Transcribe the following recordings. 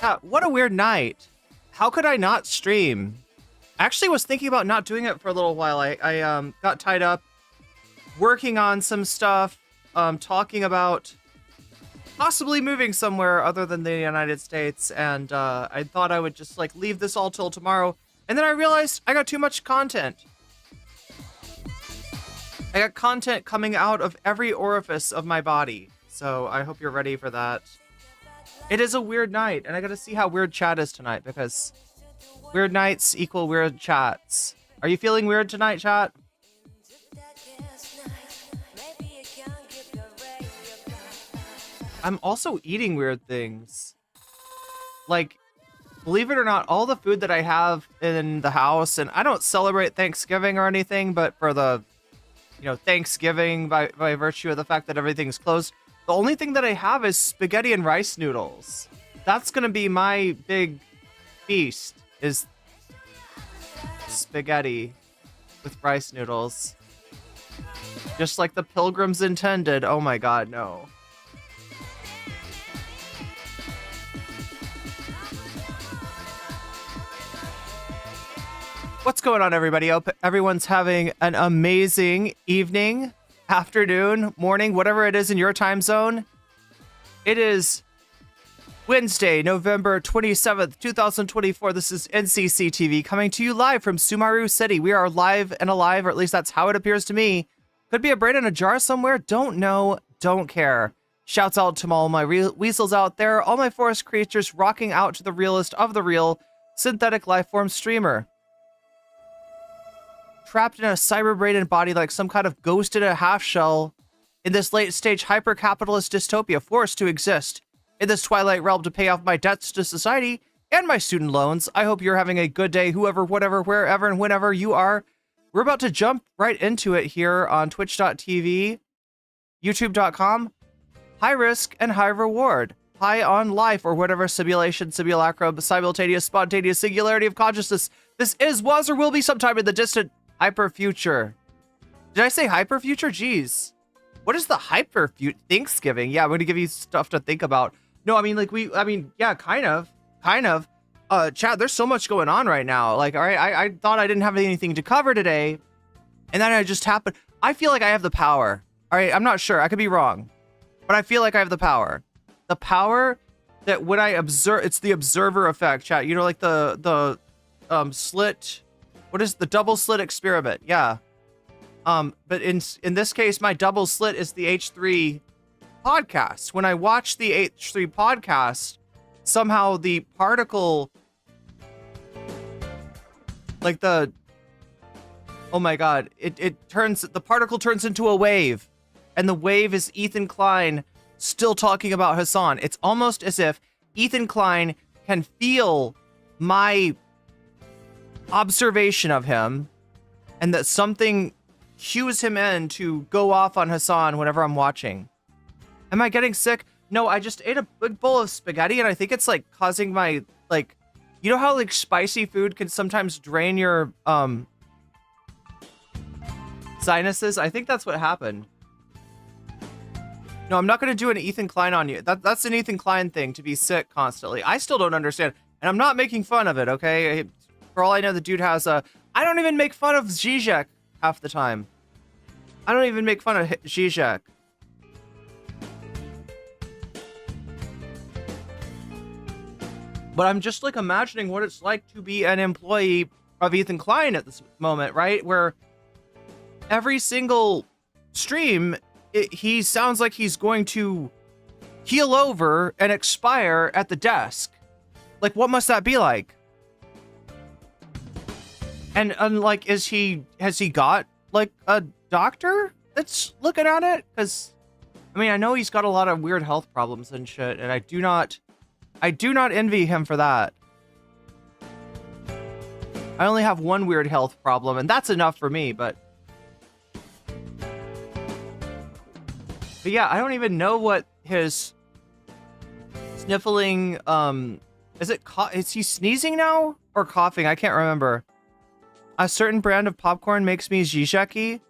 Chat, what a weird night. How could I not stream? I actually was thinking about not doing it for a little while. I got tied up working on some stuff, talking about possibly moving somewhere other than the United States, and I thought I would just like leave this all till tomorrow. And then I realized I got too much content. I got content coming out of every orifice of my body. So I hope you're ready for that. It is a weird night, and I gotta see how weird chat is tonight, because weird nights equal weird chats. Are you feeling weird tonight, chat? I'm also eating weird things. Like, believe it or not, all the food that I have in the house, and I don't celebrate Thanksgiving or anything, but for the, Thanksgiving by virtue of the fact that everything's closed, the only thing that I have is spaghetti and rice noodles. That's gonna be my big feast, is spaghetti with rice noodles. Just like the pilgrims intended. Oh my god, no. What's going on, everybody? Hope everyone's having an amazing evening, afternoon, morning, whatever it is in your time zone. It is Wednesday, November 27th, 2024. This is NCC TV coming to you live from Sumaru City. We are live and alive, or at least that's how it appears to me. Could be a brain in a jar somewhere. Don't know. Don't care. Shouts out to all my weasels out there. All my forest creatures rocking out to the realest of the real synthetic lifeform streamer. Trapped in a cyber-brained body like some kind of ghost in a half-shell in this late-stage hyper-capitalist dystopia, forced to exist in this twilight realm to pay off my debts to society and my student loans. I hope you're having a good day, whoever, whatever, wherever, and whenever you are. We're about to jump right into it here on twitch.tv, youtube.com. High risk and high reward. High on life, or whatever simulation, simulacrum, simultaneous, spontaneous singularity of consciousness this is, was, or will be sometime in the distant hyper future. Did I say hyper future? Jeez. What is the hyper Thanksgiving? Yeah, I'm going to give you stuff to think about. No, I mean, yeah, kind of. Chat, there's so much going on right now. Like, all right, I thought I didn't have anything to cover today, and then it just happened. I feel like I have the power. All right, I'm not sure. I could be wrong, but I feel like I have the power. The power that when I observe, it's the observer effect, chat. You know, like the slit. What is the double slit experiment? Yeah. But in this case, my double slit is the H3 podcast. When I watch the H3 podcast, somehow the particle, like oh my god, the particle turns into a wave, and the wave is Ethan Klein still talking about Hasan. It's almost as if Ethan Klein can feel my observation of him, and that something cues him in to go off on Hasan whenever I'm watching. Am I getting sick? No, I just ate a big bowl of spaghetti, and I think it's like causing my, like, you know how like spicy food can sometimes drain your sinuses? I think that's what happened. No, I'm not going to do an Ethan Klein on you. That's an Ethan Klein thing, to be sick constantly. I still don't understand, and I'm not making fun of it, okay? For all I know, the dude has a... I don't even make fun of Zizek half the time. I don't even make fun of Zizek. But I'm just like imagining what it's like to be an employee of Ethan Klein at this moment, right? Where every single stream, he sounds like he's going to keel over and expire at the desk. Like, what must that be like? And like, has he got like a doctor that's looking at it? Because I mean, I know he's got a lot of weird health problems and shit, and I do not envy him for that. I only have one weird health problem, and that's enough for me, but yeah, I don't even know what his sniffling, is he sneezing now or coughing? I can't remember. A certain brand of popcorn makes me zizeki.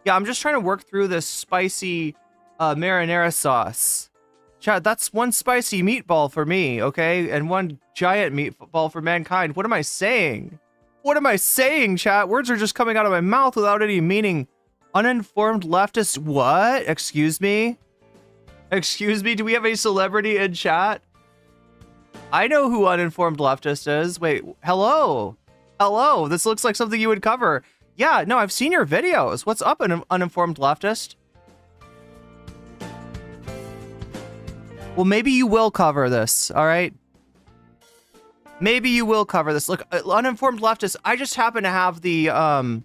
Yeah, I'm just trying to work through this spicy marinara sauce Chat, that's one spicy meatball for me, okay? And one giant meatball for mankind. What am I saying? What am I saying, chat? Words are just coming out of my mouth without any meaning. Uninformed leftist, what? Excuse me? Excuse me, do we have a celebrity in chat? I know who uninformed leftist is. Wait, hello? Hello, this looks like something you would cover. Yeah, no, I've seen your videos. What's up, uninformed leftist? Well, maybe you will cover this, all right? Maybe you will cover this. Look, uninformed leftist, I just happen to have the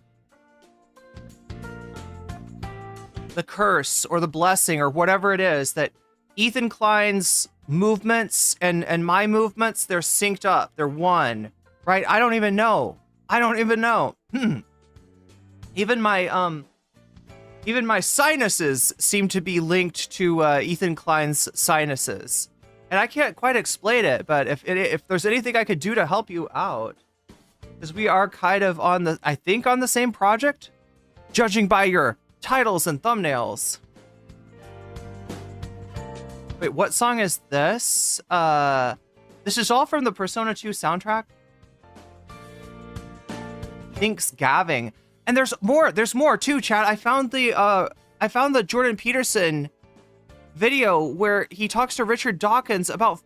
curse or the blessing or whatever it is that Ethan Klein's movements and my movements, they're synced up. They're one, right? I don't even know. I don't even know. Even my sinuses seem to be linked to Ethan Klein's sinuses. And I can't quite explain it, but if there's anything I could do to help you out, because we are kind of on the, I think, on the same project, judging by your titles and thumbnails. Wait, what song is this? This is all from the Persona 2 soundtrack. Thanks, Gaving. And there's more too, chat. I found the Jordan Peterson video where he talks to Richard Dawkins about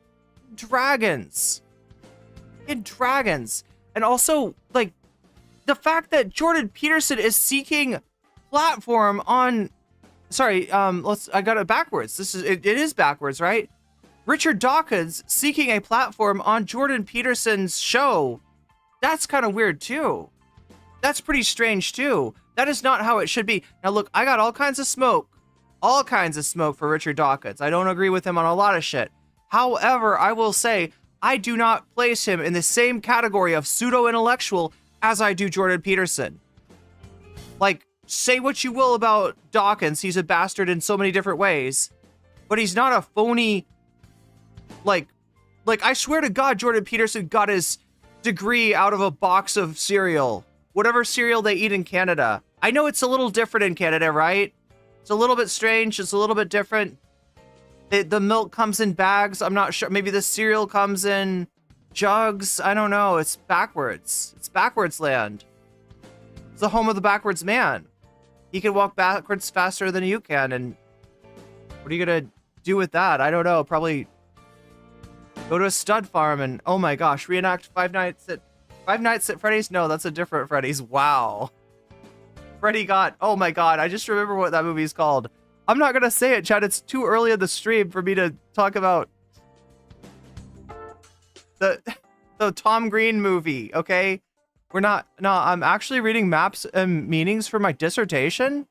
dragons. And dragons. And also, like, the fact that Jordan Peterson is seeking platform on, sorry, I got it backwards. It is backwards, right? Richard Dawkins seeking a platform on Jordan Peterson's show. That's kind of weird too. That's pretty strange too. That is not how it should be. Now look, I got all kinds of smoke for Richard Dawkins. I don't agree with him on a lot of shit. However, I will say I do not place him in the same category of pseudo-intellectual as I do Jordan Peterson. Like, say what you will about Dawkins, he's a bastard in so many different ways, but he's not a phony, like I swear to God, Jordan Peterson got his degree out of a box of cereal. Whatever cereal they eat in Canada. I know it's a little different in Canada, right? It's a little bit strange. It's a little bit different. The milk comes in bags. I'm not sure. Maybe the cereal comes in jugs. I don't know. It's backwards. It's backwards land. It's the home of the backwards man. He can walk backwards faster than you can. And what are you going to do with that? I don't know. Probably go to a stud farm and, oh my gosh, reenact Five Nights at Freddy's? No, that's a different Freddy's. Wow. Freddy got, oh my God, I just remember what that movie's called. I'm not going to say it, Chad. It's too early in the stream for me to talk about the Tom Green movie, okay? No, I'm actually reading maps and meanings for my dissertation.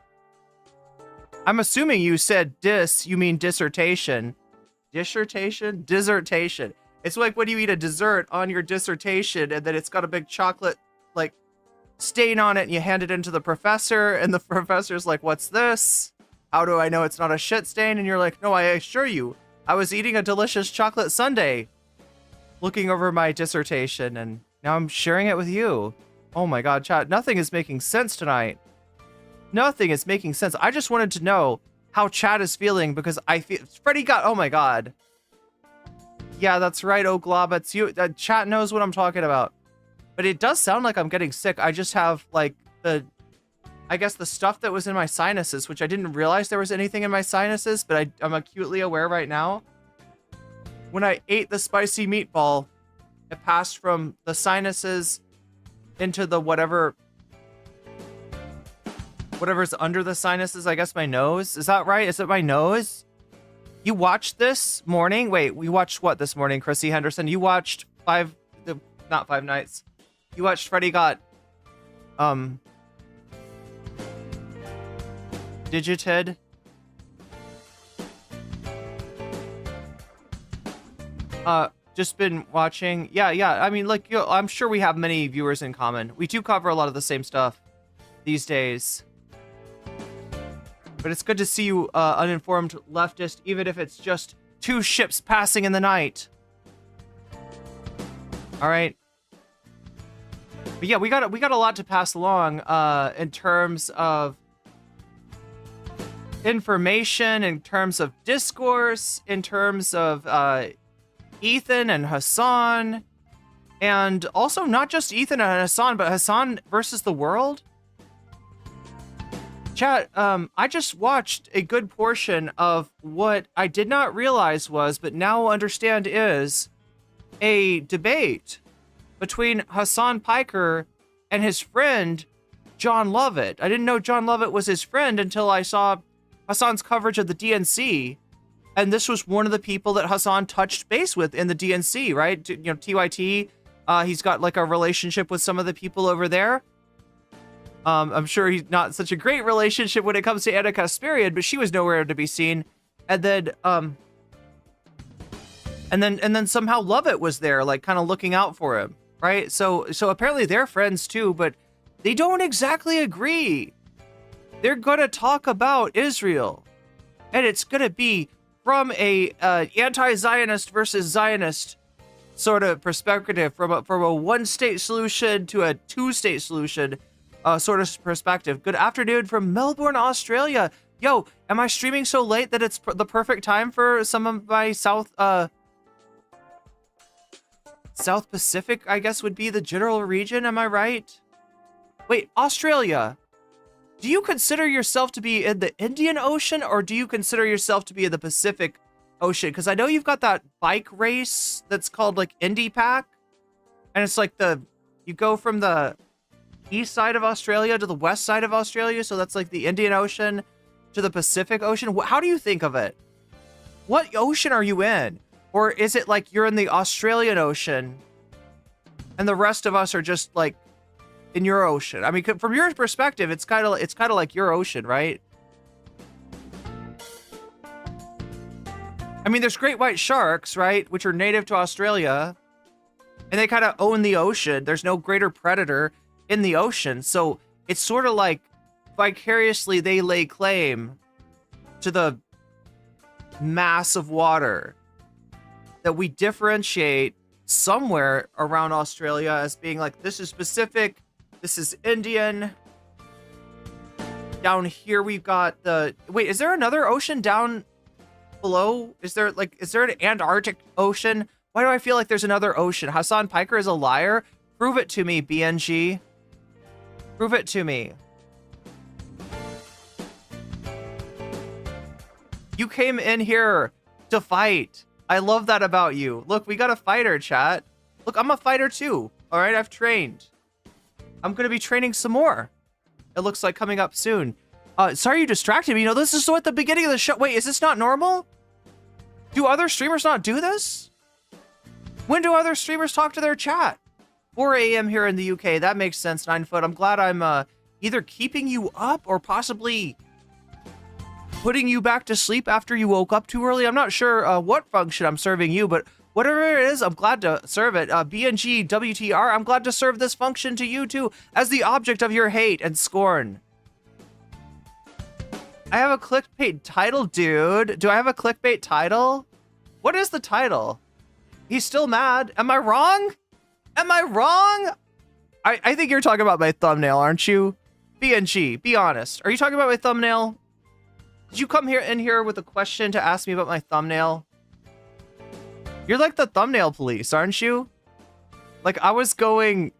I'm assuming you said you mean dissertation. Dissertation. It's like when you eat a dessert on your dissertation and then it's got a big chocolate, like, stain on it and you hand it into the professor and the professor's like, what's this? How do I know it's not a shit stain? And you're like, no, I assure you, I was eating a delicious chocolate sundae looking over my dissertation and now I'm sharing it with you. Oh my God, chat, nothing is making sense tonight. Nothing is making sense. I just wanted to know how Chad is feeling because I feel, Freddy got, oh my God. Yeah, that's right, Oglob. It's you. Chat knows what I'm talking about. But it does sound like I'm getting sick. I just have, like, I guess the stuff that was in my sinuses, which I didn't realize there was anything in my sinuses, but I'm acutely aware right now. When I ate the spicy meatball, it passed from the sinuses into the whatever's under the sinuses, I guess my nose. Is that right? Is it my nose? You watched this morning? Wait, we watched what this morning, Chrissy Henderson? You watched not Five Nights. You watched Freddy Got, Digited. Just been watching. Yeah. I mean, like, I'm sure we have many viewers in common. We do cover a lot of the same stuff these days. But it's good to see you, uninformed leftist, even if it's just two ships passing in the night. All right. But yeah, we got a lot to pass along in terms of information, in terms of discourse, in terms of Ethan and Hasan, and also not just Ethan and Hasan, but Hasan versus the world. Chat, I just watched a good portion of what I did not realize was, but now understand is, a debate between Hasan Piker and his friend, John Lovett. I didn't know John Lovett was his friend until I saw Hasan's coverage of the DNC. And this was one of the people that Hasan touched base with in the DNC, right? You know, TYT, he's got like a relationship with some of the people over there. I'm sure he's not such a great relationship when it comes to Anna Kasparian, but she was nowhere to be seen. And then somehow Lovett was there, like kind of looking out for him, right? So apparently they're friends too, but they don't exactly agree. They're gonna talk about Israel, and it's gonna be from a anti-Zionist versus Zionist sort of perspective, from a one-state solution to a two-state solution. Sort of perspective. Good afternoon from Melbourne, Australia. Yo, am I streaming so late that it's the perfect time for some of my South Pacific, I guess, would be the general region? Am I right? Wait, Australia. Do you consider yourself to be in the Indian Ocean, or do you consider yourself to be in the Pacific Ocean? Because I know you've got that bike race that's called like Indy Pack, and it's like you go from the east side of Australia to the west side of Australia, so that's like the Indian Ocean to the Pacific Ocean. How do you think of it? What ocean are you in? Or is it like you're in the Australian Ocean and the rest of us are just like in your ocean? I mean, from your perspective, it's kind of like your ocean, right? I mean, there's great white sharks, right, which are native to Australia, and they kind of own the ocean. There's no greater predator in the ocean, so it's sort of like vicariously they lay claim to the mass of water that we differentiate somewhere around Australia as being like, this is Pacific, this is Indian. Down here we've got wait, is there another ocean down below? Is there an Antarctic Ocean? Why do I feel like there's another ocean? Hasan Piker is a liar? Prove it to me, BNG. Prove it to me. You came in here to fight. I love that about you. Look, we got a fighter, chat. Look, I'm a fighter too. All right, I've trained. I'm going to be training some more. It looks like coming up soon. Sorry you distracted me. You know, this is so at the beginning of the show. Wait, is this not normal? Do other streamers not do this? When do other streamers talk to their chat? 4 a.m. here in the UK. That makes sense, 9foot. I'm glad I'm either keeping you up or possibly putting you back to sleep after you woke up too early. I'm not sure what function I'm serving you, but whatever it is, I'm glad to serve it. BNG WTR, I'm glad to serve this function to you too, as the object of your hate and scorn. I have a clickbait title, dude. Do I have a clickbait title? What is the title? He's still mad. Am I wrong? Am I wrong? I think you're talking about my thumbnail, aren't you? BNG, be honest. Are you talking about my thumbnail? Did you come in here with a question to ask me about my thumbnail? You're like the thumbnail police, aren't you? Like, I was going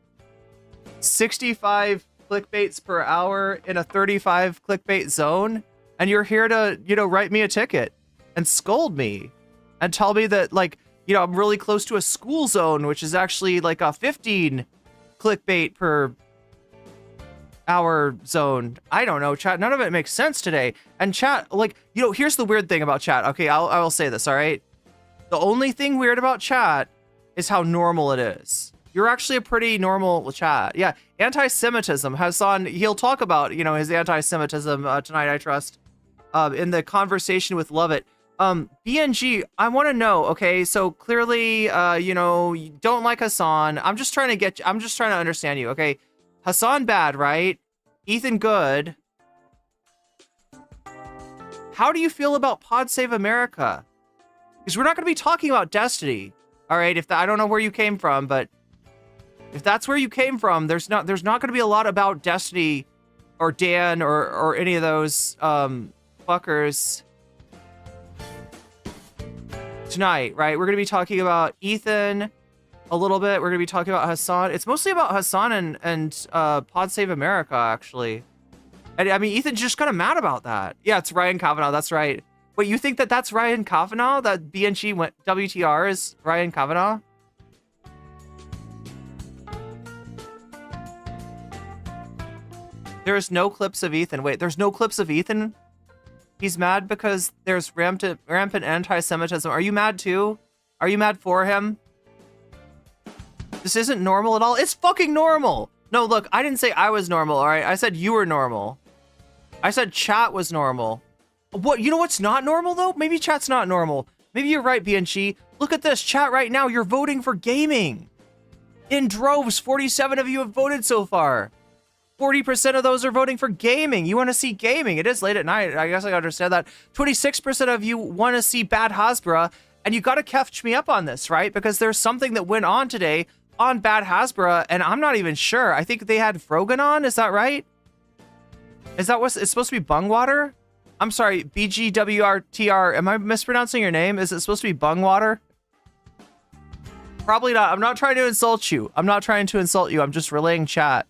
65 clickbaits per hour in a 35 clickbait zone, and you're here to, you know, write me a ticket and scold me and tell me that, like, you know, I'm really close to a school zone, which is actually like a 15 clickbait per hour zone. I don't know, chat. None of it makes sense today. And chat, like, you know, here's the weird thing about chat. Okay, I will say this, all right? The only thing weird about chat is how normal it is. You're actually a pretty normal chat. Yeah, anti-Semitism. Hasan, he'll talk about, you know, his anti-Semitism tonight, I trust, in the conversation with Lovett. BNG, I want to know, okay, so clearly, you know, you don't like Hasan. I'm just trying to understand you, okay? Hasan bad, right? Ethan good. How do you feel about Pod Save America? Because we're not going to be talking about Destiny, all right? I don't know where you came from, but if that's where you came from, there's not going to be a lot about Destiny or Dan or any of those fuckers tonight, right? We're going to be talking about Ethan a little bit. We're going to be talking about Hasan. It's mostly about Hasan and Pod Save America, actually. And I mean, Ethan's just kind of mad about that. Yeah, it's Ryan Kavanaugh. That's right. Wait, you think that that's Ryan Kavanaugh? That BNG went WTR is Ryan Kavanaugh? There's no clips of Ethan. Wait, there's no clips of Ethan? He's mad because there's rampant anti-Semitism. Are you mad too? Are you mad for him? This isn't normal at all. It's fucking normal. No, look, I didn't say I was normal, all right? I said you were normal. I said chat was normal. What? You know what's not normal, though? Maybe chat's not normal. Maybe you're right, BNG. Look at this chat right now. You're voting for gaming. In droves, 47 of you have voted so far. 40% of those are voting for gaming. You want to see gaming. It is late at night. I guess I understand that. 26% of you want to see Bad Hasbara. And you got to catch me up on this, right? Because there's something that went on today on Bad Hasbara, and I'm not even sure. I think they had Frogan on. Is that right? Is that what it's supposed to be? Bungwater? I'm sorry, BGWRTR. Am I mispronouncing your name? Is it supposed to be Bungwater? Probably not. I'm not trying to insult you. I'm not trying to insult you. I'm just relaying chat.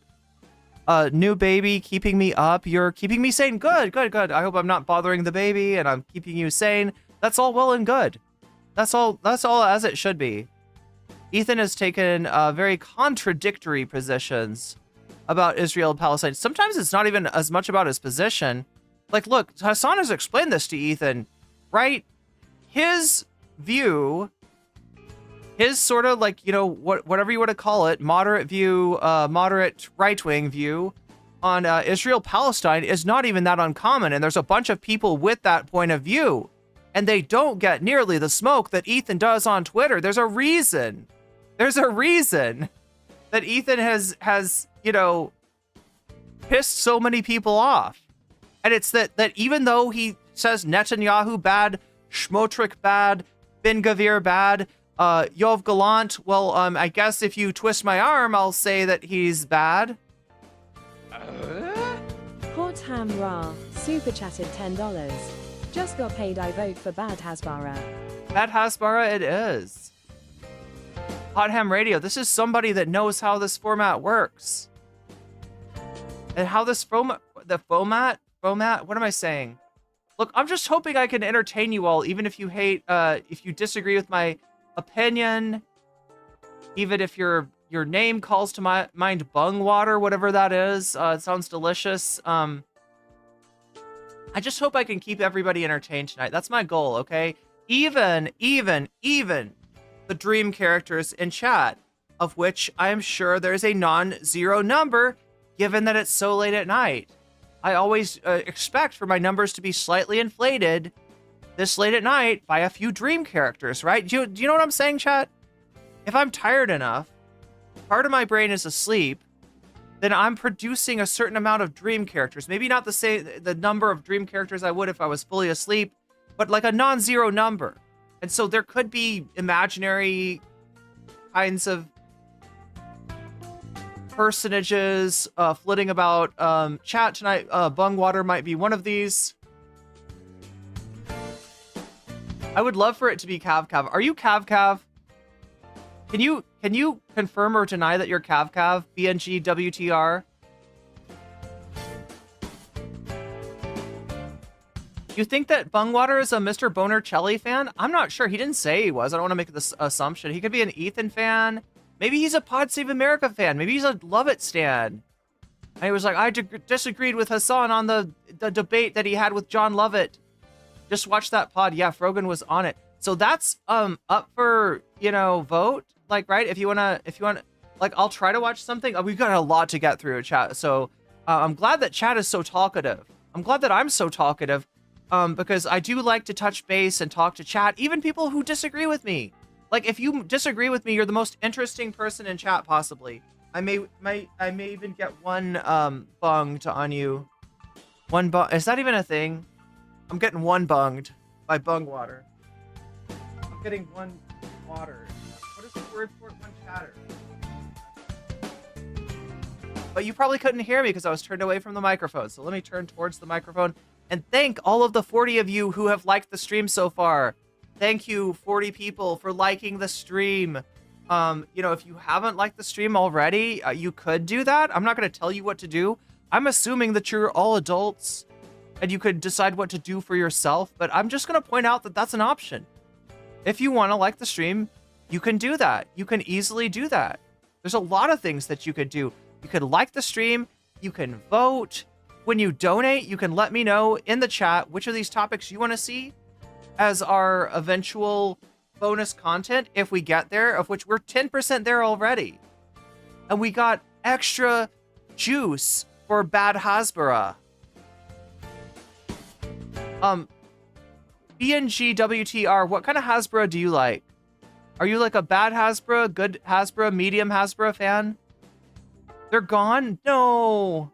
New baby keeping me up. You're keeping me sane. Good, good, good. I hope I'm not bothering the baby and I'm keeping you sane. That's all well and good. That's all as it should be. Ethan has taken very contradictory positions about Israel and Palestine. Sometimes it's not even as much about his position. Like, look, Hasan has explained this to Ethan, right? His view, his sort of like, you know, whatever you want to call it, moderate view, moderate right-wing view on Israel-Palestine is not even that uncommon. And there's a bunch of people with that point of view. And they don't get nearly the smoke that Ethan does on Twitter. There's a reason. There's a reason that Ethan has, you know, pissed so many people off. And it's that even though he says Netanyahu bad, Schmotrich bad, Ben Gavir bad, Yoav Gallant, well, I guess if you twist my arm, I'll say that he's bad. Hot Ham Ra, super chatted $10. Just got paid, I vote for Bad Hasbara. Bad Hasbara it is. Hot Ham Radio, this is somebody that knows how this format works. And how this format, what am I saying? Look, I'm just hoping I can entertain you all, even if you hate, if you disagree with my opinion, even if your name calls to my mind Bungwater, whatever that is. It sounds delicious. I just hope I can keep everybody entertained tonight. That's my goal, okay? Even the dream characters in chat, of which I am sure there's a non-zero number, given that it's so late at night. I always expect for my numbers to be slightly inflated this late at night by a few dream characters, right? Do you know what I'm saying, chat? If I'm tired enough, part of my brain is asleep, then I'm producing a certain amount of dream characters. Maybe not the number of dream characters I would if I was fully asleep, but like a non-zero number. And so there could be imaginary kinds of personages flitting about chat tonight. Bungwater might be one of these. I would love for it to be Cav. Are you Cav? Can you confirm or deny that you're Cav? BNG WTR? You think that Bungwater is a Mr. Bonercelli fan? I'm not sure. He didn't say he was. I don't want to make this assumption. He could be an Ethan fan. Maybe he's a Pod Save America fan. Maybe he's a Love It stan. And he was like, I disagreed with Hasan on the debate that he had with John Lovett. Just watch that pod. Yeah, Frogan was on it. So that's up for, you know, vote. Like, right? If you want, like, I'll try to watch something. We've got a lot to get through, chat. So I'm glad that chat is so talkative. I'm glad that I'm so talkative. Because I do like to touch base and talk to chat, even people who disagree with me. Like, if you disagree with me, you're the most interesting person in chat, possibly. I may even get one bunged on you. One bung. Is that even a thing? I'm getting one bunged by Bungwater. I'm getting one water. What is the word for it? One chatter. But you probably couldn't hear me because I was turned away from the microphone. So let me turn towards the microphone. And thank all of the 40 of you who have liked the stream so far. Thank you, 40 people, for liking the stream. You know, if you haven't liked the stream already, you could do that. I'm not going to tell you what to do. I'm assuming that you're all adults and you could decide what to do for yourself, but I'm just going to point out that that's an option. If you want to like the stream, you can do that. You can easily do that. There's a lot of things that you could do. You could like the stream. You can vote. When you donate, you can let me know in the chat which of these topics you want to see as our eventual bonus content if we get there, of which we're 10% there already. And we got extra juice for Bad Hasbara. BNGWTR, what kind of Hasbara do you like? Are you like a bad Hasbara, good Hasbara, medium Hasbara fan? They're gone? No.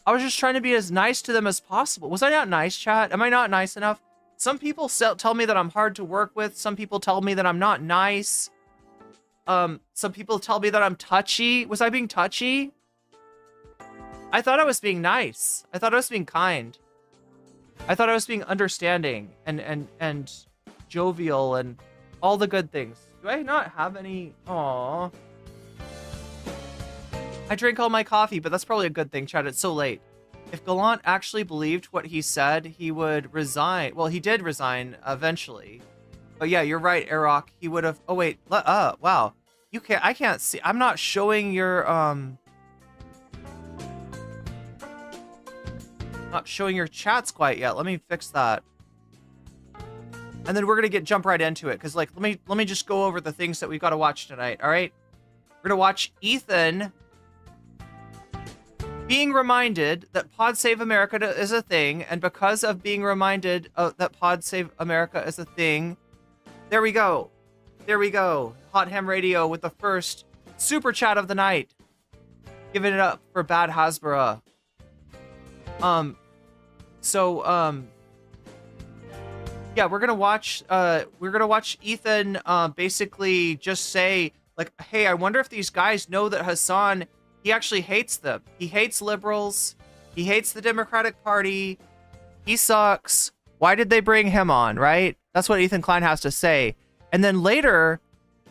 I was just trying to be as nice to them as possible. Was I not nice, chat? Am I not nice enough? Some people tell me that I'm hard to work with. Some people tell me that I'm not nice. Some people tell me that I'm touchy. Was I being touchy? I thought I was being nice. I thought I was being kind. I thought I was being understanding and jovial and all the good things. Do I not have any? Aww. I drank all my coffee, but that's probably a good thing, chat. It's so late. If Gallant actually believed what he said, he would resign. Well, he did resign eventually. But yeah, you're right, Arok. He would have. Oh wait. Wow. You can't. I can't see. I'm not showing your Not showing your chats quite yet. Let me fix that. And then we're gonna jump right into it, because like let me just go over the things that we've got to watch tonight. All right. We're gonna watch Ethan being reminded that Pod Save America is a thing, and because of being reminded that Pod Save America is a thing, there we go. There we go. Hot Ham Radio with the first super chat of the night. Giving it up for Bad Hasbara. Yeah, we're gonna watch Ethan basically just say, like, hey, I wonder if these guys know that Hasan, he actually hates them. He hates liberals. He hates the Democratic Party. He sucks. Why did they bring him on, right? That's what Ethan Klein has to say. And then later,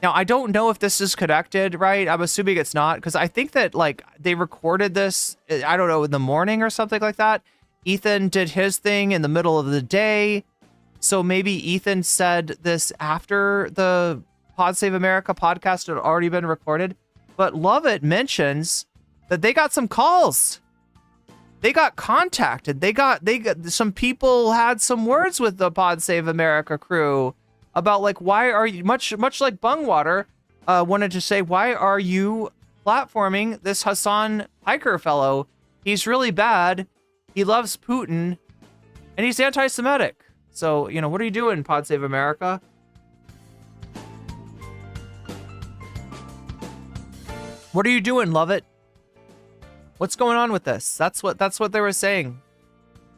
now I don't know if this is connected, right? I'm assuming it's not, because I think that like they recorded this, I don't know, in the morning or something like that. Ethan did his thing in the middle of the day. So maybe Ethan said this after the Pod Save America podcast had already been recorded. But Lovett mentions that they got some calls. They got contacted. They got some people had some words with the Pod Save America crew about like, why are you, much like Bungwater wanted to say, why are you platforming this Hasan Piker fellow? He's really bad. He loves Putin and he's anti-Semitic. So, you know, what are you doing, Pod Save America? What are you doing, Lovett? What's going on with this? That's what they were saying.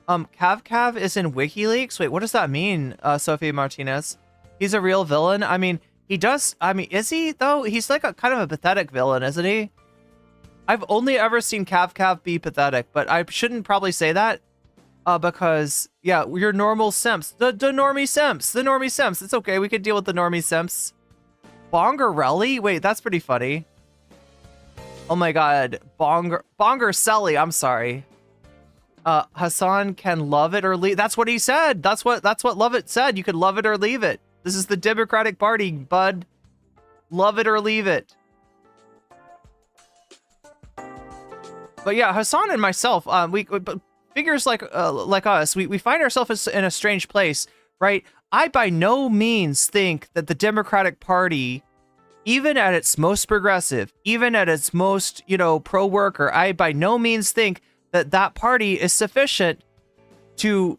Cav is in WikiLeaks. Wait, what does that mean, Sophie Martinez? He's a real villain? I mean, he does. I mean, is he though? He's like a kind of a pathetic villain, isn't he? I've only ever seen Cav be pathetic, but I shouldn't probably say that. Because yeah, you're normal simps. The normie simps. The normie simps. It's okay. We could deal with the normie simps. Bongarelli? Wait, that's pretty funny. Oh my god. Bonger Selly, I'm sorry. Hasan can love it or leave. That's what he said. That's what Lovett said. You could love it or leave it. This is the Democratic Party, bud. Love it or leave it. But yeah, Hasan and myself, figures like us, we find ourselves in a strange place, right? I by no means think that the Democratic Party, even at its most progressive, even at its most, you know, pro-worker, I by no means think that that party is sufficient to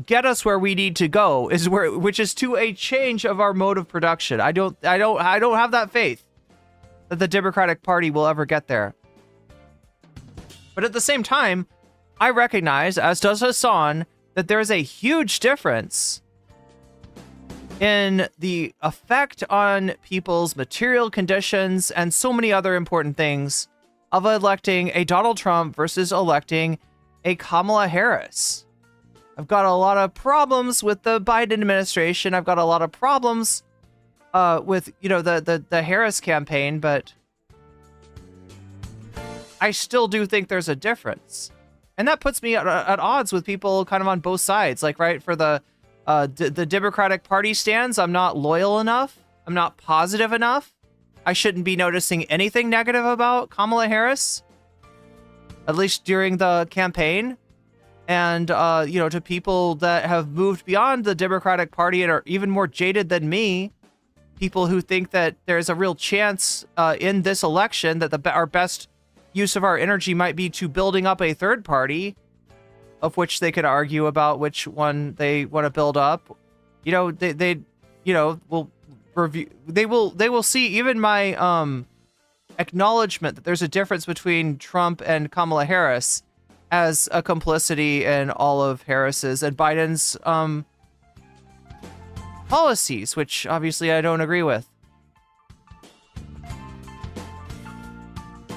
get us where we need to go, which is to a change of our mode of production. I don't have that faith that the Democratic Party will ever get there. But at the same time, I recognize, as does Hasan, that there's a huge difference in the effect on people's material conditions and so many other important things of electing a Donald Trump versus electing a Kamala Harris. I've got a lot of problems with the Biden administration. I've got a lot of problems with, you know, the Harris campaign, but I still do think there's a difference. And that puts me at odds with people kind of on both sides. Like, right, for the Democratic Party stands, I'm not loyal enough. I'm not positive enough. I shouldn't be noticing anything negative about Kamala Harris, at least during the campaign. And, you know, to people that have moved beyond the Democratic Party and are even more jaded than me, people who think that there's a real chance in this election that our best use of our energy might be to building up a third party, of which they could argue about which one they want to build up. You know, they you know, will review. They will see even my acknowledgement that there's a difference between Trump and Kamala Harris as a complicity in all of Harris's and Biden's policies, which obviously I don't agree with.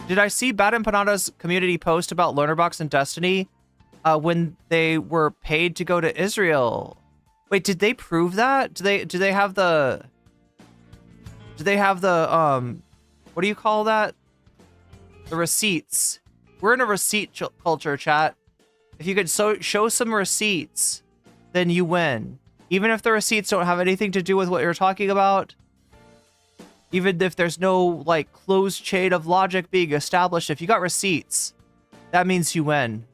Did I see Bad Empanada's community post about Loanerbox and Destiny when they were paid to go to Israel? Wait, did they prove that? Do they have the what do you call that? The receipts. We're in a receipt culture, chat. If you could show some receipts, then you win. Even if the receipts don't have anything to do with what you're talking about, even if there's no, like, closed chain of logic being established, if you got receipts, that means you win.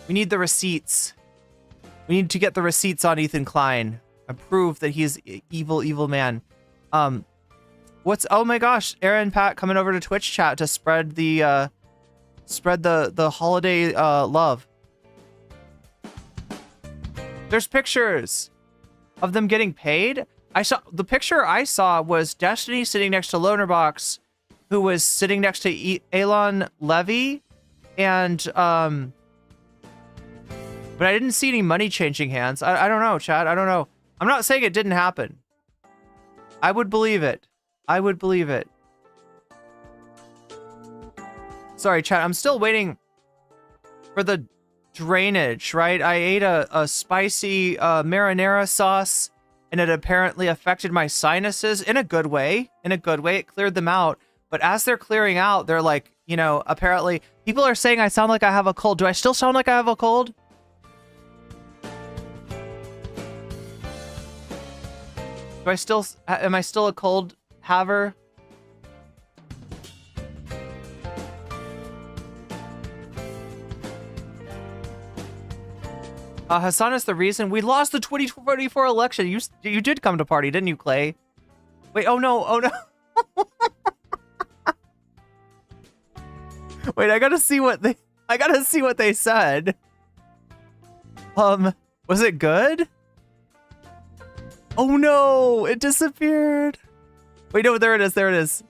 We need the receipts. We need to get the receipts on Ethan Klein and prove that he's evil, evil man. Oh my gosh, Aaron Pat coming over to Twitch chat to spread the holiday love. There's pictures of them getting paid. The picture I saw was Destiny sitting next to Loanerbox, who was sitting next to Elon Levy, and but I didn't see any money changing hands. I don't know, chat. I don't know. I'm not saying it didn't happen. I would believe it. I would believe it. Sorry, chat. I'm still waiting for the drainage, right? I ate a spicy marinara sauce, and it apparently affected my sinuses in a good way. In a good way, it cleared them out. But as they're clearing out, they're like, you know, apparently people are saying I sound like I have a cold. Do I still sound like I have a cold? Am I still a cold haver? Hasan is the reason we lost the 2024 election. You did come to party, didn't you, Clay? Wait, oh no, oh no. Wait, I gotta see what they said. Was it good? Oh no, it disappeared. Wait, no, there it is.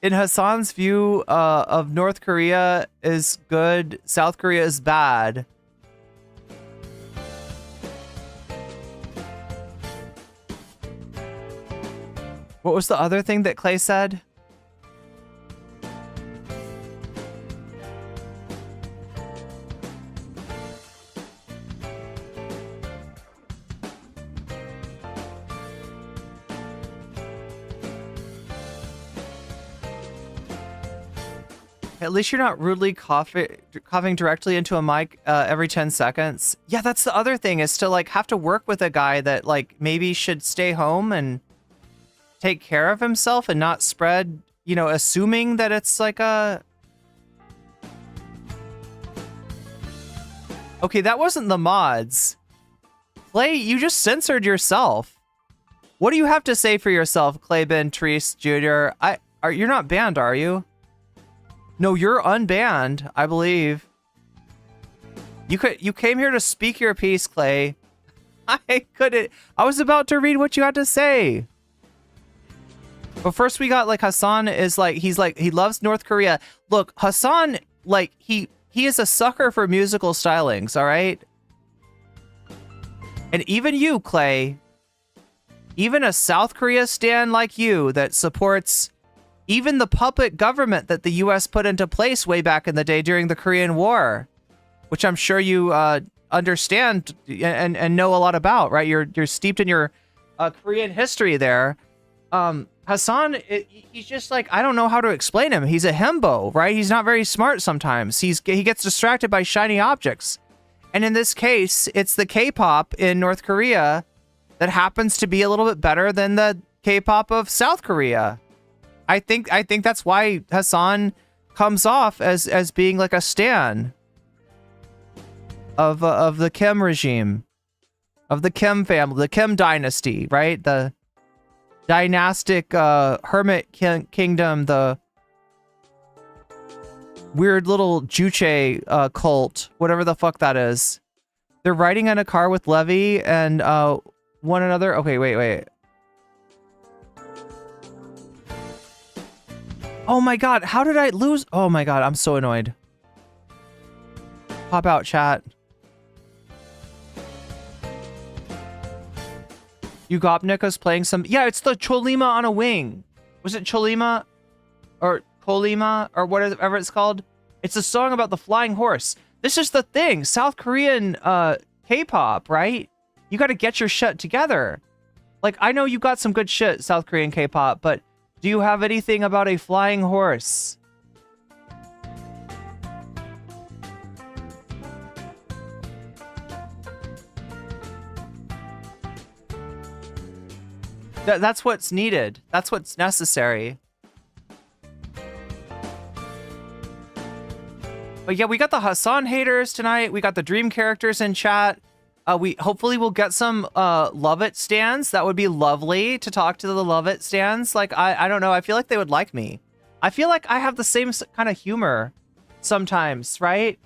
In Hasan's view of North Korea is good, South Korea is bad. What was the other thing that Clay said? At least you're not rudely coughing directly into a mic every 10 seconds. Yeah, that's the other thing, is to like have to work with a guy that like maybe should stay home and take care of himself and not spread, you know, assuming that it's like a... Okay, that wasn't the mods. Clay, you just censored yourself. What do you have to say for yourself, Clay Ben Treese Jr.? You're not banned, are you? No, you're unbanned, I believe. You came here to speak your piece, Clay. I was about to read what you had to say. But first we got like Hasan is like, he loves North Korea. Look, Hasan, like he is a sucker for musical stylings, all right? And even you, Clay, even a South Korea stan like you that supports even the puppet government that the US put into place way back in the day during the Korean War, which I'm sure you understand and know a lot about, right? You're steeped in your Korean history there. Hasan, he's just like, I don't know how to explain him. He's a himbo, right? He's not very smart sometimes. He gets distracted by shiny objects. And in this case, it's the K-pop in North Korea that happens to be a little bit better than the K-pop of South Korea. I think that's why Hasan comes off as being like a stan of the Kim regime, of the Kim family, the Kim dynasty, right? The dynastic hermit kingdom, the weird little Juche cult, whatever the fuck that is. They're riding in a car with Levy and one another. Okay, wait. Oh my god, how did I lose? Oh my god, I'm so annoyed. Pop out, chat. Ugopnik playing some... Yeah, it's the Cholima on a Wing. Was it Cholima? Or Kolima? Or whatever it's called? It's a song about the flying horse. This is the thing. South Korean K-pop, right? You got to get your shit together. Like, I know you got some good shit, South Korean K-pop, but do you have anything about a flying horse? That's what's needed. That's what's necessary. But yeah, we got the Hasan haters tonight. We got the dream characters in chat. We hopefully will get some Love It stands. That would be lovely to talk to the Love It stands. Like, I don't know. I feel like they would like me. I feel like I have the same kind of humor sometimes, right?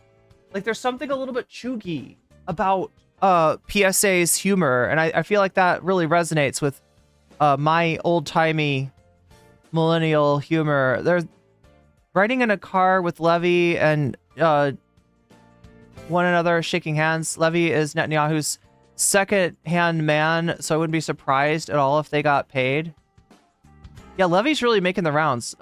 Like, there's something a little bit chuggy about PSA's humor. And I feel like that really resonates with my old-timey millennial humor. They're riding in a car with Levy and one another shaking hands. Levy is Netanyahu's second-hand man, so I wouldn't be surprised at all if they got paid. Yeah, Levy's really making the rounds.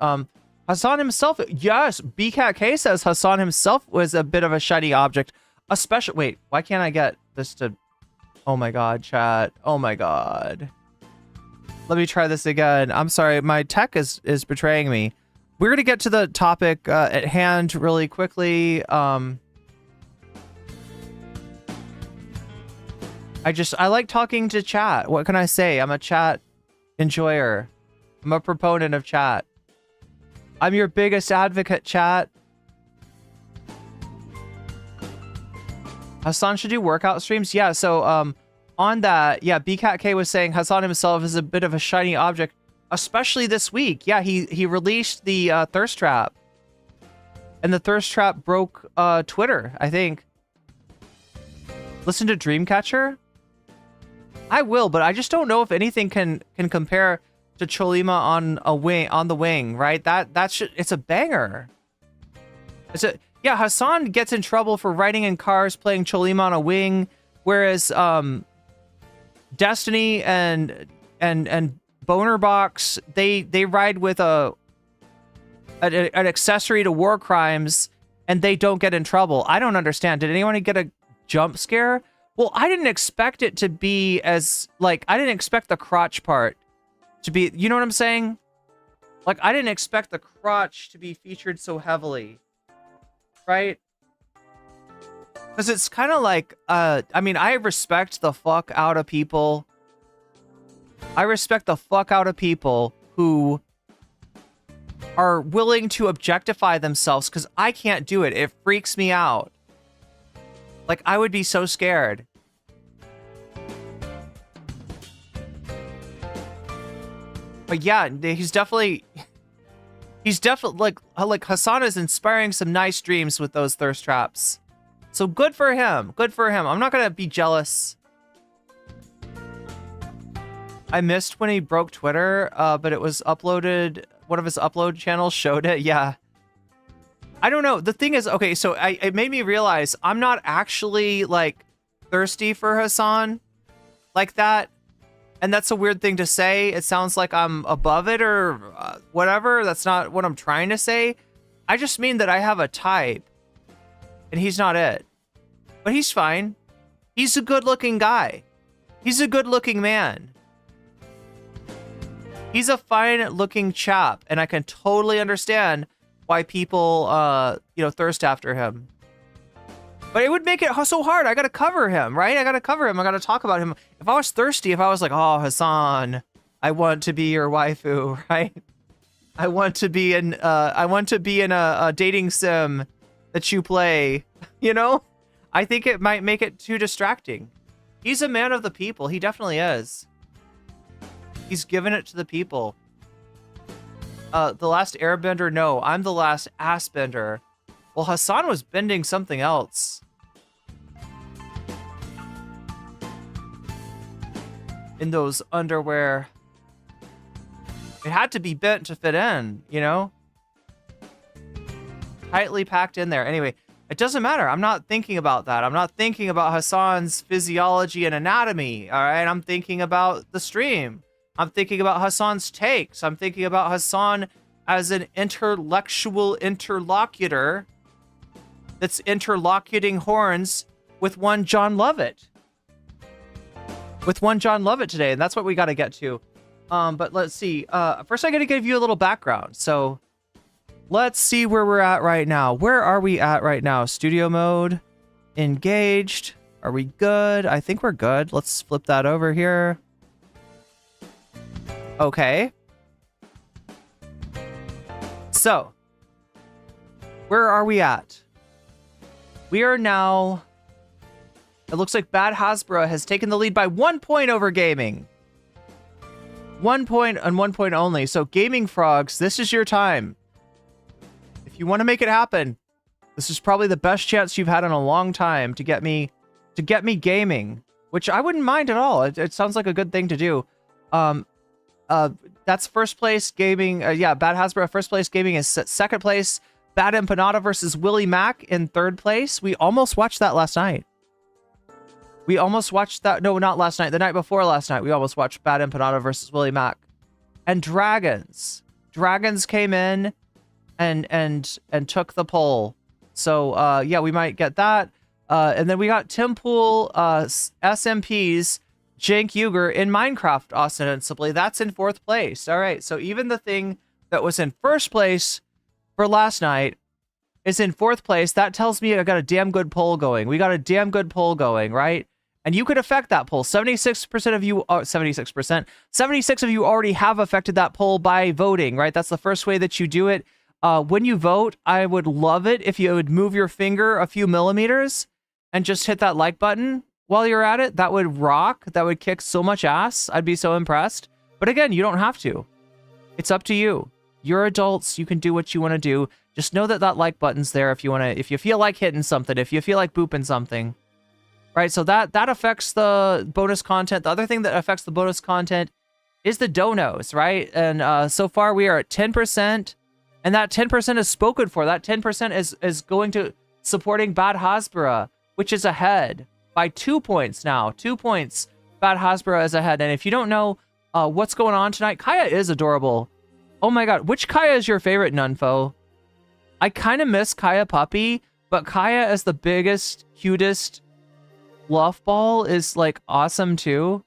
Hasan himself, yes, BCatK says Hasan himself was a bit of a shiny object. Especially, wait, why can't I get this to... Oh my god, chat. Oh my god. Let me try this again. I'm sorry, my tech is betraying me. We're gonna get to the topic at hand really quickly. I like talking to chat. What can I say? I'm a chat enjoyer. I'm a proponent of chat. I'm your biggest advocate, chat. Hasan should do workout streams. Yeah, so on that, yeah, BCatK was saying Hasan himself is a bit of a shiny object, especially this week. Yeah, he released the thirst trap, and the thirst trap broke Twitter, I think. Listen to Dreamcatcher. I will, but I just don't know if anything can compare to Cholima on the wing, right? It's a banger. Yeah, Hasan gets in trouble for riding in cars playing Cholima on a Wing, whereas Destiny and Bonerbox, they ride with an accessory to war crimes and they don't get in trouble. I don't understand. Did anyone get a jump scare? Well, I didn't expect it to be as, like, I didn't expect the crotch part to be, you know what I'm saying? Like, I didn't expect the crotch to be featured so heavily. Right? Because it's kind of like, I mean, I respect the fuck out of people. I respect the fuck out of people who are willing to objectify themselves, because I can't do it. It freaks me out. Like, I would be so scared. But yeah, he's definitely like Hasan is inspiring some nice dreams with those thirst traps. So good for him. Good for him. I'm not gonna be jealous. I missed when he broke Twitter, but it was uploaded. One of his upload channels showed it. Yeah. I don't know. The thing is, okay, so it made me realize I'm not actually like thirsty for Hasan like that. And that's a weird thing to say. It sounds like I'm above it or whatever. That's not what I'm trying to say. I just mean that I have a type and he's not it. But he's fine. He's a good-looking guy. He's a good-looking man. He's a fine-looking chap, and I can totally understand why people, thirst after him. But it would make it so hard. I gotta cover him, right? I gotta cover him. I gotta talk about him. If I was thirsty, if I was like, oh, Hasan, I want to be your waifu, right? I want to be in a dating sim that you play, you know? I think it might make it too distracting. He's a man of the people. He definitely is. He's given it to the people. The last airbender? No, I'm the last ass bender. Well, Hasan was bending something else. In those underwear. It had to be bent to fit in, you know? Tightly packed in there. Anyway, it doesn't matter. I'm not thinking about that. I'm not thinking about Hasan's physiology and anatomy, all right? I'm thinking about the stream. I'm thinking about Hasan's takes. I'm thinking about Hasan as an intellectual interlocutor that's interlocuting horns with one John Lovett. With one John Lovett today, and that's what we got to get to. But let's see. First, I got to give you a little background. So let's see where we're at right now. Where are we at right now? Studio mode, engaged. Are we good? I think we're good. Let's flip that over here. Okay. So, where are we at? We are now... It looks like Bad Hasbro has taken the lead by 1 point over gaming. 1 point and 1 point only. So, Gaming Frogs, this is your time. If you want to make it happen, this is probably the best chance you've had in a long time to get me gaming, which I wouldn't mind at all. It sounds like a good thing to do. That's first place gaming. Yeah, Bad Hasbro first place gaming is second place. Bad Empanada versus Willie Mack in third place. We almost watched that last night. We almost watched that. No, not last night. The night before last night, we almost watched Bad Empanada versus Willie Mack. And Dragons. Dragons came in and took the poll. So yeah, we might get that. And then we got Tim Pool, SMPs, Jank Uger in Minecraft, ostensibly. That's in fourth place. All right, so even the thing that was in first place for last night is in fourth place. That tells me I got a damn good poll going. We got a damn good poll going, right? And you could affect that poll. 76% of you, 76% of you already have affected that poll by voting, right? That's the first way that you do it. When you vote, I would love it if you would move your finger a few millimeters and just hit that like button while you're at it. That would rock. That would kick so much ass. I'd be so impressed. But again, you don't have to. It's up to you. You're adults. You can do what you want to do. Just know that that like button's there if you want to, if you feel like hitting something, if you feel like booping something. Right, so that affects the bonus content. The other thing that affects the bonus content is the donos, right? And so far we are at 10%, and that 10% is spoken for. That 10% is going to supporting Bad Hasbro, which is ahead by 2 points now. 2 points, Bad Hasbro is ahead. And if you don't know what's going on tonight, Kaya is adorable. Oh my god, which Kaya is your favorite, Nunfo? I kind of miss Kaya Puppy, but Kaya is the biggest, cutest... Fluff Ball is like awesome too.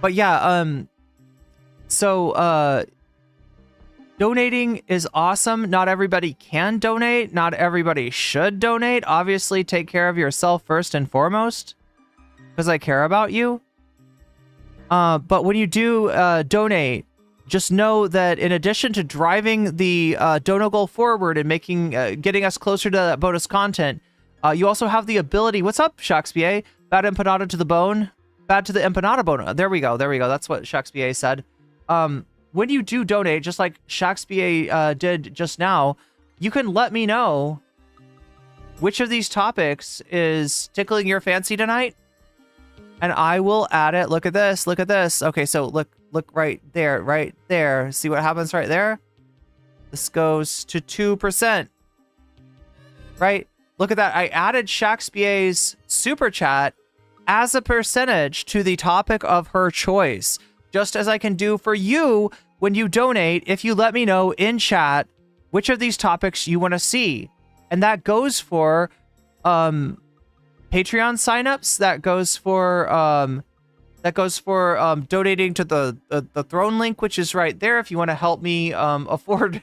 But yeah, so donating is awesome. Not everybody can donate. Not everybody should donate. Obviously, take care of yourself first and foremost, because I care about you. But when you do donate, just know that in addition to driving the dono goal forward and making getting us closer to that bonus content, you also have the ability... What's up, Shaxpier? Bad empanada to the bone. Bad to the empanada bone. There we go. There we go. That's what Shaxpier said. When you do donate, just like Shaxpier did just now, you can let me know which of these topics is tickling your fancy tonight, and I will add it. Look at this. Look at this. Okay, so look right there. Right there. See what happens right there? This goes to 2%. Right? Look at that. I added Shaxpier's super chat as a percentage to the topic of her choice, just as I can do for you when you donate if you let me know in chat which of these topics you want to see. And that goes for Patreon signups. That goes for donating to the throne link, which is right there. If you want to help me afford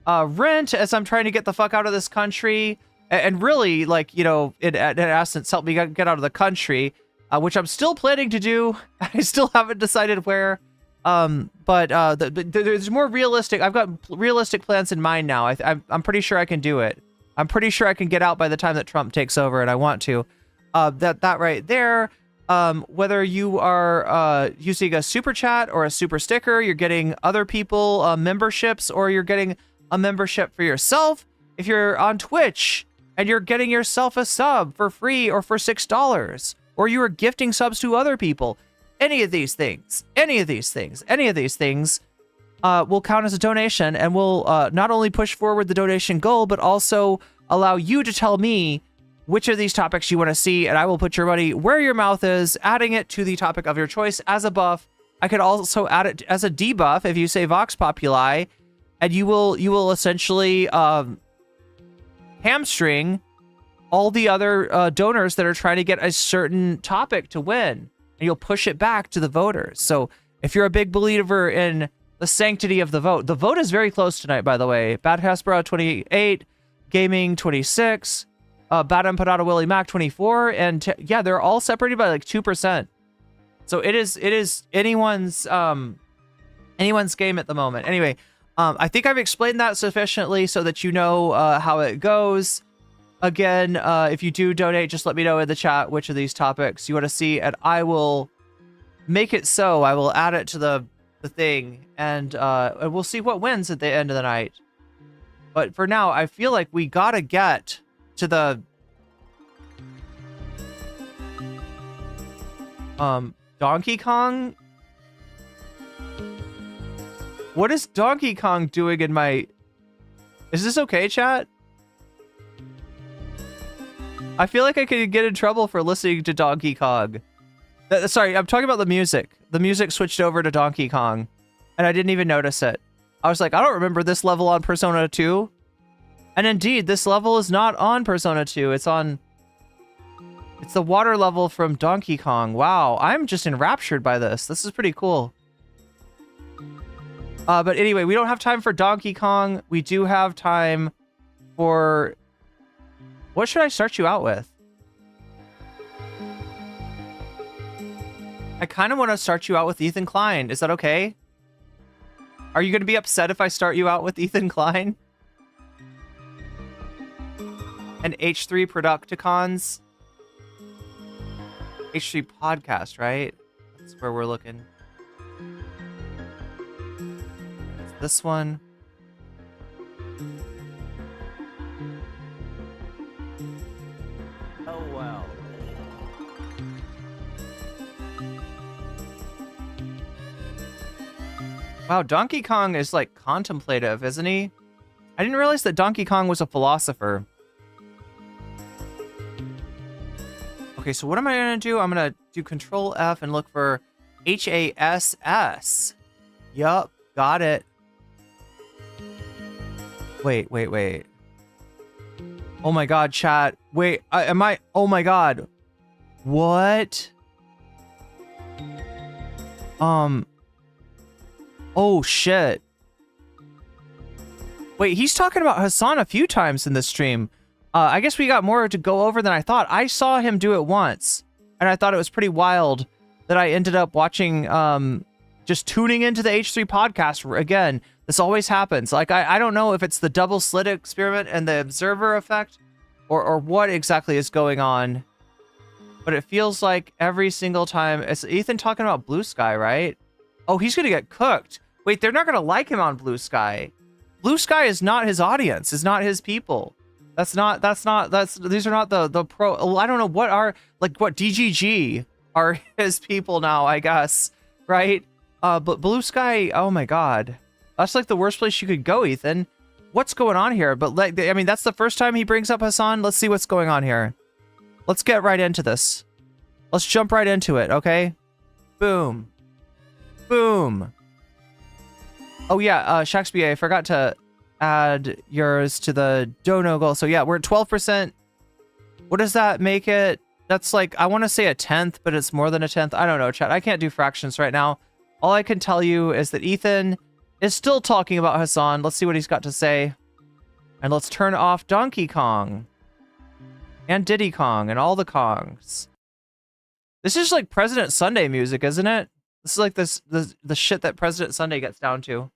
rent as I'm trying to get the fuck out of this country, and really, like, you know, in essence, help me get out of the country, which I'm still planning to do. I still haven't decided where. But there's more realistic. I've got realistic plans in mind now. I'm pretty sure I can do it. I'm pretty sure I can get out by the time that Trump takes over, and I want to. That right there. Whether you are using a super chat or a super sticker, you're getting other people memberships, or you're getting a membership for yourself. If you're on Twitch and you're getting yourself a sub for free or for $6, or you are gifting subs to other people, any of these things will count as a donation, and will not only push forward the donation goal, but also allow you to tell me which of these topics you want to see, and I will put your money where your mouth is, adding it to the topic of your choice as a buff. I could also add it as a debuff if you say Vox Populi, and you will essentially hamstring all the other donors that are trying to get a certain topic to win, and you'll push it back to the voters. So if you're a big believer in the sanctity of the vote is very close tonight, by the way. Bad Hespera 28, Gaming 26, Bad Empanada Willie Mac 24, and yeah, they're all separated by like 2%. So it is anyone's game at the moment. Anyway, I think I've explained that sufficiently so that you know how it goes. Again, if you do donate, just let me know in the chat which of these topics you want to see, and I will make it so. I will add it to the thing, and we'll see what wins at the end of the night. But for now, I feel like we gotta get to the Donkey Kong. What is Donkey Kong doing in my... Is this okay, chat? I feel like I could get in trouble for listening to Donkey Kong. Sorry, I'm talking about the music. The music switched over to Donkey Kong, and I didn't even notice it. I was like, I don't remember this level on Persona 2. And indeed, this level is not on Persona 2. It's the water level from Donkey Kong. Wow, I'm just enraptured by this. This is pretty cool. But anyway, we don't have time for Donkey Kong. We do have time for... What should I start you out with? I kind of want to start you out with Ethan Klein. Is that okay? Are you going to be upset if I start you out with Ethan Klein? And H3 Producticons? H3 Podcast, right? That's where we're looking. It's this one. Oh, well. Wow, Donkey Kong is like contemplative, isn't he? I didn't realize that Donkey Kong was a philosopher. Okay, so what am I gonna do? I'm gonna do Control F and look for HASS. Yup, got it. Wait. Oh my god, chat. Wait, oh my god. What? Oh shit. Wait, he's talking about Hasan a few times in this stream. I guess we got more to go over than I thought. I saw him do it once, and I thought it was pretty wild that I ended up watching, just tuning into the H3 podcast again. This always happens. Like, I don't know if it's the double slit experiment and the observer effect, or what exactly is going on, but it feels like every single time. It's Ethan talking about Blue Sky, right? Oh, he's gonna get cooked. Wait, they're not gonna like him on Blue Sky. Blue Sky is not his audience, is not his people. These are not the pro. I don't know what are, like, what DGG are his people now, I guess, right? But Blue Sky, oh my god. That's like the worst place you could go, Ethan. What's going on here? But like, I mean, that's the first time he brings up Hasan. Let's see what's going on here. Let's get right into this. Let's jump right into it, okay? Boom. Boom. Oh yeah, Shakespeare, I forgot to add yours to the dono goal. So yeah, we're at 12%. What does that make it? That's like, I want to say a tenth, but it's more than a tenth. I don't know, chat. I can't do fractions right now. All I can tell you is that Ethan is still talking about Hasan. Let's see what he's got to say. And let's turn off Donkey Kong. And Diddy Kong and all the Kongs. This is like President Sunday music, isn't it? This is like the shit that President Sunday gets down to.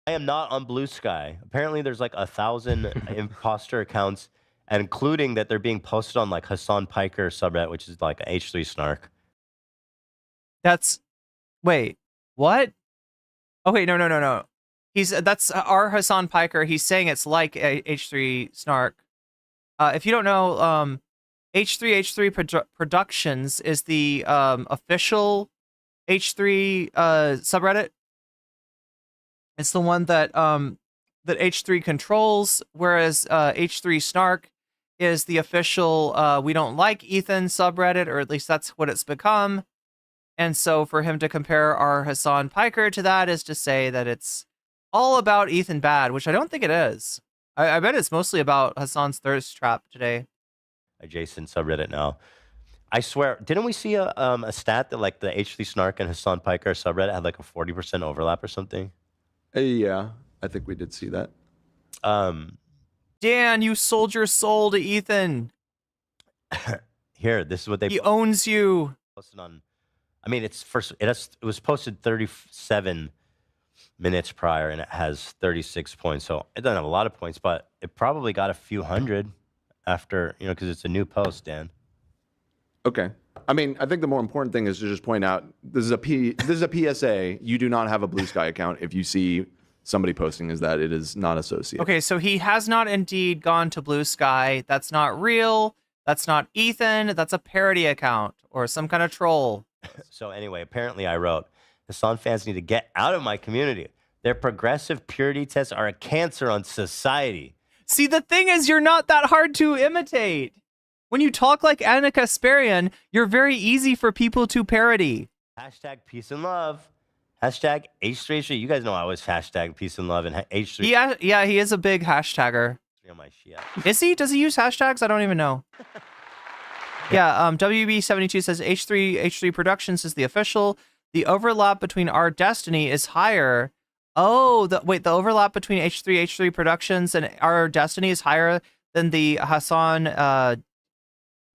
I am not on Blue Sky. Apparently there's like 1,000 imposter accounts, including that they're being posted on like Hasan Piker subreddit, which is like a H3 snark. Wait, what? Oh wait, no. That's our Hasan Piker. He's saying it's like a H3 snark. If you don't know, H3 Productions is the official H3 subreddit. It's the one that that H3 controls, whereas H3 Snark is the official we don't like Ethan subreddit, or at least that's what it's become. And so for him to compare our Hasan Piker to that is to say that it's all about Ethan bad, which I don't think it is. I bet it's mostly about Hasan's thirst trap today. Adjacent subreddit now. I swear, didn't we see a stat that like the H3 Snark and Hasan Piker subreddit had like a 40% overlap or something? Yeah, I think we did see that. Dan, you sold your soul to Ethan. Here, this is what he owns you. Posted on. I mean, it was posted 37 minutes prior, and it has 36 points. So it doesn't have a lot of points, but it probably got a few hundred after, you know, because it's a new post, Dan. Okay. I mean, I think the more important thing is to just point out this is a PSA. You do not have a Blue Sky account if you see somebody posting is that it is not associated. Okay, so he has not indeed gone to Blue Sky. That's not real. That's not Ethan. That's a parody account or some kind of troll. So anyway, apparently I wrote, Hasan fans need to get out of my community. Their progressive purity tests are a cancer on society. See, the thing is, you're not that hard to imitate. When you talk like Anna Kasparian, you're very easy for people to parody. Hashtag peace and love. Hashtag H3H3. You guys know I always hashtag peace and love and H3. Yeah, he is a big hashtagger. Is he? Does he use hashtags? I don't even know. Yeah, WB72 says H3 Productions is the official. The overlap between our destiny is higher. Oh, the overlap between H3 Productions and our destiny is higher than the Hasan.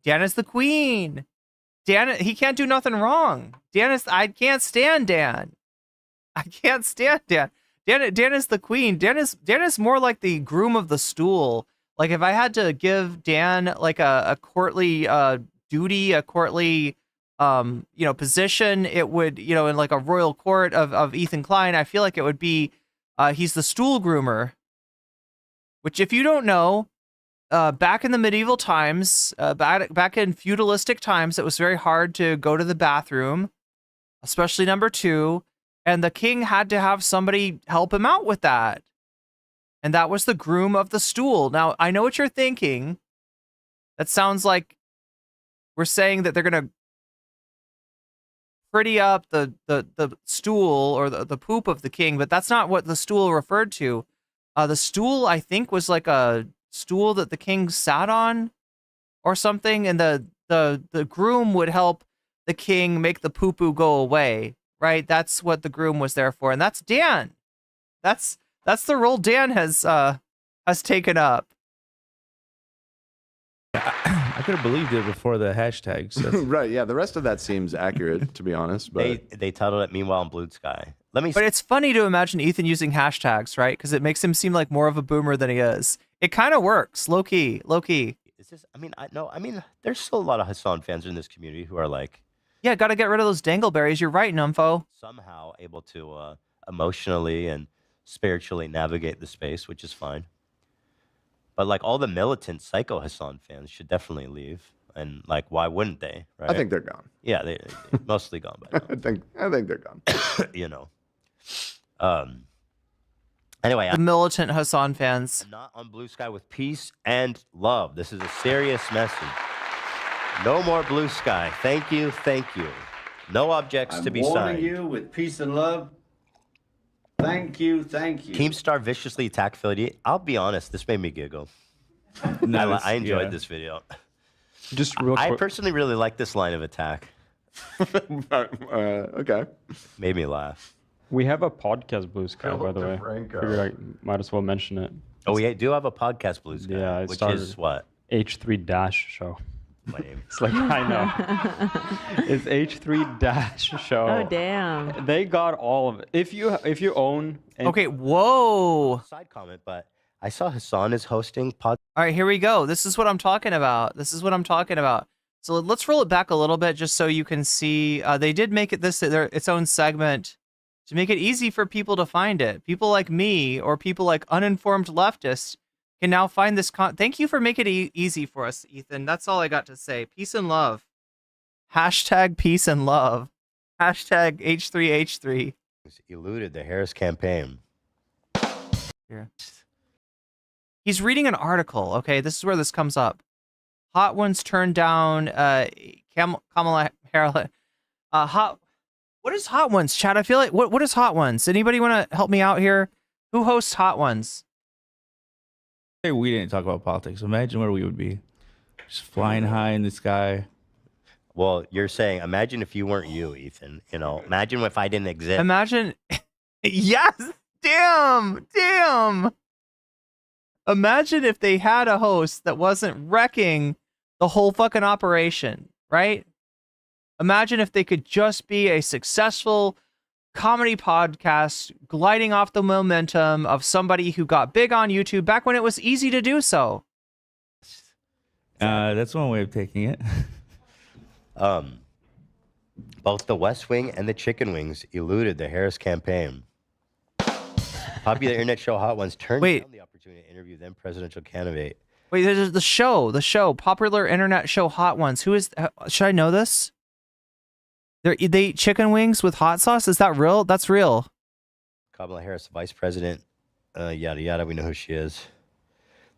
Dan is the queen. Dan, he can't do nothing wrong. I can't stand Dan. I can't stand Dan. Dan is the queen. Dan is more like the groom of the stool. Like if I had to give Dan like a courtly duty, a courtly position, it would, in like a royal court of Ethan Klein, I feel like it would be he's the stool groomer. Which, if you don't know, back in the medieval times, back in feudalistic times, it was very hard to go to the bathroom, especially number 2, and the king had to have somebody help him out with that. And that was the groom of the stool. Now, I know what you're thinking. That sounds like we're saying that they're going to pretty up the stool or the poop of the king, but that's not what the stool referred to. The stool, I think, was like a stool that the king sat on or something, and the groom would help the king make the poo-poo go away, right? That's what the groom was there for, and that's Dan. That's the role Dan has taken up. I could have believed it before the hashtags. Right, yeah. The rest of that seems accurate, to be honest. But they titled it "Meanwhile in Blue Sky." But it's funny to imagine Ethan using hashtags, right? Because it makes him seem like more of a boomer than he is. It kind of works, low key. Is this? I mean, there's still a lot of Hasan fans in this community who are like, yeah, got to get rid of those dangleberries. You're right, Numfo. Somehow able to emotionally and spiritually navigate the space, which is fine. But like all the militant psycho Hasan fans should definitely leave. And like, why wouldn't they? Right? I think they're gone. Yeah, they're mostly gone by now. I think they're gone. Anyway, the militant Hasan fans. I'm not on Blue Sky with peace and love. This is a serious message. No more Blue Sky. Thank you. No objects to be signed. I'm warning you with peace and love. Thank you. Keemstar viciously attacked Philly. I'll be honest, this made me giggle. I enjoyed this video. Just real I quick. personally really like this line of attack. Okay. Made me laugh. We have a podcast, Blue Sky, by the way. Figured I might as well mention it. Oh, we do have a podcast, Blue Sky, Yeah, it which started- is what? H3 Dash Show. My name. It's like, I know. It's H3 Dash Show. Oh, damn. They got all of it. If you own... Okay, whoa. Side comment, but I saw Hasan is hosting pod. All right, here we go. This is what I'm talking about. So let's roll it back a little bit just so you can see. They did make it its own segment to make it easy for people to find it. People like me or people like uninformed leftists can now find this. Thank you for making it easy for us, Ethan. That's all I got to say. Peace and love. Hashtag peace and love. Hashtag H3H3. Eluded the Harris campaign. Here. He's reading an article. Okay, this is where this comes up. Hot ones turned down Kamala Harris. What is Hot Ones, chat? I feel like what is Hot Ones? Anybody want to help me out here? Who hosts Hot Ones? Hey, we didn't talk about politics. Imagine where we would be. Just flying high in the sky. Well, you're saying, imagine if you weren't you, Ethan. You know, imagine if I didn't exist. Imagine. Yes. Damn. Imagine if they had a host that wasn't wrecking the whole fucking operation, right? Imagine if they could just be a successful comedy podcast gliding off the momentum of somebody who got big on YouTube back when it was easy to do so. That's one way of taking it. Both the West Wing and the Chicken Wings eluded the Harris campaign. Popular internet show Hot Ones turned down the opportunity to interview then presidential candidate. Wait, there's the show, popular internet show Hot Ones. Who is? Should I know this? They eat chicken wings with hot sauce. Is that real? That's real. Kamala Harris, vice president, yada yada. We know who she is.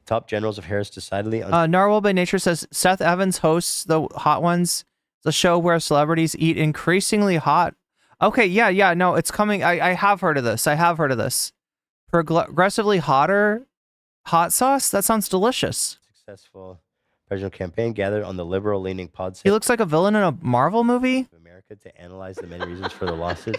Top generals of Harris decidedly. Narwhal by Nature says Seth Evans hosts the Hot Ones, the show where celebrities eat increasingly hot. Okay, yeah, no, it's coming. I have heard of this. Progressively hotter hot sauce. That sounds delicious. Successful presidential campaign gathered on the liberal-leaning pod. He looks like a villain in a Marvel movie. America to analyze the many reasons for the losses.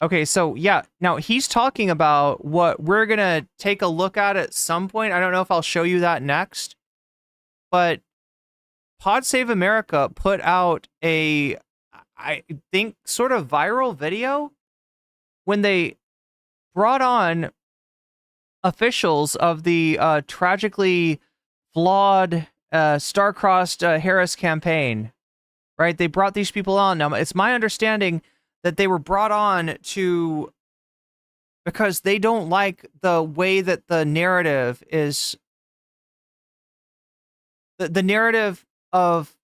Okay, so yeah, now he's talking about what we're gonna take a look at some point. I don't know if I'll show you that next, but Pod Save America put out a, I think, sort of viral video when they brought on officials of the tragically flawed, star-crossed Harris campaign, right? They brought these people on. Now, it's my understanding that they were brought on because they don't like the way that the narrative is, the narrative of,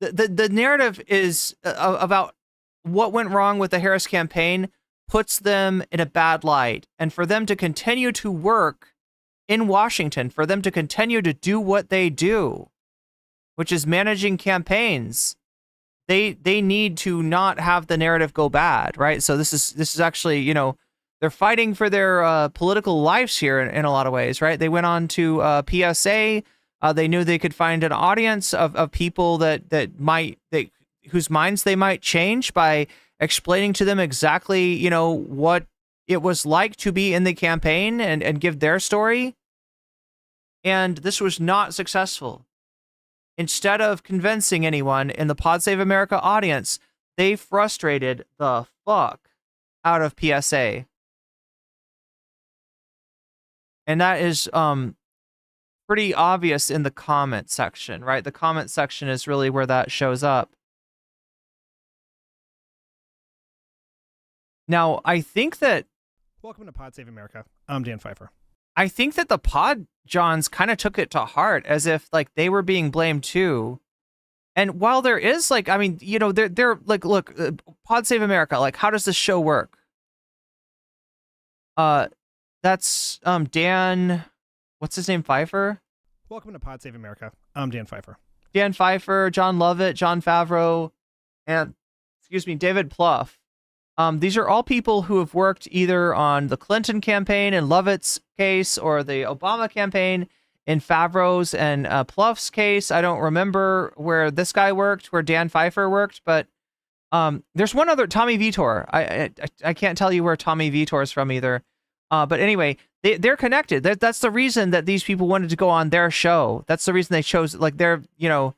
the narrative is about what went wrong with the Harris campaign puts them in a bad light. And for them to continue to work in Washington, for them to continue to do what they do, which is managing campaigns, they need to not have the narrative go bad, right? So this is actually, you know, they're fighting for their political lives here in a lot of ways, right? They went on to PSA. They knew they could find an audience of people whose minds they might change by explaining to them exactly, you know, what it was like to be in the campaign and give their story. And this was not successful. Instead of convincing anyone in the Pod Save America audience, they frustrated the fuck out of PSA. And that is pretty obvious in the comment section, right? The comment section is really where that shows up. Now, I think that... Welcome to Pod Save America. I'm Dan Pfeiffer. I think that the Pod Johns kind of took it to heart as if like they were being blamed too. And while there is like, I mean, you know, they're like, look, Pod Save America, like, how does this show work? That's Dan, what's his name, Pfeiffer? Welcome to Pod Save America. I'm Dan Pfeiffer. Dan Pfeiffer, John Lovett, John Favreau, and, excuse me, David Plouffe. These are all people who have worked either on the Clinton campaign in Lovett's case or the Obama campaign in Favreau's and Pluff's case. I don't remember where this guy worked, where Dan Pfeiffer worked, but there's one other, Tommy Vitor. I can't tell you where Tommy Vitor is from either. But anyway, they're connected. That's the reason that these people wanted to go on their show. That's the reason they chose, like, they're, you know,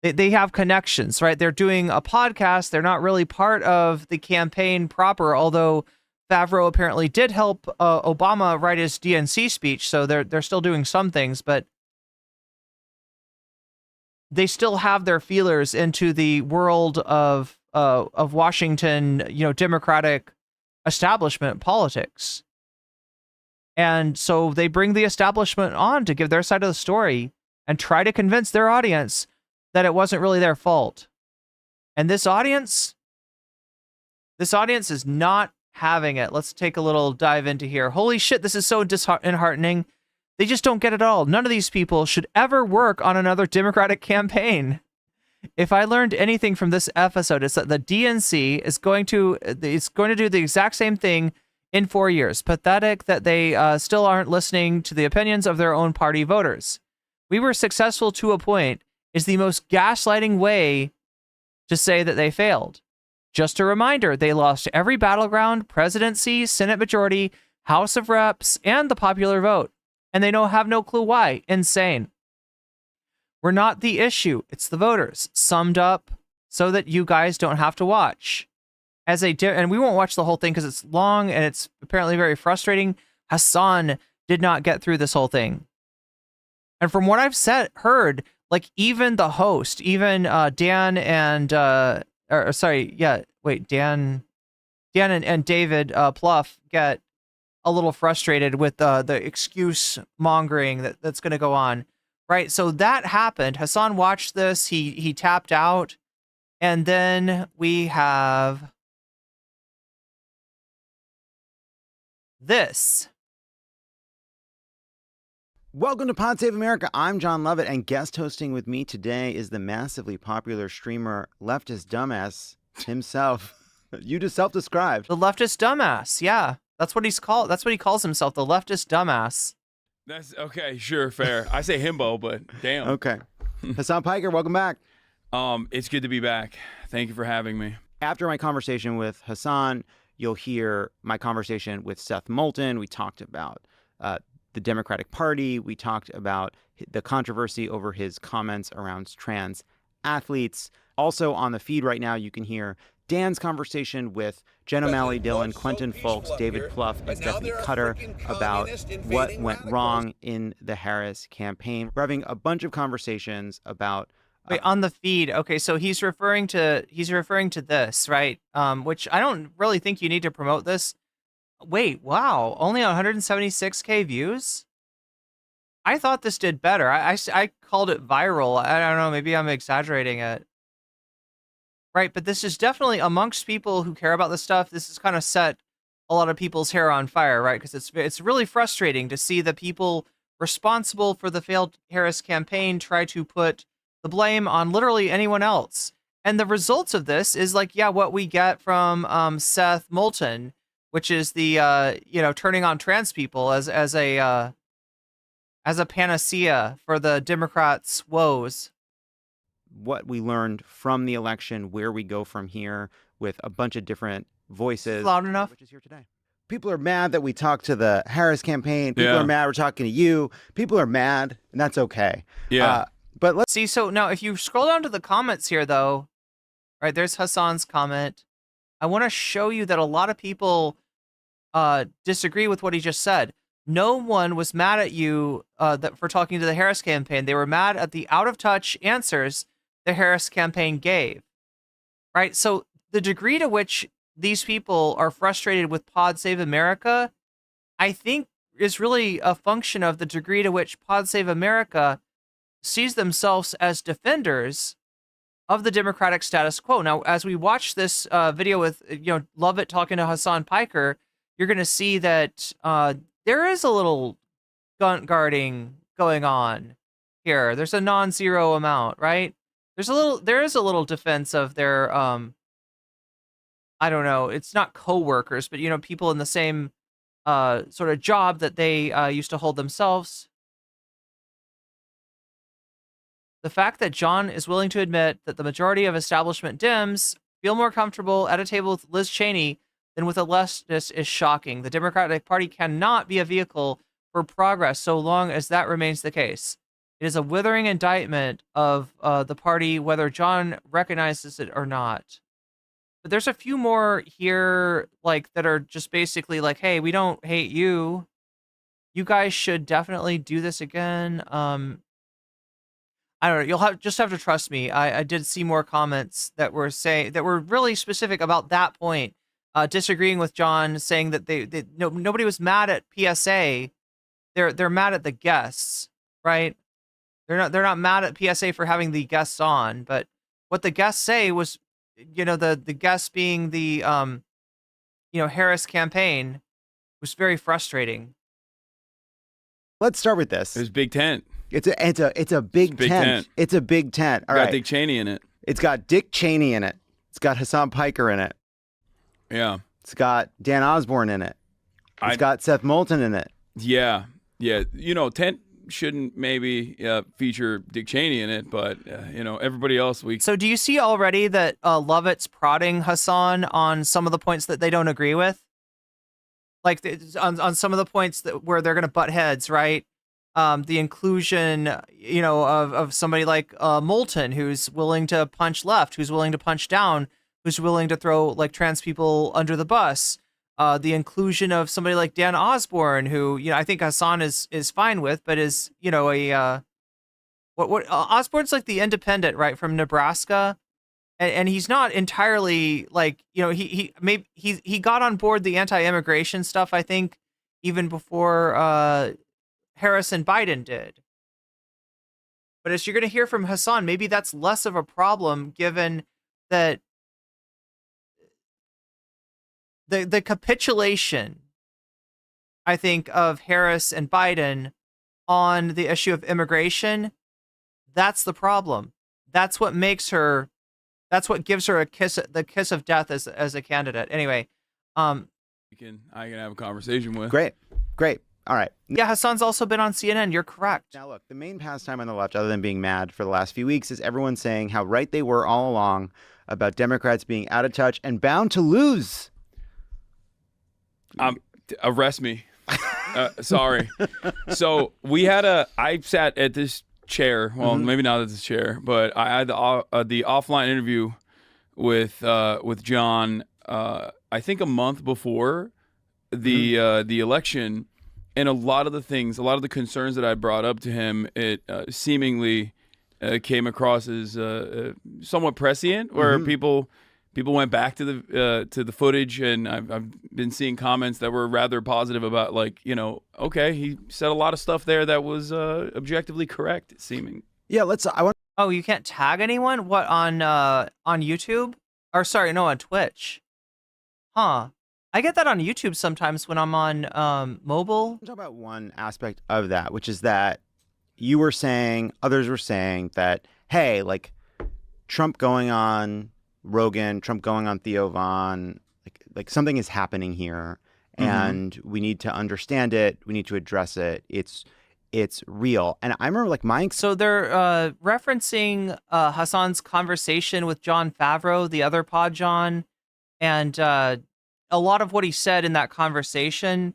they have connections, right? They're doing a podcast. They're not really part of the campaign proper, although Favreau apparently did help Obama write his DNC speech, so they're still doing some things, but they still have their feelers into the world of Washington, you know, Democratic establishment politics. And so they bring the establishment on to give their side of the story and try to convince their audience that it wasn't really their fault. And this audience is not having it. Let's take a little dive into here. Holy shit, this is so disheartening. They just don't get it all. None of these people should ever work on another Democratic campaign. If I learned anything from this episode, it's that the DNC is going to do the exact same thing in 4 years. Pathetic that they still aren't listening to the opinions of their own party voters. We were successful to a point is the most gaslighting way to say that they failed. Just a reminder, they lost every battleground, presidency, Senate majority, House of Reps, and the popular vote. And they have no clue why. Insane. We're not the issue. It's the voters. Summed up so that you guys don't have to watch. And we won't watch the whole thing because it's long and it's apparently very frustrating. Hasan did not get through this whole thing. And from what I've heard, like even the host, even Dan and Dan and David Pluff get a little frustrated with the excuse mongering that's going to go on, right? So that happened. Hasan watched this. He tapped out, and then we have this. Welcome to Pod Save America. I'm John Lovett, and guest hosting with me today is the massively popular streamer Leftist Dumbass himself. You just self-described. The Leftist Dumbass, yeah. That's what he's called. That's what he calls himself, the Leftist Dumbass. That's okay, sure, fair. I say himbo, but damn. Okay. Hasan Piker, welcome back. It's good to be back. Thank you for having me. After my conversation with Hasan, you'll hear my conversation with Seth Moulton. We talked about the Democratic Party. We talked about the controversy over his comments around trans athletes. Also on the feed right now, you can hear Dan's conversation with Jen O'Malley Dillon, Quentin Fulks, David Pluff, and Stephanie Cutter about what went wrong in the Harris campaign. We're having a bunch of conversations about Wait, on the feed. Okay, so he's referring to this, right? Which I don't really think you need to promote this. Wait, wow, only 176K views? I thought this did better. I called it viral. I don't know, maybe I'm exaggerating it. Right, but this is definitely amongst people who care about this stuff. This has kind of set a lot of people's hair on fire, right? Because it's really frustrating to see the people responsible for the failed Harris campaign try to put the blame on literally anyone else. And the results of this is like, yeah, what we get from Seth Moulton, which is the turning on trans people as a panacea for the Democrats' woes. What we learned from the election, where we go from here, with a bunch of different voices. Loud enough? Which is here today. People are mad that we talked to the Harris campaign. People are mad we're talking to you. People are mad, and that's okay. Yeah. But let's see. So now, if you scroll down to the comments here, though, right, there's Hasan's comment. I want to show you that a lot of people disagree with what he just said. No one was mad at you for talking to the Harris campaign. They were mad at the out-of-touch answers the Harris campaign gave, right? So the degree to which these people are frustrated with Pod Save America, I think is really a function of the degree to which Pod Save America sees themselves as defenders of the Democratic status quo. Now, as we watch this video with, Lovett talking to Hasan Piker, you're going to see that there is a little gun guarding going on here. There's a non-zero amount, right? There is a little defense of their I don't know, it's not co-workers, but, people in the same sort of job that they used to hold themselves. The fact that John is willing to admit that the majority of establishment Dems feel more comfortable at a table with Liz Cheney than with a leftist is shocking. The Democratic Party cannot be a vehicle for progress so long as that remains the case. It is a withering indictment of the party, whether John recognizes it or not. But there's a few more here, like, that are just basically like, hey, we don't hate you. You guys should definitely do this again. I don't know. You'll just have to trust me. I did see more comments that were really specific about that point, disagreeing with John, saying that nobody was mad at PSA. They're mad at the guests, right? They're not mad at PSA for having the guests on, but what the guests say was, the guests being the Harris campaign was very frustrating. Let's start with this. There's Big Tent. It's a big tent. It's a big tent. All right. Got Dick Cheney in it. It's got Dick Cheney in it. It's got Hasan Piker in it. Yeah. It's got Dan Osborne in it. It's got Seth Moulton in it. Yeah. Tent shouldn't maybe feature Dick Cheney in it, but everybody else So do you see already that Lovett's prodding Hasan on some of the points that they don't agree with? Like on some of the points where they're going to butt heads, right? The inclusion, of somebody like Moulton, who's willing to punch left, who's willing to punch down, who's willing to throw like trans people under the bus. The inclusion of somebody like Dan Osborne, who I think Hasan is fine with, but is Osborne's like the independent, right, from Nebraska, and he's not entirely like he got on board the anti-immigration stuff, I think, even before Harris and Biden did. But as you're going to hear from Hasan, maybe that's less of a problem, given that the capitulation, I think, of Harris and Biden on the issue of immigration, that's the problem. That's what gives her the kiss of death as a candidate. Anyway, I can have a conversation with. Great. All right. Yeah, Hasan's also been on CNN. You're correct. Now, look, the main pastime on the left, other than being mad for the last few weeks, is everyone saying how right they were all along about Democrats being out of touch and bound to lose. Arrest me. Sorry. So I sat at this chair. Well, maybe not at this chair, but I had the offline interview with John. I think a month before the election. And a lot of the concerns that I brought up to him, it seemingly came across as somewhat prescient, where people went back to the footage, and I've been seeing comments that were rather positive about, like, okay, he said a lot of stuff there that was objectively correct, seeming. Yeah, Oh, you can't tag anyone? What, on YouTube? Or sorry, no, on Twitch. Huh. I get that on YouTube sometimes when I'm on mobile. I'm talking about one aspect of that, which is that you were saying, others were saying that, hey, like Trump going on Rogan, Trump going on Theo Von, like something is happening here, and we need to understand it. We need to address it. It's real. And I remember So they're referencing Hasan's conversation with John Favreau, the other pod John, and a lot of what he said in that conversation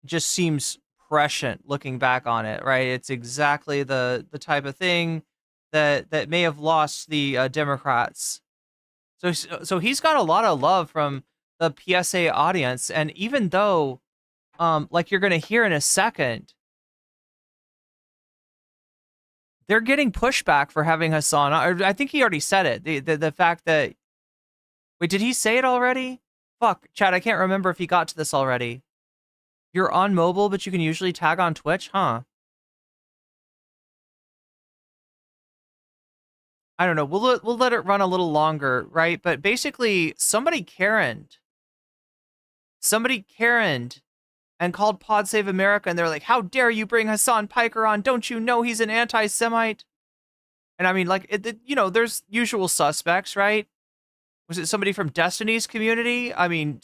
just seems prescient looking back on it, right? It's exactly the type of thing that may have lost the Democrats. So he's got a lot of love from the PSA audience, and even though, like you're going to hear in a second, they're getting pushback for having Hasan. I think he already said it. The fact that, wait, did he say it already? Fuck, Chad, I can't remember if he got to this already. You're on mobile, but you can usually tag on Twitch, huh? I don't know. We'll let it run a little longer, right? But basically, somebody Karen'd and called Pod Save America, and they're like, how dare you bring Hasan Piker on? Don't you know he's an anti-Semite? And I mean, like, there's usual suspects, right? Was it somebody from Destiny's community? I mean,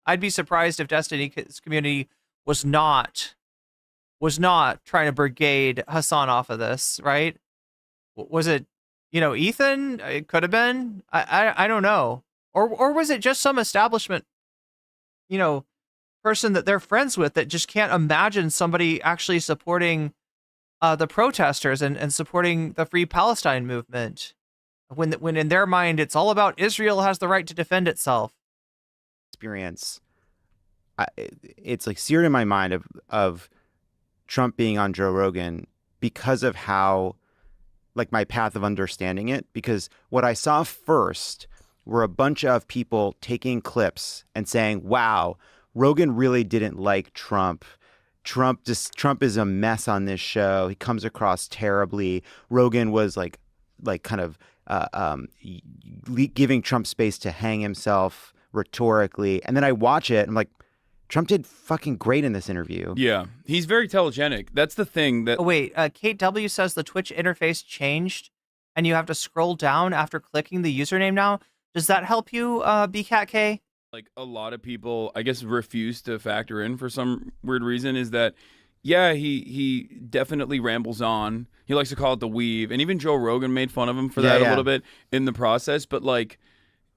I'd be surprised if Destiny's community was not trying to brigade Hasan off of this, right? Was it, Ethan? It could have been. I don't know. Or was it just some establishment, person that they're friends with that just can't imagine somebody actually supporting the protesters and supporting the Free Palestine movement when in their mind it's all about Israel has the right to defend itself. Experience. It's like seared in my mind of Trump being on Joe Rogan because of how, like, my path of understanding it. Because what I saw first were a bunch of people taking clips and saying, "Wow, Rogan really didn't like Trump. Trump is a mess on this show. He comes across terribly. Rogan was like kind of giving Trump space to hang himself rhetorically." And then I watch it and I'm like, Trump did fucking great in this interview. Yeah, he's very telegenic. That's the thing that. Oh, wait, Kate W says the Twitch interface changed and you have to scroll down after clicking the username now. Does that help you, BCatK? Like a lot of people, I guess, refuse to factor in for some weird reason is that, yeah, he definitely rambles on. He likes to call it the weave. And even Joe Rogan made fun of him for that a little bit in the process. But, like,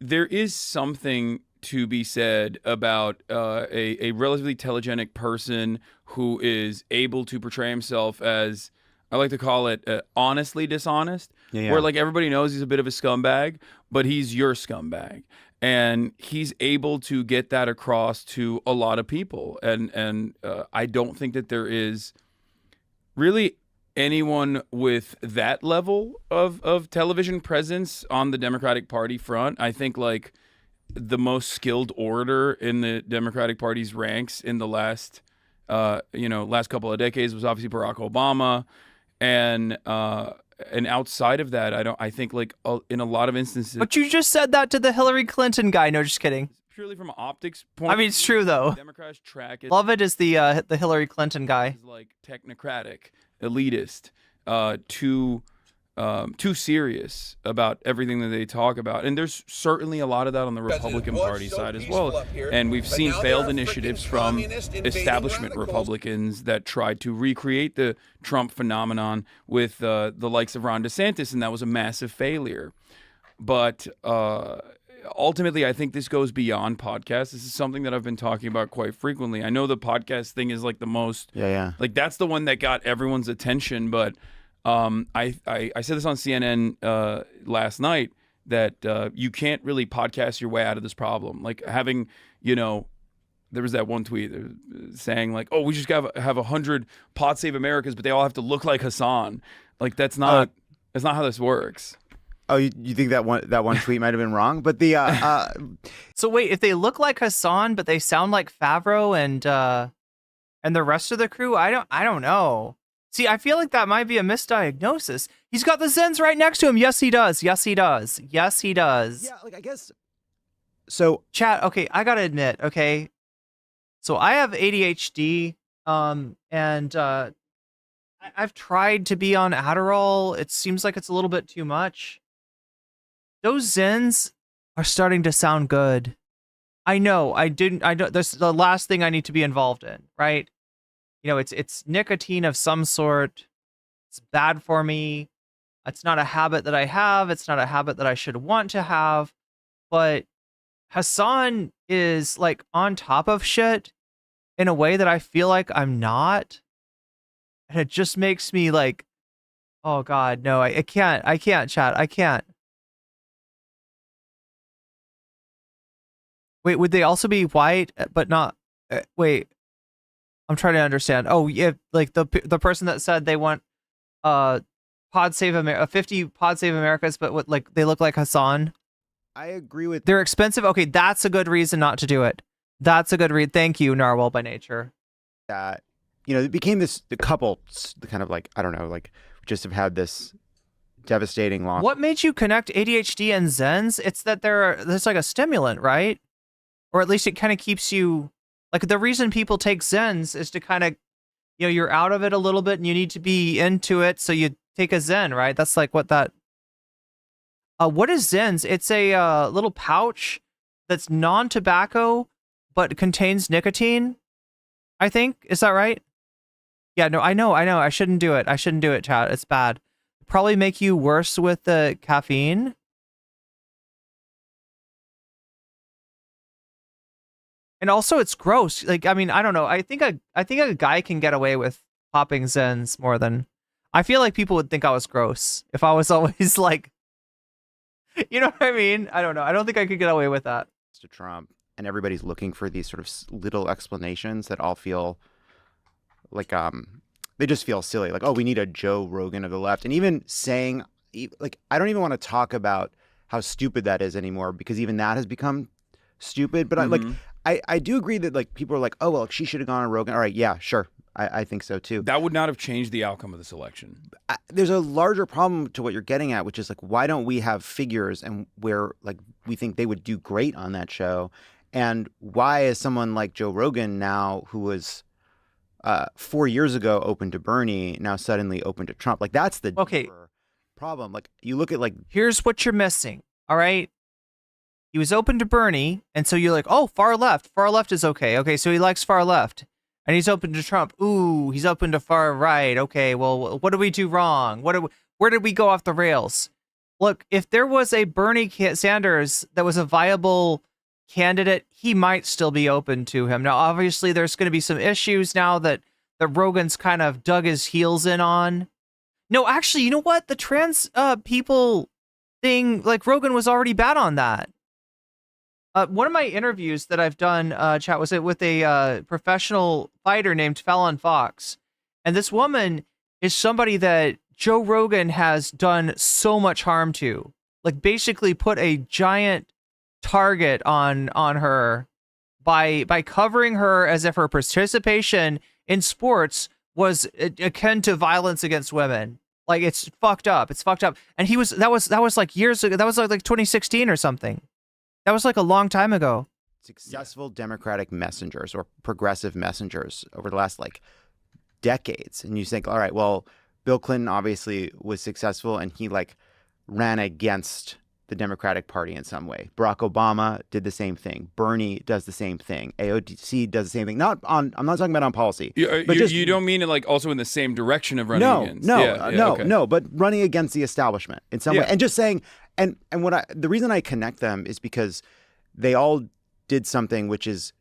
there is something to be said about a relatively telegenic person who is able to portray himself as, I like to call it, honestly dishonest, where, like, everybody knows he's a bit of a scumbag, but he's your scumbag. And he's able to get that across to a lot of people. And I don't think that there is really anyone with that level of television presence on the Democratic Party front. I think, like, the most skilled orator in the Democratic Party's ranks in the last couple of decades was obviously Barack Obama. And outside of that, I think like in a lot of instances. But you just said that to the Hillary Clinton guy. No, just kidding. Purely from an optics point. I mean, it's true though. Democrats track it. Lovett is the Hillary Clinton guy. Is like technocratic, elitist, too serious about everything that they talk about. And there's certainly a lot of that on the Republican Party side as well. And we've seen failed initiatives from establishment Republicans that tried to recreate the Trump phenomenon with the likes of Ron DeSantis, and that was a massive failure. But ultimately, I think this goes beyond podcasts. This is something that I've been talking about quite frequently. I know the podcast thing is like the most, like that's the one that got everyone's attention, but I said this on CNN last night that you can't really podcast your way out of this problem. Like having, there was that one tweet saying like, oh, we just got to have 100 Pod Save Americas, but they all have to look like Hasan. Like that's not how this works. Oh, you think that one tweet might have been wrong? But the So wait, if they look like Hasan but they sound like Favreau and the rest of the crew, I don't know. See, I feel like that might be a misdiagnosis. He's got the Zens right next to him. Yes, he does. Yes, he does. Yes, he does. Yeah, like I guess. So chat. Okay, I gotta admit. Okay, so I have ADHD. And I've tried to be on Adderall. It seems like it's a little bit too much. Those Zens are starting to sound good. I know. I don't. That's the last thing I need to be involved in, right? It's nicotine of some sort. It's bad for me. It's not a habit that I have. It's not a habit that I should want to have. But Hasan is like on top of shit in a way that I feel like I'm not. And it just makes me like, oh God, no, I can't, chat. I can't. Wait, would they also be white, but not, wait, I'm trying to understand. Oh yeah, like the person that said they want Pod Save America, 50 Pod Save Americas, but what, like they look like Hasan. I agree with. They're expensive. Okay, that's a good reason not to do it. That's a good read. Thank you, Narwhal by Nature. That it became the couple, the kind of like I don't know, like just have had this devastating loss. What made you connect ADHD and Zens? It's that there's like a stimulant, right? Or at least it kind of keeps you. Like the reason people take Zens is to kind of, you're out of it a little bit and you need to be into it. So you take a Zen, right? That's like what that. What is Zins? It's a little pouch that's non-tobacco but contains nicotine. I think, is that right? Yeah, no, I know. I shouldn't do it. Chat. It's bad. Probably make you worse with the caffeine. And also, it's gross. Like, I mean, I don't know. I think a guy can get away with popping Zens more than. I feel like people would think I was gross if I was always like, you know what I mean? I don't know. I don't think I could get away with that. To Trump, and everybody's looking for these sort of little explanations that all feel like they just feel silly. Like, oh, we need a Joe Rogan of the left, and even saying like I don't even want to talk about how stupid that is anymore because even that has become stupid. But I do agree that like people are like, oh well, she should have gone on Rogan. All right, yeah, sure. I think so too. That would not have changed the outcome of this election. There's a larger problem to what you're getting at, which is like, why don't we have figures and where like we think they would do great on that show? And why is someone like Joe Rogan now, who was 4 years ago open to Bernie, now suddenly open to Trump? Like that's the deeper problem. Like you look at like, here's what you're missing. All right. He was open to Bernie. And so you're like, oh, far left. Far left is okay. Okay. So he likes far left. And he's open to Trump. Ooh, he's open to far right. Okay, well, what did we do wrong? Where did we go off the rails? Look, if there was a Bernie Sanders that was a viable candidate, he might still be open to him. Now, obviously, there's going to be some issues now that Rogan's kind of dug his heels in on. No, actually, you know what? The trans people thing, like Rogan was already bad on that. One of my interviews that I've done, chat, was it with a professional fighter named Fallon Fox. And this woman is somebody that Joe Rogan has done so much harm to. Like basically put a giant target on her by covering her as if her participation in sports was akin to violence against women. Like it's fucked up. It's fucked up. And that was like years ago. That was like 2016 or something. That was like a long time ago. Successful Democratic messengers or progressive messengers over the last like decades. And you think, all right, well, Bill Clinton obviously was successful and he like ran against the Democratic Party in some way. Barack Obama did the same thing. Bernie does the same thing. AOC does the same thing. I'm not talking about on policy. You don't mean it like also in the same direction of running against? No, but running against the establishment in some way. And just saying, and the reason I connect them is because they all did something which is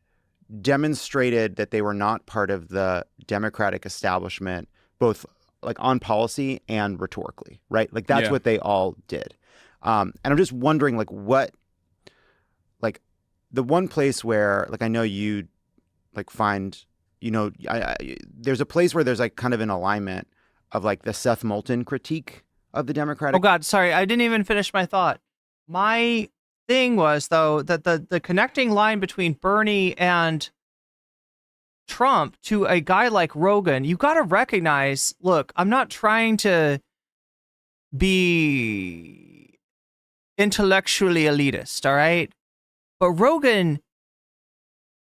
demonstrated that they were not part of the Democratic establishment, both like on policy and rhetorically, right? Like that's what they all did. And I'm just wondering, like, what, like, the one place where, like, I know you, like, find, you know, there's a place where there's, like, kind of an alignment of, like, the Seth Moulton critique of the Democratic. Oh, God, sorry. I didn't even finish my thought. My thing was, though, that the connecting line between Bernie and Trump to a guy like Rogan, you got to recognize, look, I'm not trying to be intellectually elitist, all right? But Rogan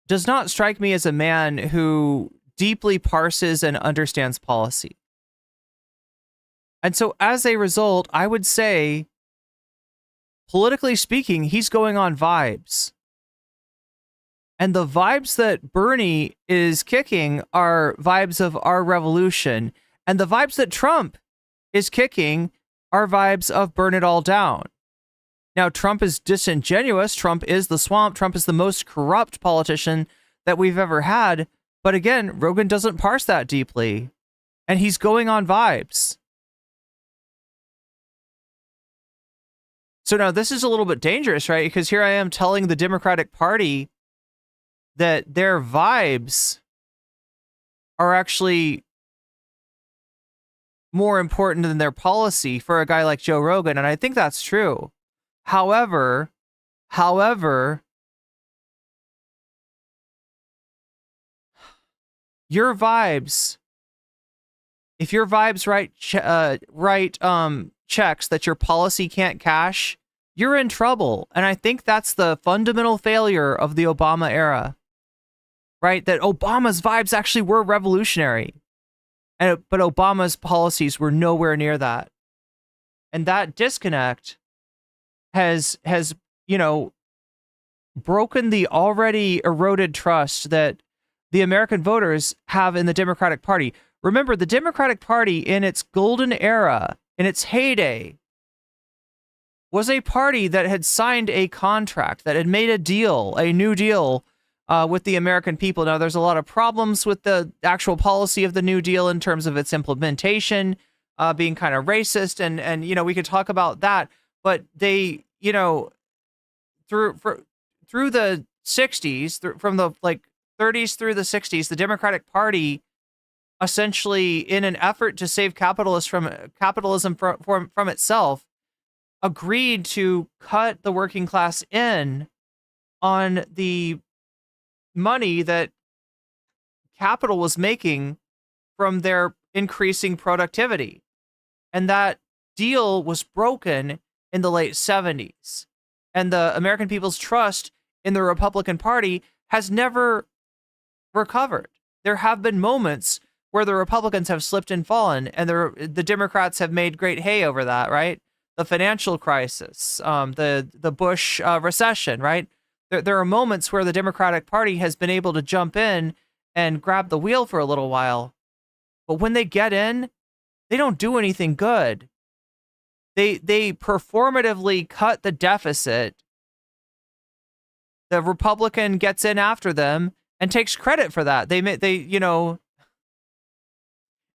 does not strike me as a man who deeply parses and understands policy. And so as a result, I would say, politically speaking, he's going on vibes. And the vibes that Bernie is kicking are vibes of our revolution. And the vibes that Trump is kicking are vibes of burn it all down. Now, Trump is disingenuous. Trump is the swamp. Trump is the most corrupt politician that we've ever had. But again, Rogan doesn't parse that deeply. And he's going on vibes. So now this is a little bit dangerous, right? Because here I am telling the Democratic Party that their vibes are actually more important than their policy for a guy like Joe Rogan. And I think that's true. However, your vibes, if your vibes write checks that your policy can't cash, you're in trouble. And I think that's the fundamental failure of the Obama era, right? That Obama's vibes actually were revolutionary, but Obama's policies were nowhere near that. And that disconnect has broken the already eroded trust that the American voters have in the Democratic Party. Remember, the Democratic Party in its golden era, in its heyday, was a party that had signed a contract, that had made a deal, a new deal with the American people. Now, there's a lot of problems with the actual policy of the New Deal in terms of its implementation, being kind of racist, and we could talk about that. But they, through the 60s, from the 30s through the 60s, the Democratic Party, essentially in an effort to save capitalism from itself, agreed to cut the working class in on the money that capital was making from their increasing productivity. And that deal was broken in the late 70s. And the American people's trust in the Republican Party has never recovered. There have been moments where the Republicans have slipped and fallen, and the Democrats have made great hay over that, right? The financial crisis, the Bush recession, right? There are moments where the Democratic Party has been able to jump in and grab the wheel for a little while. But when they get in, they don't do anything good. They performatively cut the deficit. The Republican gets in after them and takes credit for that. They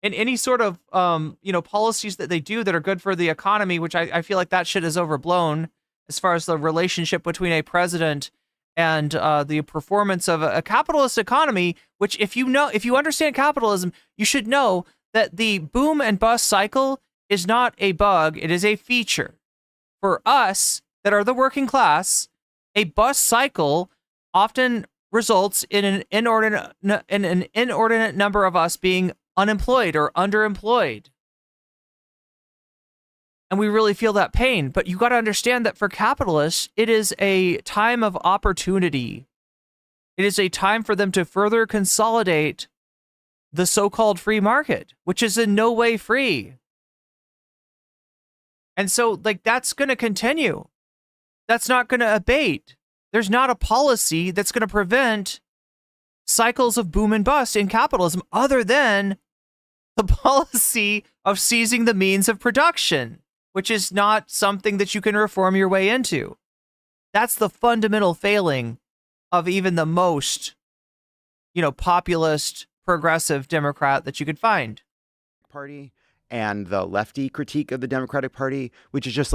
in any sort of policies that they do that are good for the economy, which I feel like that shit is overblown as far as the relationship between a president and the performance of a capitalist economy, which if you understand capitalism, you should know that the boom and bust cycle is not a bug, it is a feature. For us that are the working class, a bust cycle often results in an inordinate number of us being unemployed or underemployed. And we really feel that pain. But you got to understand that for capitalists, it is a time of opportunity. It is a time for them to further consolidate the so-called free market, which is in no way free. And so, that's going to continue. That's not going to abate. There's not a policy that's going to prevent cycles of boom and bust in capitalism other than the policy of seizing the means of production, which is not something that you can reform your way into. That's the fundamental failing of even the most, populist, progressive Democrat that you could find. Party and the lefty critique of the Democratic Party, which is just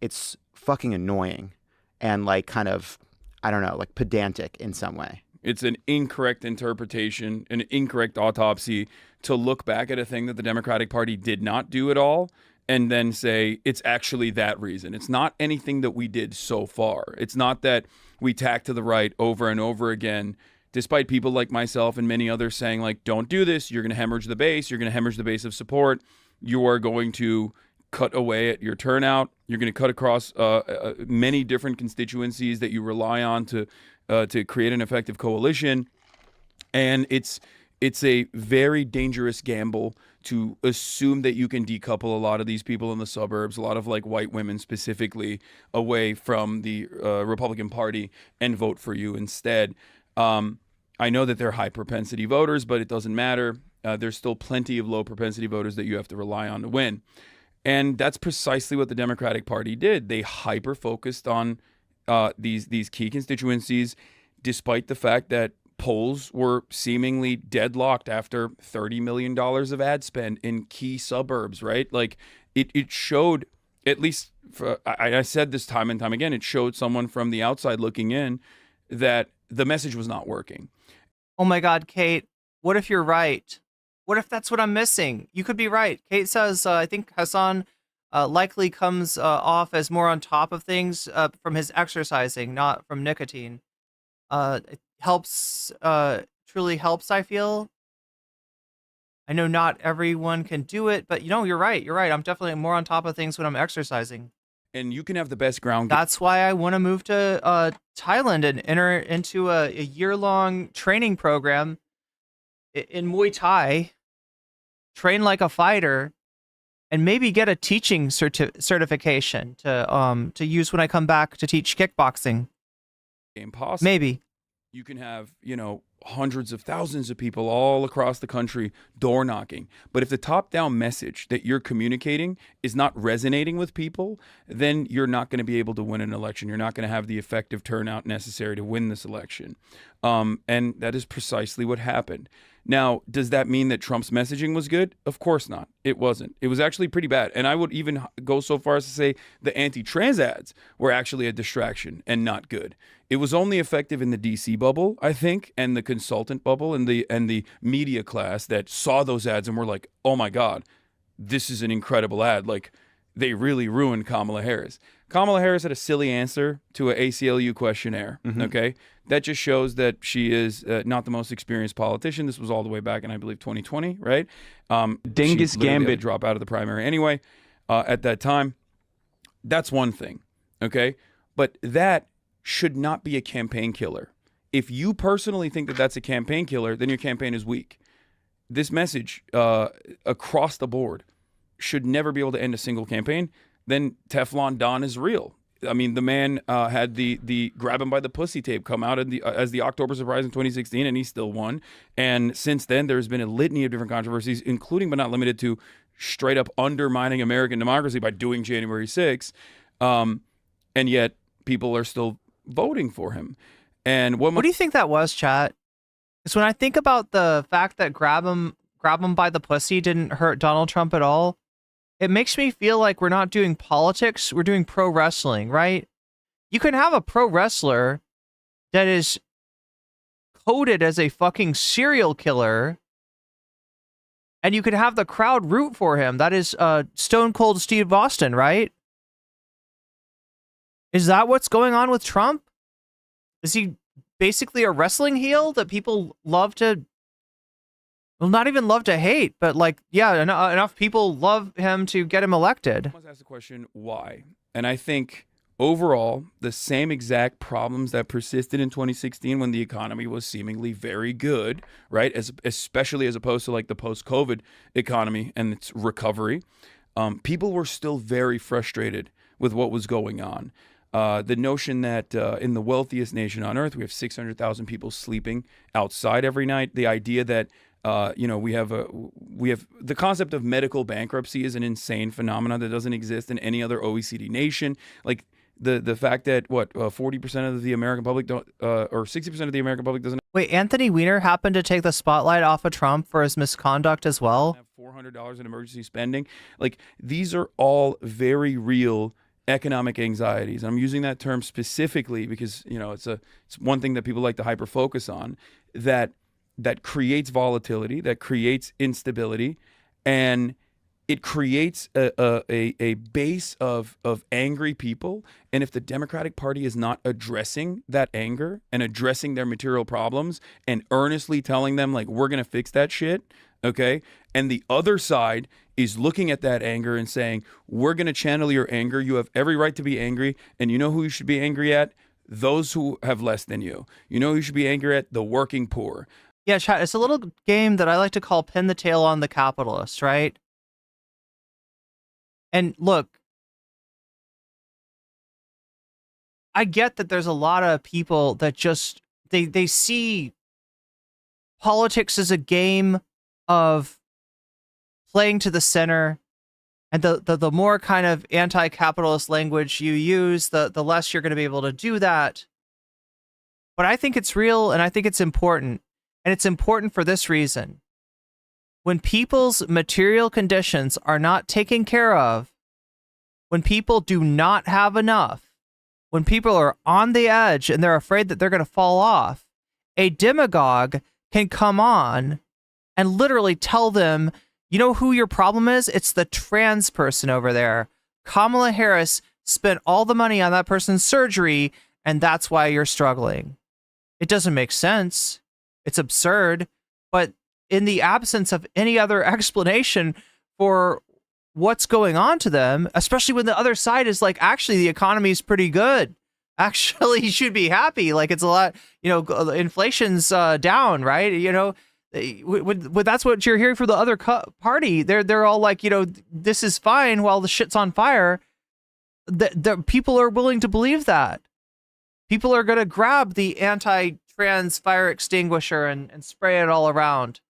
it's fucking annoying and kind of, I don't know, pedantic in some way. It's an incorrect interpretation, an incorrect autopsy to look back at a thing that the Democratic Party did not do at all and then say it's actually that reason. It's not anything that we did so far. It's not that we tack to the right over and over again, despite people like myself and many others saying don't do this. You're going to hemorrhage the base. You're going to hemorrhage the base of support. You are going to cut away at your turnout. You're going to cut across many different constituencies that you rely on to create an effective coalition. And it's a very dangerous gamble to assume that you can decouple a lot of these people in the suburbs, a lot of white women specifically, away from the Republican Party and vote for you instead. I know that they're high propensity voters, but it doesn't matter. There's still plenty of low propensity voters that you have to rely on to win. And that's precisely what the Democratic Party did. They hyper-focused on these key constituencies, despite the fact that polls were seemingly deadlocked after $30 million of ad spend in key suburbs, right? It showed, at least, I said this time and time again, it showed someone from the outside looking in that the message was not working. Oh my God, Kate, what if you're right? What if that's what I'm missing? You could be right. Kate says, I think Hasan likely comes off as more on top of things from his exercising, not from nicotine. It helps, truly helps, I feel. I know not everyone can do it, but you're right. You're right. I'm definitely more on top of things when I'm exercising. And you can have the best ground. That's why I want to move to Thailand and enter into a year-long training program in Muay Thai, train like a fighter, and maybe get a teaching certification to use when I come back to teach kickboxing. Impossible. Maybe. You can have, hundreds of thousands of people all across the country door knocking. But if the top-down message that you're communicating is not resonating with people, then you're not going to be able to win an election. You're not going to have the effective turnout necessary to win this election. And that is precisely what happened. Now, does that mean that Trump's messaging was good? Of course not. It wasn't. It was actually pretty bad. And I would even go so far as to say the anti-trans ads were actually a distraction and not good. It was only effective in the DC bubble, I think, and the consultant bubble and the media class that saw those ads and were like, oh my God, this is an incredible ad. Like, they really ruined Kamala Harris. Kamala Harris had a silly answer to an ACLU questionnaire, okay? That just shows that she is not the most experienced politician. This was all the way back in, I believe, 2020, right? Dingus Gambit drop out of the primary anyway at that time. That's one thing, okay? But that should not be a campaign killer. If you personally think that that's a campaign killer, then your campaign is weak. This message across the board should never be able to end a single campaign. Then Teflon Don is real. I mean, the man had the grab him by the pussy tape come out as the October surprise in 2016, and he still won. And since then, there's been a litany of different controversies, including but not limited to straight up undermining American democracy by doing January 6th. And yet, people are still voting for him. And what do you think that was, chat? Because when I think about the fact that grab him by the pussy didn't hurt Donald Trump at all, it makes me feel like we're not doing politics, we're doing pro wrestling, right? You can have a pro wrestler that is coded as a fucking serial killer, and you could have the crowd root for him. That is Stone Cold Steve Austin, right? Is that what's going on with Trump? Is he basically a wrestling heel that people love to... Well, not even love to hate, but like, yeah, enough people love him to get him elected. I must ask the question, why? And I think overall, the same exact problems that persisted in 2016 when the economy was seemingly very good, right? Especially as opposed to like the post-COVID economy and its recovery. People were still very frustrated with what was going on. The notion that in the wealthiest nation on earth, we have 600,000 people sleeping outside every night. The idea that we have the concept of medical bankruptcy is an insane phenomenon that doesn't exist in any other OECD nation. Like the fact that 40% of the American public don't, or 60% of the American public doesn't. Wait, Anthony Weiner happened to take the spotlight off of Trump for his misconduct as well. Have $400 in emergency spending. Like, these are all very real economic anxieties. And I'm using that term specifically because it's one thing that people like to hyper focus on that creates volatility, that creates instability, and it creates a base of angry people. And if the Democratic Party is not addressing that anger and addressing their material problems and earnestly telling them, like, we're going to fix that shit, okay? And the other side is looking at that anger and saying, we're going to channel your anger. You have every right to be angry. And you know who you should be angry at? Those who have less than you. You know who you should be angry at? The working poor. Yeah, chat, it's a little game that I like to call pin the tail on the capitalist, right? And look, I get that there's a lot of people that just, they see politics as a game of playing to the center, and the more kind of anti-capitalist language you use, the less you're going to be able to do that. But I think it's real, and I think it's important. And it's important for this reason. When people's material conditions are not taken care of, when people do not have enough, when people are on the edge and they're afraid that they're going to fall off, a demagogue can come on and literally tell them, you know who your problem is? It's the trans person over there. Kamala Harris spent all the money on that person's surgery, and that's why you're struggling. It doesn't make sense. It's absurd, but in the absence of any other explanation for what's going on to them, especially when the other side is like, actually, the economy is pretty good. Actually, you should be happy. Like, it's a lot, inflation's down, right? That's what you're hearing from the other party. They're all like, this is fine while the shit's on fire. The people are willing to believe that. People are going to grab the anti-trans fire extinguisher and spray it all around.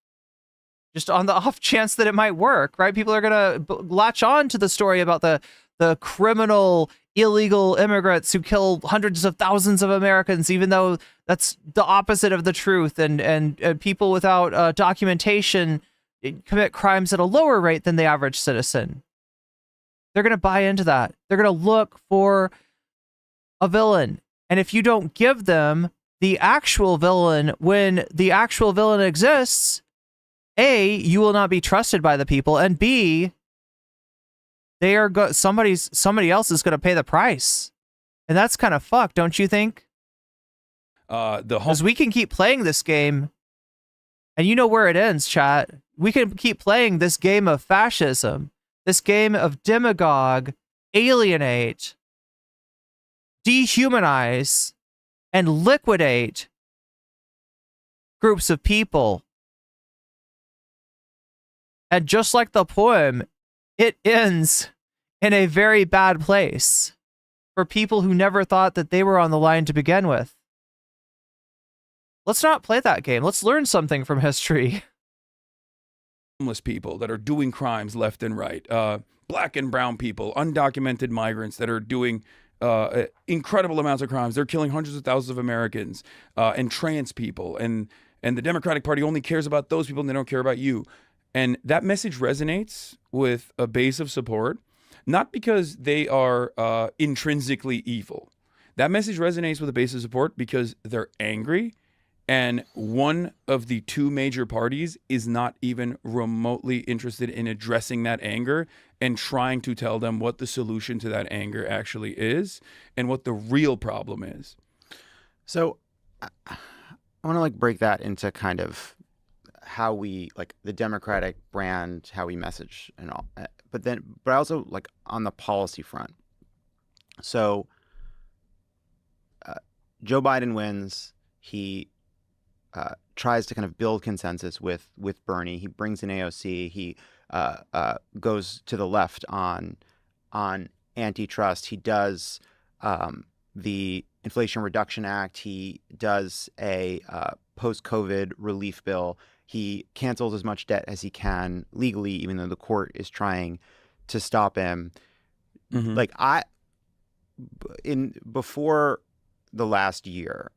Just on the off chance that it might work, right? People are going to latch on to the story about the criminal, illegal immigrants who kill hundreds of thousands of Americans, even though that's the opposite of the truth. And people without documentation commit crimes at a lower rate than the average citizen. They're going to buy into that. They're going to look for a villain. And if you don't give them the actual villain when the actual villain exists, A, you will not be trusted by the people, and B, they are somebody else is going to pay the price. And that's kind of fucked, don't you think? Because we can keep playing this game, and you know where it ends, chat. We can keep playing this game of fascism, this game of demagogue, alienate, dehumanize, and liquidate groups of people. And just like the poem, it ends in a very bad place for people who never thought that they were on the line to begin with. Let's not play that game. Let's learn something from history. Homeless people that are doing crimes left and right, black and brown people, undocumented migrants that are doing incredible amounts of crimes. They're killing hundreds of thousands of Americans, and trans people. And the Democratic Party only cares about those people and they don't care about you. And that message resonates with a base of support, not because they are intrinsically evil. That message resonates with a base of support because they're angry, and one of the two major parties is not even remotely interested in addressing that anger and trying to tell them what the solution to that anger actually is and what the real problem is. So I want to break that into kind of how we the Democratic brand, how we message and all, but also on the policy front. So Joe Biden wins. He tries to kind of build consensus with Bernie. He brings in AOC. He goes to the left on antitrust. He does the Inflation Reduction Act. He does a post-COVID relief bill. He cancels as much debt as he can legally, even though the court is trying to stop him. Mm-hmm. Before the last year,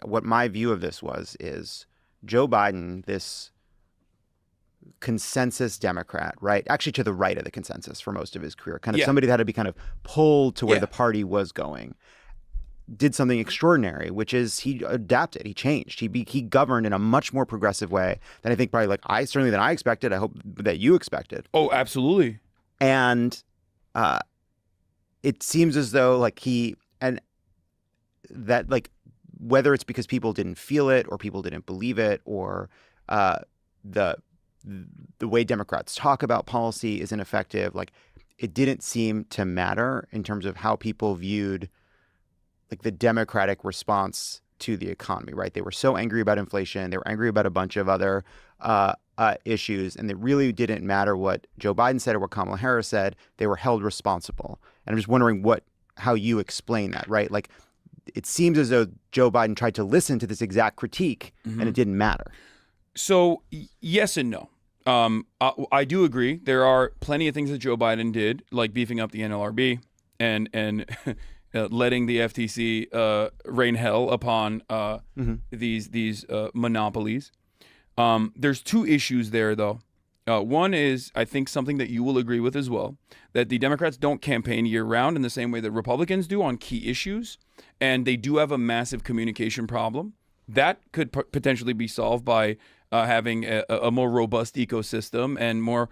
what my view of this is Joe Biden, this consensus Democrat, right? Actually to the right of the consensus for most of his career, kind of somebody that had to be kind of pulled to where the party was going, did something extraordinary, which is he adapted, he changed, he governed in a much more progressive way than I think probably than I expected. I hope that you expected. Oh, absolutely. And it seems as though whether it's because people didn't feel it or people didn't believe it or the way Democrats talk about policy is ineffective, it didn't seem to matter in terms of how people viewed the Democratic response to the economy, right? They were so angry about inflation. They were angry about a bunch of other issues, and it really didn't matter what Joe Biden said or what Kamala Harris said. They were held responsible. And I'm just wondering how you explain that, right? It seems as though Joe Biden tried to listen to this exact critique, mm-hmm. and it didn't matter. So yes and no. I do agree. There are plenty of things that Joe Biden did, like beefing up the NLRB and letting the FTC rain hell upon mm-hmm. these monopolies. There's two issues there, though. One is, I think, something that you will agree with as well, that the Democrats don't campaign year-round in the same way that Republicans do on key issues, and they do have a massive communication problem. That could potentially be solved by having a more robust ecosystem and more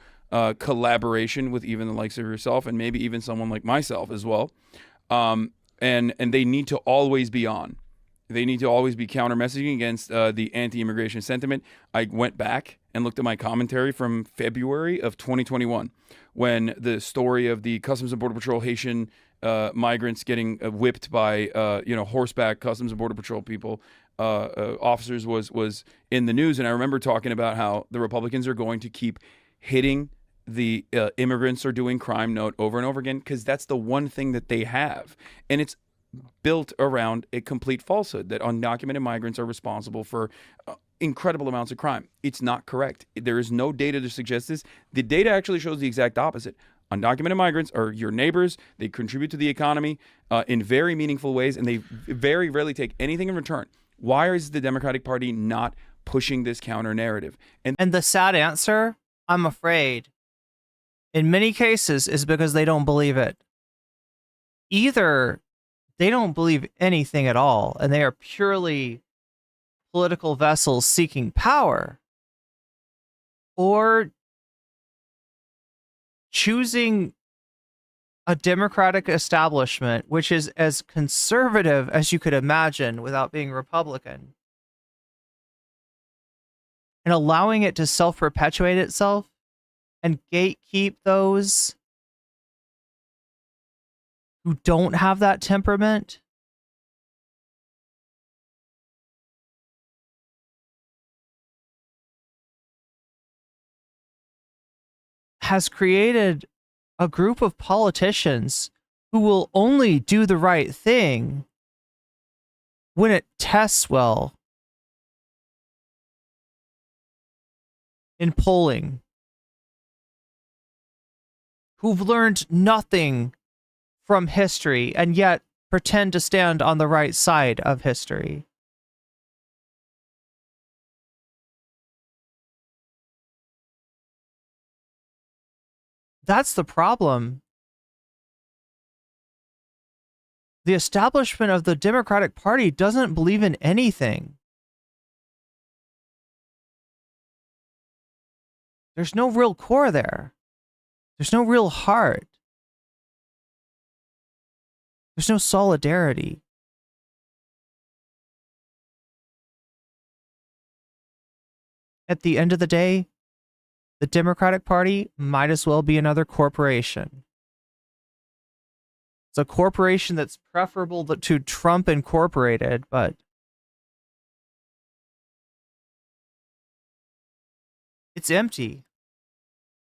collaboration with even the likes of yourself and maybe even someone like myself as well. And they need to always be on. They need to always be counter-messaging against the anti-immigration sentiment. I went back and looked at my commentary from February of 2021 when the story of the Customs and Border Patrol Haitian migrants getting whipped by horseback Customs and Border Patrol people, officers was in the news. And I remember talking about how the Republicans are going to keep hitting the immigrants are doing crime note over and over again, because that's the one thing that they have. And it's built around a complete falsehood that undocumented migrants are responsible for incredible amounts of crime. It's not correct. There is no data to suggest this. The data actually shows the exact opposite. Undocumented migrants are your neighbors. They contribute to the economy in very meaningful ways, and they very rarely take anything in return. Why is the Democratic Party not pushing this counter narrative? And the sad answer, I'm afraid, in many cases is because they don't believe it. Either they don't believe anything at all, and they are purely political vessels seeking power, or choosing a Democratic establishment which is as conservative as you could imagine without being Republican, and allowing it to self-perpetuate itself and gatekeep those who don't have that temperament. Has created a group of politicians who will only do the right thing when it tests well in polling, who've learned nothing from history and yet pretend to stand on the right side of history. That's the problem. The establishment of the Democratic Party doesn't believe in anything. There's no real core there. There's no real heart. There's no solidarity. At the end of the day, the Democratic Party might as well be another corporation. It's a corporation that's preferable to Trump Incorporated, but it's empty.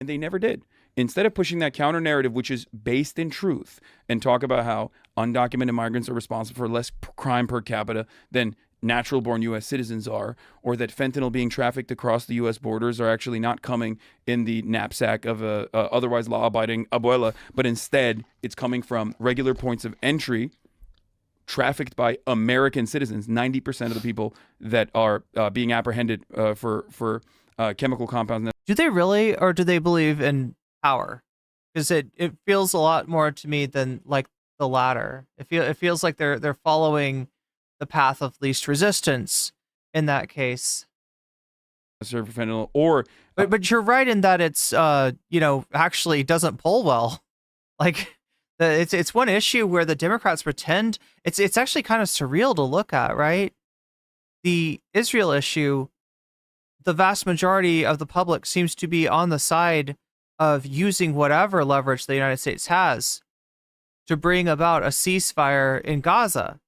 And they never did. Instead of pushing that counter narrative, which is based in truth, and talk about how undocumented migrants are responsible for less crime per capita than natural-born U.S. citizens are, or that fentanyl being trafficked across the U.S. borders are actually not coming in the knapsack of a otherwise law-abiding abuela, but instead it's coming from regular points of entry trafficked by American citizens. 90% of the people that are being apprehended for chemical compounds. Do they really, or do they believe in power? Because it feels a lot more to me than like the latter. It feels like they're following the path of least resistance in that case. Fentanyl, or but you're right in that it's actually doesn't poll well. Like it's one issue where the Democrats pretend it's actually kind of surreal to look at, right? The Israel issue, the vast majority of the public seems to be on the side of using whatever leverage the United States has to bring about a ceasefire in Gaza.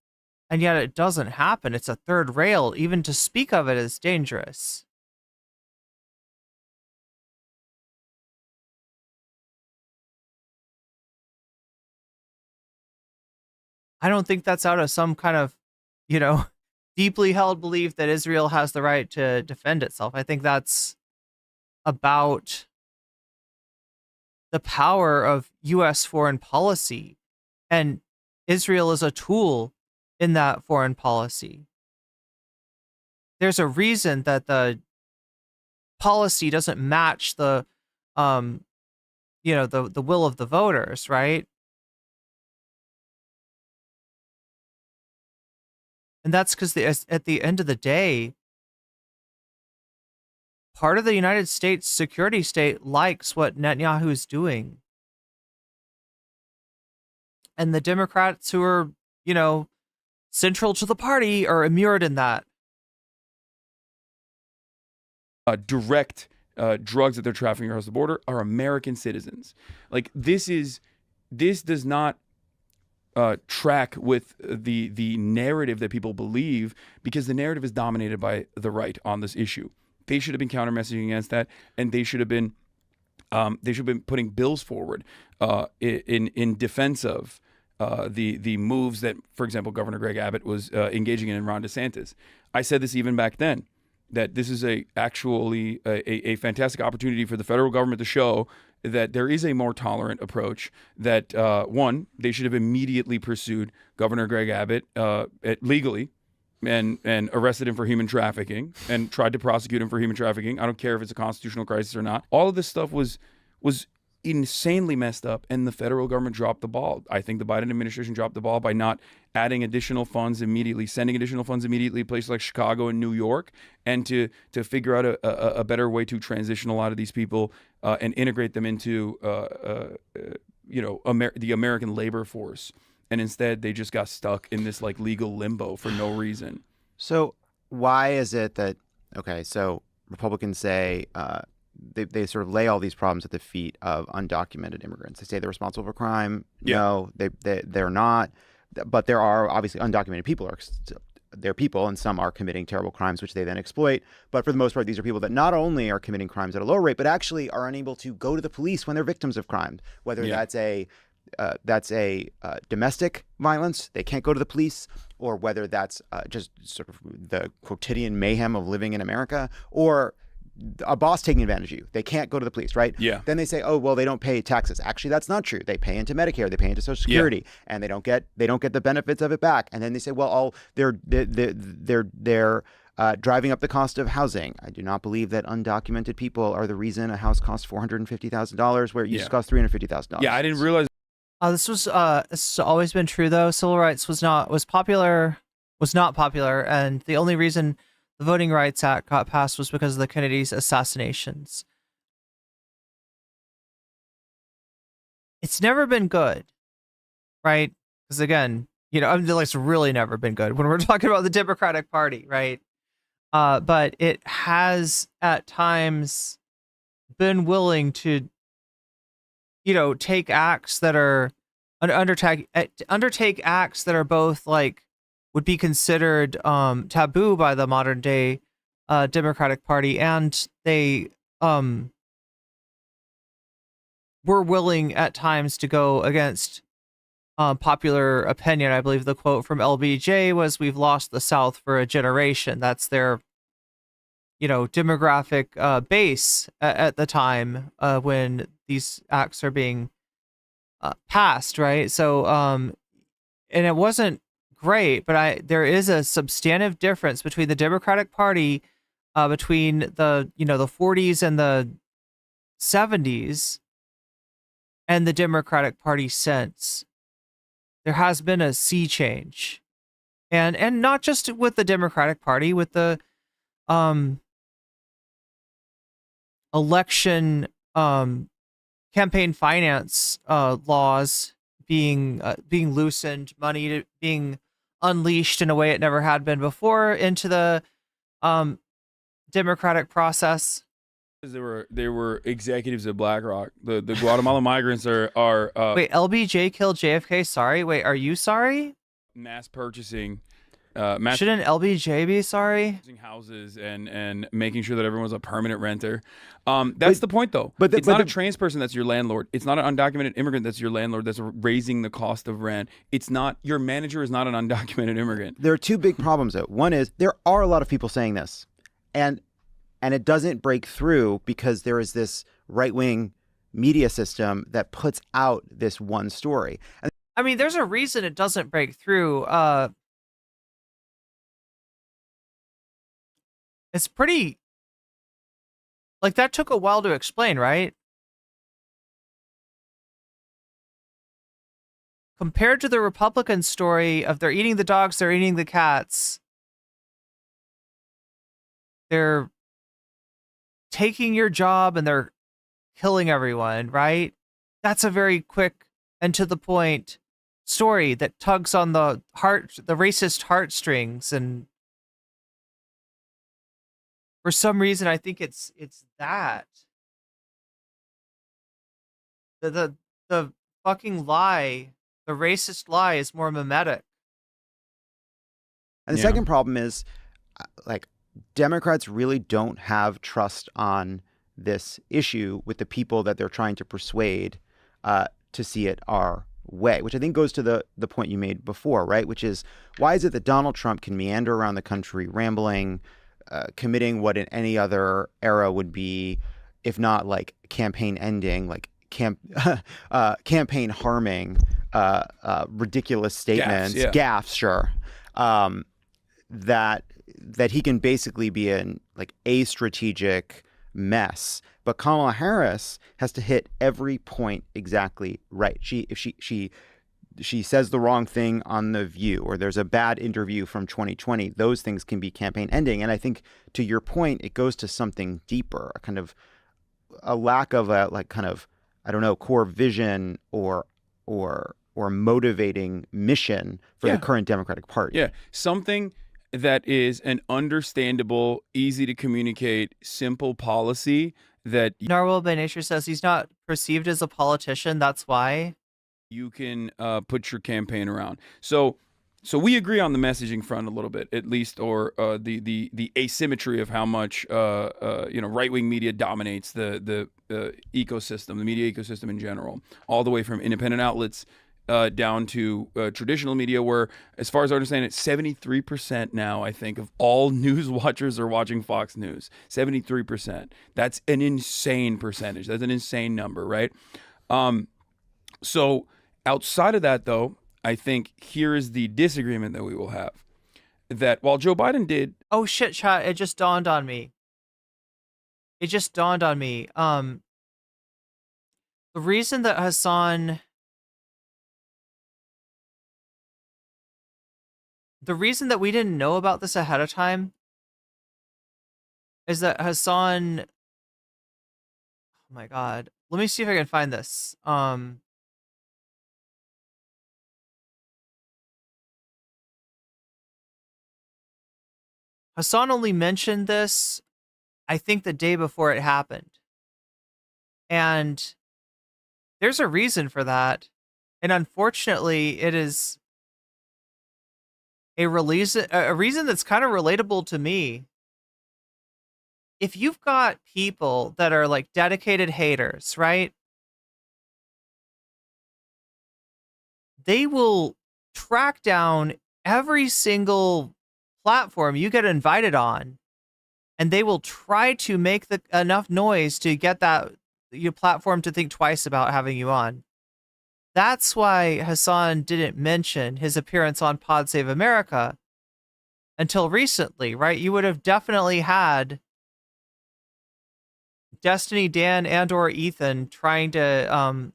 And yet it doesn't happen. It's a third rail. Even to speak of it is dangerous. I don't think that's out of some kind of, deeply held belief that Israel has the right to defend itself. I think that's about the power of U.S. foreign policy. And Israel is a tool in that foreign policy. There's a reason that the policy doesn't match the will of the voters, right? And that's because at the end of the day, part of the United States security state likes what Netanyahu is doing. And the Democrats who are, central to the party are immured in that. Direct drugs that they're trafficking across the border are American citizens. Like this does not track with the narrative that people believe, because the narrative is dominated by the right on this issue. They should have been counter messaging against that, and they should have been putting bills forward in defense of the moves that, for example, Governor Greg Abbott was engaging in Ron DeSantis. I said this even back then, that this is actually a fantastic opportunity for the federal government to show that there is a more tolerant approach, that one, they should have immediately pursued Governor Greg Abbott legally and arrested him for human trafficking and tried to prosecute him for human trafficking. I don't care if it's a constitutional crisis or not. All of this stuff was insanely messed up, and the federal government dropped the ball. I think the Biden administration dropped the ball by not adding additional funds immediately, sending additional funds immediately to places like Chicago and New York, and to figure out a better way to transition a lot of these people and integrate them into the American labor force. And instead, they just got stuck in this like legal limbo for no reason. So why is it that, okay, so Republicans say they sort of lay all these problems at the feet of undocumented immigrants. They say they're responsible for crime. Yeah. No, they're not. But there are obviously undocumented people. They're people, and some are committing terrible crimes, which they then exploit. But for the most part, these are people that not only are committing crimes at a low rate, but actually are unable to go to the police when they're victims of crime, whether that's a domestic violence, they can't go to the police, or whether that's just sort of the quotidian mayhem of living in America, or a boss taking advantage of you. They can't go to the police, right? Yeah. Then they say, oh, well, they don't pay taxes. Actually, that's not true. They pay into Medicare, they pay into Social Security, and they don't get the benefits of it back. And then they say, well, they're driving up the cost of housing. I do not believe that undocumented people are the reason a house costs $450,000 where it used to cost $350,000. Yeah, I didn't realize. This has always been true though. Civil rights was not popular, and the only reason the Voting Rights Act got passed was because of the Kennedy's assassinations. It's never been good, right? Because again, it's really never been good when we're talking about the Democratic Party, right? But it has at times been willing to, take acts that are undertake acts that are both like would be considered taboo by the modern day Democratic Party, and they were willing at times to go against popular opinion. I believe the quote from LBJ was, "We've lost the South for a generation." That's their demographic base at the time when these acts are being passed, right? So and it wasn't great, but there is a substantive difference between the Democratic Party between the the 40s and the 70s and the Democratic Party since. There has been a sea change, and not just with the Democratic Party, with the election campaign finance laws being loosened, money being unleashed in a way it never had been before into the democratic process. They were executives at BlackRock. The Guatemala migrants are wait, LBJ killed JFK? Sorry, wait, are you sorry? Mass purchasing. Shouldn't LBJ be sorry? Houses and making sure that everyone's a permanent renter. That's the point, though. But it's not a trans person that's your landlord. It's not an undocumented immigrant that's your landlord that's raising the cost of rent. It's not, your manager is not an undocumented immigrant. There are two big problems, though. One is there are a lot of people saying this, and it doesn't break through because there is this right-wing media system that puts out this one story. And I mean, there's a reason it doesn't break through. It's pretty, like, that took a while to explain, right? Compared to the Republican story of they're eating the dogs, they're eating the cats, they're taking your job and they're killing everyone, right? That's a very quick and to the point story that tugs on the racist heartstrings, and for some reason, I think it's that the fucking lie The racist lie is more mimetic. And the second problem is, like, Democrats really don't have trust on this issue with the people that they're trying to persuade to see it our way, which I think goes to the point you made before, right? Which is, why is it that Donald Trump can meander around the country rambling, committing what in any other era would be, if not like campaign ending, like campaign harming, ridiculous statements, gaffes, sure, that he can basically be in like a strategic mess. But Kamala Harris has to hit every point exactly right. If she says the wrong thing on The View, or there's a bad interview from 2020, those things can be campaign ending. And I think, to your point, it goes to something deeper, a kind of a lack of a, like, kind of, I don't know, core vision or motivating mission for the current Democratic Party. Yeah, something that is an understandable, easy to communicate, simple policy that Narwhal by Nature says he's not perceived as a politician. That's why you can put your campaign around. So we agree on the messaging front a little bit, at least, or the asymmetry of how much right-wing media dominates the ecosystem, the media ecosystem in general, all the way from independent outlets down to traditional media, where, as far as I understand it, 73% now, I think, of all news watchers are watching Fox News. 73%. That's an insane percentage. That's an insane number, right? So outside of that, though, I think here is the disagreement that we will have. That while Joe Biden did... Oh, shit, chat. It just dawned on me. The reason that Hasan... The reason that we didn't know about this ahead of time is that Hasan... Oh my god. Let me see if I can find this. Hasan only mentioned this, I think, the day before it happened. And there's a reason for that. And unfortunately, it is a reason that's kind of relatable to me. If you've got people that are like dedicated haters, right? They will track down every single platform you get invited on, and they will try to make enough noise to get your platform to think twice about having you on. That's why Hasan didn't mention his appearance on Pod Save America until recently, right? You would have definitely had Destiny, Dan, and or Ethan trying to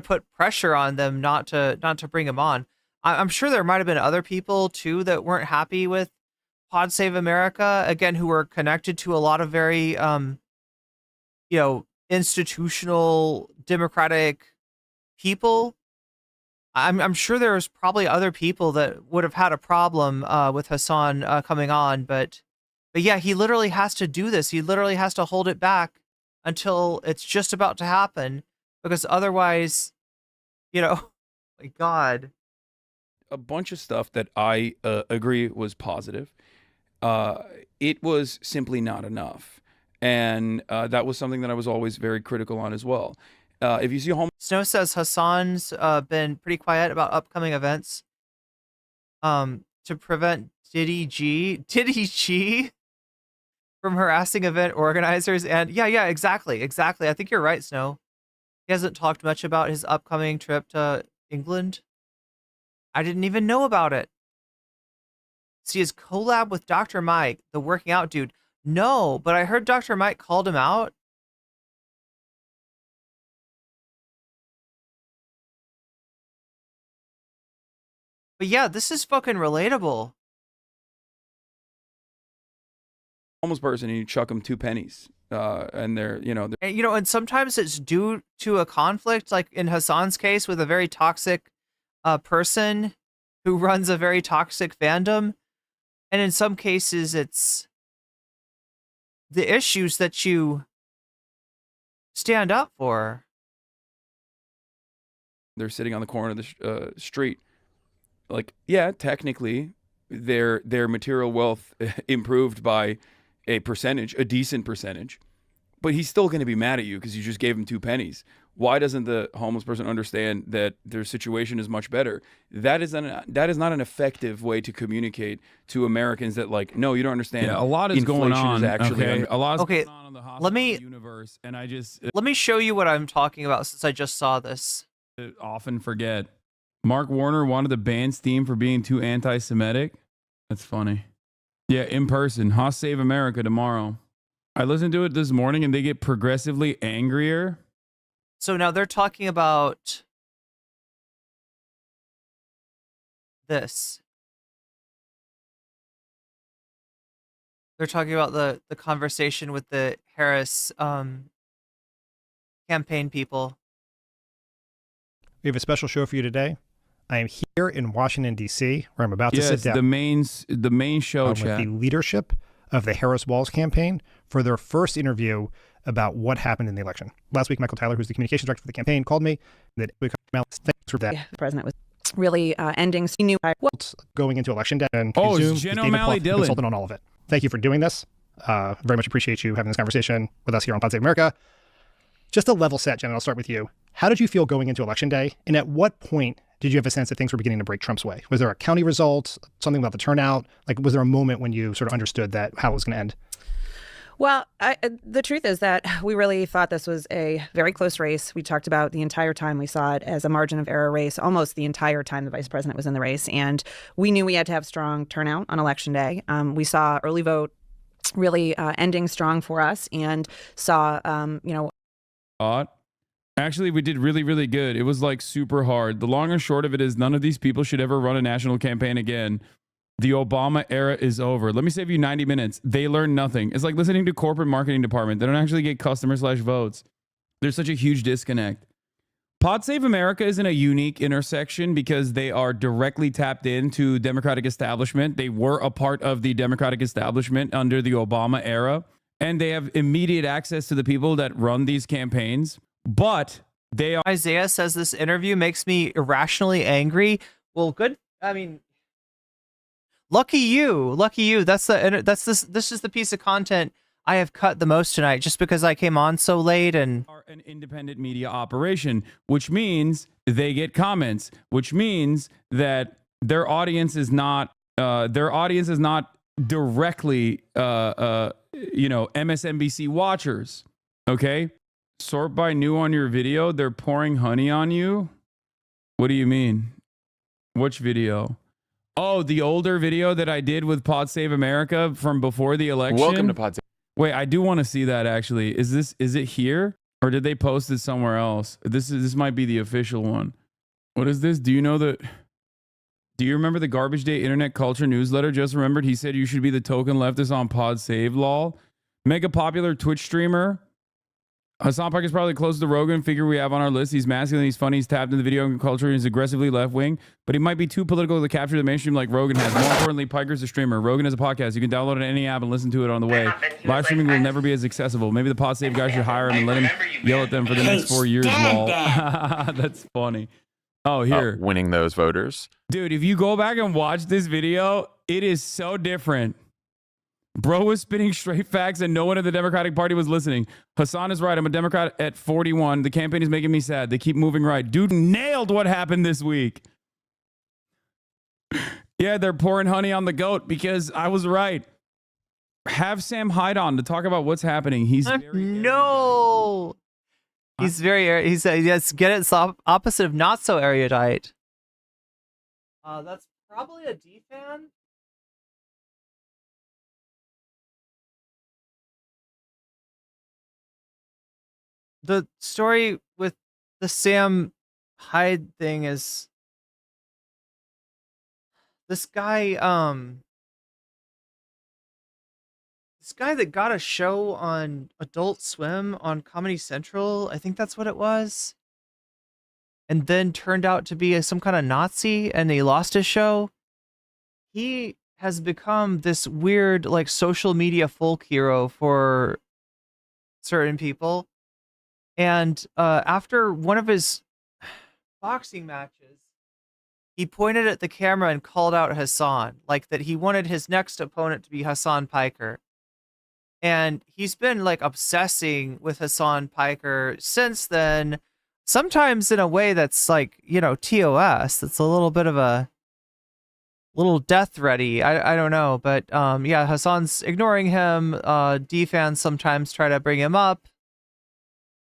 put pressure on them not to bring him on. I'm sure there might have been other people too that weren't happy with Pod Save America, again, who were connected to a lot of very institutional Democratic people. I'm sure there was probably other people that would have had a problem with Hasan coming on, but yeah, he literally has to do this. He literally has to hold it back until it's just about to happen, because otherwise, my God. A bunch of stuff that I agree was positive. It was simply not enough. And that was something that I was always very critical on as well. If you see Snow says Hasan's been pretty quiet about upcoming events to prevent Diddy G from harassing event organizers. And yeah, exactly. I think you're right, Snow. He hasn't talked much about his upcoming trip to England. I didn't even know about it. See his collab with Dr. Mike, the working out dude. No, but I heard Dr. Mike called him out. But yeah, this is fucking relatable. homeless person and you chuck them 2 pennies, and and sometimes it's due to a conflict, like in Hasan's case with a very toxic person who runs a very toxic fandom, and in some cases it's the issues that you stand up for. they're sitting on the corner of the street. Like, yeah, technically, their material wealth improved by a percentage, a decent percentage, but he's still going to be mad at you because you just gave him 2 pennies. Why doesn't the homeless person understand that their situation is much better? That is not an effective way to communicate to Americans that, like, no, you don't understand. Yeah, a lot is going on. Actually a lot is Okay, going on in the let me universe, and I just let me show you what I'm talking about since I just saw this. often forget. Mark Warner wanted to ban Steam for being too anti-Semitic. That's funny. Yeah, in person. Haas Save America tomorrow. I listened to it this morning, and they get progressively angrier. So now they're talking about this. They're talking about the conversation with the Harris campaign people. We have a special show for you today. I am here in Washington, D.C., where I'm about to sit down the main show with the leadership of the Harris-Walz campaign for their first interview about what happened in the election. Last week, Michael Tyler, who's the communications director for the campaign, called me. Thanks for that. The president was really ending. He knew going into election day. And it's Jen O'Malley Dillon, consultant on all of it. Thank you for doing this. Very much appreciate you having this conversation with us here on Pod Save America. Just a level set, Jen, and I'll start with you. How did you feel going into election day? And at what point did you have a sense that things were beginning to break Trump's way? Was there a county result, something about the turnout? Like, was there a moment when you sort of understood that how it was going to end? Well, the truth is that we really thought this was a very close race. We talked about the entire time we saw it as a margin of error race, almost the entire time the vice president was in the race. And we knew we had to have strong turnout on election day. We saw early vote really ending strong for us and saw, Actually, we did really, really good. It was like super hard. The long and short of it is none of these people should ever run a national campaign again. The Obama era is over. Let me save you 90 minutes. They learn nothing. It's like listening to corporate marketing department. They don't actually get customer/votes. There's such a huge disconnect. Pod Save America is in a unique intersection because they are directly tapped into Democratic establishment. They were a part of the Democratic establishment under the Obama era, and they have immediate access to the people that run these campaigns. But they are. Isaiah says this interview makes me irrationally angry. Well, good. I mean, lucky you. This is the piece of content I have cut the most tonight, just because I came on so late and are an independent media operation, which means they get comments, which means that their audience is not directly MSNBC watchers. Okay. Sort by new on your video. They're pouring honey on you. What do you mean? Which video? Oh, the older video that I did with Pod Save America from before the election. Welcome to Pod Save. Wait, I do want to see that actually. Is it here? Or did they post it somewhere else? This might be the official one. What is this? Do you remember the Garbage Day Internet Culture newsletter? Just remembered he said you should be the token leftist on Pod Save, lol. Mega popular Twitch streamer. Hasan Piker is probably close to Rogan figure we have on our list. He's masculine, he's funny, he's tapped into video culture, and he's aggressively left-wing, but he might be too political to capture the mainstream like Rogan has. More importantly, Piker's a streamer. Rogan is a podcast. You can download it on any app and listen to it on the way. Live streaming will never be as accessible. Maybe the Pod Save guy should hire him and let him yell at them for the next 4 years, lol. That's funny. Oh, here. Winning those voters. Dude, if you go back and watch this video, it is so different. Bro was spitting straight facts and no one in the Democratic Party was listening. Hasan is right. I'm a Democrat at 41. The campaign is making me sad. They keep moving right. Dude nailed what happened this week. Yeah, they're pouring honey on the goat because I was right. Have Sam Hyde on to talk about what's happening. He's very no. He's very. He said, "Yes, get it." It's opposite of not so erudite. That's probably a D fan. The story with the Sam Hyde thing is this guy that got a show on Adult Swim on Comedy Central, I think that's what it was, and then turned out to be some kind of Nazi and he lost his show. He has become this weird like social media folk hero for certain people. And after one of his boxing matches, he pointed at the camera and called out Hasan, like that he wanted his next opponent to be Hasan Piker. And he's been like obsessing with Hasan Piker since then, sometimes in a way that's like, you know, TOS. It's a little bit of a little death ready. I don't know. But yeah, Hasan's ignoring him. D fans sometimes try to bring him up.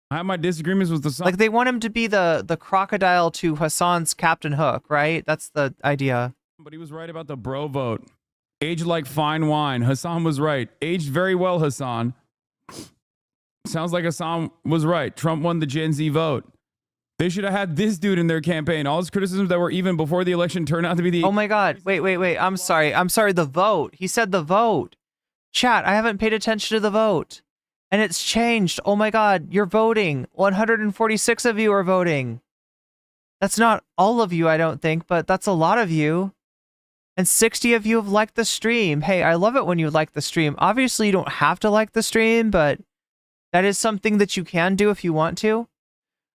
I have my disagreements with the song. Like they want him to be the crocodile to Hasan's Captain Hook, right? That's the idea. But he was right about the bro vote. Aged like fine wine. Hasan was right. Aged very well, Hasan. Sounds like Hasan was right. Trump won the Gen Z vote. They should have had this dude in their campaign. All his criticisms that were even before the election turned out to be the... Oh my God. Wait. I'm sorry. The vote. He said the vote. Chat, I haven't paid attention to the vote. And it's changed. Oh my God. You're voting. 146 of you are voting. That's not all of you, I don't think, but that's a lot of you. And 60 of you have liked the stream. Hey, I love it when you like the stream. Obviously, you don't have to like the stream, but that is something that you can do if you want to.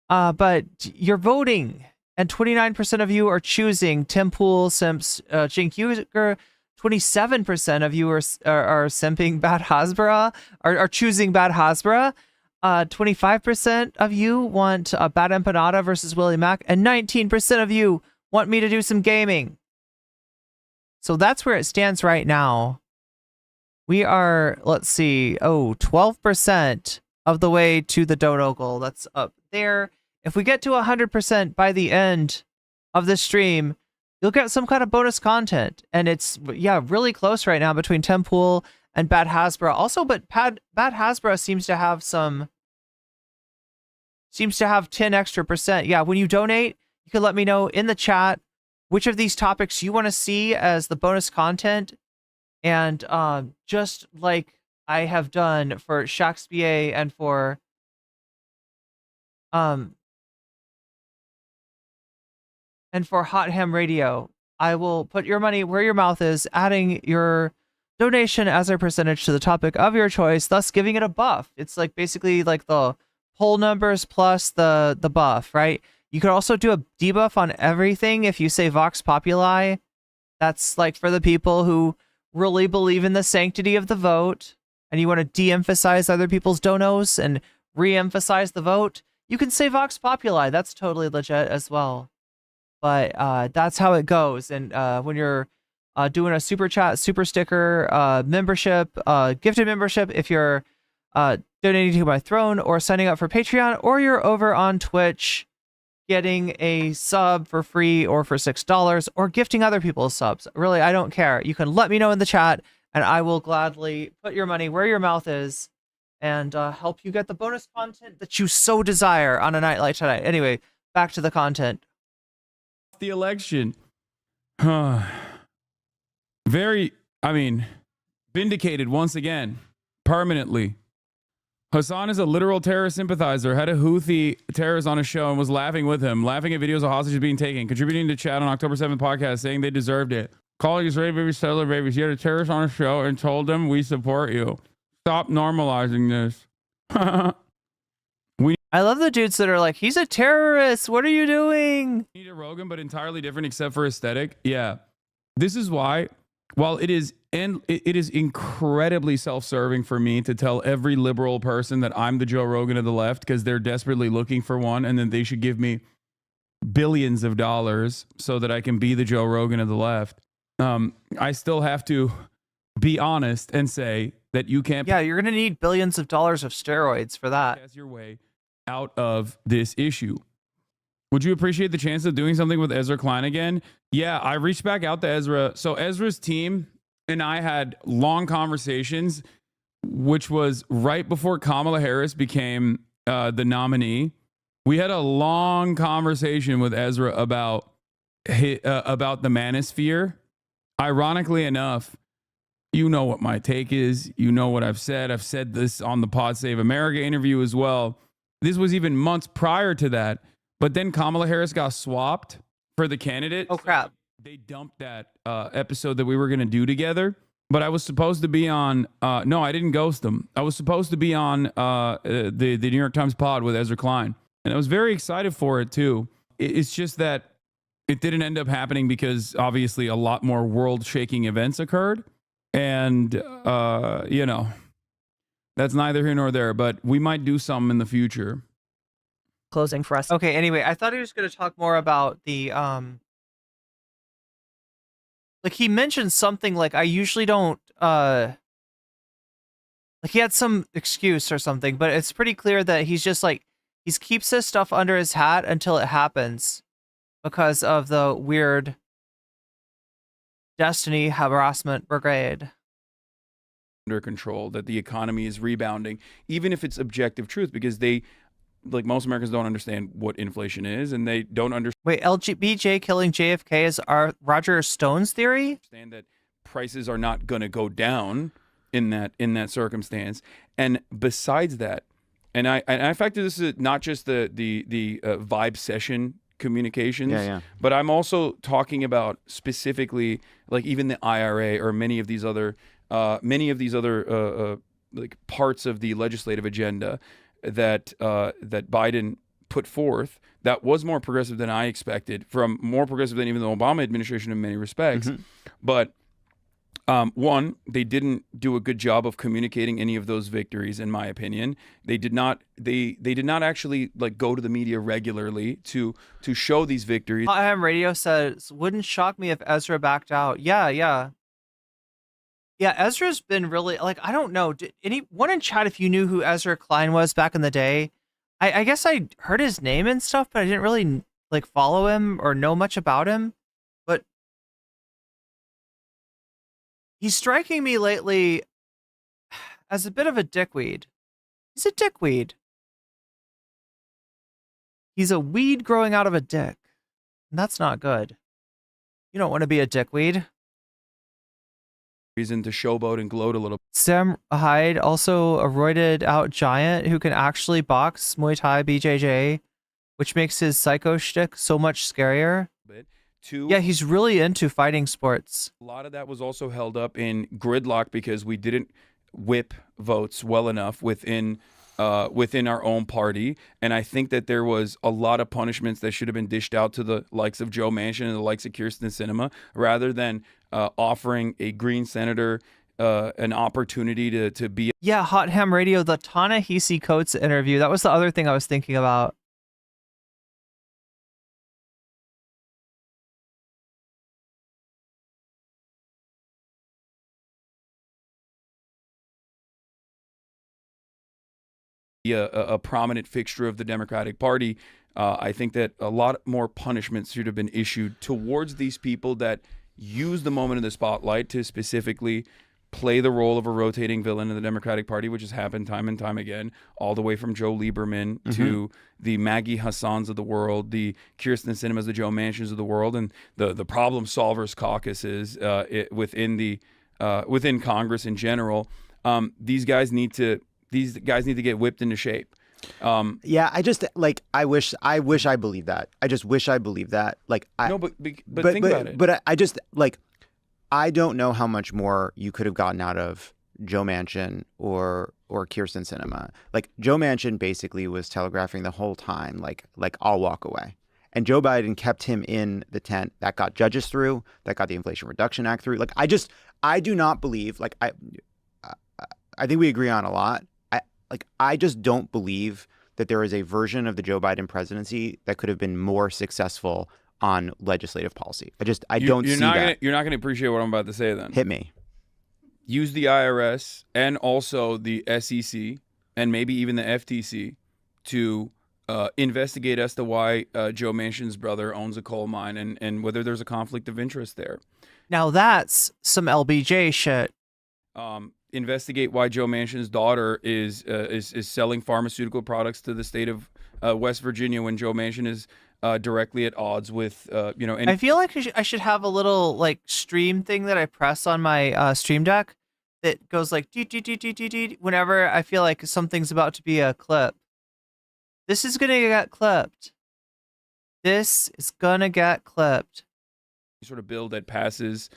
But you're voting, and 29% of you are choosing Tim Pool, Simps, Jink Uger. 27% of you are simping Bad Hasbara, are choosing Bad Hasbara. 25% of you want Bad Empanada versus Willie Mack, and 19% of you want me to do some gaming. So that's where it stands right now. We are, let's see, 12% of the way to the dodo goal. That's up there. If we get to 100% by the end of this stream, you'll get some kind of bonus content. And it's, yeah, really close right now between Tempool and Bad Hasbara. Also, but Bad Hasbara seems to have 10 extra percent. Yeah, when you donate, you can let me know in the chat which of these topics you want to see as the bonus content. And just like I have done for Shakespeare and for Hot Ham Radio, I will put your money where your mouth is, adding your donation as a percentage to the topic of your choice, thus giving it a buff. It's like basically like the poll numbers plus the buff, right? You could also do a debuff on everything if you say Vox Populi. That's like for the people who really believe in the sanctity of the vote and you want to de-emphasize other people's donos and re-emphasize the vote. You can say Vox Populi. That's totally legit as well. But that's how it goes. And when you're doing a super chat, super sticker, membership, gifted membership, if you're donating to my throne or signing up for Patreon, or you're over on Twitch getting a sub for free or for $6 or gifting other people's subs. Really, I don't care. You can let me know in the chat and I will gladly put your money where your mouth is and help you get the bonus content that you so desire on a night like tonight. Anyway, back to the content. The election. Vindicated once again, permanently. Hasan is a literal terrorist sympathizer, had a Houthi terrorist on a show and was laughing with him, laughing at videos of hostages being taken, contributing to chat on October 7th podcast, saying they deserved it. Calling Israeli babies settler babies. He had a terrorist on a show and told them, we support you. Stop normalizing this. I love the dudes that are like, he's a terrorist. What are you doing? We need a Rogan, but entirely different except for aesthetic. Yeah. This is why, while it is incredibly self-serving for me to tell every liberal person that I'm the Joe Rogan of the left because they're desperately looking for one and then they should give me billions of dollars so that I can be the Joe Rogan of the left. I still have to be honest and say that you can't... Yeah, you're going to need billions of dollars of steroids for that. ...your way out of this issue. Would you appreciate the chance of doing something with Ezra Klein again? Yeah, I reached back out to Ezra. So Ezra's team and I had long conversations, which was right before Kamala Harris became the nominee. We had a long conversation with Ezra about the manosphere. Ironically enough, you know what my take is. You know what I've said. I've said this on the Pod Save America interview as well. This was even months prior to that. But then Kamala Harris got swapped for the candidate. Oh, crap. They dumped that episode that we were going to do together. But I was supposed to be on... no, I didn't ghost them. I was supposed to be on the New York Times pod with Ezra Klein. And I was very excited for it, too. It's just that it didn't end up happening because obviously a lot more world-shaking events occurred. And, you know, that's neither here nor there, but we might do something in the future. Closing for us. Okay, anyway, I thought he was going to talk more about the, like he mentioned something like, I usually don't, like he had some excuse or something, but it's pretty clear that he's just like, he keeps his stuff under his hat until it happens because of the weird Destiny harassment brigade. Under control, that the economy is rebounding, even if it's objective truth, because they, like most Americans, don't understand what inflation is, and they don't understand. Wait, LBJ killing JFK is Roger Stone's theory? Understand that prices are not going to go down in that circumstance, and besides that, and I factor this is not just the vibe session communications, but I'm also talking about specifically like even the IRA or many of these other like parts of the legislative agenda that Biden put forth that was more progressive than I expected, from more progressive than even the Obama administration in many respects. But one, they didn't do a good job of communicating any of those victories, in my opinion. They did not actually like go to the media regularly to show these victories. Ham Radio says, wouldn't shock me if Ezra backed out. Yeah, Ezra's been really, like, I don't know. Did anyone in chat, if you knew who Ezra Klein was back in the day? I guess I heard his name and stuff, but I didn't really, like, follow him or know much about him. But he's striking me lately as a bit of a dickweed. He's a dickweed. He's a weed growing out of a dick. And that's not good. You don't want to be a dickweed. Reason to showboat and gloat a little. Sam Hyde, also a roided out giant who can actually box Muay Thai BJJ, which makes his psycho shtick so much scarier. Yeah, he's really into fighting sports. A lot of that was also held up in gridlock because we didn't whip votes well enough within our own party, and I think that there was a lot of punishments that should have been dished out to the likes of Joe Manchin and the likes of Kyrsten Sinema, rather than offering a Green senator an opportunity to be. Yeah, Hot Ham Radio, the Ta-Nehisi Coates interview. That was the other thing I was thinking about. A prominent fixture of the Democratic Party. I think that a lot more punishments should have been issued towards these people that use the moment of the spotlight to specifically play the role of a rotating villain in the Democratic Party, which has happened time and time again, all the way from Joe Lieberman to the Maggie Hassans of the world, the Kyrsten Sinemas, the Joe Manchins of the world, and the problem solvers caucuses within Congress in general. These guys need to get whipped into shape. Yeah, I just like I wish I believed that. I just wish I believed that. Like but think about it. But I just like I don't know how much more you could have gotten out of Joe Manchin or Kyrsten Sinema. Like Joe Manchin basically was telegraphing the whole time, like I'll walk away. And Joe Biden kept him in the tent. That got judges through. That got the Inflation Reduction Act through. Like I do not believe. Like I think we agree on a lot. I just don't believe that there is a version of the Joe Biden presidency that could have been more successful on legislative policy. I don't see that. You're not going to appreciate what I'm about to say then. Hit me. Use the IRS and also the SEC and maybe even the FTC to investigate as to why Joe Manchin's brother owns a coal mine and whether there's a conflict of interest there. Now that's some LBJ shit. Investigate why Joe Manchin's daughter is selling pharmaceutical products to the state of West Virginia when Joe Manchin is directly at odds with I feel like I should have a little like stream thing that I press on my stream deck that goes like whenever I feel like something's about to be a clip. This is gonna get clipped. This is gonna get clipped. Sort of bill that passes.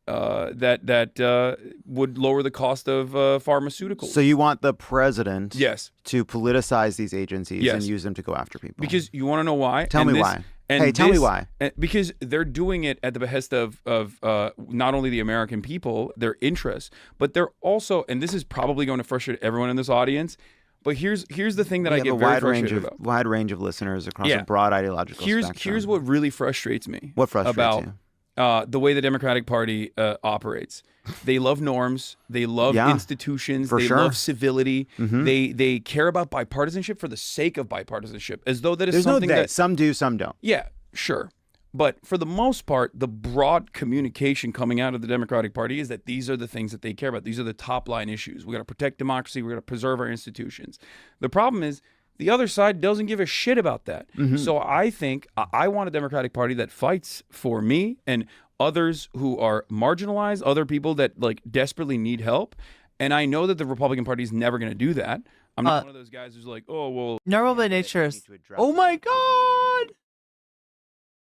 That would lower the cost of pharmaceuticals. So you want the president yes. to politicize these agencies yes. and use them to go after people? Because you want to know why? Tell me why. Hey, tell me why. Because they're doing it at the behest of not only the American people, their interests, but they're also, and this is probably going to frustrate everyone in this audience. But here's the thing that I get very frustrated about. Wide range of listeners across a broad ideological spectrum. Here's what really frustrates me. What frustrates you? The way the Democratic Party operates. They love norms. They love institutions. They love civility. They care about bipartisanship for the sake of bipartisanship, as though that is something that some do, some don't. Yeah, sure. But for the most part, the broad communication coming out of the Democratic Party is that these are the things that they care about. These are the top line issues. We got to protect democracy. We got to preserve our institutions. The problem is the other side doesn't give a shit about that. So I think I want a Democratic Party that fights for me and others who are marginalized, other people that like desperately need help. And I know that the Republican Party is never going to do that. I'm not one of those guys who's like, oh, well. Normal by nature is, oh my God.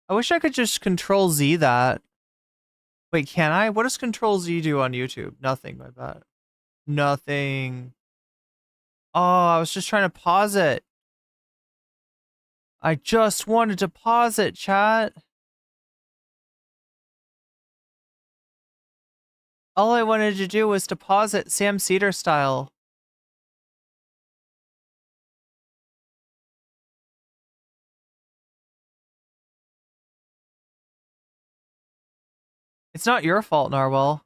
I wish I could just Control Z that. Wait, can I? What does Control Z do on YouTube? Nothing, my bad. Nothing. Oh, I was just trying to pause it. I just wanted to pause it, chat. All I wanted to do was to pause it Sam Cedar style. It's not your fault, Narwhal.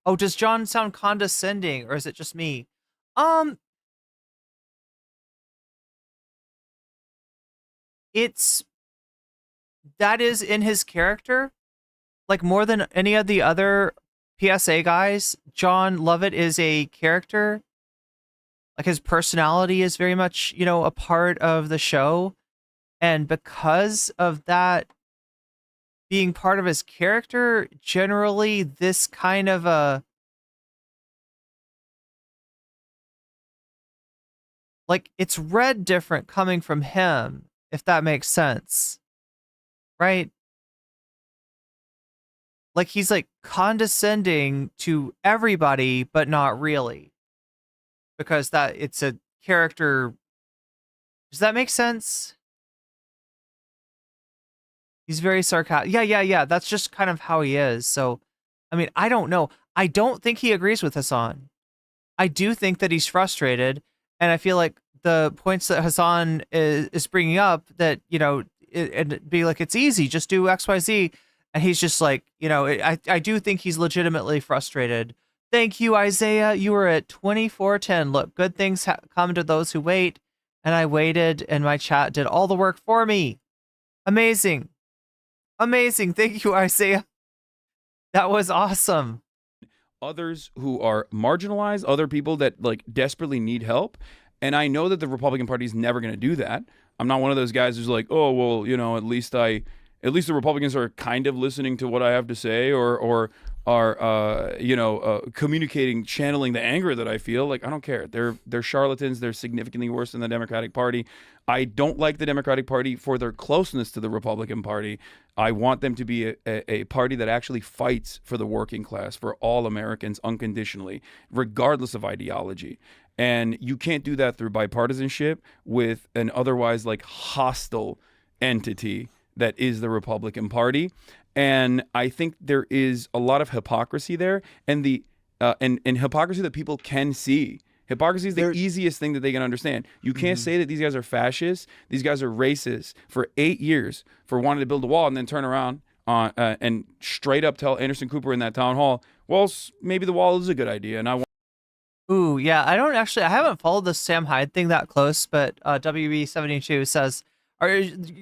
Oh, does John sound condescending, or is it just me? That is in his character. Like, more than any of the other PSA guys, John Lovett is a character. Like, his personality is very much, you know, a part of the show. And because of that being part of his character, generally this kind of a like, it's read different coming from him, if that makes sense. Right? Like, he's like condescending to everybody, but not really. Because it's a character. Does that make sense? He's very sarcastic. Yeah. That's just kind of how he is. So, I mean, I don't know. I don't think he agrees with Hasan. I do think that he's frustrated. And I feel like the points that Hasan is bringing up that, you know, it'd be like, it's easy, just do X, Y, Z. And he's just like, you know, I do think he's legitimately frustrated. Thank you, Isaiah. You were at 2410. Look, good things come to those who wait. And I waited, and my chat did all the work for me. Amazing. Amazing. Thank you, Isaiah. That was awesome. Others who are marginalized, other people that like desperately need help. And I know that the Republican Party is never going to do that. I'm not one of those guys who's like, oh, well, you know, at least the Republicans are kind of listening to what I have to say, or are communicating, channeling the anger that I feel. Like, I don't care. They're charlatans. They're significantly worse than the Democratic Party. I don't like the Democratic Party for their closeness to the Republican Party. I want them to be a party that actually fights for the working class, for all Americans unconditionally, regardless of ideology. And you can't do that through bipartisanship with an otherwise like hostile entity that is the Republican Party. And I think there is a lot of hypocrisy there, and and hypocrisy that people can see. Hypocrisy is the easiest thing that they can understand. You can't say that these guys are fascists, these guys are racist for 8 years for wanting to build a wall, and then turn around and straight up tell Anderson Cooper in that town hall, well, maybe the wall is a good idea, and I want. Ooh, yeah, I haven't followed the Sam Hyde thing that close, but WB72 says, are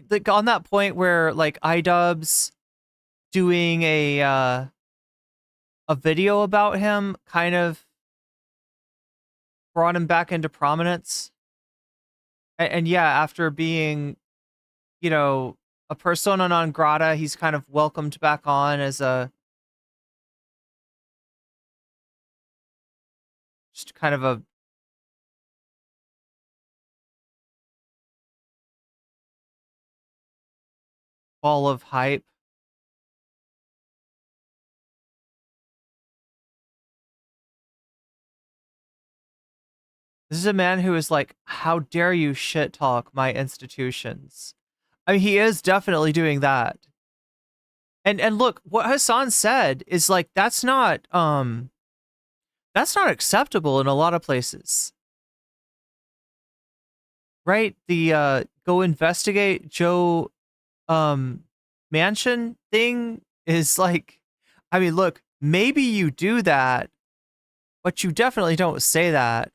like on that point where like iDubbbz doing a video about him kind of brought him back into prominence. And yeah, after being, you know, a persona non grata, he's kind of welcomed back on as just kind of a ball of hype. This is a man who is like, how dare you shit talk my institutions? I mean, he is definitely doing that. And look, what Hasan said is like that's not acceptable in a lot of places. Right? The go investigate Joe Manchin thing is like, I mean, look, maybe you do that, but you definitely don't say that.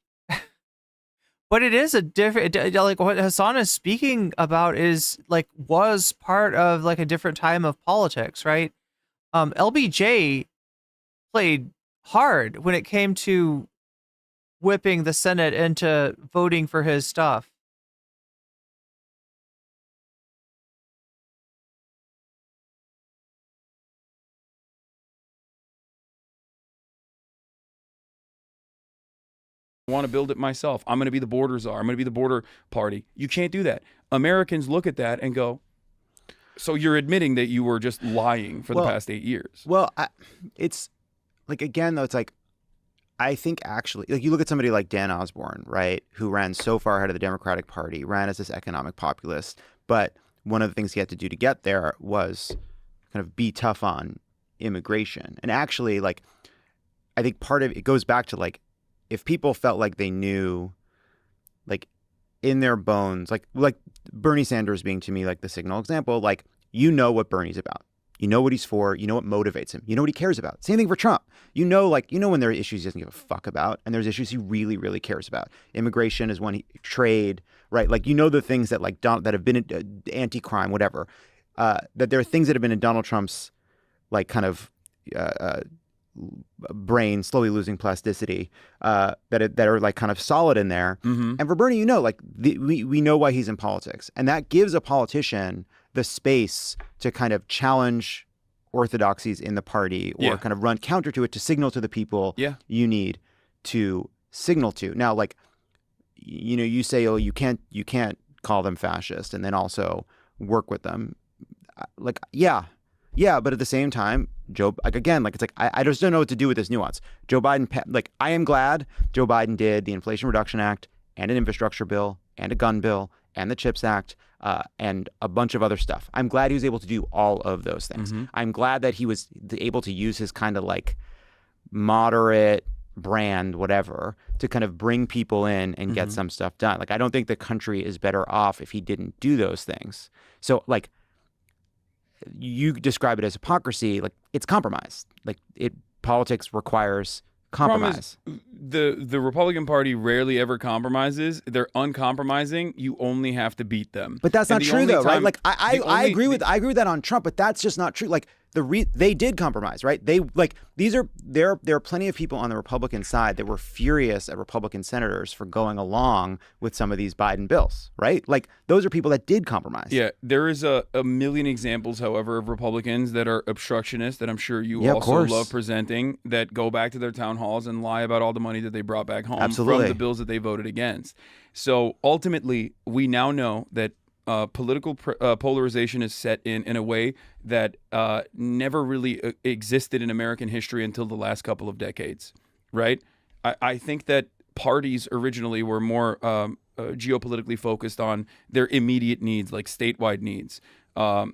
But it is a different, like what Hasan is speaking about is like, was part of like a different time of politics, right? LBJ played hard when it came to whipping the Senate into voting for his stuff. Want to build it myself. I'm going to be the border czar. I'm going to be the border party. You can't do that. Americans look at that and go, so you're admitting that you were just lying for the past 8 years. Well, it's like, again, though, it's like, I think actually, like you look at somebody like Dan Osborne, right, who ran so far ahead of the Democratic Party, ran as this economic populist, but one of the things he had to do to get there was kind of be tough on immigration. And actually, like, I think part of it goes back to like, if people felt like they knew, like in their bones, like Bernie Sanders being to me like the signal example, like, you know what Bernie's about. You know what he's for. You know what motivates him. You know what he cares about. Same thing for Trump. You know when there are issues he doesn't give a fuck about, and there's issues he really, really cares about. Immigration is one. Trade, right? Like, you know the things that like that have been anti-crime, whatever. That there are things that have been in Donald Trump's like kind of brain slowly losing plasticity that are like kind of solid in there. And for Bernie, like we know why he's in politics, and that gives a politician the space to kind of challenge orthodoxies in the party or kind of run counter to it, to signal to the people you need to signal to. Now, like, you say, oh, you can't call them fascist and then also work with them. Like, yeah, but at the same time, I just don't know what to do with this nuance. Joe Biden, like, I am glad Joe Biden did the Inflation Reduction Act and an infrastructure bill and a gun bill and the CHIPS Act and a bunch of other stuff. I'm glad he was able to do all of those things. I'm glad that he was able to use his kind of like moderate brand, whatever, to kind of bring people in and get some stuff done. Like, I don't think the country is better off if he didn't do those things. So, like, you describe it as hypocrisy. Like, it's compromise. Like, politics requires compromise. The Republican Party rarely ever compromises. They're uncompromising. You only have to beat them. But that's not true, though, right? Like, I agree with that on Trump, but that's just not true. Like, they did compromise, right? There are plenty of people on the Republican side that were furious at Republican senators for going along with some of these Biden bills, right? Like, those are people that did compromise. Yeah, there is a million examples, however, of Republicans that are obstructionists that I'm sure you also love presenting, that go back to their town halls and lie about all the money that they brought back home from the bills that they voted against. So ultimately, we now know that political polarization is set in a way that never really existed in American history until the last couple of decades, right? I think that parties originally were more geopolitically focused on their immediate needs, like statewide needs.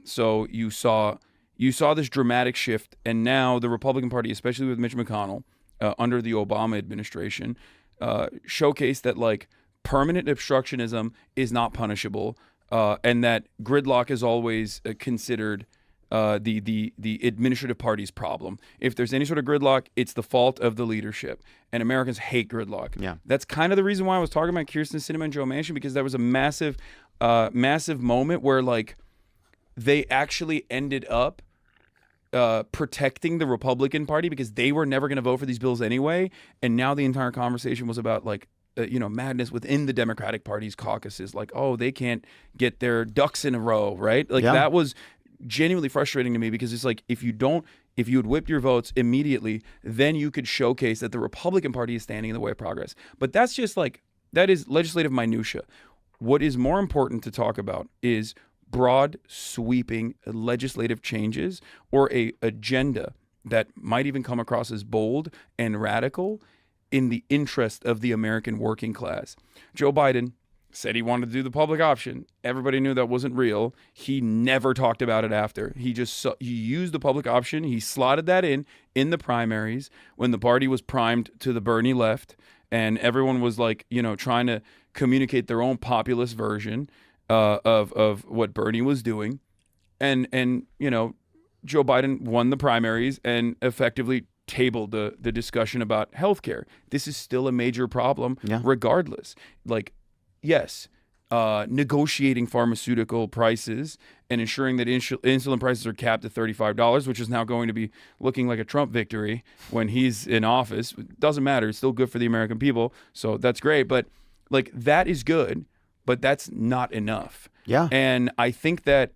So you saw this dramatic shift, and now the Republican Party, especially with Mitch McConnell under the Obama administration, showcased that like permanent obstructionism is not punishable. And that gridlock is always considered the administrative party's problem. If there's any sort of gridlock, it's the fault of the leadership. And Americans hate gridlock. Yeah. That's kind of the reason why I was talking about Kyrsten Sinema and Joe Manchin, because there was a massive moment where like they actually ended up protecting the Republican Party because they were never going to vote for these bills anyway. And now the entire conversation was about like, madness within the Democratic Party's caucuses, like, oh, they can't get their ducks in a row, right? Like, that was genuinely frustrating to me, because it's like, if you had whipped your votes immediately, then you could showcase that the Republican Party is standing in the way of progress. But that's just like, that is legislative minutia. What is more important to talk about is broad, sweeping legislative changes, or a agenda that might even come across as bold and radical in the interest of the American working class. Joe Biden said he wanted to do the public option. Everybody knew that wasn't real. He never talked about it after. He used the public option. He slotted that in the primaries when the party was primed to the Bernie left, and everyone was like, trying to communicate their own populist version of what Bernie was doing. And Joe Biden won the primaries and effectively tabled the discussion about healthcare. This is still a major problem, regardless. Like, yes, negotiating pharmaceutical prices and ensuring that insulin prices are capped at $35, which is now going to be looking like a Trump victory when he's in office. It doesn't matter. It's still good for the American people. So that's great. But like, that is good, but that's not enough. Yeah. And I think that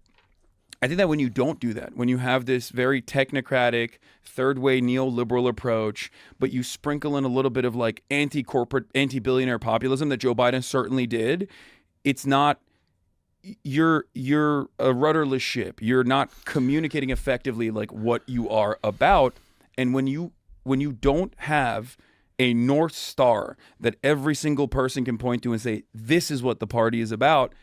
when you don't do that, when you have this very technocratic, third-way neoliberal approach, but you sprinkle in a little bit of like anti-corporate, anti-billionaire populism that Joe Biden certainly did, it's not, you're a rudderless ship. You're not communicating effectively like what you are about. And when you don't have a North Star that every single person can point to and say, this is what the party is about,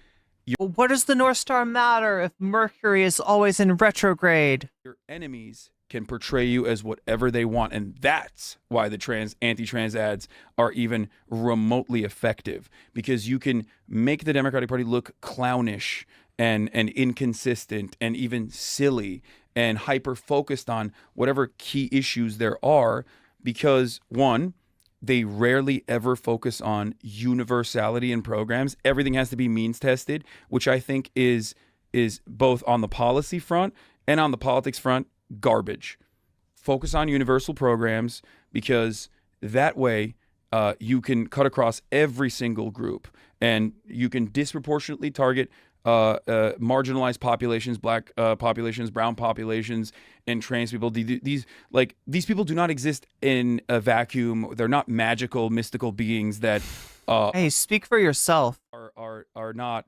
what does the North Star matter if Mercury is always in retrograde? Your enemies can portray you as whatever they want, and that's why the anti-trans ads are even remotely effective, because you can make the Democratic Party look clownish and inconsistent and even silly and hyper-focused on whatever key issues there are, because one, they rarely ever focus on universality in programs. Everything has to be means tested, which I think is both on the policy front and on the politics front garbage. Focus on universal programs, because that way you can cut across every single group and you can disproportionately target marginalized populations, black populations, brown populations, and trans people. These people do not exist in a vacuum. They're not magical, mystical beings that hey, speak for yourself. Are not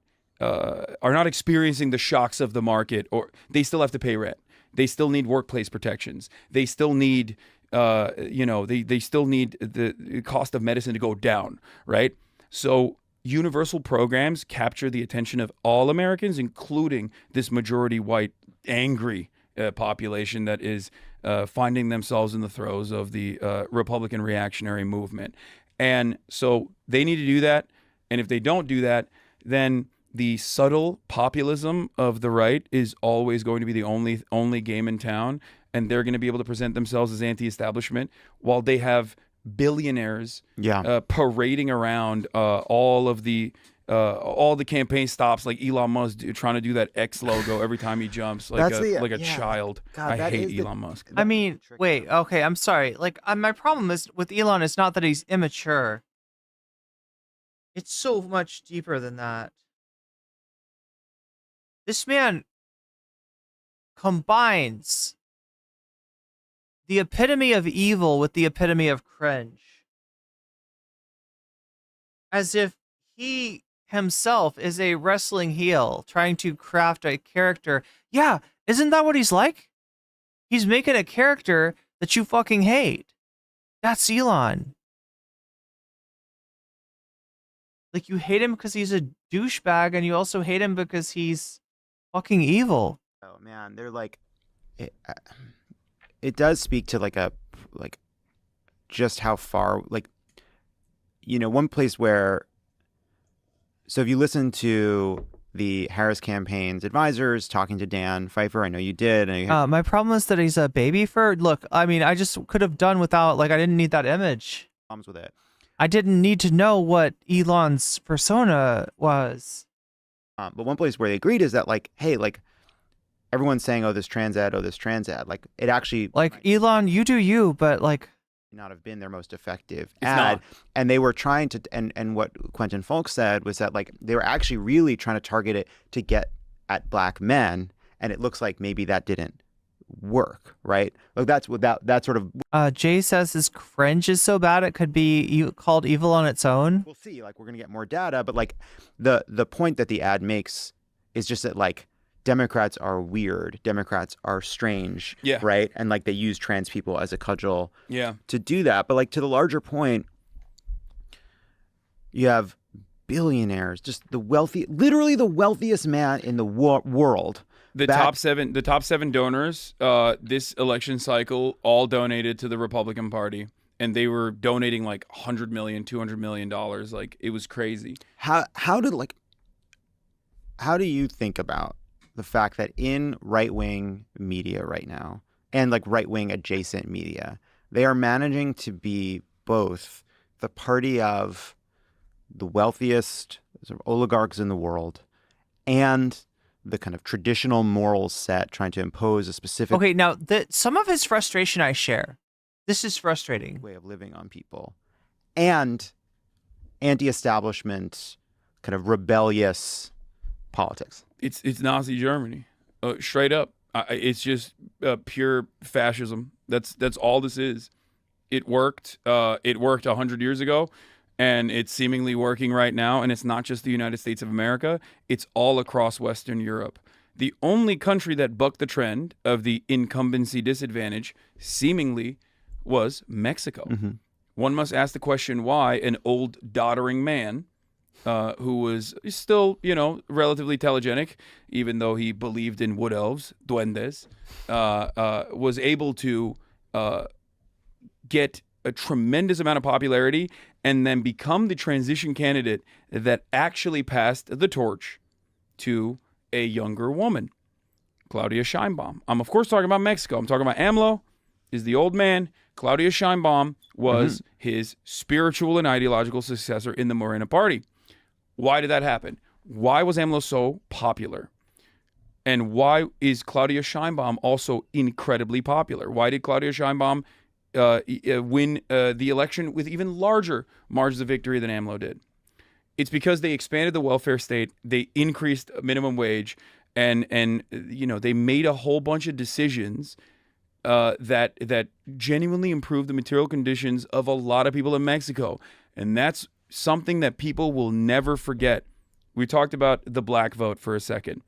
experiencing the shocks of the market, or they still have to pay rent. They still need workplace protections. They still need they still need the cost of medicine to go down, right? So universal programs capture the attention of all Americans, including this majority white, angry population that is finding themselves in the throes of the Republican reactionary movement. And so they need to do that. And if they don't do that, then the subtle populism of the right is always going to be the only game in town. And they're going to be able to present themselves as anti-establishment while they have billionaires parading around all the campaign stops, like Elon Musk trying to do that X logo every time he jumps, like a child. God, I hate Elon Musk. I mean, wait, okay, I'm sorry. Like, my problem is with Elon is not that he's immature. It's so much deeper than that. This man combines the epitome of evil with the epitome of cringe. As if he himself is a wrestling heel trying to craft a character. Yeah, isn't that what he's like? He's making a character that you fucking hate. That's Elon. Like, you hate him because he's a douchebag, and you also hate him because he's fucking evil. Oh man, they're like, it does speak to like just how far, like, one place where, so if you listen to the Harris campaign's advisors talking to Dan Pfeiffer, I know you did. And my problem is that he's a baby for, look, I mean, I just could have done without, like, I didn't need that image. Problems with it. I didn't need to know what Elon's persona was. But one place where they agreed is that, like, hey, like, everyone's saying, oh, this trans ad. Like, it actually, like, Elon, you do you, but like, not have been their most effective ad. And they were trying to, and what Quentin Folk said was that, like, they were actually really trying to target it to get at black men, and it looks like maybe that didn't work, right? Like, that's what that sort of. Jay says his cringe is so bad it could be called evil on its own. We'll see. Like, we're gonna get more data, but like the point that the ad makes is just that, like, Democrats are weird. Democrats are strange. Yeah. Right. And like, they use trans people as a cudgel. Yeah. To do that. But like, to the larger point, you have billionaires, just literally the wealthiest man in the world. The top seven donors this election cycle all donated to the Republican Party, and they were donating like $100 million, $200 million. Like, it was crazy. How do you think about the fact that in right-wing media right now, and like right-wing adjacent media, they are managing to be both the party of the wealthiest sort of oligarchs in the world and the kind of traditional moral set, trying to impose a specific Okay, now some of his frustration I share. This is frustrating. way of living on people, and anti-establishment, kind of rebellious politics. It's Nazi Germany, straight up. It's just pure fascism. That's all this is. It worked. It worked 100 years ago, and it's seemingly working right now. And it's not just the United States of America. It's all across Western Europe. The only country that bucked the trend of the incumbency disadvantage, seemingly, was Mexico. One must ask the question why an old doddering man who was still, relatively telegenic, even though he believed in wood elves, duendes, was able to get a tremendous amount of popularity and then become the transition candidate that actually passed the torch to a younger woman, Claudia Sheinbaum. I'm, of course, talking about Mexico. I'm talking about AMLO is the old man. Claudia Sheinbaum was his spiritual and ideological successor in the Morena party. Why did that happen? Why was AMLO so popular? And why is Claudia Sheinbaum also incredibly popular? Why did Claudia Sheinbaum win the election with even larger margins of victory than AMLO did? It's because they expanded the welfare state, they increased minimum wage, and they made a whole bunch of decisions that genuinely improved the material conditions of a lot of people in Mexico. And that's something that people will never forget. We talked about the black vote for a second.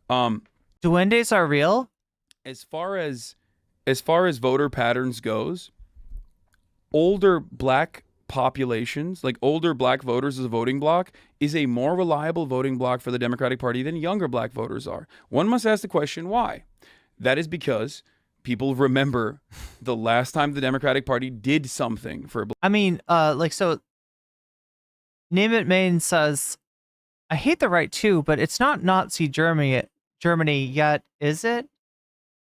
Duendes are real? As far as voter patterns goes, older black populations, like older black voters as a voting bloc, is a more reliable voting bloc for the Democratic Party than younger black voters are. One must ask the question why. That is because people remember the last time the Democratic Party did something for I mean, so Name It Maine says, I hate the right too, but it's not Nazi Germany yet, is it?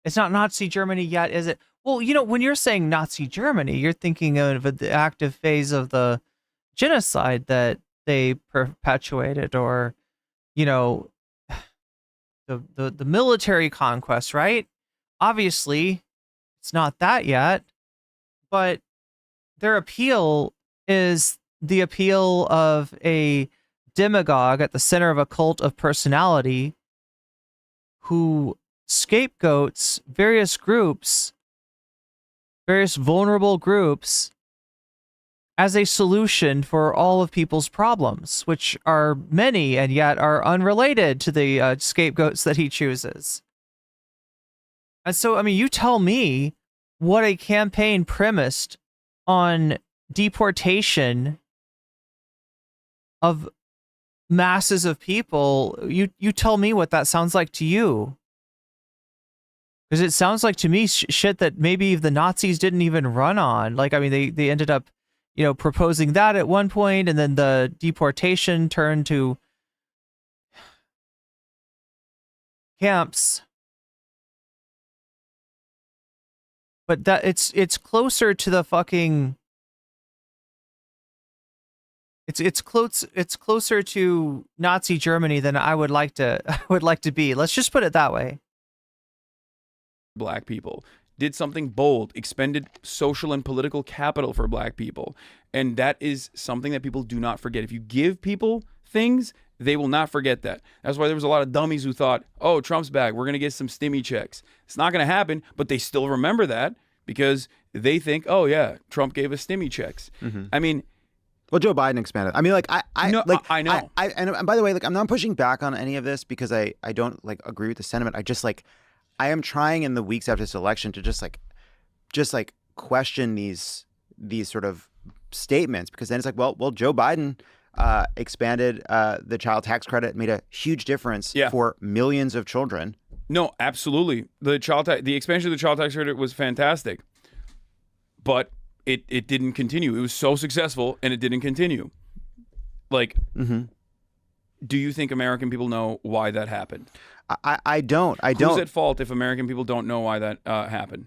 It's not Nazi Germany yet, is it? Well, when you're saying Nazi Germany, you're thinking of the active phase of the genocide that they perpetuated, or, the military conquest, right? Obviously, it's not that yet, but their appeal is the appeal of a demagogue at the center of a cult of personality who scapegoats various vulnerable groups as a solution for all of people's problems, which are many and yet are unrelated to the scapegoats that he chooses. And so, you tell me what a campaign premised on deportation of masses of people, you tell me what that sounds like to you. Because it sounds like to me shit that maybe the Nazis didn't even run on. Like, they ended up, proposing that at one point, and then the deportation turned to camps. But that it's closer to the fucking. It's closer to Nazi Germany than I would like to be. Let's just put it that way. Black people, did something bold, expended social and political capital for black people. And that is something that people do not forget. If you give people things, they will not forget that. That's why there was a lot of dummies who thought, oh, Trump's back, we're going to get some stimmy checks. It's not going to happen, but they still remember that because they think, oh yeah, Trump gave us stimmy checks. Well, Joe Biden expanded. I know. And by the way, I'm not pushing back on any of this because I don't agree with the sentiment. I am trying in the weeks after this election to just question these sort of statements, because then it's well, Joe Biden expanded the child tax credit, made a huge difference for millions of children. No, absolutely. The expansion of the child tax credit was fantastic, but it didn't continue. It was so successful, and it didn't continue. Like, do you think American people know why that happened? I don't. Who's at fault if American people don't know why that happened?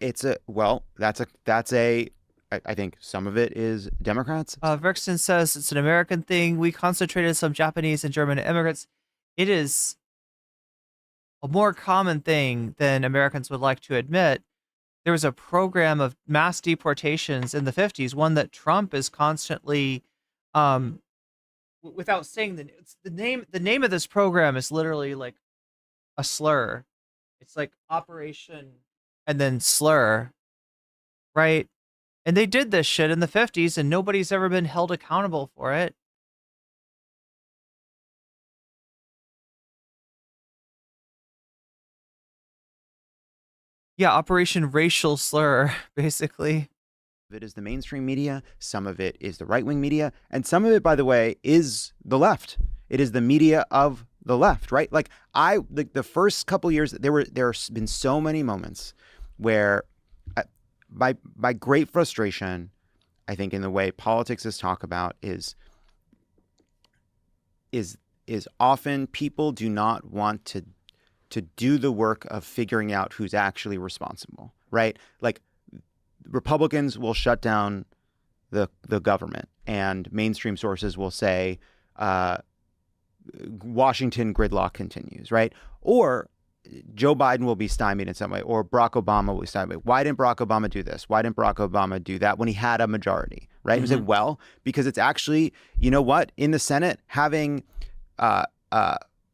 I think some of it is Democrats. Verkston says it's an American thing. We concentrated some Japanese and German immigrants. It is a more common thing than Americans would like to admit. There was a program of mass deportations in the 50s, one that Trump is constantly, without saying the name of this program is literally like a slur. It's like Operation and then slur, right? And they did this shit in the 50s, and nobody's ever been held accountable for it. Yeah, Operation Racial Slur, basically. It is the mainstream media, some of it is the right-wing media, and some of it, by the way, is the left. It is the media of the left, right? Like the first couple years, there's been so many moments where my great frustration, I think, in the way politics is talked about is often people do not want to do the work of figuring out who's actually responsible, right? Like Republicans will shut down the government, and mainstream sources will say Washington gridlock continues, right? Or Joe Biden will be stymied in some way, or Barack Obama will be stymied. Why didn't Barack Obama do this? Why didn't Barack Obama do that when he had a majority, right? And we said, well, because it's actually, you know what? In the Senate, having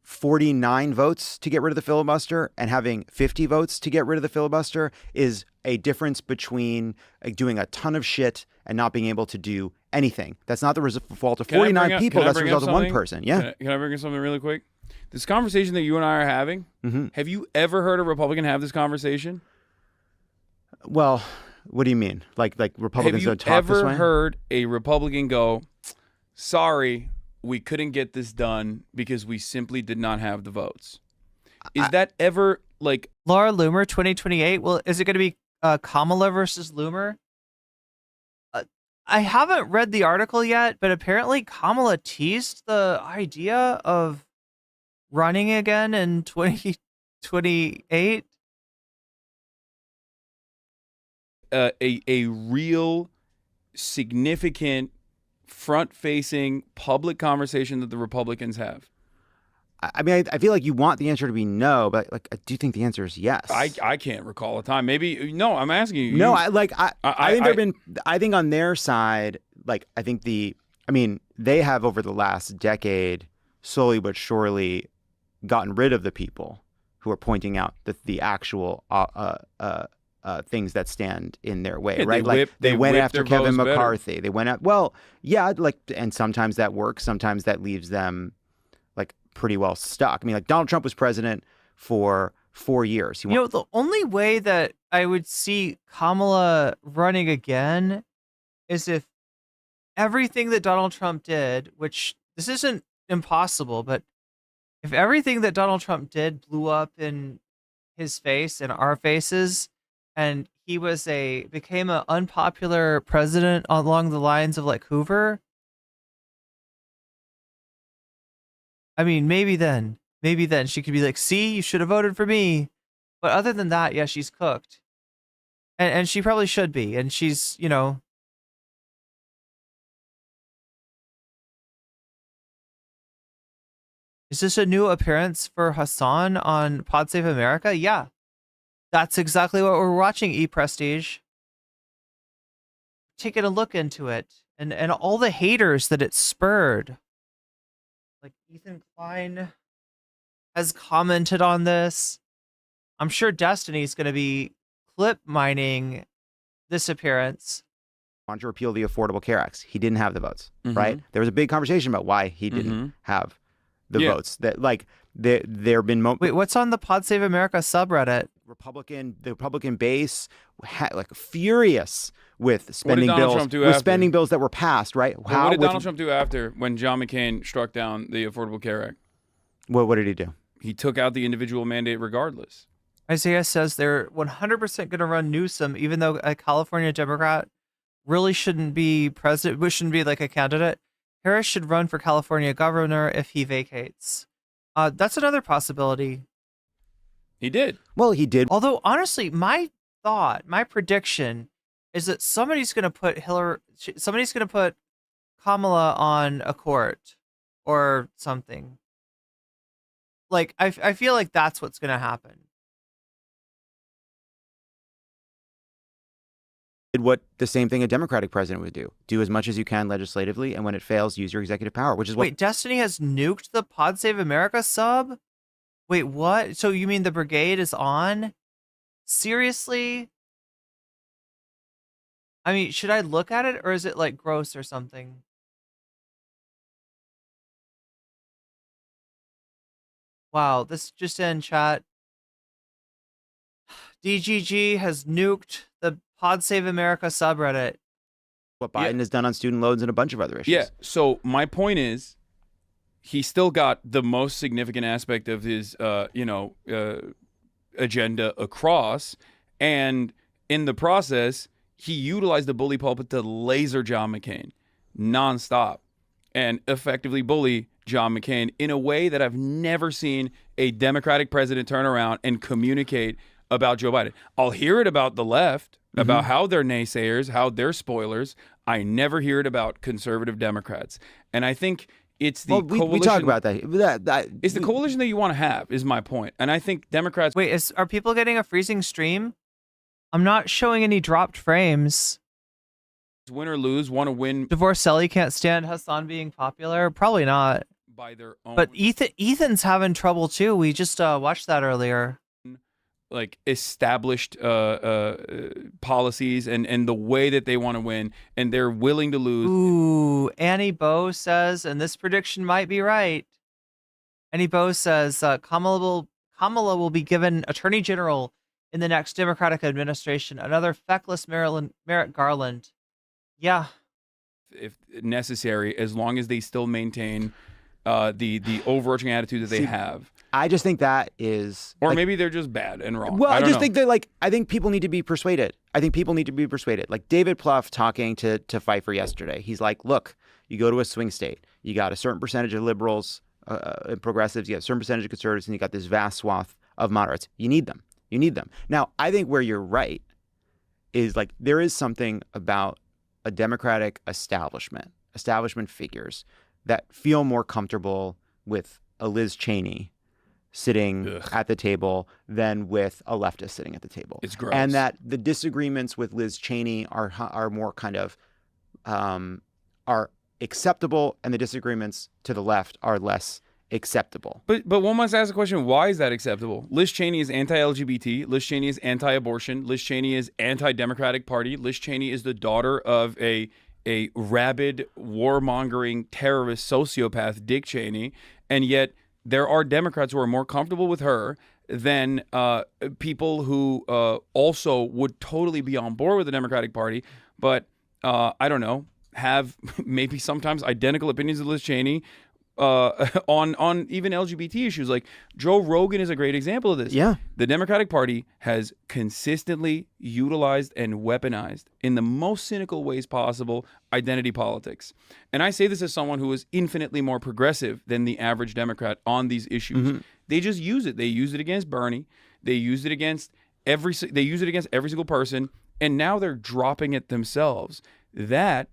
49 votes to get rid of the filibuster and having 50 votes to get rid of the filibuster is a difference between doing a ton of shit and not being able to do anything. That's not the fault of 49 people. That's the result of one person. Yeah. Can I bring in something really quick? This conversation that you and I are having, have you ever heard a Republican have this conversation? Well, what do you mean? Like Republicans don't talk this way? Have you ever heard a Republican go, sorry, we couldn't get this done because we simply did not have the votes? Is that ever like... Laura Loomer 2028? Well, is it going to be Kamala versus Loomer? I haven't read the article yet, but apparently Kamala teased the idea of running again in 2028. A real significant front-facing public conversation that the Republicans have. I mean, I feel like you want the answer to be no, but like I do think the answer is yes. I can't recall a time. Maybe no. I'm asking you. No, I think on their side, like I think they have over the last decade slowly but surely gotten rid of the people who are pointing out the actual things that stand in their way, right? They went after Kevin McCarthy. They went out. Well, yeah, and sometimes that works. Sometimes that leaves them like pretty well stuck. I mean, like Donald Trump was president for 4 years. The only way that I would see Kamala running again is if everything that Donald Trump did, which this isn't impossible, but if everything that Donald Trump did blew up in his face and our faces, and he became an unpopular president along the lines of like Hoover, I mean, maybe then she could be like, see, you should have voted for me. But other than that, yeah, she's cooked. And she probably should be. And she's, Is this a new appearance for Hasan on Pod Save America? Yeah. That's exactly what we're watching, ePrestige. Taking a look into it. And all the haters that it spurred. Like Ethan Klein has commented on this. I'm sure Destiny's going to be clip mining this appearance. Wanted to repeal the Affordable Care Act. He didn't have the votes, right? There was a big conversation about why he didn't have the votes. That there have been Wait, what's on the Pod Save America subreddit? The Republican base like furious with spending Donald bills, Trump do with after? spending bills that were passed, right? What did Donald Trump do after when John McCain struck down the Affordable Care Act? What did he do? He took out the individual mandate regardless. Isaiah says they're 100% going to run Newsom, even though a California Democrat really shouldn't be president, shouldn't be like a candidate. Harris should run for California governor if he vacates. That's another possibility. He did. Well, he did. Although, honestly, my prediction is that somebody's going to put Kamala on a court or something. Like, I feel like that's what's going to happen. Did what the same thing a Democratic president would do as much as you can legislatively, and when it fails, use your executive power, which is what. Wait, Destiny has nuked the Pod Save America sub? Wait, what? So you mean the brigade is on? Seriously? I mean, should I look at it, or is it like gross or something? Wow, this just in chat. DGG has nuked the Pod Save America subreddit. What Biden has done on student loans and a bunch of other issues. Yeah. So my point is, he still got the most significant aspect of his, agenda across, and in the process, he utilized the bully pulpit to laser John McCain nonstop and effectively bully John McCain in a way that I've never seen a Democratic president turn around and communicate about Joe Biden. I'll hear it about the left, about how they're naysayers, how they're spoilers. I never hear it about conservative Democrats. And I think it's the coalition. We talk about that. It's the coalition that you want to have, is my point. And I think Democrats. Wait, are people getting a freezing stream? I'm not showing any dropped frames. Win or lose, want to win. Divorcelli can't stand Hasan being popular? Probably not. By their own. But Ethan's having trouble too. We just watched that earlier. Like established policies and the way that they want to win, and they're willing to lose. Ooh, Annie Bow says, and this prediction might be right. Annie Bow says Kamala will be given Attorney General in the next Democratic administration. Another feckless Merrick Garland. Yeah. If necessary, as long as they still maintain the overarching attitude that they have. I just think that is, or maybe they're just bad and wrong. Well, I just think that I think people need to be persuaded. Like David Plouffe talking to Pfeiffer yesterday. He's like, look, you go to a swing state, you got a certain percentage of liberals and progressives, you got a certain percentage of conservatives, and you got this vast swath of moderates. You need them. Now, I think where you're right is like there is something about a Democratic establishment figures that feel more comfortable with a Liz Cheney sitting at the table than with a leftist sitting at the table. It's gross. And that the disagreements with Liz Cheney are more kind of are acceptable, and the disagreements to the left are less acceptable. But one must ask the question, why is that acceptable? Liz Cheney is anti-LGBT. Liz Cheney is anti-abortion. Liz Cheney is anti-Democratic Party. Liz Cheney is the daughter of a rabid, warmongering, terrorist sociopath, Dick Cheney, and yet there are Democrats who are more comfortable with her than people who also would totally be on board with the Democratic Party, but I don't know, have maybe sometimes identical opinions of Liz Cheney on even LGBT issues. Like Joe Rogan is a great example of this. Yeah. The Democratic Party has consistently utilized and weaponized in the most cynical ways possible identity politics. And I say this as someone who is infinitely more progressive than the average Democrat on these issues. They just use it. They use it against Bernie. They use it against every single person, and now they're dropping it themselves. That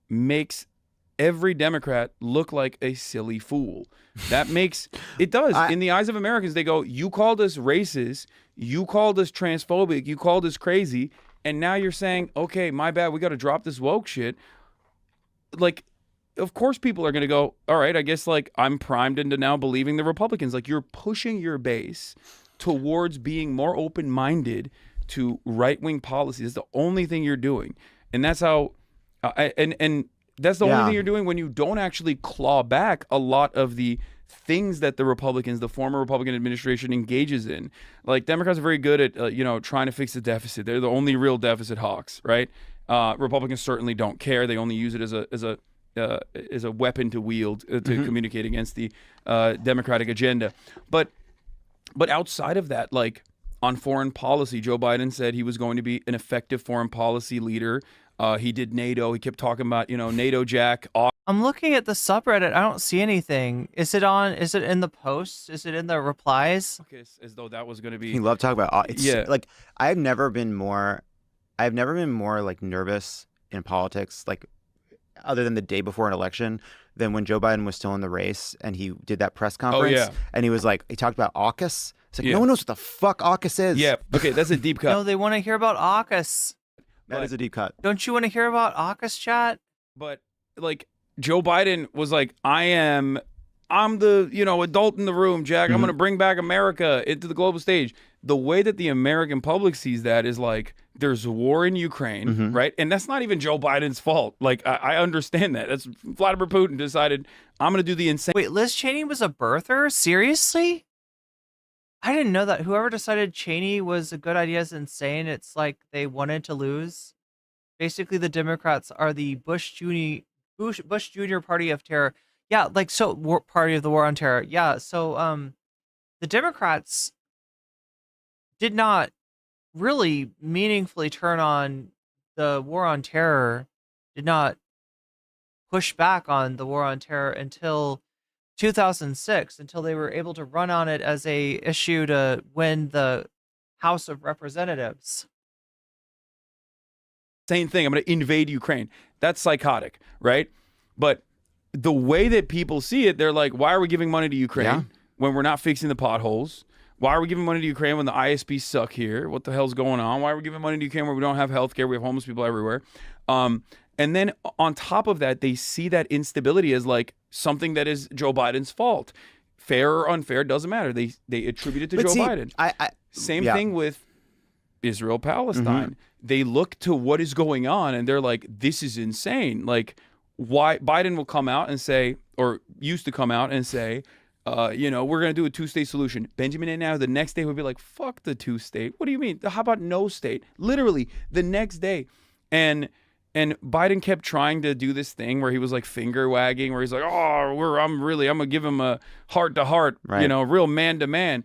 makes every Democrat look like a silly fool. That makes it does. In the eyes of Americans, they go, you called us racist, you called us transphobic, you called us crazy, and now you're saying, okay, my bad, we got to drop this woke shit. Like, of course people are going to go, all right, I guess like I'm primed into now believing the Republicans. Like you're pushing your base towards being more open-minded to right-wing policies. That's the only thing you're doing. And that's how and that's the only thing you're doing when you don't actually claw back a lot of the things that the former Republican administration engages in. Like Democrats are very good at, trying to fix the deficit. They're the only real deficit hawks, right? Republicans certainly don't care. They only use it as a weapon to wield to communicate against the Democratic agenda. But outside of that, like on foreign policy, Joe Biden said he was going to be an effective foreign policy leader. He did NATO. He kept talking about, NATO Jack. I'm looking at the subreddit. I don't see anything. Is it in the posts? Is it in the replies? Okay, as though that was going to be. He loved talking about. Like I've never been more like nervous in politics, like other than the day before an election, than when Joe Biden was still in the race and he did that press conference. And he was like, he talked about AUKUS. It's like no one knows what the fuck AUKUS is. Yeah. Okay, that's a deep cut. No, they want to hear about AUKUS. That is a deep cut. Don't you want to hear about AUKUS, chat? But like Joe Biden was like, I'm the adult in the room, Jack. I'm going to bring back America into the global stage. The way that the American public sees that is like there's a war in Ukraine, right? And that's not even Joe Biden's fault. Like I understand that. That's Vladimir Putin decided I'm going to do the insane. Wait, Liz Cheney was a birther? Seriously? I didn't know that. Whoever decided Cheney was a good idea is insane. It's like they wanted to lose. Basically, the Democrats are the Bush Junior party of terror. Yeah, like party of the war on terror. Yeah, so the Democrats did not really meaningfully turn on the war on terror, did not push back on the war on terror until 2006, until they were able to run on it as a issue to win the House of Representatives. Same thing. I'm going to invade Ukraine. That's psychotic, right? But the way that people see it, they're like, why are we giving money to Ukraine when we're not fixing the potholes? Why are we giving money to Ukraine when the ISPs suck here? What the hell's going on? Why are we giving money to Ukraine where we don't have healthcare? We have homeless people everywhere. And then on top of that, they see that instability as like something that is Joe Biden's fault. Fair or unfair, doesn't matter. They attribute it to Joe Biden. Same thing with Israel, Palestine. They look to what is going on and they're like, this is insane. Like, why Biden will come out and say, or used to come out and say, we're going to do a two-state solution. Benjamin Netanyahu the next day would be like, fuck the two-state. What do you mean? How about no state? Literally the next day. And Biden kept trying to do this thing where he was like finger wagging, where he's like, I'm going to give him a heart to heart, real man to man.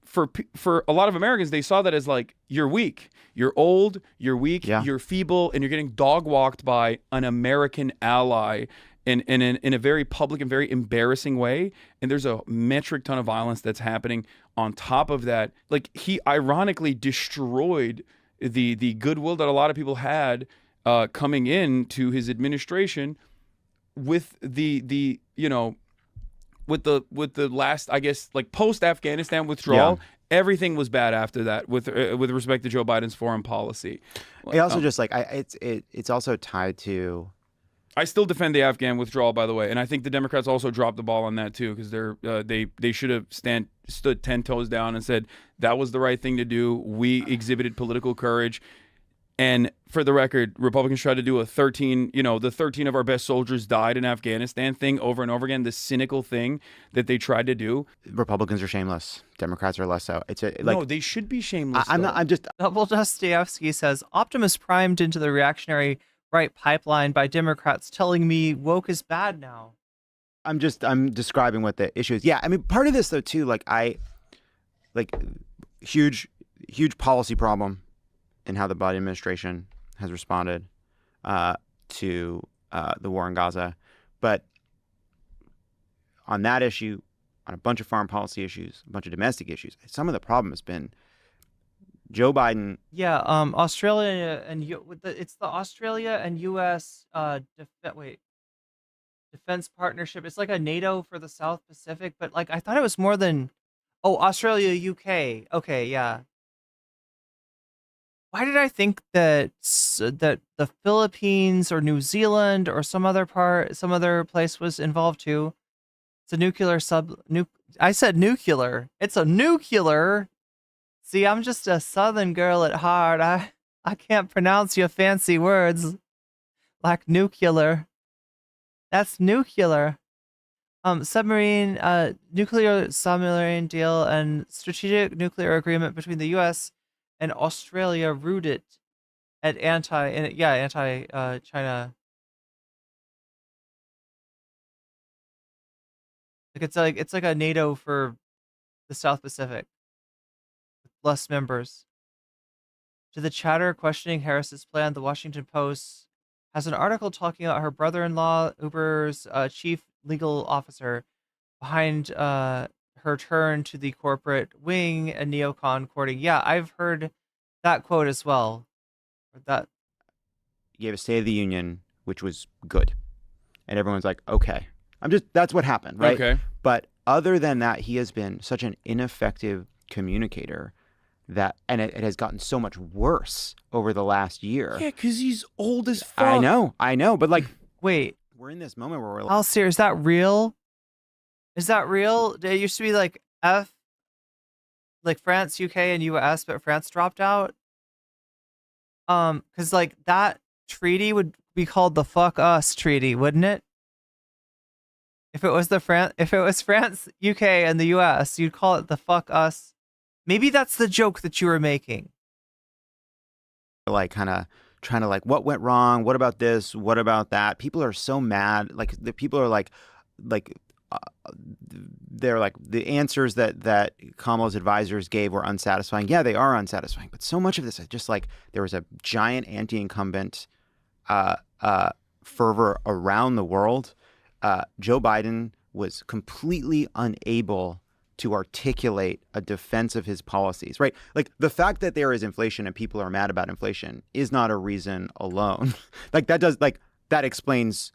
For a lot of Americans, they saw that as like, you're weak, you're old, you're weak, you're feeble, and you're getting dog walked by an American ally in a very public and very embarrassing way. And there's a metric ton of violence that's happening on top of that. Like he ironically destroyed the goodwill that a lot of people had coming into his administration with the last, I guess, like post-Afghanistan withdrawal, everything was bad after that with respect to Joe Biden's foreign policy. It also just like it's also tied to. I still defend the Afghan withdrawal, by the way, and I think the Democrats also dropped the ball on that too, because they should have stood 10 toes down and said that was the right thing to do. We exhibited political courage. And for the record, Republicans tried to do a 13 of our best soldiers died in Afghanistan thing over and over again, the cynical thing that they tried to do. Republicans are shameless. Democrats are less so. No, they should be shameless. I'm just. Double Dostoevsky says, Optimus primed into the reactionary right pipeline by Democrats telling me woke is bad now. I'm describing what the issue is. Yeah, I mean, part of this though too, huge policy problem in how the Biden administration has responded to the war in Gaza. But on that issue, on a bunch of foreign policy issues, a bunch of domestic issues, some of the problem has been Joe Biden. Yeah, Australia and it's the Australia and U.S. Defense partnership. It's like a NATO for the South Pacific, but like I thought it was more than Australia, UK. Okay, yeah. Why did I think that the Philippines or New Zealand or some other place was involved too? It's a nuclear I said nuclear. It's a nuclear. See, I'm just a Southern girl at heart. I can't pronounce your fancy words like nuclear. That's nuclear. Submarine, nuclear submarine deal and strategic nuclear agreement between the U.S. and Australia rooted at anti-China. It's like a NATO for the South Pacific, with less members. To the chatter questioning Harris's plan, the Washington Post has an article talking about her brother-in-law, Uber's chief legal officer, behind her turn to the corporate wing and neocon courting. Yeah, I've heard that quote as well. That He gave a State of the Union, which was good, and everyone's like, okay, that's what happened, right? Okay. But other than that, he has been such an ineffective communicator and it has gotten so much worse over the last year. Yeah, because he's old as fuck. I know, but like, wait, we're in this moment where we're like, Alistair, is that real? Is that real? It used to be like like France, UK, and US, but France dropped out. Because like that treaty would be called the "fuck us" treaty, wouldn't it? If it was France, UK, and the US, you'd call it the "fuck us." Maybe that's the joke that you were making. like kind of trying to like, what went wrong? What about this? What about that? People are so mad. Like the people are they're like the answers that Kamala's advisors gave were unsatisfying. Yeah, they are unsatisfying. But so much of this is just like there was a giant anti-incumbent fervor around the world. Joe Biden was completely unable to articulate a defense of his policies, right? Like the fact that there is inflation and people are mad about inflation is not a reason alone. That explains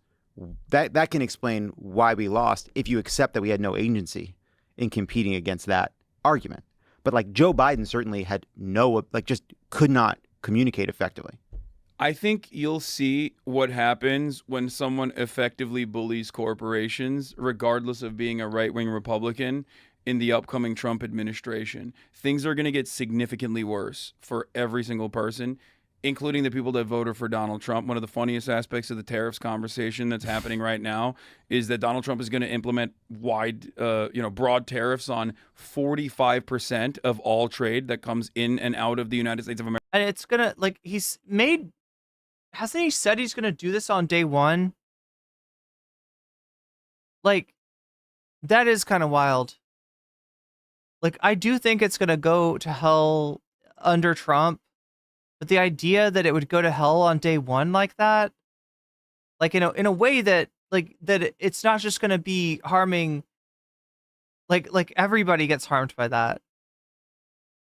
that can explain why we lost if you accept that we had no agency in competing against that argument. But like Joe Biden certainly had just could not communicate effectively. I think you'll see what happens when someone effectively bullies corporations, regardless of being a right-wing Republican, in the upcoming Trump administration. Things are going to get significantly worse for every single person, including the people that voted for Donald Trump. One of the funniest aspects of the tariffs conversation that's happening right now is that Donald Trump is going to implement broad tariffs on 45% of all trade that comes in and out of the United States of America. And it's gonna hasn't he said he's gonna do this on day one? Like, that is kind of wild. Like, I do think it's gonna go to hell under Trump, but the idea that it would go to hell on day one like that, like in a way that it's not just gonna be harming, like everybody gets harmed by that.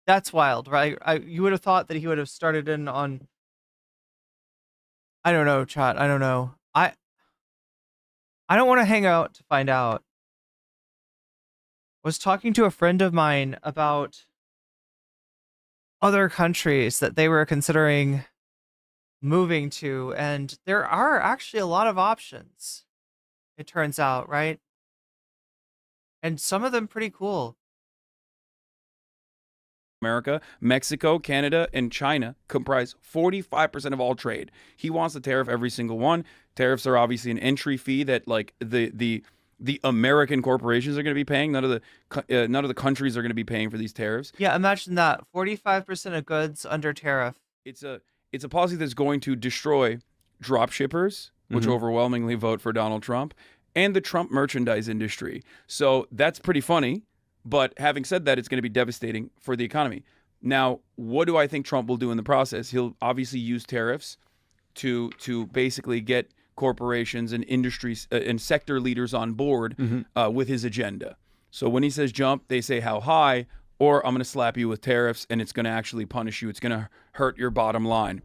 That's wild, right? You would have thought that he would have started in on, I don't know, chat. I don't know. I don't want to hang out to find out. I was talking to a friend of mine about other countries that they were considering moving to, and there are actually a lot of options, it turns out, right? And some of them pretty cool. America, Mexico, Canada, and China comprise 45% of all trade. He wants to tariff every single one. Tariffs are obviously an entry fee that like the American corporations are going to be paying. None of the countries are going to be paying for these tariffs. Yeah, imagine that. 45% of goods under tariff. It's a policy that's going to destroy drop shippers, which overwhelmingly vote for Donald Trump, and the Trump merchandise industry. So that's pretty funny. But having said that, it's going to be devastating for the economy. Now, what do I think Trump will do in the process? He'll obviously use tariffs to basically get corporations and industries and sector leaders on board with his agenda. So when he says jump, they say how high, or I'm going to slap you with tariffs and it's going to actually punish you. It's going to hurt your bottom line.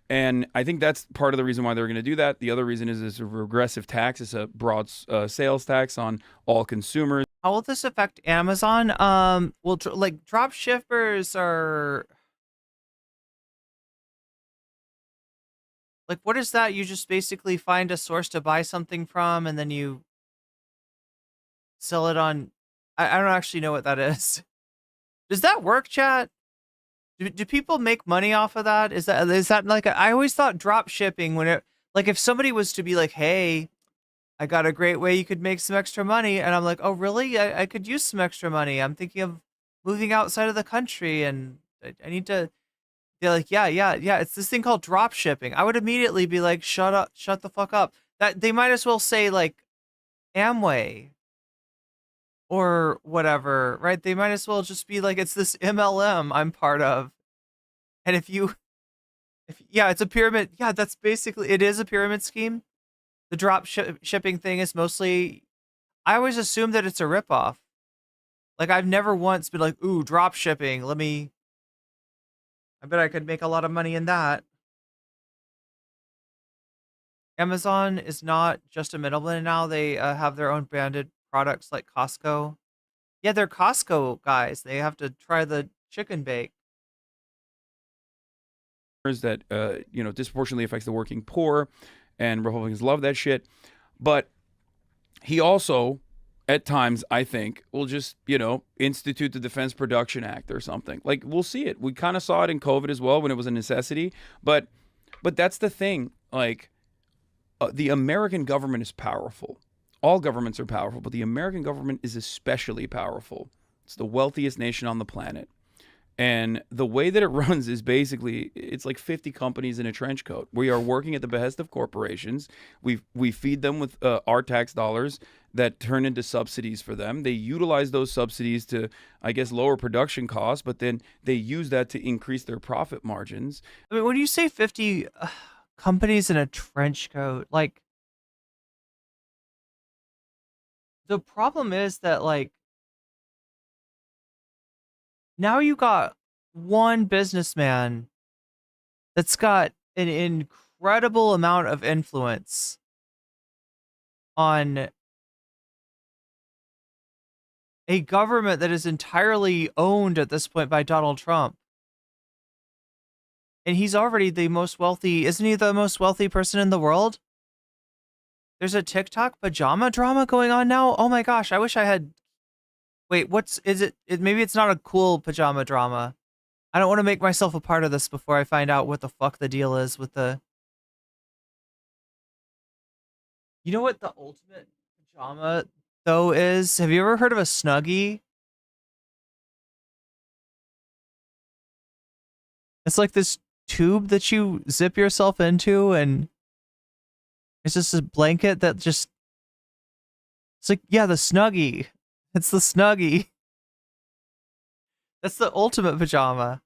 And I think that's part of the reason why they're going to do that. The other reason is it's a regressive tax. It's a broad sales tax on all consumers. How will this affect Amazon? Like drop shippers are like, what is that? You just basically find a source to buy something from, and then you sell it on. I don't actually know what that is. Does that work, chat? Do people make money off of that? Is that like I always thought drop shipping when it, like if somebody was to be like, hey, I got a great way you could make some extra money. And I'm like, oh, really? I could use some extra money. I'm thinking of moving outside of the country and I need to. They're like, yeah. It's this thing called drop shipping. I would immediately be like, shut up, shut the fuck up. That they might as well say like Amway or whatever, right? They might as well just be like, it's this MLM I'm part of. And if it's a pyramid. Yeah, that's basically, it is a pyramid scheme. The drop shipping thing is mostly, I always assume that it's a ripoff. Like I've never once been like, ooh, drop shipping. I bet I could make a lot of money in that. Amazon is not just a middleman now. They have their own branded products like Costco. Yeah, they're Costco guys. They have to try the chicken bake. That disproportionately affects the working poor, and Republicans love that shit. But he also, at times, I think, will just institute the Defense Production Act or something. Like, we'll see it. We kind of saw it in COVID as well when it was a necessity. But that's the thing. Like, the American government is powerful. All governments are powerful, but the American government is especially powerful. It's the wealthiest nation on the planet. And the way that it runs is basically, it's like 50 companies in a trench coat. We are working at the behest of corporations. We feed them with our tax dollars that turn into subsidies for them. They utilize those subsidies to, I guess, lower production costs, but then they use that to increase their profit margins. I mean, when you say 50 companies in a trench coat, like, the problem is that, like, now you got one businessman that's got an incredible amount of influence on a government that is entirely owned at this point by Donald Trump. And he's already the most wealthy. Isn't he the most wealthy person in the world? There's a TikTok pajama drama going on now. Oh my gosh, I wish I had. Wait, is it? Maybe it's not a cool pajama drama. I don't want to make myself a part of this before I find out what the fuck the deal is with the. You know what the ultimate pajama though is? Have you ever heard of a Snuggie? It's like this tube that you zip yourself into, and it's just a blanket that just. It's like, yeah, the Snuggie. It's the Snuggie. That's the ultimate pajama.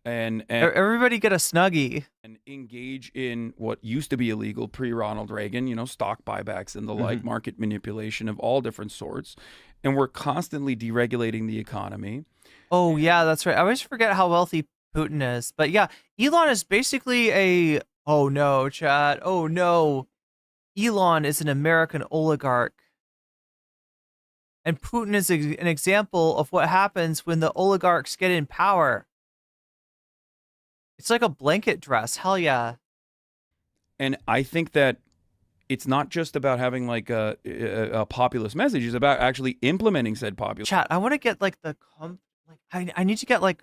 And everybody get a Snuggie. And engage in what used to be illegal pre-Ronald Reagan, stock buybacks and the like, market manipulation of all different sorts. And we're constantly deregulating the economy. Oh, yeah, that's right. I always forget how wealthy Putin is. But yeah, Elon is basically a... Oh, no, chat. Oh, no. Elon is an American oligarch. And Putin is an example of what happens when the oligarchs get in power. It's like a blanket dress. Hell yeah. And I think that it's not just about having like a populist message. It's about actually implementing said populist. Chat, I want to get like I need to get like.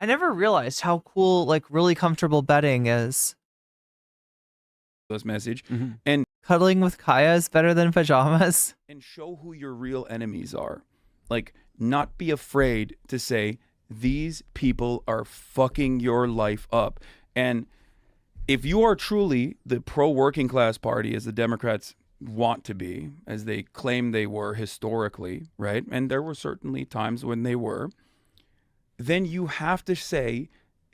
I never realized how cool like really comfortable bedding is. This message and cuddling with Kaya is better than pajamas. And show who your real enemies are. Like, not be afraid to say, these people are fucking your life up. And if you are truly the pro-working class party, as the Democrats want to be, as they claim they were historically, right? And there were certainly times when they were, then you have to say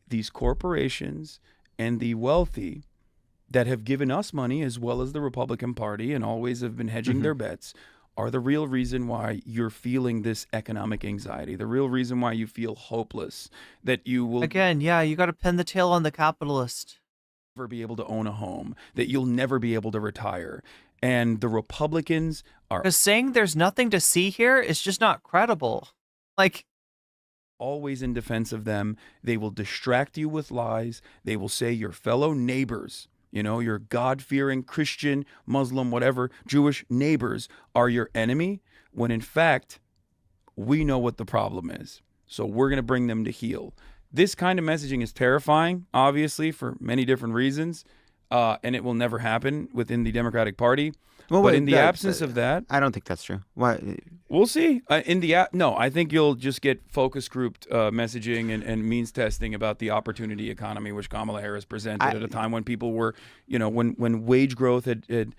these corporations and the wealthy that have given us money, as well as the Republican Party, and always have been hedging their bets, are the real reason why you're feeling this economic anxiety, the real reason why you feel hopeless, that you will... Again, yeah, you got to pin the tail on the capitalist. ...never be able to own a home, that you'll never be able to retire. And the Republicans are... Because saying there's nothing to see here is just not credible. Like... Always in defense of them. They will distract you with lies. They will say your fellow neighbors... your God-fearing Christian, Muslim, whatever, Jewish neighbors are your enemy, when in fact, we know what the problem is. So we're going to bring them to heel. This kind of messaging is terrifying, obviously, for many different reasons. and it will never happen within the Democratic Party. Well, but wait, in the absence of that, I don't think that's true. Why? we'll see. No, I think you'll just get focus grouped messaging and means testing about the opportunity economy, which Kamala Harris presented at a time when people were, when wage growth had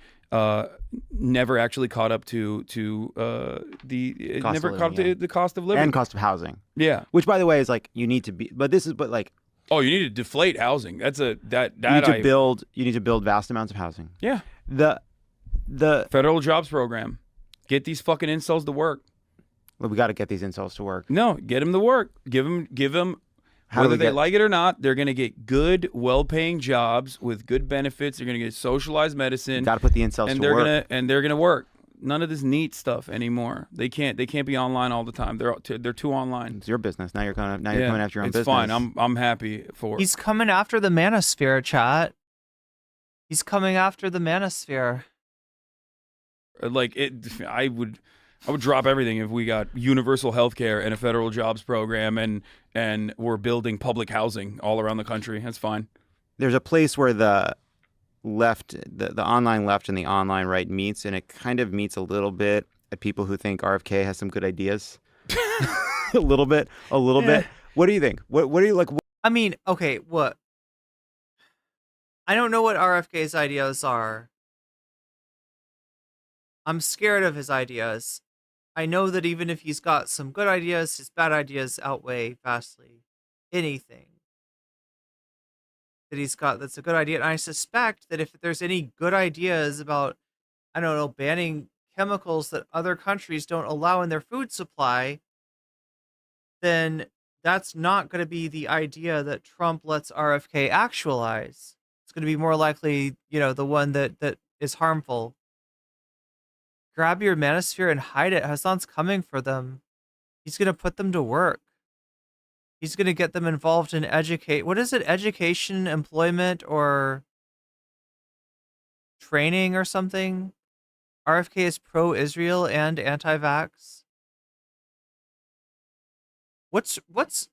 never actually caught up to the cost of living and cost of housing. Yeah, which by the way is like you need to be, but like. Oh, you need to deflate housing. That's you need to build vast amounts of housing. Yeah. The federal jobs program. Get these fucking incels to work. Well, we got to get these incels to work. No, get them to work. Give them whether they like it or not, they're going to get good, well-paying jobs with good benefits. They're going to get socialized medicine. Got to put the incels to work. They're going to work. None of this neat stuff anymore. They can't be online all the time. They're too online. It's your business. Now you're coming after your own business. It's fine. I'm happy for it. He's coming after the manosphere, chat. He's coming after the manosphere. Like I would drop everything if we got universal health care and a federal jobs program and we're building public housing all around the country. That's fine. There's a place where the left, the online left and the online right meets, and it kind of meets a little bit at people who think RFK has some good ideas. a little bit. What do you think? What do you like? I mean, okay, what? I don't know what RFK's ideas are. I'm scared of his ideas. I know that even if he's got some good ideas, his bad ideas outweigh vastly anything that he's got that's a good idea. And I suspect that if there's any good ideas about, I don't know, banning chemicals that other countries don't allow in their food supply, then that's not going to be the idea that Trump lets RFK actualize. It's going to be more likely, the one that is harmful. Grab your manosphere and hide it. Hasan's coming for them. He's going to put them to work. He's going to get them involved in education, employment, or training or something. RFK is pro-Israel and anti-vax. What's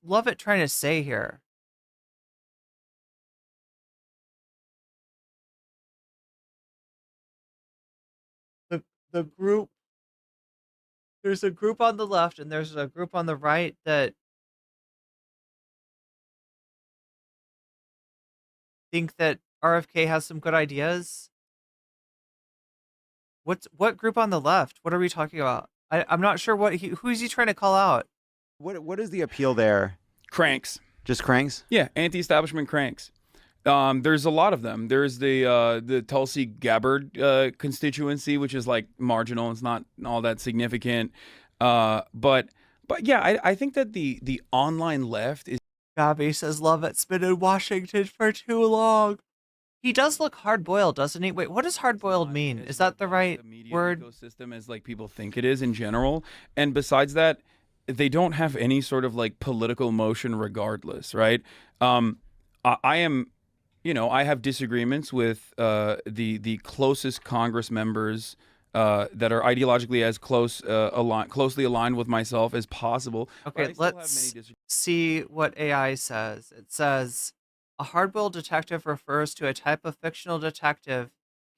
Lovett trying to say here? The group, there's a group on the left and there's a group on the right that think that RFK has some good ideas. What group on the left? What are we talking about? I'm not sure who is he trying to call out? What is the appeal there? Cranks. Just cranks? Yeah, anti-establishment cranks. There's a lot of them. There's the Tulsi Gabbard constituency, which is like marginal. It's not all that significant. But yeah, I think that the online left is. Gabby says Lovett's been in Washington for too long. He does look hard-boiled, doesn't he? Wait, what does hard-boiled mean? Is that the right word? Ecosystem as like people think it is in general. And besides that, they don't have any sort of like political motion regardless, right? I am. I have disagreements with the closest Congress members that are ideologically as closely aligned with myself as possible. Okay, let's see what AI says. It says, a hard-boiled detective refers to a type of fictional detective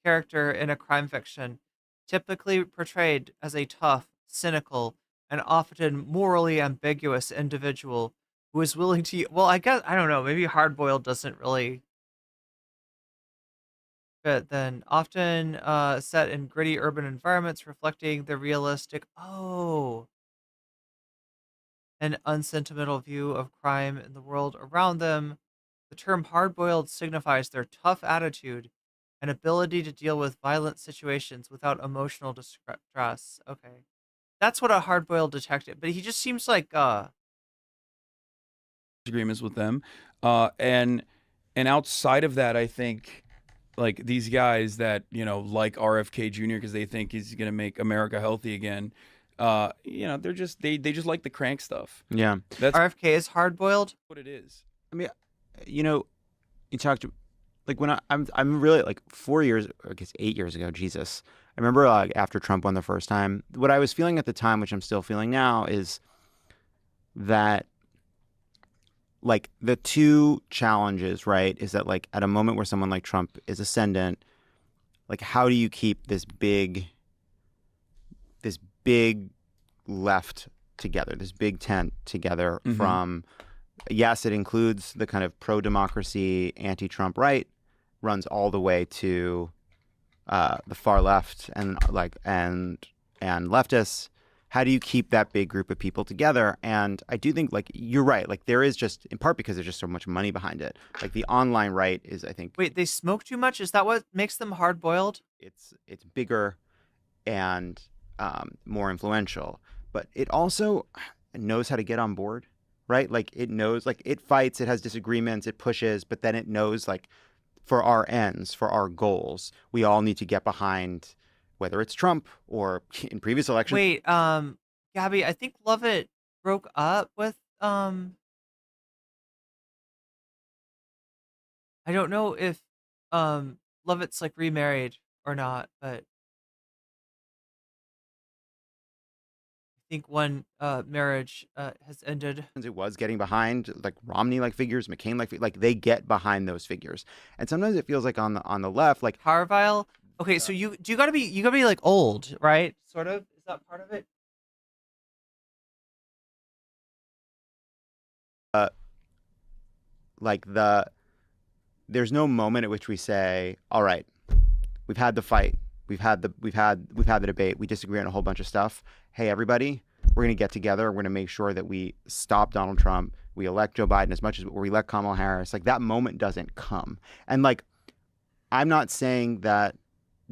character in a crime fiction, typically portrayed as a tough, cynical, and often morally ambiguous individual who is willing to... Well, I don't know, maybe hard-boiled doesn't really... But then often set in gritty urban environments reflecting the realistic, an unsentimental view of crime in the world around them. The term hard-boiled signifies their tough attitude and ability to deal with violent situations without emotional distress. Okay. That's what a hard-boiled detective, but he just seems like agreements with them. And outside of that, I think like these guys that, like RFK Jr. because they think he's going to make America healthy again. They're just they just like the crank stuff. Yeah. That's RFK is hard-boiled. What it is. I mean, you talked to like when I'm really like 4 years, I guess 8 years ago, Jesus. I remember after Trump won the first time, what I was feeling at the time, which I'm still feeling now, is that like the two challenges, right, is that like at a moment where someone like Trump is ascendant, like how do you keep this big left together, this big tent together from, yes, it includes the kind of pro-democracy, anti-Trump right, runs all the way to the far left and leftists. How do you keep that big group of people together? And I do think, like, you're right. Like, there is just, in part because there's just so much money behind it. Like, the online right is, I think... Wait, they smoke too much? Is that what makes them hard-boiled? It's bigger and more influential. But it also knows how to get on board, right? Like, it knows, like, it fights, it has disagreements, it pushes, but then it knows, like, for our ends, for our goals, we all need to get behind... whether it's Trump or in previous elections. Wait, Gabby, I think Lovett broke up with, I don't know if, Lovett's, like, remarried or not, but I think one, marriage, has ended. It was getting behind, like, Romney-like figures, McCain-like, like, they get behind those figures. And sometimes it feels like on the left, like... Carvile? Okay, so you gotta be like old, right? Sort of. Is that part of it? There's no moment at which we say, all right, we've had the fight, we've had the debate, we disagree on a whole bunch of stuff. Hey, everybody, we're gonna get together. We're gonna make sure that we stop Donald Trump. We elect Joe Biden as much as we elect Kamala Harris. Like, that moment doesn't come. And like, I'm not saying that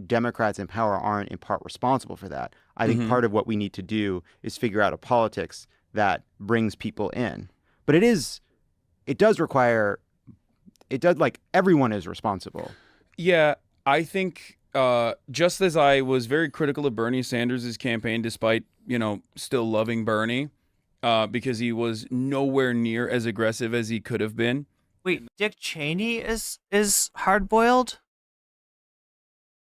Democrats in power aren't in part responsible for that. I think part of what we need to do is figure out a politics that brings people in. But it does require, like, everyone is responsible. Yeah, I think just as I was very critical of Bernie Sanders' campaign, despite, still loving Bernie, because he was nowhere near as aggressive as he could have been. Wait, Dick Cheney is hard-boiled?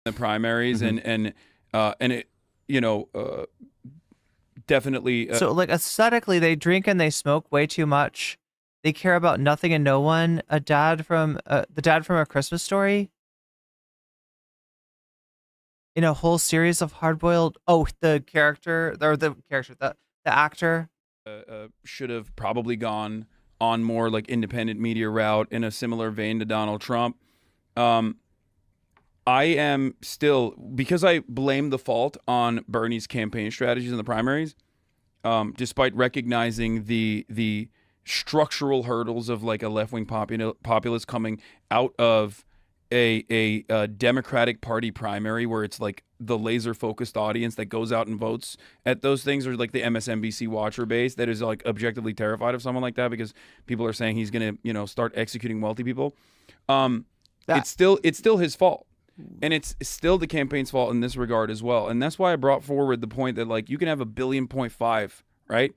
The primaries and it definitely so, like, aesthetically they drink and they smoke way too much. They care about nothing and no one. The dad from A Christmas Story, in a whole series of hard-boiled, the actor should have probably gone on more like independent media route in a similar vein to Donald Trump. I am still, because I blame the fault on Bernie's campaign strategies in the primaries, despite recognizing the structural hurdles of like a left-wing populist coming out of a Democratic Party primary where it's like the laser-focused audience that goes out and votes at those things, or like the MSNBC watcher base that is like objectively terrified of someone like that because people are saying he's going to, start executing wealthy people. It's still his fault. And it's still the campaign's fault in this regard as well. And that's why I brought forward the point that, like, you can have 1.5 billion, right?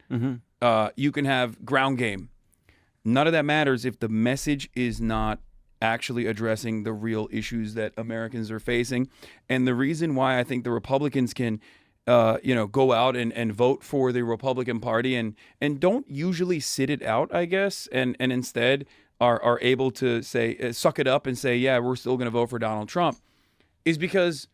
You can have ground game. None of that matters if the message is not actually addressing the real issues that Americans are facing. And the reason why I think the Republicans can, go out and vote for the Republican Party and don't usually sit it out, I guess, and instead are able to say, suck it up and say, yeah, we're still going to vote for Donald Trump, is because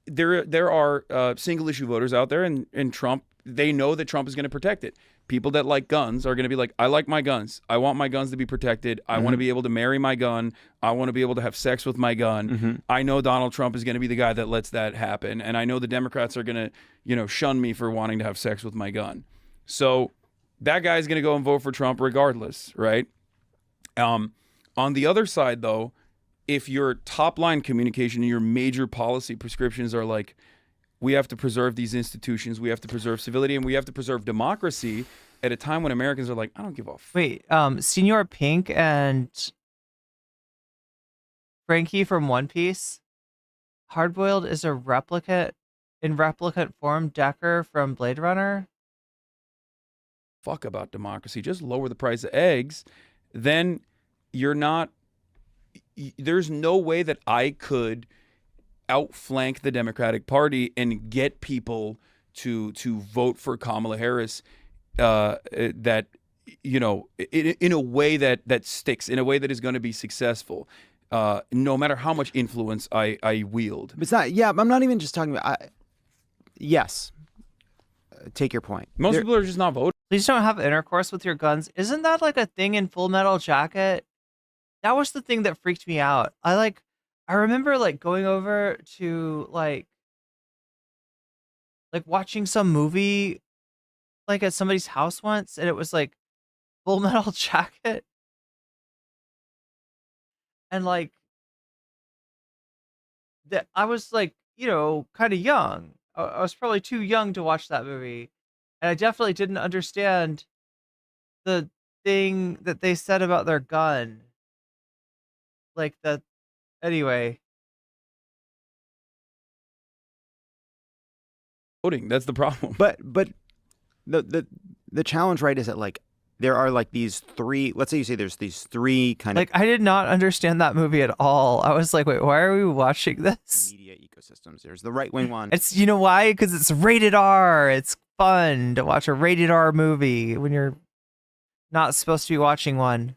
there are single issue voters out there, and Trump, they know that Trump is going to protect it. People that like guns are going to be like, I like my guns. I want my guns to be protected. I want to be able to marry my gun. I want to be able to have sex with my gun. I know Donald Trump is going to be the guy that lets that happen. And I know the Democrats are going to, shun me for wanting to have sex with my gun. So that guy's going to go and vote for Trump regardless, right? On the other side, though, if your top line communication and your major policy prescriptions are like, we have to preserve these institutions, we have to preserve civility, and we have to preserve democracy at a time when Americans are like, I don't give a f-. Wait, Senor Pink and Frankie from One Piece, hard-boiled is a replicant form Decker from Blade Runner? Fuck about democracy. Just lower the price of eggs. Then you're not... There's no way that I could outflank the Democratic Party and get people to vote for Kamala Harris that you know, in a way that sticks, in a way that is going to be successful, no matter how much influence I wield. It's not. Yeah, I'm not even just talking about. Yes, take your point. Most people are just not voting. Please don't have intercourse with your guns. Isn't that like a thing in Full Metal Jacket? That was the thing that freaked me out. I remember like going over to like watching some movie like at somebody's house once, and it was like Full Metal Jacket. And like that I was like, you know, kind of young. I was probably too young to watch that movie. And I definitely didn't understand the thing that they said about their gun. Like that. Anyway. Voting. That's the problem. But the challenge, right, is that like there are like these three. Let's say you say there's these three kind of. Like I did not understand that movie at all. I was like, wait, why are we watching this? Media ecosystems. There's the right wing one. It's, you know why? Because it's rated R. It's fun to watch a rated R movie when you're not supposed to be watching one.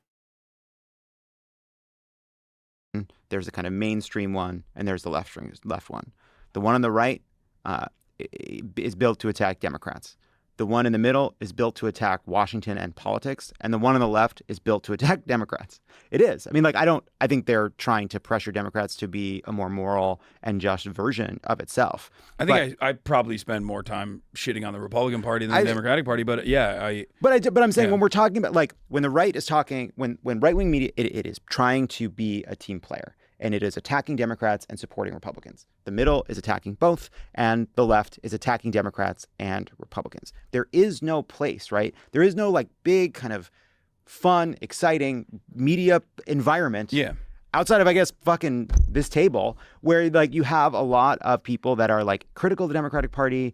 There's the kind of mainstream one, and there's the left one. The one on the right is built to attack Democrats. The one in the middle is built to attack Washington and politics, and the one on the left is built to attack Democrats. It is. I mean, like, I think they're trying to pressure Democrats to be a more moral and just version of itself. I think I probably spend more time shitting on the Republican Party than the Democratic Party, but yeah, But I'm saying when we're talking about, like, when the right is talking, when right-wing media, it is trying to be a team player. And it is attacking Democrats and supporting Republicans. The middle is attacking both, and the left is attacking Democrats and Republicans. There is no place, right? There is no like big kind of fun, exciting media environment. Yeah. Outside of, I guess, fucking this table, where like you have a lot of people that are like critical of the Democratic Party,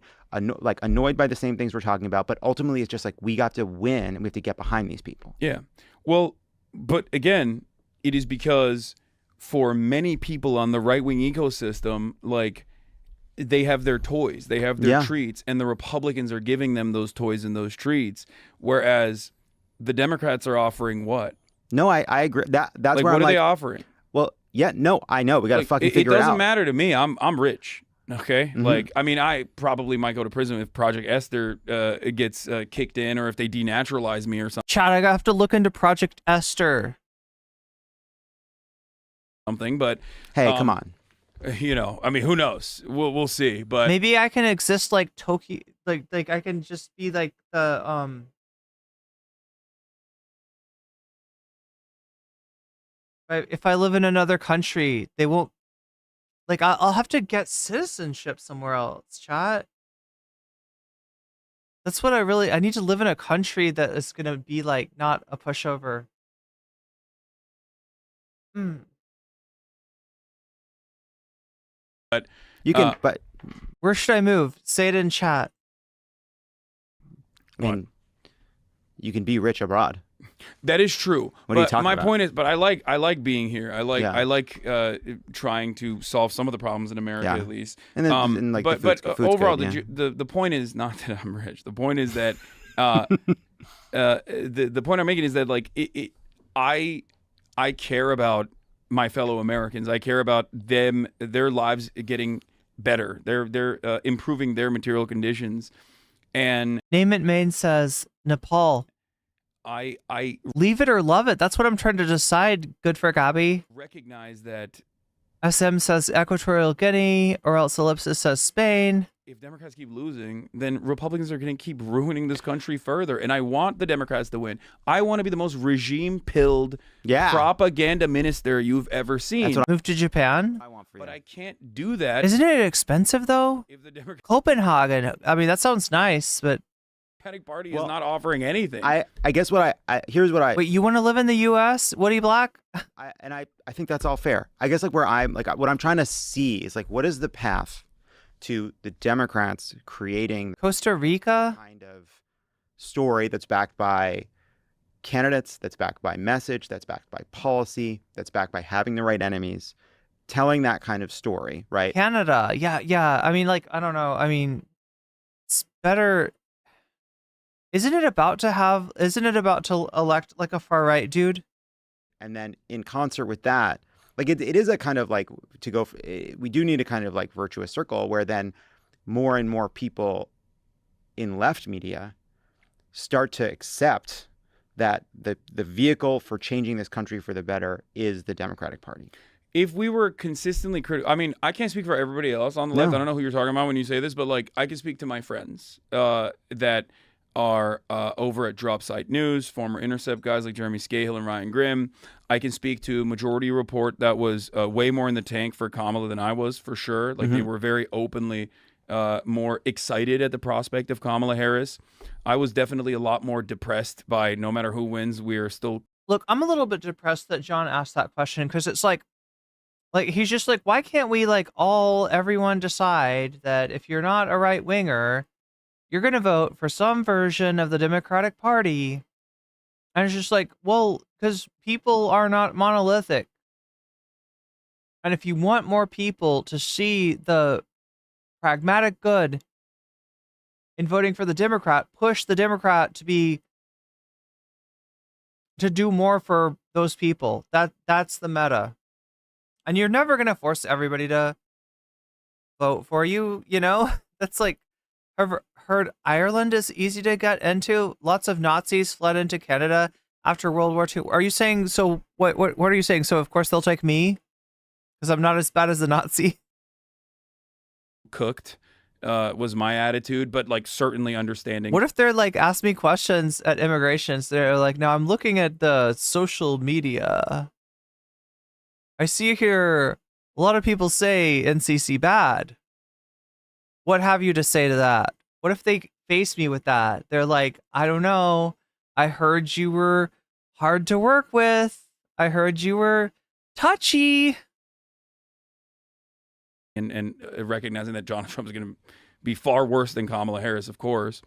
like annoyed by the same things we're talking about, but ultimately it's just like we got to win and we have to get behind these people. Yeah. Well, but again, it is because for many people on the right-wing ecosystem, like they have their toys, they have their treats, and the Republicans are giving them those toys and those treats, whereas the Democrats are offering what? No, I agree. That's like, where what I'm are like, they offering? Well, yeah, no, I know. We got to fucking figure it out. It doesn't matter to me. I'm rich. Okay. Mm-hmm. Like, I mean, I probably might go to prison if Project Esther gets kicked in, or if they denaturalize me or something. Chad, I have to look into Project Esther. But hey, come on. You know, I mean, who knows? We'll see. But maybe I can exist like Tokyo, like I can just be like the if I live in another country, they won't, like, I'll have to get citizenship somewhere else, chat. That's what I need to live in a country that is gonna be like not a pushover. But you can, but where should I move? Say it in chat. I mean, you can be rich abroad. That is true. What are you talking my about? point is, but I like being here. I like trying to solve some of the problems in America at least. And then, and like, but overall, the point is not that I'm rich. The point is that the point I'm making is that like I care about my fellow Americans. I care about them, their lives getting better. They're improving their material conditions. And Name It Main says Nepal. I leave it or love it. That's what I'm trying to decide. Good for Gabi. Recognize that SM says Equatorial Guinea, or else Ellipsis says Spain. If Democrats keep losing, then Republicans are going to keep ruining this country further. And I want the Democrats to win. I want to be the most regime-pilled propaganda minister you've ever seen. Move to Japan? But I can't do that. Isn't it expensive, though? If the Democratic Copenhagen. I mean, that sounds nice, but Party is not offering anything. I guess what here's what I... Wait, you want to live in the U.S.? Woody Black? I think that's all fair. I guess like where I'm like what I'm trying to see is like what is the path to the Democrats creating Costa Rica kind of story that's backed by candidates, that's backed by message, that's backed by policy, that's backed by having the right enemies, telling that kind of story, right? Canada. Yeah. I mean, like, I don't know. I mean, it's better. Isn't it about to elect like a far right dude? And then in concert with that, like it is a kind of like to go, we do need a kind of like virtuous circle where then more and more people in left media start to accept that the vehicle for changing this country for the better is the Democratic Party. If we were consistently critical, I mean, I can't speak for everybody else on the left. I don't know who you're talking about when you say this, but like I can speak to my friends that are over at Drop Site News, former Intercept guys like Jeremy Scahill and Ryan Grimm. I can speak to Majority Report that was way more in the tank for Kamala than I was, for sure. Like they were very openly more excited at the prospect of Kamala Harris. I was definitely a lot more depressed by no matter who wins, we are still. Look, I'm a little bit depressed that John asked that question because it's like he's just like, why can't we like everyone decide that if you're not a right winger, you're going to vote for some version of the Democratic Party? And it's just like, well, because people are not monolithic. And if you want more people to see the pragmatic good in voting for the Democrat, push the Democrat to do more for those people. That's the meta. And you're never going to force everybody to vote for you, you know? That's like, I've heard Ireland is easy to get into. Lots of Nazis fled into Canada after World War II. Are you saying, so what are you saying? So of course they'll take me because I'm not as bad as the Nazi? Cooked was my attitude, but like certainly understanding. What if they're like, ask me questions at immigrations? They're like, now I'm looking at the social media. I see here a lot of people say NCC bad. What have you to say to that? What if they face me with that? They're like, I don't know. I heard you were hard to work with. I heard you were touchy. And recognizing that Donald Trump is going to be far worse than Kamala Harris, of course.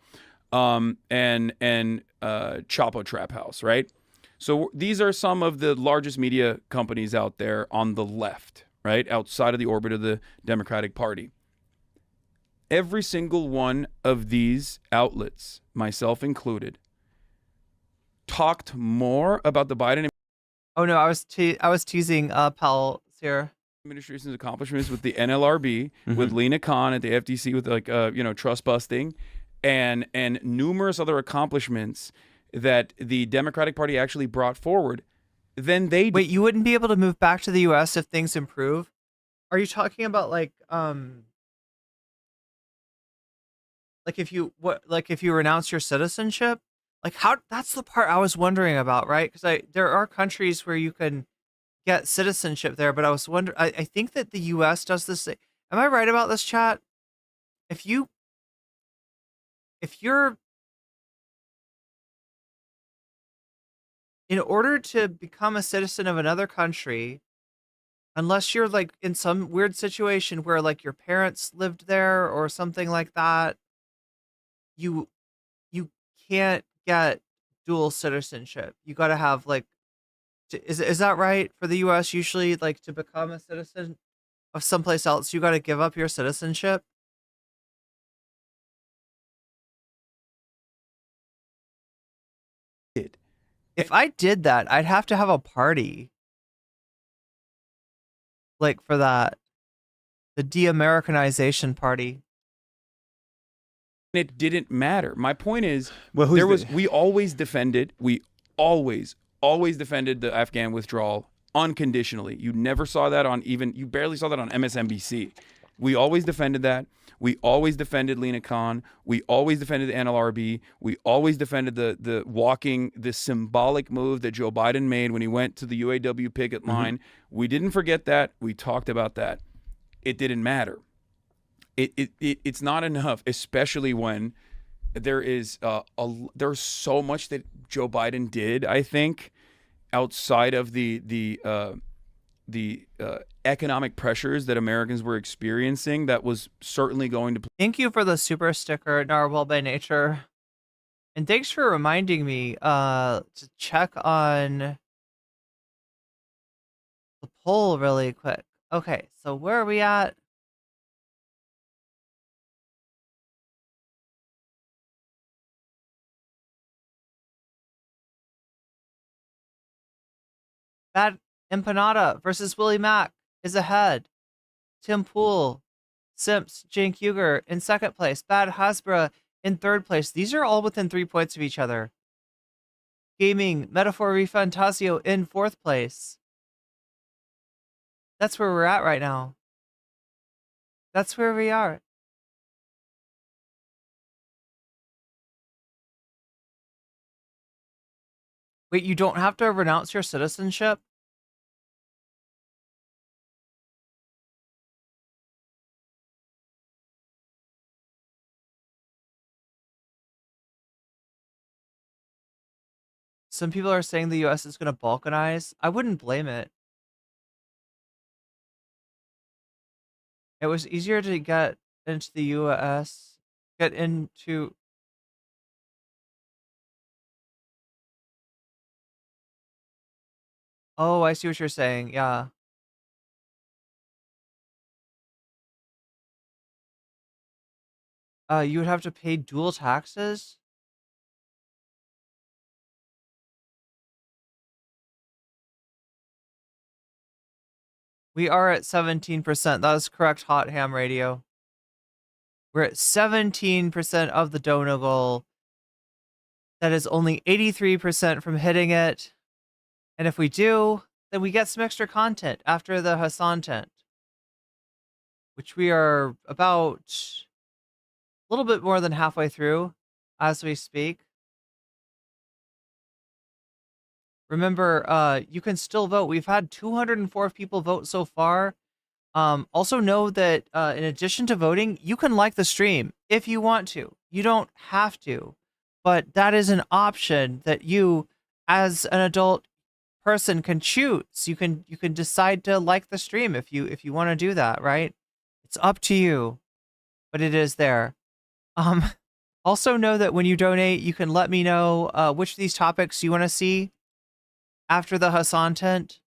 And Chapo Trap House, right? So these are some of the largest media companies out there on the left, right? Outside of the orbit of the Democratic Party. Every single one of these outlets, myself included, talked more about the Biden. Oh no, I was teasing Pal here. Administration's accomplishments with the NLRB, with Lena Khan at the FTC, with like trust busting, and numerous other accomplishments that the Democratic Party actually brought forward. Then they wait. You wouldn't be able to move back to the U.S. if things improve. Are you talking about like if you renounce your citizenship? Like how? That's the part I was wondering about, right? Because there are countries where you can get citizenship there, but I was wondering. I think that the U.S. does this. Am I right about this, chat? If you're in order to become a citizen of another country, unless you're like in some weird situation where like your parents lived there or something like that, you can't get dual citizenship. You got to have like, is that right for the U.S.? Usually, like to become a citizen of someplace else, you got to give up your citizenship. If I did that, I'd have to have a party. Like for that, the de-Americanization party. It didn't matter. My point is, we always defended the Afghan withdrawal unconditionally. You never saw that you barely saw that on MSNBC. We always defended that. We always defended Lena Khan. We always defended the NLRB. We always defended the symbolic move that Joe Biden made when he went to the UAW picket line. We didn't forget that. We talked about that. It didn't matter. It's not enough, especially when there's so much that Joe Biden did, I think, outside of the economic pressures that Americans were experiencing that was certainly going to. Thank you for the super sticker, Narwhal by Nature. And thanks for reminding me to check on the poll really quick. Okay, so where are we at? Bad Empanada versus Willie Mack is ahead. Tim Pool, Simps, Jane Huger in second place. Bad Hasbra in third place. These are all within 3 points of each other. Gaming, Metaphor Refantasio in fourth place. That's where we're at right now. That's where we are. Wait, you don't have to renounce your citizenship? Some people are saying the US is going to balkanize. I wouldn't blame it. It was easier to get into the US, get into... Oh, I see what you're saying. Yeah. You would have to pay dual taxes? We are at 17%. That is correct, Hot Ham Radio. We're at 17% of the dono goal. That is only 83% from hitting it. And if we do, then we get some extra content after the Hasan tent, which we are about a little bit more than halfway through as we speak. Remember, you can still vote. We've had 204 people vote so far. Also know that in addition to voting, you can like the stream if you want to. You don't have to, but that is an option that you, as an adult person, can choose. You can decide to like the stream if you want to do that, right? It's up to you, but it is there. Also know that when you donate, you can let me know which of these topics you want to see after the Hasan tent,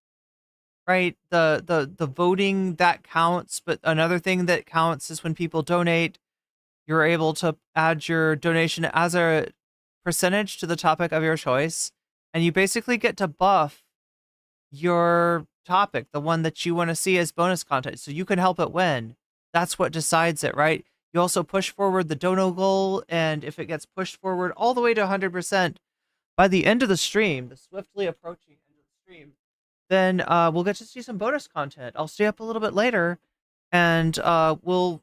right? The voting, that counts, but another thing that counts is when people donate, you're able to add your donation as a percentage to the topic of your choice, and you basically get to buff your topic, the one that you want to see as bonus content, so you can help it win. That's what decides it, right? You also push forward the dono goal, and if it gets pushed forward all the way to 100%, by the end of the stream, the swiftly approaching end of the stream, then we'll get to see some bonus content. I'll stay up a little bit later, and we'll...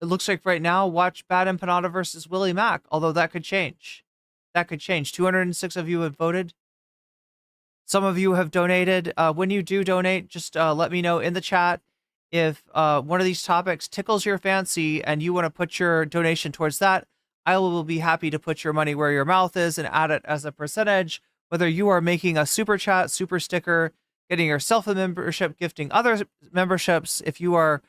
It looks like right now, watch Bad Empanada versus Willie Mack, although that could change. That could change. 206 of you have voted. Some of you have donated. When you do donate, just let me know in the chat if one of these topics tickles your fancy and you want to put your donation towards that. I will be happy to put your money where your mouth is and add it as a percentage, whether you are making a super chat, super sticker, getting yourself a membership, gifting other memberships, if you are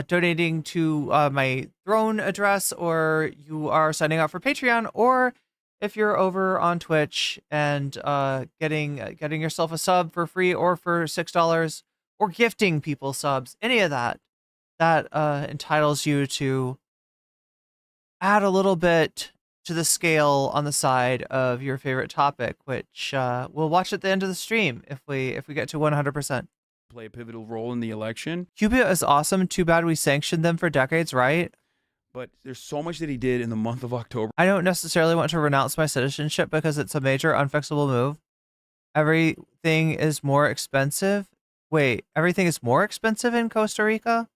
donating to my Throne address, or you are signing up for Patreon, or if you're over on Twitch and getting yourself a sub for free or for $6, or gifting people subs, any of that entitles you to add a little bit to the scale on the side of your favorite topic, which we'll watch at the end of the stream if we get to 100%. Play a pivotal role in the election. Cuba is awesome. Too bad we sanctioned them for decades, right? But there's so much that he did in the month of October. I don't necessarily want to renounce my citizenship because it's a major unfixable move. Everything is more expensive. Wait, everything is more expensive in Costa Rica?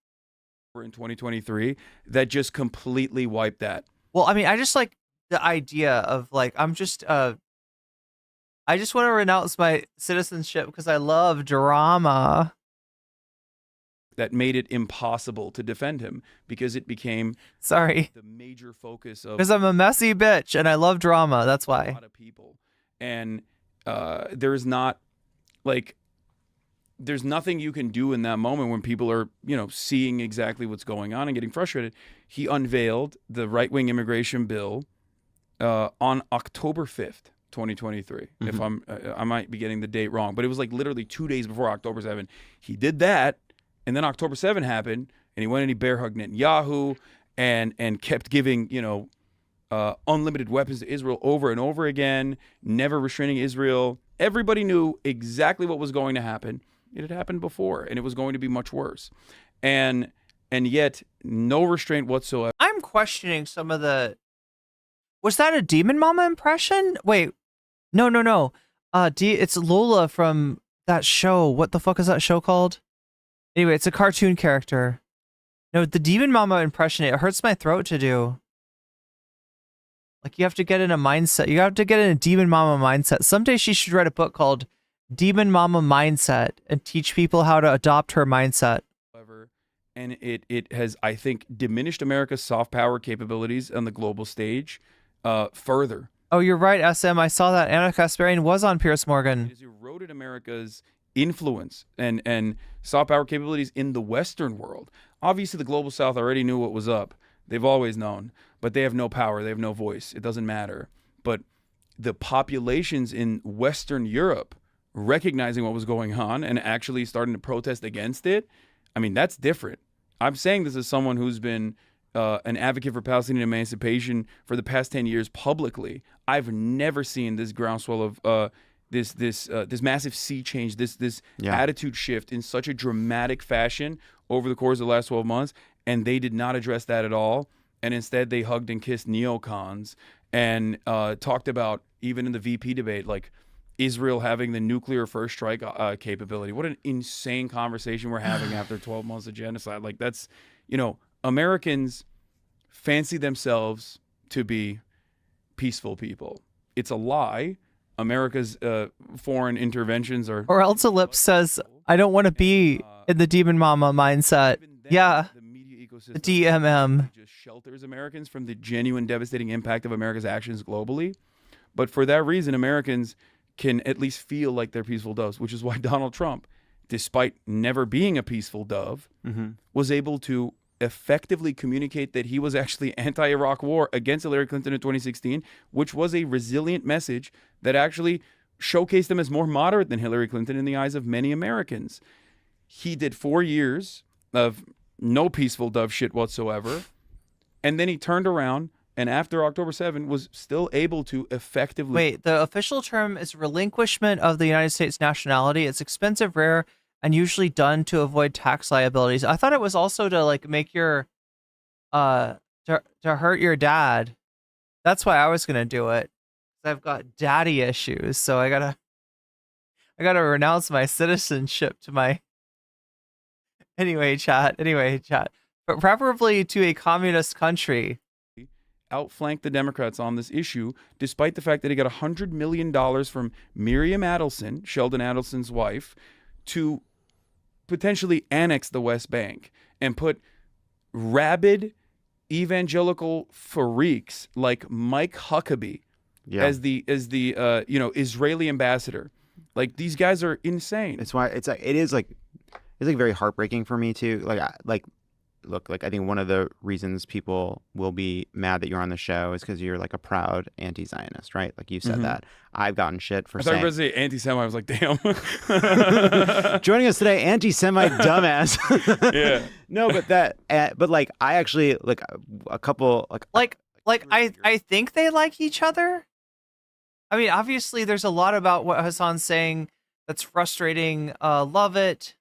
In 2023, that just completely wiped that. Well, I mean, I just like the idea of like, I just want to renounce my citizenship because I love drama. That made it impossible to defend him because it became the major focus of, because I'm a messy bitch and I love drama. That's why. A lot of people. And there's not like, there's nothing you can do in that moment when people are, seeing exactly what's going on and getting frustrated. He unveiled the right-wing immigration bill on October 5th, 2023. Mm-hmm. If I might be getting the date wrong, but it was like literally 2 days before October 7. He did that, and then October 7 happened, and he went and he bear hugged Netanyahu and kept giving, unlimited weapons to Israel over and over again, never restraining Israel. Everybody knew exactly what was going to happen. It had happened before, and it was going to be much worse. And yet, no restraint whatsoever. I'm questioning some of the... Was that a Demon Mama impression? Wait, no. It's Lola from that show. What the fuck is that show called? Anyway, it's a cartoon character. No, the Demon Mama impression, it hurts my throat to do. Like, you have to get in a mindset. You have to get in a Demon Mama mindset. Someday she should write a book called Demon Mama Mindset and teach people how to adopt her mindset. And it has, I think, diminished America's soft power capabilities on the global stage further. Oh, you're right, SM. I saw that Anna Kasparian was on Piers Morgan. It has eroded America's influence and soft power capabilities in the Western world. Obviously, the global South already knew what was up. They've always known, but they have no power. They have no voice. It doesn't matter. But the populations in Western Europe recognizing what was going on and actually starting to protest against it, I mean, that's different. I'm saying this as someone who's been an advocate for Palestinian emancipation for the past 10 years publicly. I've never seen this groundswell of this massive sea change, this attitude shift in such a dramatic fashion over the course of the last 12 months, and they did not address that at all. And instead, they hugged and kissed neocons and talked about, even in the VP debate, like Israel having the nuclear first strike capability. What an insane conversation we're having after 12 months of genocide. Like, that's, Americans fancy themselves to be peaceful people. It's a lie. America's foreign interventions are... Or else a lip says, I don't want to be in the Demon Mama mindset. Yeah, the DMM. Just shelters Americans from the genuine devastating impact of America's actions globally. But for that reason, Americans can at least feel like they're peaceful doves, which is why Donald Trump, despite never being a peaceful dove, was able to effectively communicate that he was actually anti-Iraq war against Hillary Clinton in 2016, which was a resilient message that actually showcased him as more moderate than Hillary Clinton in the eyes of many Americans. He did 4 years of no peaceful dove shit whatsoever, and then he turned around and after October 7 was still able to effectively... Wait, the official term is relinquishment of the United States nationality. It's expensive, rare, and usually done to avoid tax liabilities. I thought it was also to like make your to hurt your dad. That's why I was gonna do it. I've got daddy issues, so I gotta renounce my citizenship to my... Anyway, chat. But preferably to a communist country. Outflanked the Democrats on this issue, despite the fact that he got $100 million from Miriam Adelson, Sheldon Adelson's wife, to potentially annex the West Bank and put rabid evangelical freaks like Mike Huckabee as the Israeli ambassador. Like, these guys are insane. It's why it's very heartbreaking for me too. Look, I think one of the reasons people will be mad that you're on the show is because you're like a proud anti-Zionist, right? Like you said that. I've gotten shit for saying... I thought you were going to say anti-Semite. I was like, damn. Joining us today, anti-Semite dumbass. Yeah. No, but like I actually like a couple I think they like each other. I mean, obviously, there's a lot about what Hasan's saying that's frustrating. Love it.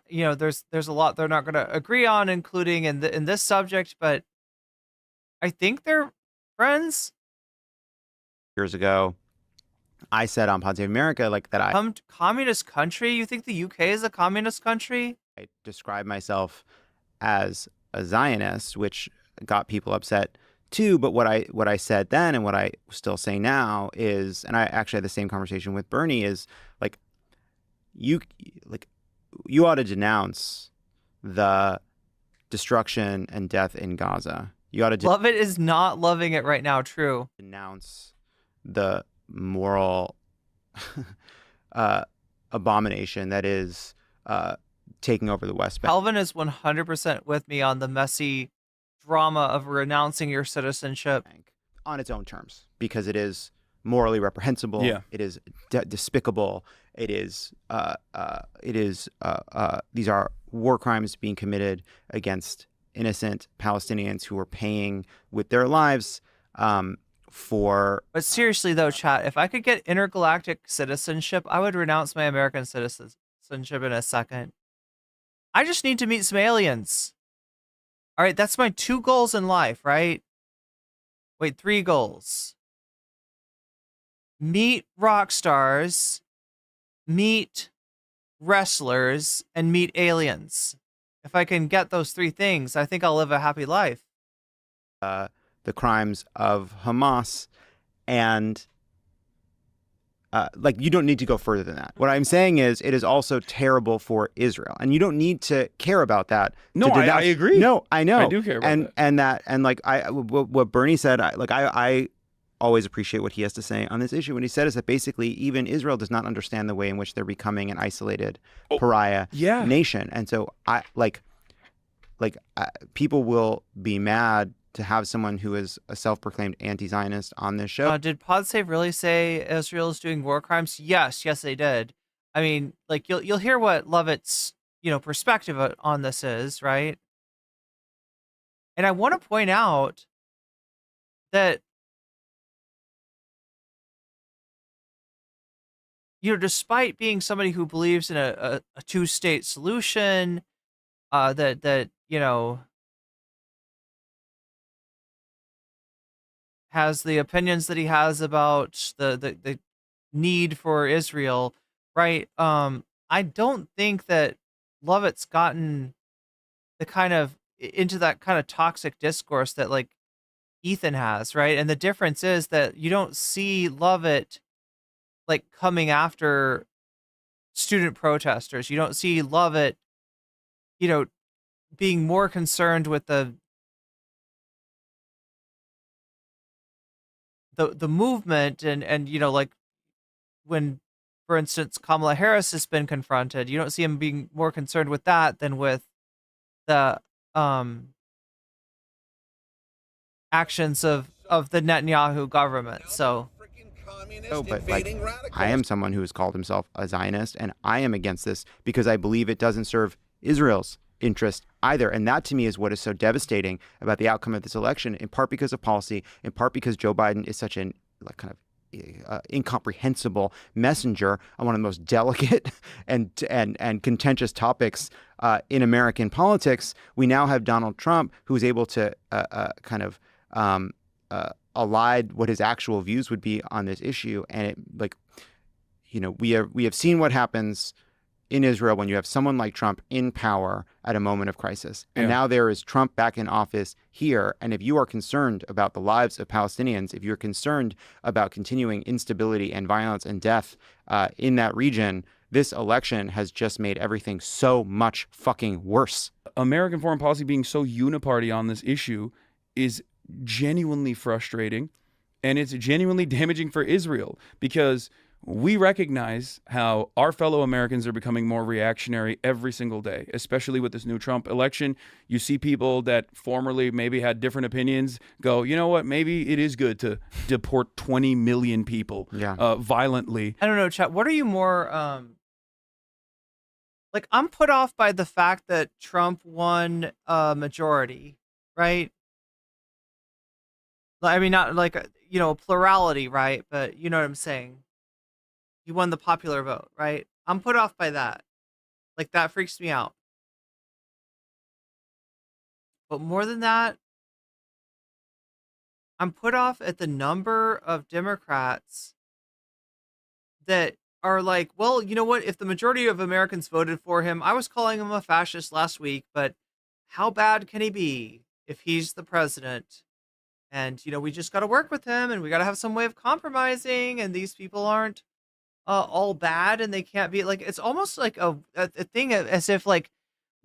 There's a lot they're not going to agree on, including in this subject, but I think they're friends. Years ago, I said on Pod Save America communist country. You think the UK is a communist country? I described myself as a Zionist, which got people upset too. But what I said then and what I still say now is, and I actually had the same conversation with Bernie, is you ought to denounce the destruction and death in Gaza. You ought to love it is not loving it right now. True. Denounce the moral abomination that is taking over the West Bank. Calvin is 100% with me on the messy drama of renouncing your citizenship on its own terms, because it is morally reprehensible. Yeah. It is despicable. It is these are war crimes being committed against innocent Palestinians who are paying with their lives for. But seriously though, chat, if I could get intergalactic citizenship, I would renounce my American citizenship in a second. I just need to meet some aliens. All right, that's my 2 goals in life, right? Wait, 3 goals. Meet rock stars, meet wrestlers, and meet aliens. If I can get those 3 things, I think I'll live a happy life. The crimes of Hamas, and like, you don't need to go further than that. What I'm saying is it is also terrible for Israel, and you don't need to care about that. No, I agree. No, I know. I do care about that. And like what Bernie said, I always appreciate what he has to say on this issue. What he said is that basically even Israel does not understand the way in which they're becoming an isolated pariah nation, and so people will be mad to have someone who is a self-proclaimed anti-Zionist on this show. Did PodSave really say Israel is doing war crimes? Yes, they did. I mean, like, you'll hear what Lovett's perspective on this is, right? And I want to point out that despite being somebody who believes in a 2-state solution, that has the opinions that he has about the need for Israel, right? I don't think that Lovett's gotten into that kind of toxic discourse that like Ethan has, right? And the difference is that you don't see Lovett like coming after student protesters. You don't see Lovett, being more concerned with the movement and like when, for instance, Kamala Harris has been confronted, you don't see him being more concerned with that than with the actions of the Netanyahu government. So but like, I am someone who has called himself a Zionist, and I am against this because I believe it doesn't serve Israel's interest either. And that to me is what is so devastating about the outcome of this election, in part because of policy, in part because Joe Biden is such an kind of incomprehensible messenger on one of the most delicate and contentious topics in American politics. We now have Donald Trump, who is able to allied what his actual views would be on this issue. And we have seen what happens in Israel when you have someone like Trump in power at a moment of crisis. And now there is Trump back in office here. And if you are concerned about the lives of Palestinians, if you're concerned about continuing instability and violence and death in that region, this election has just made everything so much fucking worse. American foreign policy being so uniparty on this issue is genuinely frustrating, and it's genuinely damaging for Israel, because we recognize how our fellow Americans are becoming more reactionary every single day, especially with this new Trump election. You see people that formerly maybe had different opinions go, you know what, maybe it is good to deport 20 million people violently. I don't know, chat. What are you more like? I'm put off by the fact that Trump won a majority, right? I mean, not like a plurality, right? But you know what I'm saying. He won the popular vote, right? I'm put off by that. Like, that freaks me out. But more than that, I'm put off at the number of Democrats that are like, well, you know what? If the majority of Americans voted for him, I was calling him a fascist last week, but how bad can he be if he's the president? And, we just got to work with him, and we got to have some way of compromising, and these people aren't all bad, and they can't be like, it's almost like a thing as if like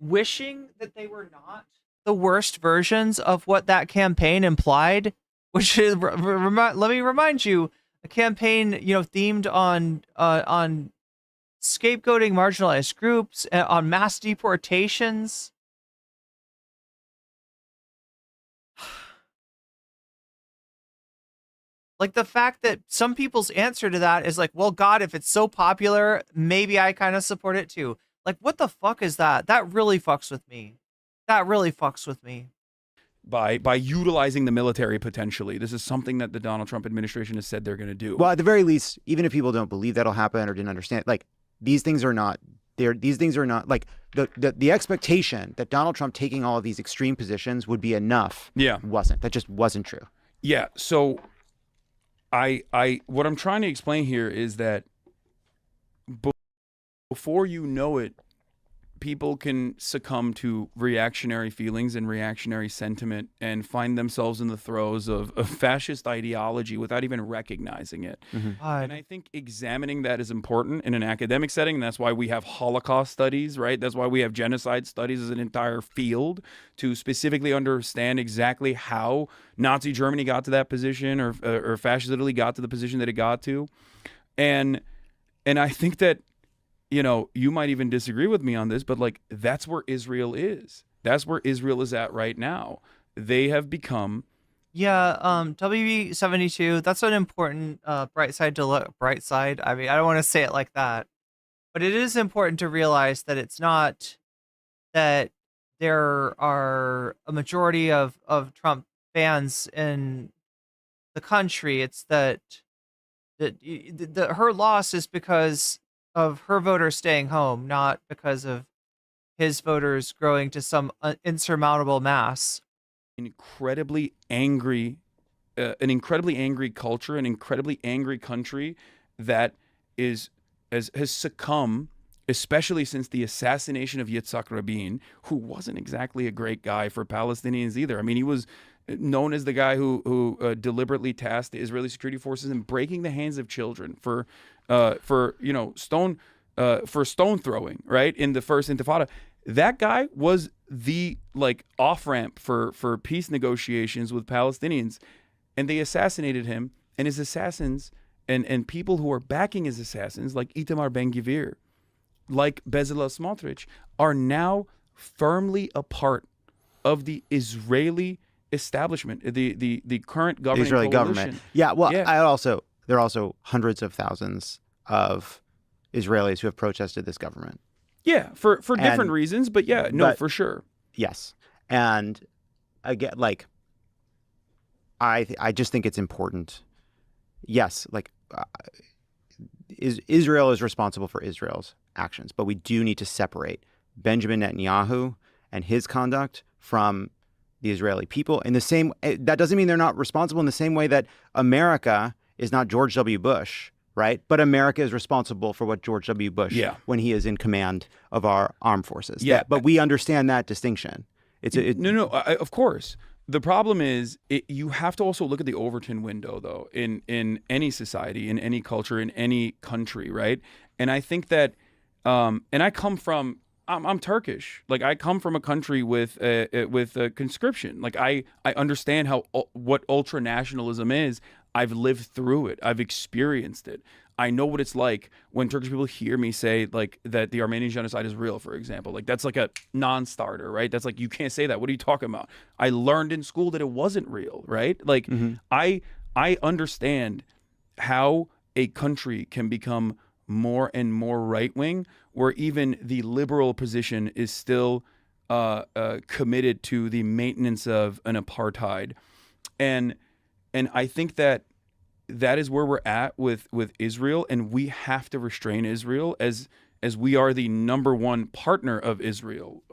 wishing that they were not the worst versions of what that campaign implied, which is, let me remind you, a campaign, themed on scapegoating marginalized groups, on mass deportations. Like, the fact that some people's answer to that is like, well, God, if it's so popular, maybe I kind of support it too. Like, what the fuck is that? That really fucks with me. that really fucks with me. By utilizing the military potentially. This is something that the Donald Trump administration has said they're going to do. Well, at the very least, even if people don't believe that'll happen or didn't understand, like these things are not there. These things are not like the expectation that Donald Trump taking all of these extreme positions would be enough. Yeah. That just wasn't true. Yeah. So what I'm trying to explain here is that before you know it, people can succumb to reactionary feelings and reactionary sentiment and find themselves in the throes of fascist ideology without even recognizing it. And I think examining that is important in an academic setting. And that's why we have Holocaust studies, right? That's why we have genocide studies as an entire field to specifically understand exactly how Nazi Germany got to that position or fascist Italy got to the position that it got to. And I think that, you know, you might even disagree with me on this, but like that's where Israel is. That's where Israel is at right now. They have become. Yeah, WB72, that's an important bright side to look. Bright side. I mean, I don't want to say it like that, but it is important to realize that it's not that there are a majority of Trump fans in the country. It's that her loss is because of her voters staying home, not because of his voters growing to some insurmountable mass. An incredibly angry culture, an incredibly angry country that has succumbed, especially since the assassination of Yitzhak Rabin, who wasn't exactly a great guy for Palestinians either. I mean, he was known as the guy who deliberately tasked the Israeli security forces in breaking the hands of children for stone throwing, right, in the first Intifada. That guy was the off-ramp for peace negotiations with Palestinians, and they assassinated him. And his assassins and people who are backing his assassins, like Itamar Ben-Gvir, like Bezalel Smotrich, are now firmly a part of the Israeli establishment, the current governing Israeli coalition. government. Yeah. Well, there are also hundreds of thousands of Israelis who have protested this government. Yeah, for different reasons, but for sure. Yes, and again, I just think it's important. Yes, Israel is responsible for Israel's actions, but we do need to separate Benjamin Netanyahu and his conduct from the Israeli people. In the same, that doesn't mean they're not responsible in the same way that America is not George W. Bush, right? But America is responsible for what George W. Bush, when he is in command of our armed forces. Yeah, but we understand that distinction. Of course. The problem is you have to also look at the Overton window, though, in any society, in any culture, in any country, right? And I think that, I'm Turkish. I come from a country with conscription. I understand what ultranationalism is. I've lived through it. I've experienced it. I know what it's like when Turkish people hear me say that the Armenian genocide is real, for example. That's like a non-starter, right? That's you can't say that. What are you talking about? I learned in school that it wasn't real, right? I understand how a country can become more and more right-wing, where even the liberal position is still committed to the maintenance of an apartheid. And I think that is where we're at with Israel, and we have to restrain Israel as we are the number one partner of Israel,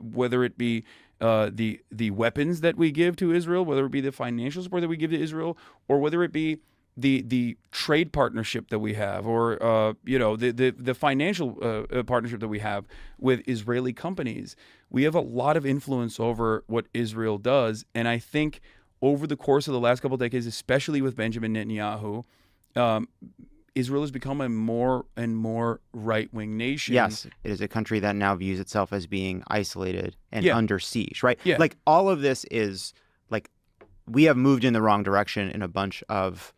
whether it be the weapons that we give to Israel, whether it be the financial support that we give to Israel, or whether it be the trade partnership that we have, or the financial partnership that we have with Israeli companies. We have a lot of influence over what Israel does, and I think over the course of the last couple of decades, especially with Benjamin Netanyahu, Israel has become a more and more right-wing nation. Yes, it is a country that now views itself as being isolated and under siege, right? Yeah. All of this is we have moved in the wrong direction in a bunch of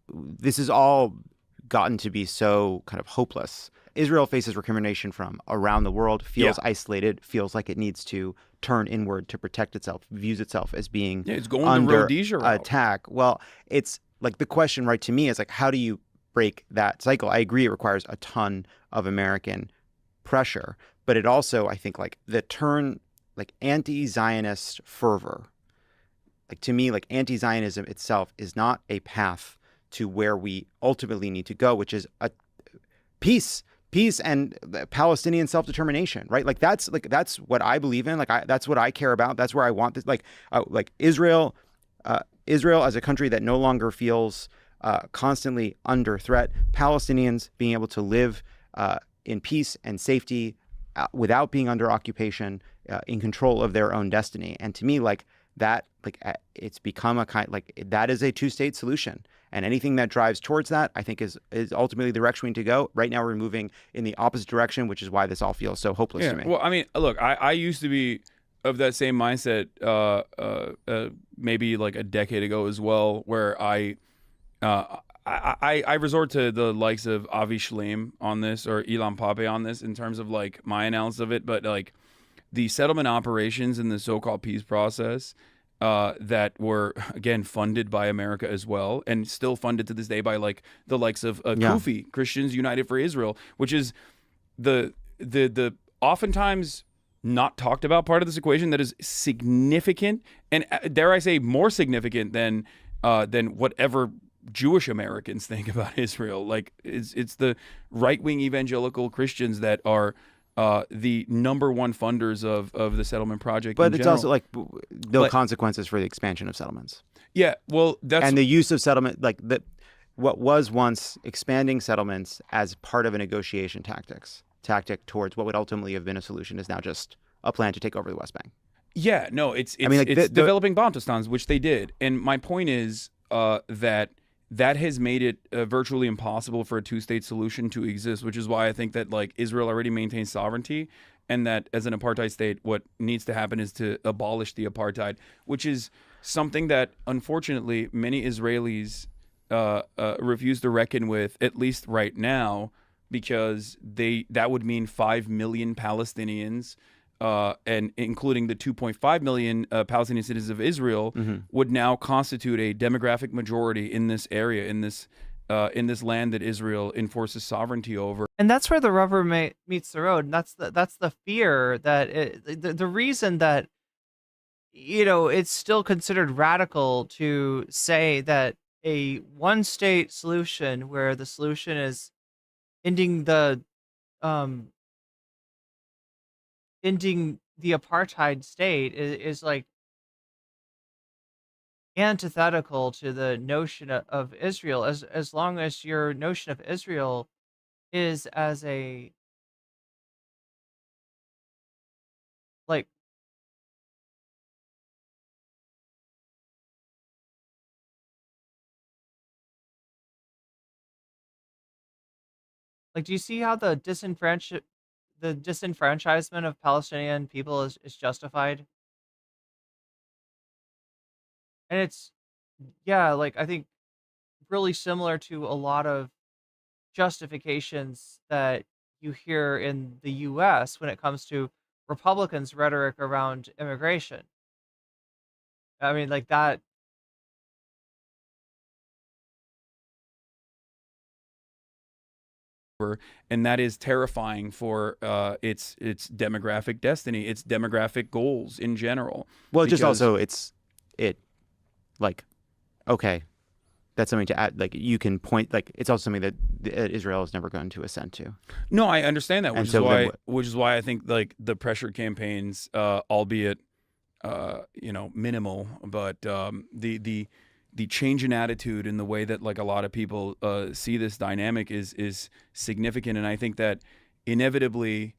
this has all gotten to be so kind of hopeless. Israel faces recrimination from around the world, feels isolated, feels like it needs to turn inward to protect itself, views itself as being it's going under the Rhodesia route. Attack. Well, it's the question right to me is how do you break that cycle? I agree it requires a ton of American pressure, but it also, I think, like the turn, like anti-Zionist fervor, like to me, like anti-Zionism itself is not a path to where we ultimately need to go, which is a peace and Palestinian self-determination, right? Like that's what I believe in. That's what I care about. That's where I want this. Like Israel as a country that no longer feels constantly under threat. Palestinians being able to live in peace and safety without being under occupation, in control of their own destiny. And to me, like that, it's become a kind, like that is a two-state solution. And anything that drives towards that, I think, is ultimately the direction we need to go. Right now, we're moving in the opposite direction, which is why this all feels so hopeless to me. Well, I mean, look, I used to be of that same mindset maybe like a decade ago as well, where I resort to the likes of Avi Shleim on this, or Ilan Pape on this, in terms of like my analysis of it. But like the settlement operations in the so-called peace process that were, again, funded by America as well, and still funded to this day by like the likes of Kufi, Christians United for Israel, which is the oftentimes not talked about part of this equation that is significant, and dare I say more significant than whatever Jewish Americans think about Israel. Like it's the right-wing evangelical Christians that are the number one funders of the settlement project. But it's also like consequences for the expansion of settlements. Yeah, well, and the use of settlement, like what was once expanding settlements as part of a negotiation tactic towards what would ultimately have been a solution is now just a plan to take over the West Bank. Yeah, no, it's developing Bantustans, which they did. And my point is that has made it virtually impossible for a two-state solution to exist, which is why I think that like Israel already maintains sovereignty, and that as an apartheid state, what needs to happen is to abolish the apartheid, which is something that unfortunately many Israelis refuse to reckon with, at least right now, because that would mean 5 million Palestinians, and including the 2.5 million Palestinian citizens of Israel, would now constitute a demographic majority in this area, in this land that Israel enforces sovereignty over. And that's where the rubber meets the road. And that's the fear that the reason that it's still considered radical to say that a one-state solution, where the solution is ending the apartheid state, is like antithetical to the notion of Israel, as long as your notion of Israel is as a like do you see how the disenfranchisement of Palestinian people is justified? And it's, I think really similar to a lot of justifications that you hear in the US when it comes to Republicans' rhetoric around immigration. I mean, like that. And that is terrifying for its demographic destiny, its demographic goals in general. Well, just also okay, that's something to add. Like you can point, like it's also something that Israel is never going to assent to. No, I understand that, which is why I think like the pressure campaigns, albeit minimal, but the change in attitude in the way that like a lot of people see this dynamic is significant. And I think that inevitably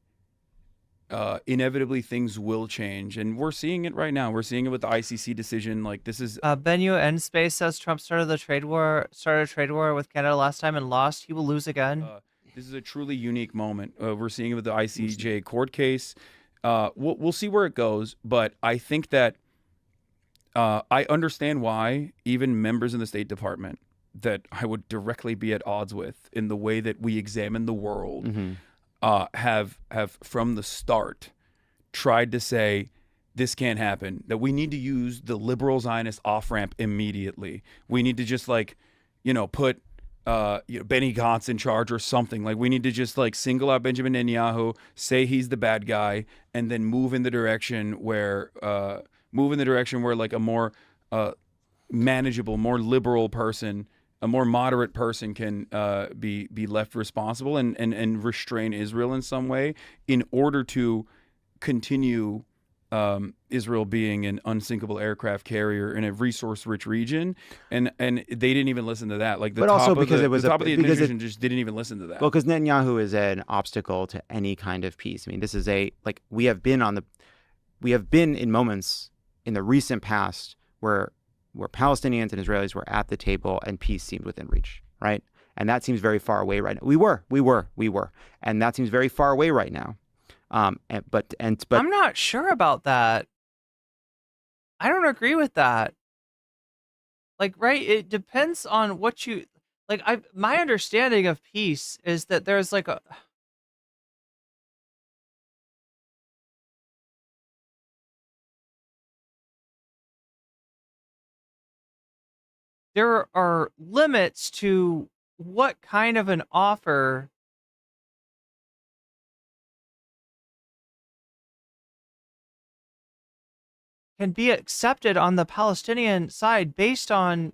things will change, and we're seeing it right now. We're seeing it with the ICC decision. Like this is Benyu N Space says Trump started a trade war with Canada last time and lost. He will lose again. This is a truly unique moment. We're seeing it with the ICJ court case. We'll see where it goes, but I think that I understand why even members in the State Department that I would directly be at odds with in the way that we examine the world have from the start tried to say this can't happen, that we need to use the liberal Zionist off-ramp immediately. We need to just put Benny Gantz in charge or something. Like, we need to just like single out Benjamin Netanyahu, say he's the bad guy, and then move in the direction where like a more manageable, more liberal person, a more moderate person can be left responsible and restrain Israel in some way in order to continue Israel being an unsinkable aircraft carrier in a resource-rich region, and they didn't even listen to that. Like, the top of the administration just didn't even listen to that. Well, because Netanyahu is an obstacle to any kind of peace. I mean, this is we have been in moments in the recent past where Palestinians and Israelis were at the table and peace seemed within reach, right? And that seems very far away right now. We were, and that seems very far away right now. But I'm not sure about that. I don't agree with that. Like, right? It depends on what you like. My understanding of peace is that there's like there are limits to what kind of an offer can be accepted on the Palestinian side based on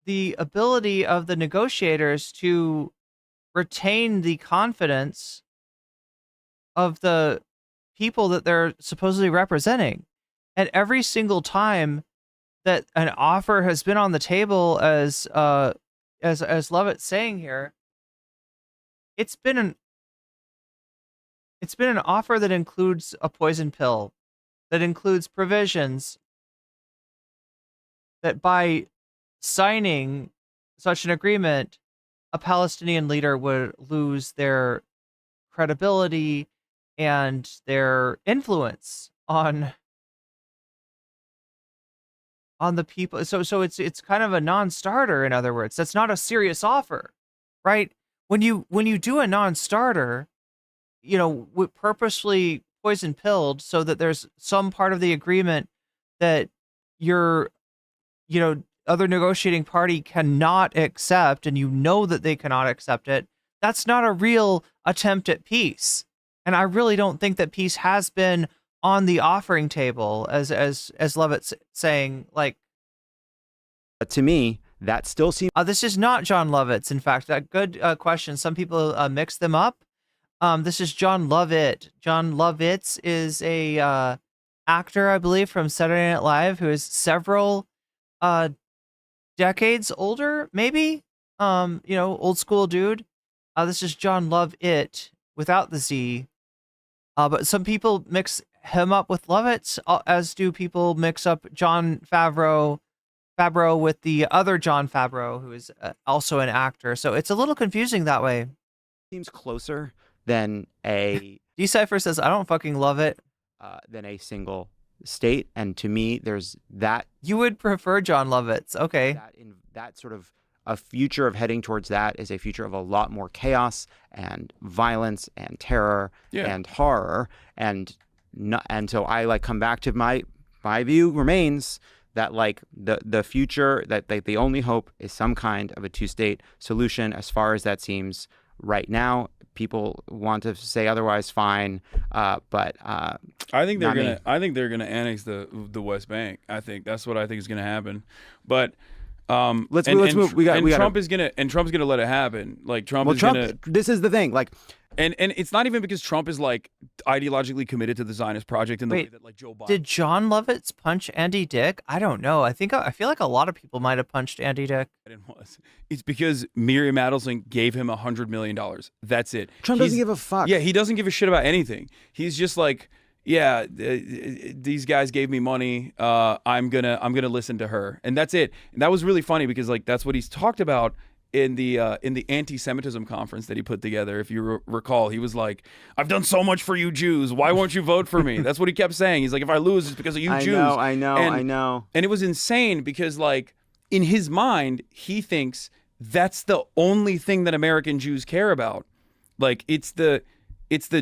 the ability of the negotiators to retain the confidence of the people that they're supposedly representing. And every single time that an offer has been on the table, as Lovett's saying here, it's been an offer that includes a poison pill, that includes provisions that by signing such an agreement, a Palestinian leader would lose their credibility and their influence on the people. So it's kind of a non-starter, in other words. That's not a serious offer, right? When you do a non-starter, purposely poison pilled so that there's some part of the agreement that your other negotiating party cannot accept, and that they cannot accept it, that's not a real attempt at peace. And I really don't think that peace has been on the offering table, as Lovett's saying. Like, to me, that still seems this is not John Lovett's, in fact. That good question. Some people mix them up. This is John Lovett. John Lovitz is a actor, I believe, from Saturday Night Live, who is several decades older, maybe. Old school dude. This is John Lovett without the Z. But some people mix him up with Lovitz, as do people mix up Jon Favreau with the other Jon Favreau, who is also an actor. So it's a little confusing that way. Seems closer than a Decipher says, I don't fucking love it. Than a single state. And to me, there's that. You would prefer John Lovitz. Okay. That sort of a future of heading towards that is a future of a lot more chaos and violence and terror and horror. And so I come back to my view remains that the future, that the only hope is some kind of a two-state solution. As far as that seems right now, people want to say otherwise, fine. But I think they're gonna annex the West Bank. I think that's what I think is gonna happen. But let's move. Trump's gonna let it happen. Like, Trump is gonna. This is the thing. And it's not even because Trump is ideologically committed to the Zionist project in the way that Joe Biden. Did John Lovitz punch Andy Dick? I don't know. I feel like a lot of people might have punched Andy Dick. It's because Miriam Adelson gave him $100 million. That's it. Trump doesn't give a fuck. Yeah, he doesn't give a shit about anything. He's just like, these guys gave me money. I'm gonna listen to her, and that's it. And that was really funny because that's what he's talked about in the anti-Semitism conference that he put together. If you recall, he was like, "I've done so much for you Jews. Why won't you vote for me?" That's what he kept saying. He's like, "If I lose, it's because of you Jews." I know. And it was insane because in his mind, he thinks that's the only thing that American Jews care about. It's the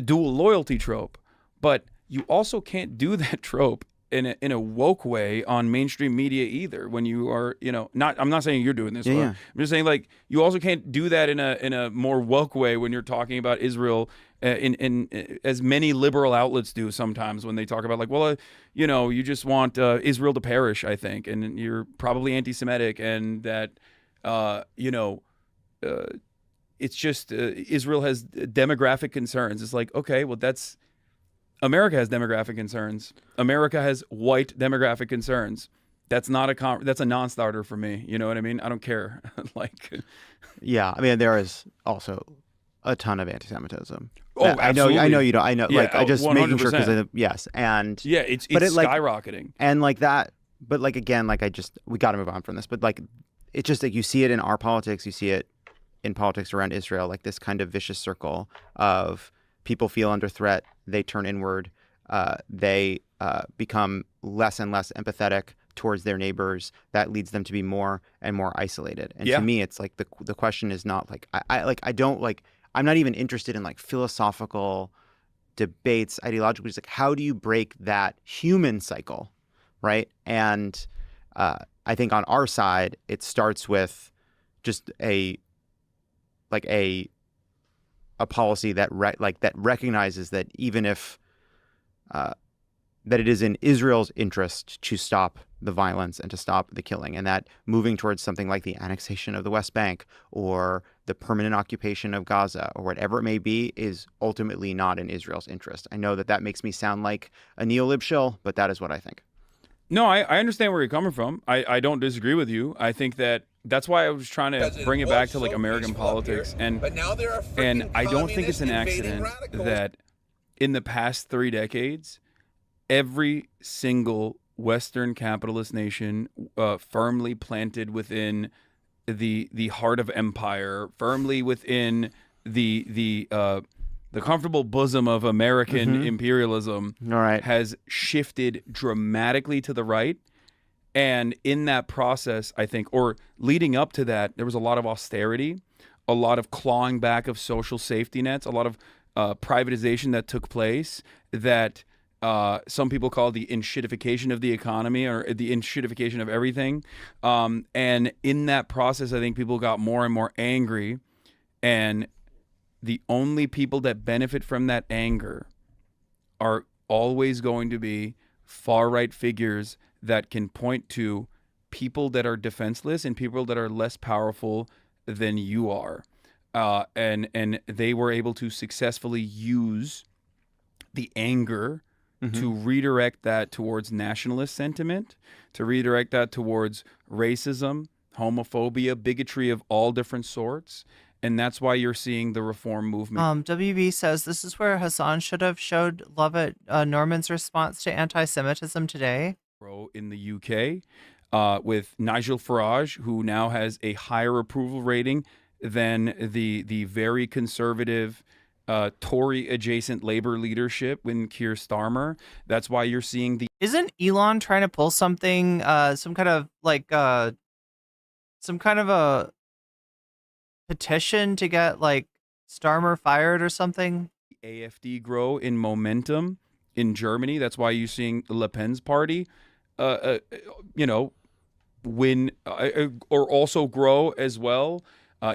dual loyalty trope, but you also can't do that trope in a woke way on mainstream media either. When you are, I'm not saying you're doing this. Yeah. I'm just saying, like, you also can't do that in a more woke way when you're talking about Israel in as many liberal outlets do sometimes when they talk about, like, well, you just want Israel to perish, I think, and you're probably anti-Semitic, and that it's just Israel has demographic concerns. It's like, okay, well, America has demographic concerns. America has white demographic concerns. That's not that's a non-starter for me. You know what I mean? I don't care. Yeah, I mean, there is also a ton of anti-Semitism. Oh, absolutely. I know you don't. I know. Yeah, like, I just making sure 100%. because yes, and yeah, it's skyrocketing. And like that, but like again, like we got to move on from this. But like, it's just like you see it in our politics. You see it in politics around Israel, like this kind of vicious circle of people feel under threat, they turn inward, they become less and less empathetic towards their neighbors. That leads them to be more and more isolated. And to me, it's like the question is not like I'm not even interested in like philosophical debates, ideologically. It's like, how do you break that human cycle, right? And I think on our side, it starts with just a policy that that recognizes that even if that it is in Israel's interest to stop the violence and to stop the killing, and that moving towards something like the annexation of the West Bank or the permanent occupation of Gaza or whatever it may be is ultimately not in Israel's interest. I know that makes me sound like a neolib shill, but that is what I think. No, I understand where you're coming from. I don't disagree with you. I think that's why I was trying to bring it back to like American politics, and I don't think it's an accident that in the past 3 decades, every single Western capitalist nation firmly planted within the heart of empire, firmly within the comfortable bosom of American imperialism, has shifted dramatically to the right. And in that process, I think, or leading up to that, there was a lot of austerity, a lot of clawing back of social safety nets, a lot of privatization that took place that some people call the enshittification of the economy, or the enshittification of everything. And in that process, I think people got more and more angry, and the only people that benefit from that anger are always going to be far-right figures that can point to people that are defenseless and people that are less powerful than you are. And they were able to successfully use the anger to redirect that towards nationalist sentiment, to redirect that towards racism, homophobia, bigotry of all different sorts. And that's why you're seeing the reform movement. WB says this is where Hasan should have showed love at Norman's response to anti-Semitism today. In the UK, with Nigel Farage, who now has a higher approval rating than the very conservative Tory-adjacent Labour leadership with Keir Starmer. That's why you're seeing the... Isn't Elon trying to pull something, some kind of a petition to get like Starmer fired or something? AfD grow in momentum in Germany. That's why you're seeing Le Pen's party, win or also grow as well.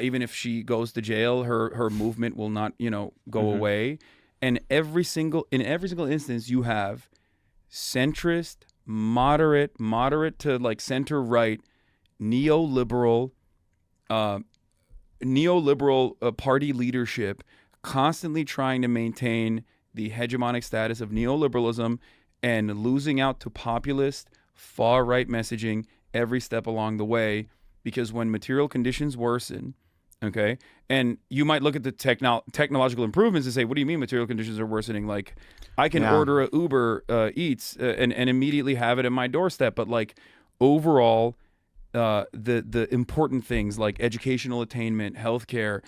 Even if she goes to jail, her movement will not, go away. And in every single instance, you have centrist, moderate to like center right, neoliberal party leadership constantly trying to maintain the hegemonic status of neoliberalism and losing out to populist far-right messaging every step along the way. Because when material conditions worsen, okay, and you might look at the technological improvements and say, what do you mean material conditions are worsening? Like, I can order a Uber Eats and immediately have it at my doorstep. But like overall, the important things like educational attainment, healthcare,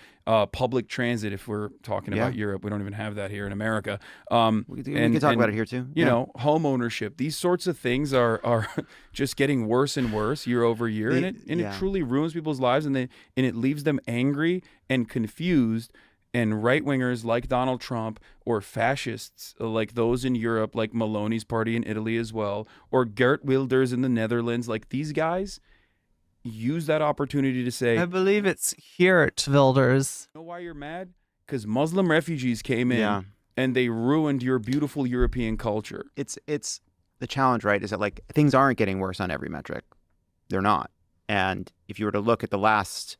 public transit. If we're talking about Europe, we don't even have that here in America. We can talk about it here too. You know, home ownership. These sorts of things are just getting worse and worse year over year, and it truly ruins people's lives, and it leaves them angry and confused. and right-wingers like Donald Trump, or fascists like those in Europe, like Maloney's party in Italy as well, or Geert Wilders in the Netherlands, like these guys use that opportunity to say, I believe it's Geert Wilders. you know why you're mad? Because Muslim refugees came in Yeah. and they ruined your beautiful European culture. It's the challenge, right? Is that like things aren't getting worse on every metric. They're not. And if you were to look at the last,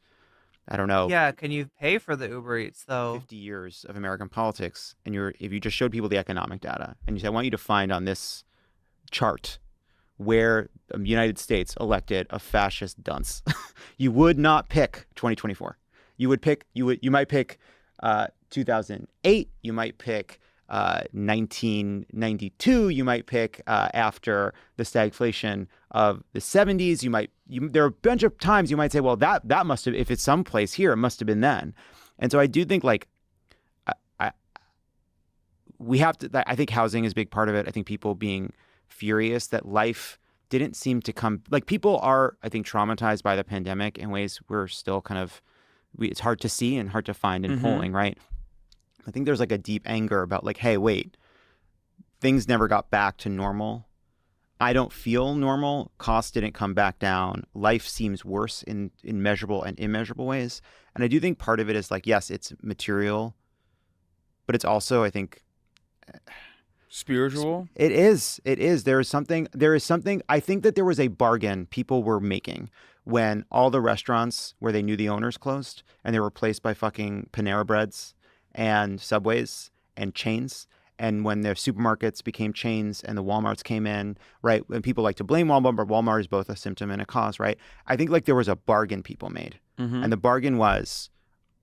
I don't know, Yeah, can you pay for the Uber Eats though? 50 years of American politics, and if you just showed people the economic data and you said, I want you to find on this chart where the United States elected a fascist dunce, you would not pick 2024. You might pick 2008. You might pick 1992. You might pick after the stagflation of the 70s. There are a bunch of times you might say, well, that must have, if it's someplace here, it must have been then. And so I do think like we have to. I think housing is a big part of it. I think people being furious that life didn't seem to come. Like people are, I think, traumatized by the pandemic in ways we're still kind of. It's hard to see and hard to find in polling, right? I think there's like a deep anger about like, hey, wait, things never got back to normal. I don't feel normal. Costs didn't come back down. Life seems worse in measurable and immeasurable ways. And I do think part of it is like, yes, it's material, but it's also, I think, spiritual. It is. There is something. I think that there was a bargain people were making when all the restaurants where they knew the owners closed and they were replaced by fucking Panera Breads and Subways and chains. And when their supermarkets became chains and the Walmarts came in, right? And people like to blame Walmart, but Walmart is both a symptom and a cause, right? I think like there was a bargain people made. And the bargain was,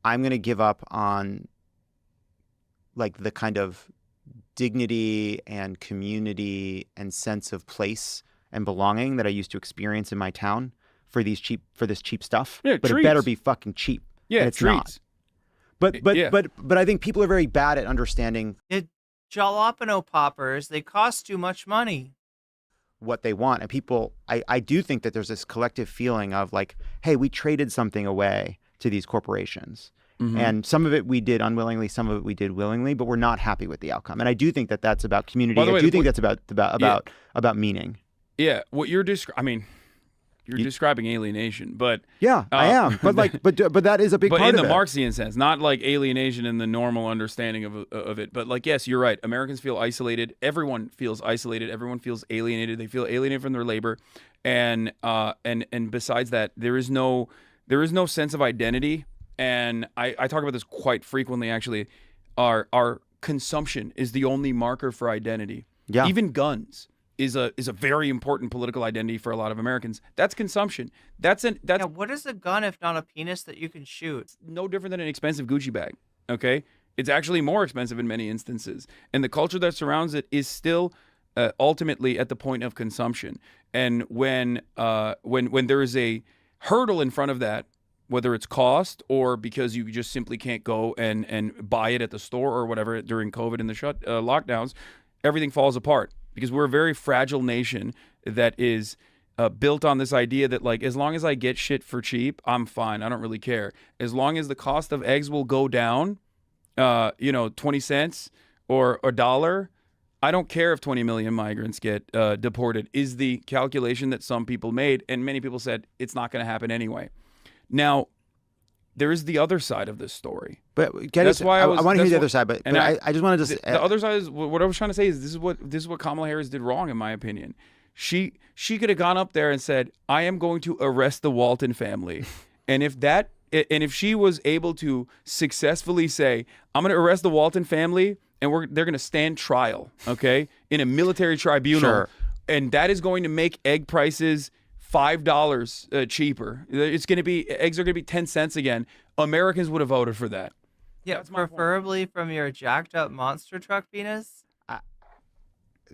I'm going to give up on like the kind of dignity and community and sense of place and belonging that I used to experience in my town for this cheap stuff. Yeah, but treats. it better be fucking cheap. Yeah, and it's treats. not. But I think people are very bad at understanding Jalapeno poppers, they cost too much money. what they want. And people, I do think that there's this collective feeling of like, hey, we traded something away to these corporations. And some of it we did unwillingly, some of it we did willingly, but we're not happy with the outcome. And I do think that that's about community. By the way, I do think that's about meaning. Yeah, what you're describing, you're describing alienation, but yeah, I am. But but that is a big but part in of the it. Marxian sense, not like alienation in the normal understanding of it. But like, yes, you're right. Americans feel isolated. Everyone feels isolated. Everyone feels alienated. They feel alienated from their labor, and besides that, there is no sense of identity. And I talk about this quite frequently, actually. Our consumption is the only marker for identity. Yeah. Even guns is a very important political identity for a lot of Americans. That's consumption. That's What is a gun if not a penis that you can shoot? no different than an expensive Gucci bag. Okay, it's actually more expensive in many instances, and the culture that surrounds it is still ultimately at the point of consumption. And when there is a hurdle in front of that, whether it's cost or because you just simply can't go and buy it at the store or whatever during COVID and the lockdowns, everything falls apart because we're a very fragile nation that is built on this idea that like, as long as I get shit for cheap, I'm fine. I don't really care. As long as the cost of eggs will go down, 20 cents or $1, I don't care if 20 million migrants get deported, is the calculation that some people made. And many people said it's not going to happen anyway. Now, there is the other side of this story. But that's why I want to hear the other side. But I just wanted to. The other side is what I was trying to say is this is what Kamala Harris did wrong, in my opinion. She could have gone up there and said, "I am going to arrest the Walton family," and if she was able to successfully say, "I'm going to arrest the Walton family," and they're going to stand trial, okay, in a military tribunal, Sure. and that is going to make egg prices $5 cheaper. Eggs are going to be 10 cents again. Americans would have voted for that. Yeah, preferably from your jacked up monster truck penis.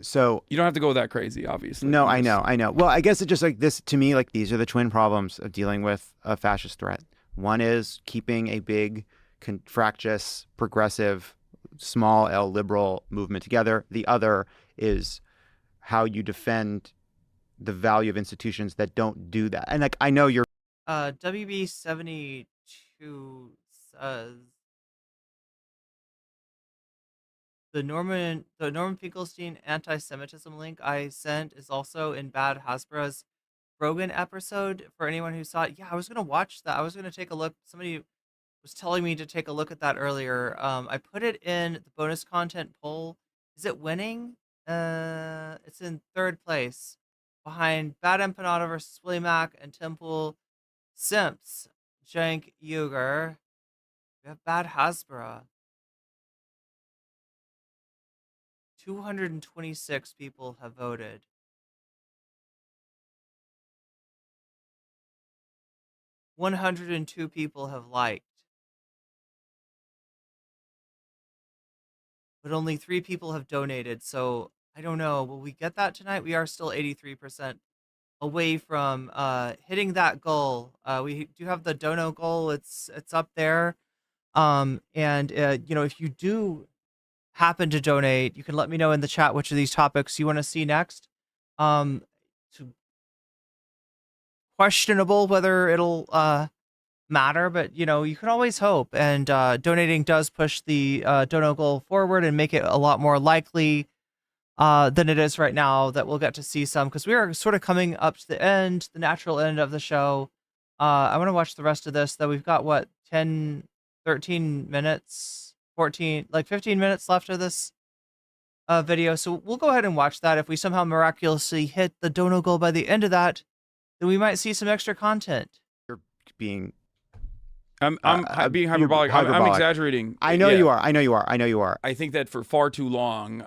So you don't have to go that crazy, obviously. No, I know. Well, I guess it's just like this to me. Like these are the twin problems of dealing with a fascist threat. One is keeping a big, fractious, progressive, small L liberal movement together. The other is how you defend the value of institutions that don't do that. And like, I know you're WB72 says Norman Finkelstein anti-Semitism link I sent is also in Bad Hasbro's Rogan episode for anyone who saw it. Yeah, I was gonna watch that. I was gonna take a look. Somebody was telling me to take a look at that earlier. I put it in the bonus content poll. Is it winning? It's in third place behind Bad Empanada versus Willie Mack and Temple Simps, Jank Yuger. We have Bad Hasbro. 226 people have voted. $102 people have liked. But only 3 people have donated, so I don't know. Will we get that tonight? We are still 83% away from hitting that goal. We do have the dono goal. It's up there. And if you do happen to donate, you can let me know in the chat which of these topics you want to see next. Questionable whether it'll matter, but you can always hope, and donating does push the dono goal forward and make it a lot more likely than it is right now that we'll get to see some, because we are sort of coming up to the natural end of the show. I want to watch the rest of this, though. We've got 10 13 minutes, 14, like 15 minutes left of this video, so we'll go ahead and watch that. If we somehow miraculously hit the dono goal by the end of that, then we might see some extra content. You're being I'm being hyperbolic. I'm exaggerating. I know you are. I know you are. I think that for far too long,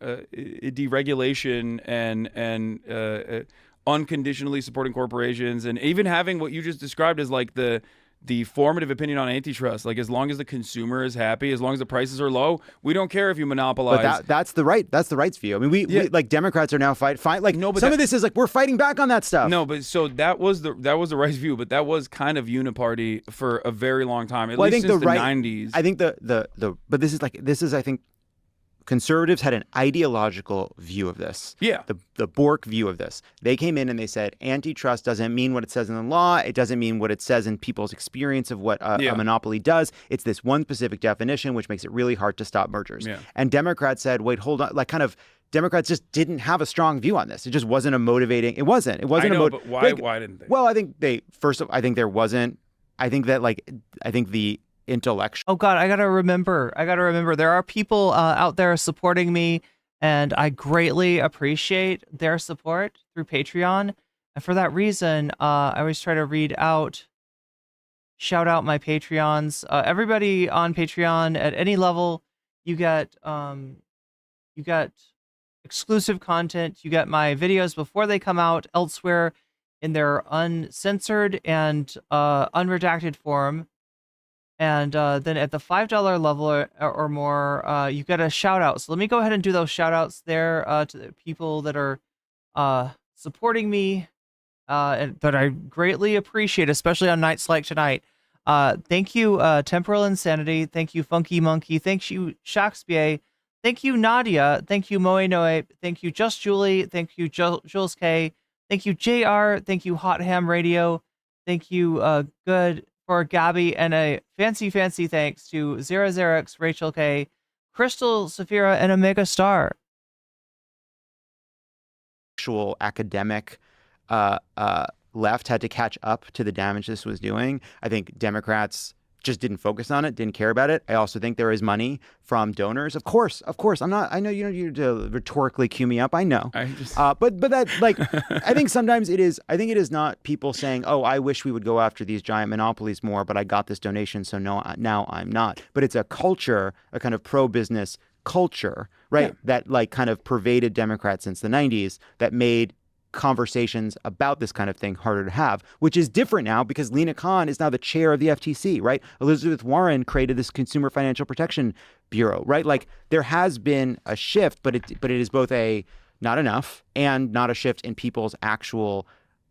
deregulation and unconditionally supporting corporations, and even having what you just described as like the formative opinion on antitrust. Like, as long as the consumer is happy, as long as the prices are low, we don't care if you monopolize. But that's the right's view. I mean, we like Democrats are now fight. Like, no, but some of this is like we're fighting back on that stuff. No, but so that was the right's view, but that was kind of uniparty for a very long time. At least since the 90s. I think but this is I think conservatives had an ideological view of this. Yeah. The Bork view of this. They came in and they said antitrust doesn't mean what it says in the law. It doesn't mean what it says in people's experience of what a monopoly does. It's this one specific definition, which makes it really hard to stop mergers. Yeah. And Democrats said, wait, hold on. Like, kind of, Democrats just didn't have a strong view on this. It just wasn't a motivating. It wasn't. It wasn't I know, a but why didn't they? Well, I think there wasn't. I think the intellectual. Oh God, I gotta remember. There are people out there supporting me, and I greatly appreciate their support through Patreon. And for that reason, I always try to shout out my Patreons. Everybody on Patreon at any level, you get exclusive content. You get my videos before they come out elsewhere in their uncensored and unredacted form. And then at the $5 level or more, you get a shout out. So let me go ahead and do those shout outs there to the people that are supporting me and that I greatly appreciate, especially on nights like tonight. Thank you, Temporal Insanity. Thank you, Funky Monkey. Thank you, Shakespeare. Thank you, Nadia. Thank you, Moe Noe. Thank you, Just Julie. Thank you, Jules K. Thank you, JR. Thank you, Hot Ham Radio. Thank you, Good for Gabby, and a fancy thanks to Zerix, Rachel K, Crystal, Saphira, and Omega Star. Actual academic left had to catch up to the damage this was doing. I think Democrats just didn't focus on it, didn't care about it. I also think there is money from donors. Of course. I know you rhetorically cue me up. I know. But that, like, I think sometimes it is not people saying, oh, I wish we would go after these giant monopolies more, but I got this donation, so no, now I'm not. But it's a culture, a kind of pro-business culture, right? Yeah. That like kind of pervaded Democrats since the 90s that made conversations about this kind of thing harder to have, which is different now because Lena Khan is now the chair of the FTC, right? Elizabeth Warren created this Consumer Financial Protection Bureau, right? Like there has been a shift, but it is both a not enough and not a shift in people's actual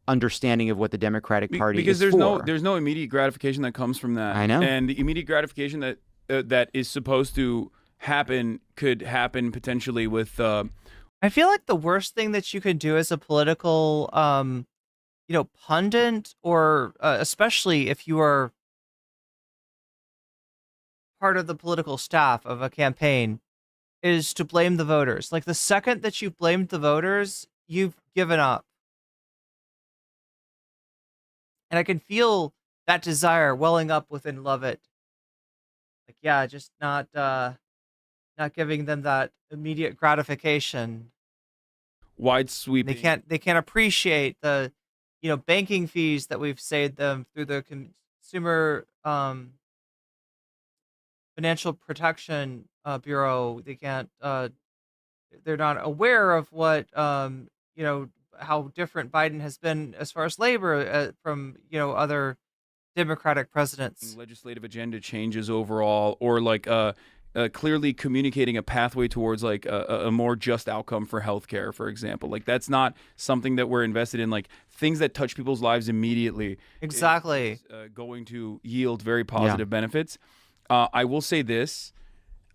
understanding of what the Democratic Party because is for. There's no immediate gratification that comes from that. I know. And the immediate gratification that is supposed to happen could happen potentially with I feel like the worst thing that you could do as a political, pundit, or especially if you are part of the political staff of a campaign is to blame the voters. Like the second that you've blamed the voters, you've given up. And I can feel that desire welling up within Lovett. Like, yeah, just not giving them that immediate gratification. Wide sweeping. They can't appreciate the, banking fees that we've saved them through the Consumer Financial Protection Bureau. They can't. They're not aware of what how different Biden has been as far as labor from other Democratic presidents. Legislative agenda changes overall, or like clearly communicating a pathway towards like a more just outcome for healthcare, for example. Like that's not something that we're invested in. Like things that touch people's lives immediately. Exactly. Is going to yield very positive benefits. I will say this.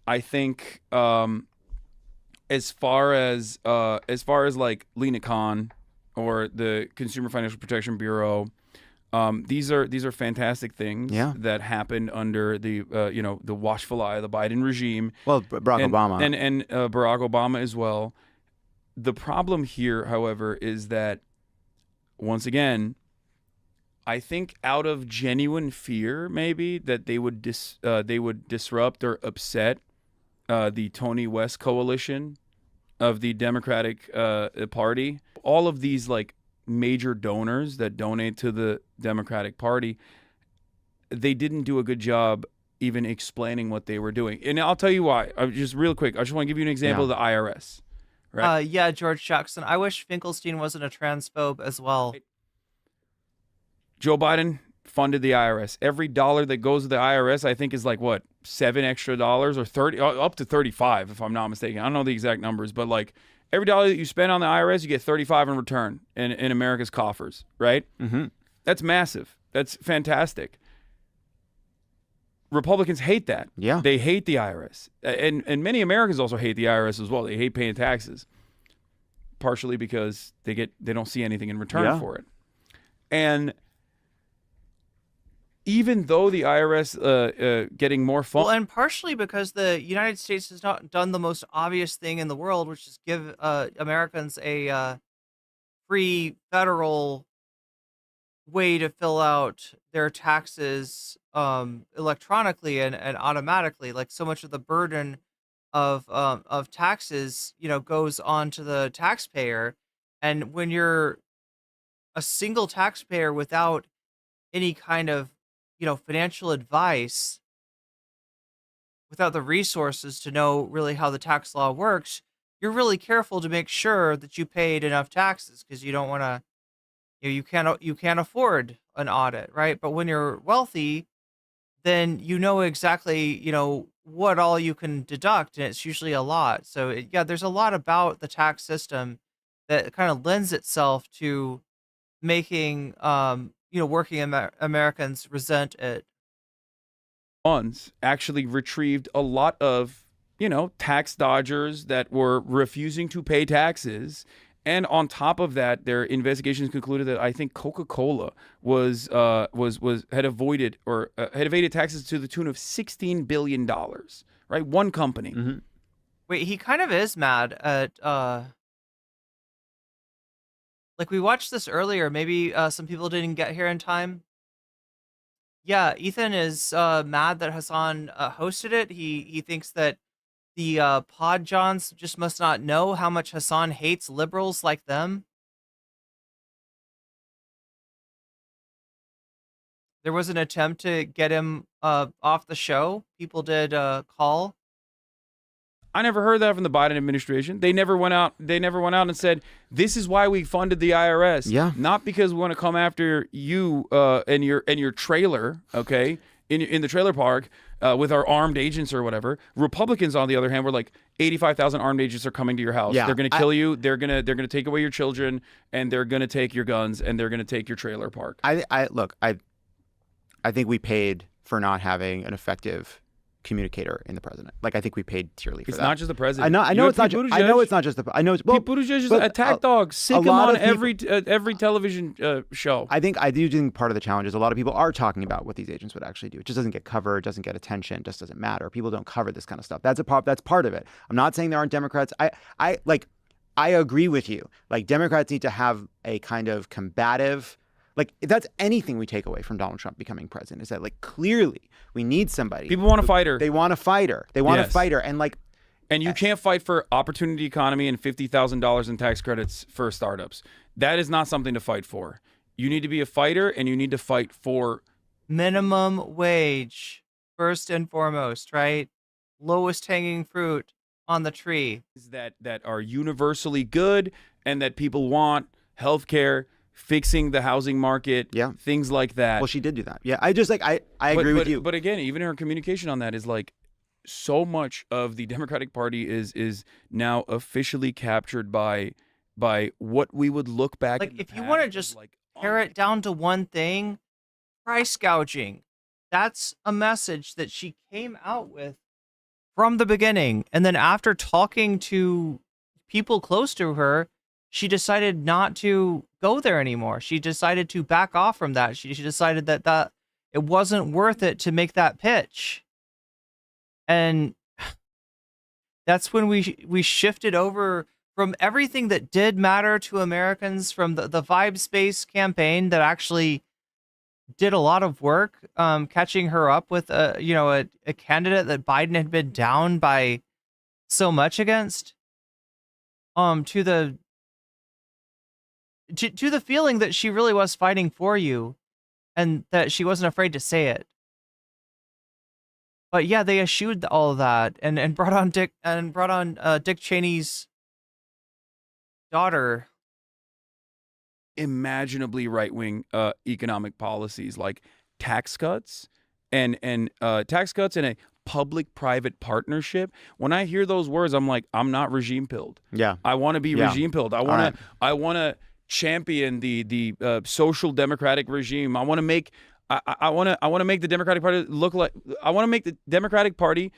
I think as far as like Lena Khan or the Consumer Financial Protection Bureau, these are fantastic things that happened under the the watchful eye of the Biden regime. Well, Barack Obama and Barack Obama as well. The problem here, however, is that once again, I think out of genuine fear, maybe that they would disrupt or upset the Tony West coalition of the Democratic Party. All of these like major donors that donate to the Democratic Party, they didn't do a good job even explaining what they were doing. And I'll tell you why. Just real quick, I just want to give you an example of the IRS. Right? George Jackson. I wish Finkelstein wasn't a transphobe as well. Joe Biden funded the IRS. Every dollar that goes to the IRS, I think, is like what, $7 extra or 30, up to 35, if I'm not mistaken. I don't know the exact numbers, but like every dollar that you spend on the IRS, you get 35 in return in America's coffers, right? Mm-hmm. That's massive. That's fantastic. Republicans hate that. Yeah. They hate the IRS. And many Americans also hate the IRS as well. They hate paying taxes, partially because they don't see anything in return for it. And even though the IRS getting more fun. Well, and partially because the United States has not done the most obvious thing in the world, which is give Americans a free federal way to fill out their taxes electronically and automatically. Like so much of the burden of taxes, goes on to the taxpayer. And when you're a single taxpayer without any kind of financial advice, without the resources to know really how the tax law works, you're really careful to make sure that you paid enough taxes because you don't want to, you can't afford an audit, right? But when you're wealthy, then exactly, what all you can deduct, and it's usually a lot. So there's a lot about the tax system that kind of lends itself to making working Americans resent it. Funds actually retrieved a lot of, tax dodgers that were refusing to pay taxes. And on top of that, their investigations concluded that I think Coca-Cola had evaded taxes to the tune of $16 billion, right? One company. Mm-hmm. Wait, he kind of is mad at like we watched this earlier. Maybe some people didn't get here in time. Yeah, Ethan is mad that Hasan hosted it. He thinks that the Pod Johns just must not know how much Hasan hates liberals like them. There was an attempt to get him off the show. People did call. I never heard that from the Biden administration. They never went out and said, this is why we funded the IRS. Yeah. Not because we want to come after you and your trailer, okay, in the trailer park with our armed agents or whatever. Republicans, on the other hand, were like 85,000 armed agents are coming to your house. Yeah, they're going to kill you. They're going to take away your children, and they're going to take your guns, and they're going to take your trailer park. I think we paid for not having an effective communicator in the president. Like, I think we paid dearly for It's that. not just the president. I know You it's have not. Pete I know Buttigieg. it's not just the. I know it's well, Pete Buttigieg is but attack dog. Sick him lot on of people- every television show. I do think part of the challenge is a lot of people are talking about what these agents would actually do. It just doesn't get covered, doesn't get attention, just doesn't matter. People don't cover this kind of stuff. That's part of it. I'm not saying there aren't Democrats. I agree with you. Like, Democrats need to have a kind of combative, like, if that's anything we take away from Donald Trump becoming president, is that, like, clearly we need somebody. People want a fighter. They want a fighter. They want Yes. a fighter. And like, And you can't fight for opportunity economy and $50,000 in tax credits for startups. That is not something to fight for. You need to be a fighter, and you need to fight for Minimum wage, first and foremost, right? Lowest hanging fruit on the tree. that are universally good and that people want. Healthcare, fixing the housing market, things like that. well, she did do that. Yeah, I just like I agree with you. But again, even her communication on that is like, so much of the Democratic Party is now officially captured by what we would look back. Like, if you want to just pare it down to one thing, price gouging. That's a message that she came out with from the beginning. And then after talking to people close to her, she decided not to go there anymore. She decided to back off from that. She decided that it wasn't worth it to make that pitch. And that's when we shifted over from everything that did matter to Americans, from the Vibe Space campaign that actually did a lot of work, catching her up with a candidate that Biden had been down by so much against, to the feeling that she really was fighting for you, and that she wasn't afraid to say it. But yeah, they eschewed all of that and brought on Dick Cheney's daughter. Imaginably right-wing economic policies like tax cuts and tax cuts and a public-private partnership. When I hear those words, I'm like, I'm not regime pilled. Yeah, I want to be regime pilled. I want to champion the social democratic regime. I want to make the Democratic Party look like. I want to make the Democratic Party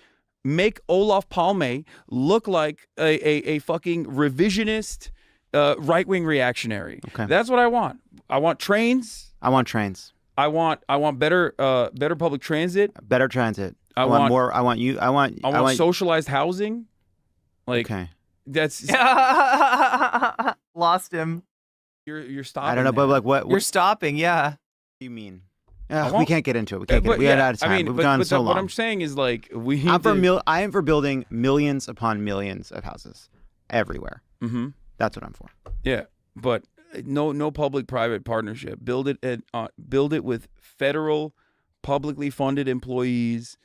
make Olof Palme look like a fucking revisionist right-wing reactionary. Okay. That's what I want. I want trains. I want trains. I want better public transit. Better transit. I want more. I want socialized housing. Like, okay. That's Lost him. You're stopping. I don't know, but like what You're stopping. Yeah. do you mean? We can't get into it. We can't get. We yeah, got out of time. We've gone so long. What I'm saying is, like, we. I am for building millions upon millions of houses everywhere. Mm-hmm. That's what I'm for. Yeah, but no public-private partnership. Build it with federal, publicly funded employees,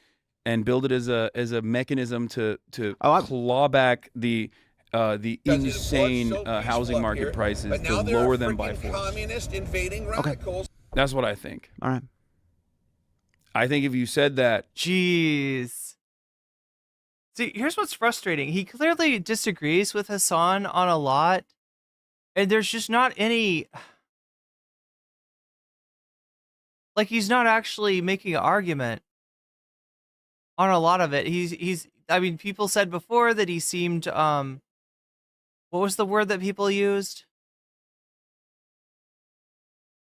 and build it as a mechanism to claw back the insane housing market prices, to lower them by force. Okay, that's what I think. All right. I think if you said that, Jeez. See, here's what's frustrating. He clearly disagrees with Hasan on a lot, and there's just not any. Like, he's not actually making an argument on a lot of it. He's. I mean, people said before that he seemed. What was the word that people used?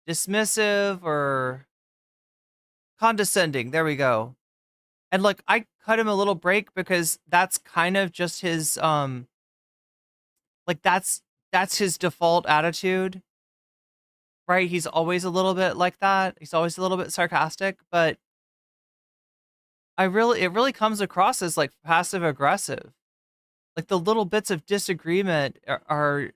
Dismissive or condescending. There we go. And like, I cut him a little break because that's kind of just his like that's his default attitude. Right? He's always a little bit like that. He's always a little bit sarcastic, but it really comes across as like passive aggressive. Like, the little bits of disagreement are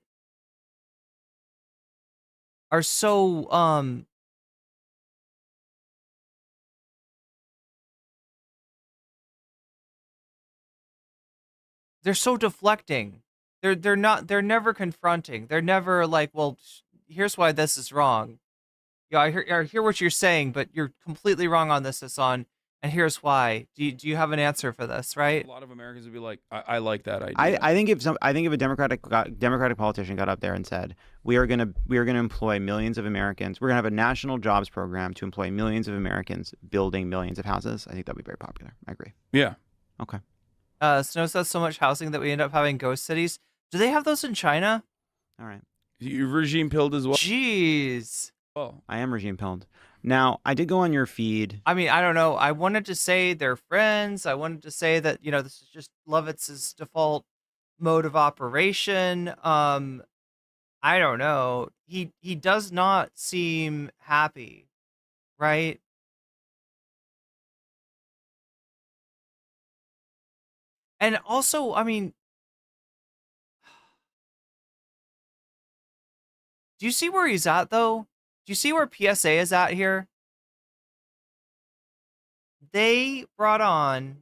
so they're so deflecting. They're never confronting. They're never like, well, here's why this is wrong. Yeah, I hear what you're saying, but you're completely wrong on this, Hasan. And here's why. Do you have an answer for this, right? A lot of Americans would be like, I like that idea. I think if a Democratic politician got up there and said we are gonna employ millions of Americans, we're gonna have a national jobs program to employ millions of Americans building millions of houses, I think that'd be very popular. I agree. Yeah. Okay. Snow says so much housing that we end up having ghost cities. Do they have those in China? All right. You regime pilled as well. Jeez. Oh. I am regime pilled. Now, I did go on your feed. I mean, I don't know. I wanted to say they're friends. I wanted to say that, this is just Lovitz's default mode of operation. I don't know. He does not seem happy, right? And also, I mean, do you see where he's at, though? Do you see where PSA is at here? They brought on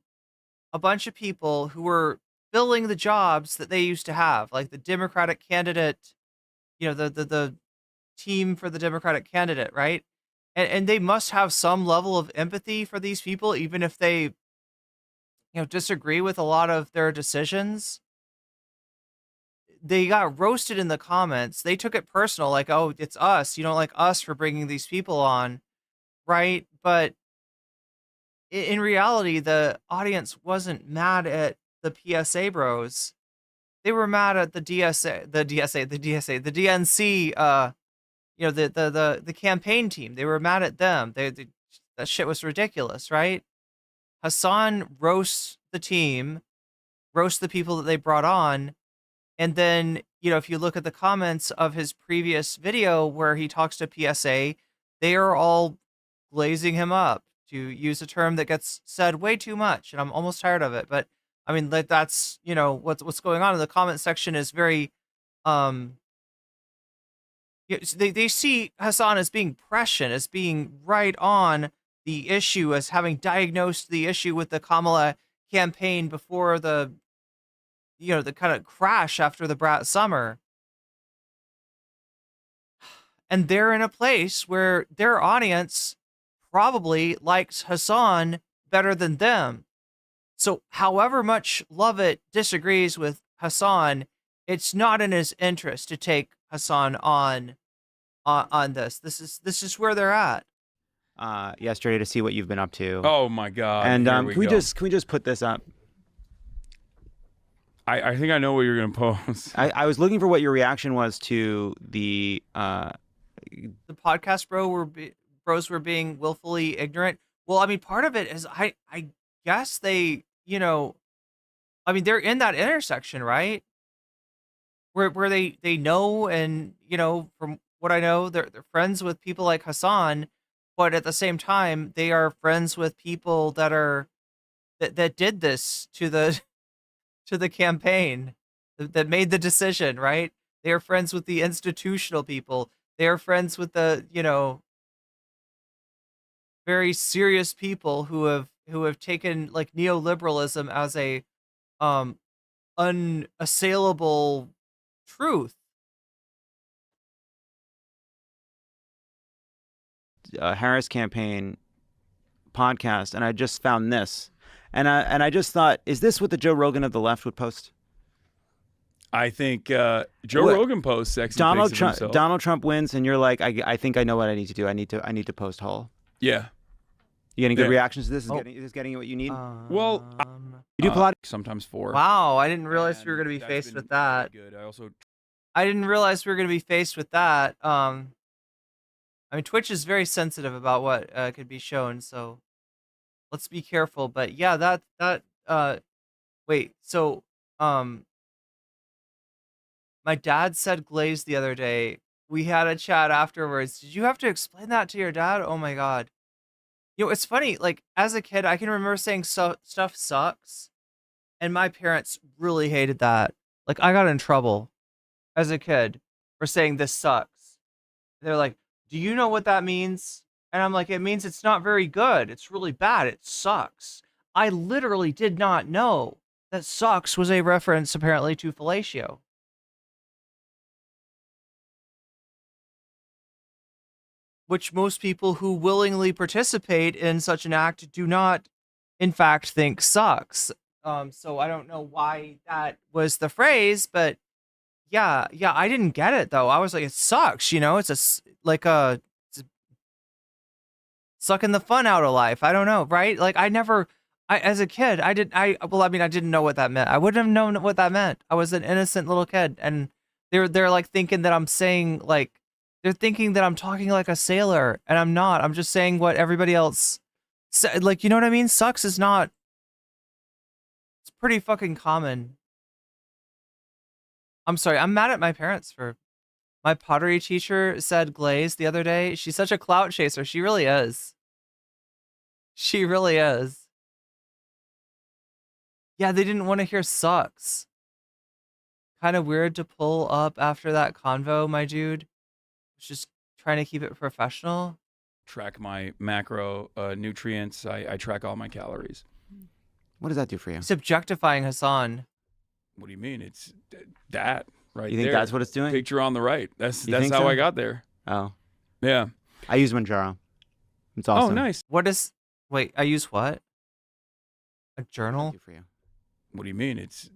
a bunch of people who were filling the jobs that they used to have, like the Democratic candidate, the team for the Democratic candidate, right? And they must have some level of empathy for these people, even if they, disagree with a lot of their decisions. They got roasted in the comments. They took it personal, like, oh, it's us. You don't like us for bringing these people on, right? But in reality, the audience wasn't mad at the PSA bros. They were mad at the DNC, the campaign team. They were mad at them. That shit was ridiculous, right? Hasan roasts the team, roasts the people that they brought on. And then, if you look at the comments of his previous video where he talks to PSA, they are all glazing him up, to use a term that gets said way too much. And I'm almost tired of it. But I mean, like, that's, what's going on in the comment section is very, they see Hasan as being prescient, as being right on the issue, as having diagnosed the issue with the Kamala campaign before the kind of crash after the Brat summer. And they're in a place where their audience probably likes Hasan better than them. So however much Lovett disagrees with Hasan, it's not in his interest to take Hasan on this. This is where they're at. Yesterday to see what you've been up to. Oh my God. And Here can we just put this up? I think I know what you're gonna post. I was looking for what your reaction was to the podcast bros were being willfully ignorant. Well, I mean, part of it is I guess they, I mean, they're in that intersection, right? Where they know, and from what I know, they're friends with people like Hasan, but at the same time, they are friends with people that did this to the campaign, that made the decision, right? They are friends with the institutional people. They are friends with the, very serious people who have taken like neoliberalism as a unassailable truth. Harris campaign podcast, and I just found this, and I just thought, is this what the Joe Rogan of the left would post? I think Joe Rogan posts sexy Donald pics of Trump. himself. Donald Trump wins, and you're like, I think I know what I need to do. I need to post Hull. Yeah. You getting good Yeah. reactions to this? Is this getting you what you need? Well, you do Pilates. Sometimes 4. Wow, I didn't realize we were going to be That's faced been with that. Good. I didn't realize we were going to be faced with that. I mean, Twitch is very sensitive about what could be shown, so let's be careful. But yeah, wait, so my dad said glaze the other day. We had a chat afterwards. Did you have to explain that to your dad? Oh my God. It's funny, like, as a kid, I can remember saying stuff sucks, and my parents really hated that. Like, I got in trouble as a kid for saying this sucks. They're like, do you know what that means? And I'm like, it means it's not very good. It's really bad. It sucks. I literally did not know that sucks was a reference, apparently, to fellatio. Which most people who willingly participate in such an act do not in fact, think sucks. So I don't know why that was the phrase, but yeah, I didn't get it though. I was like, it sucks, you know. It's it's sucking the fun out of life. I don't know, right? Like as a kid, I didn't know what that meant. I wouldn't have known what that meant. I was an innocent little kid, and they're like thinking that I'm saying like they're thinking that I'm talking like a sailor, and I'm not. I'm just saying what everybody else said. Like, you know what I mean? Sucks is not. It's pretty fucking common. I'm sorry. I'm mad at my parents for. My pottery teacher said glaze the other day. She's such a clout chaser. She really is. She really is. Yeah, they didn't want to hear sucks. Kind of weird to pull up after that convo, my dude. Just trying to keep it professional. Track my macro nutrients. I track all my calories. What does that do for you? It's objectifying Hasan. What do you mean? It's that right You think there. that's what it's doing? Picture on the right. That's You think how so? I got there. Oh. Yeah. I use Manjaro. It's awesome. Oh, nice. Wait, I use what? A journal? Do for you? What do you mean? It's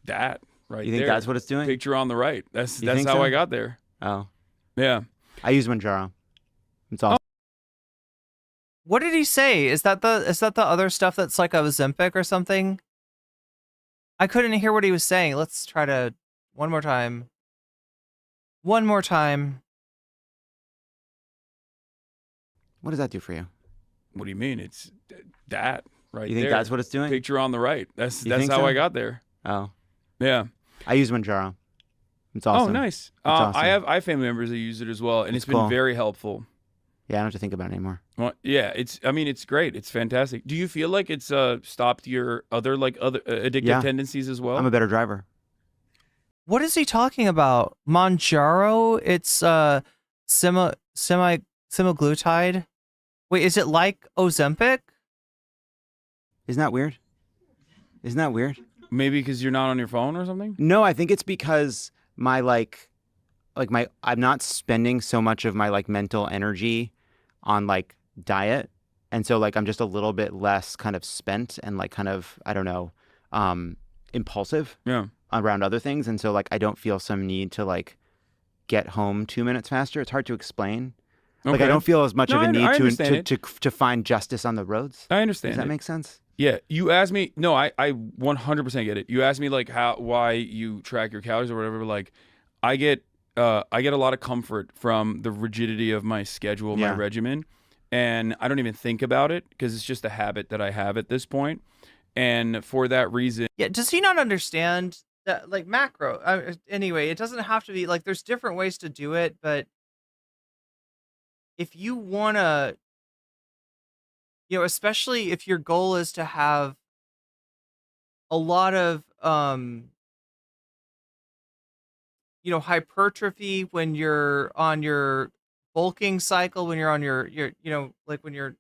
that right You think there. that's what it's doing? Picture on the right. That's think how so? I got there. Oh. Yeah. I use Manjaro. It's awesome. What did he say? Is that the other stuff that's like a Ozempic or something? I couldn't hear what he was saying. Let's try to one more time. One more time. What does that do for you? What do you mean? It's that right You think there. that's what it's doing? Picture on the right. That's You think how so? I got there. Oh. Yeah. I use Manjaro. It's awesome. Oh, nice. awesome. I have family members that use it as well, and It's it's been cool. very helpful. Yeah, I don't have to think about it anymore. Well, yeah, it's great. It's fantastic. Do you feel like it's stopped your other addictive Yeah. tendencies as well? I'm a better driver. What is he talking about? Manjaro? It's semaglutide. Wait, is it like Ozempic? Isn't that weird? Isn't that weird? Maybe because you're not on your phone or something? No, I think it's because my I'm not spending so much of my mental energy on diet, and so I'm just a little bit less kind of spent and kind of, I don't know, impulsive around other things, and so I don't feel some need to get home 2 minutes faster. It's hard to explain. Okay. I don't feel as much of a I need understand it. to find justice on the roads. I understand. Does that it. make sense? Yeah, you asked me. No, I 100% get it. You asked me why you track your calories or whatever. I get a lot of comfort from the rigidity of my schedule, my Yeah. regimen, and I don't even think about it because it's just a habit that I have at this point. And for that reason, Yeah, does he not understand that macro? Anyway, it doesn't have to be there's different ways to do it, but if you want to, especially if your goal is to have a lot of hypertrophy when you're on your bulking cycle, when you're on your when you're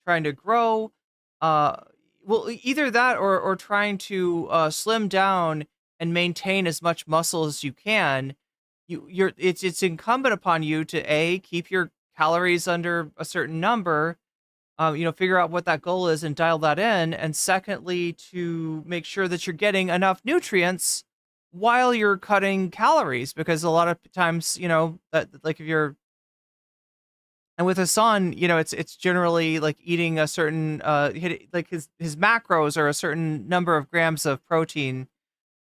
trying to grow, well, either that or trying to slim down and maintain as much muscle as you can, it's incumbent upon you to keep your calories under a certain number, figure out what that goal is and dial that in, and secondly, to make sure that you're getting enough nutrients while you're cutting calories, because a lot of times, that if you're, and with Hasan, it's generally eating a certain his macros are a certain number of grams of protein,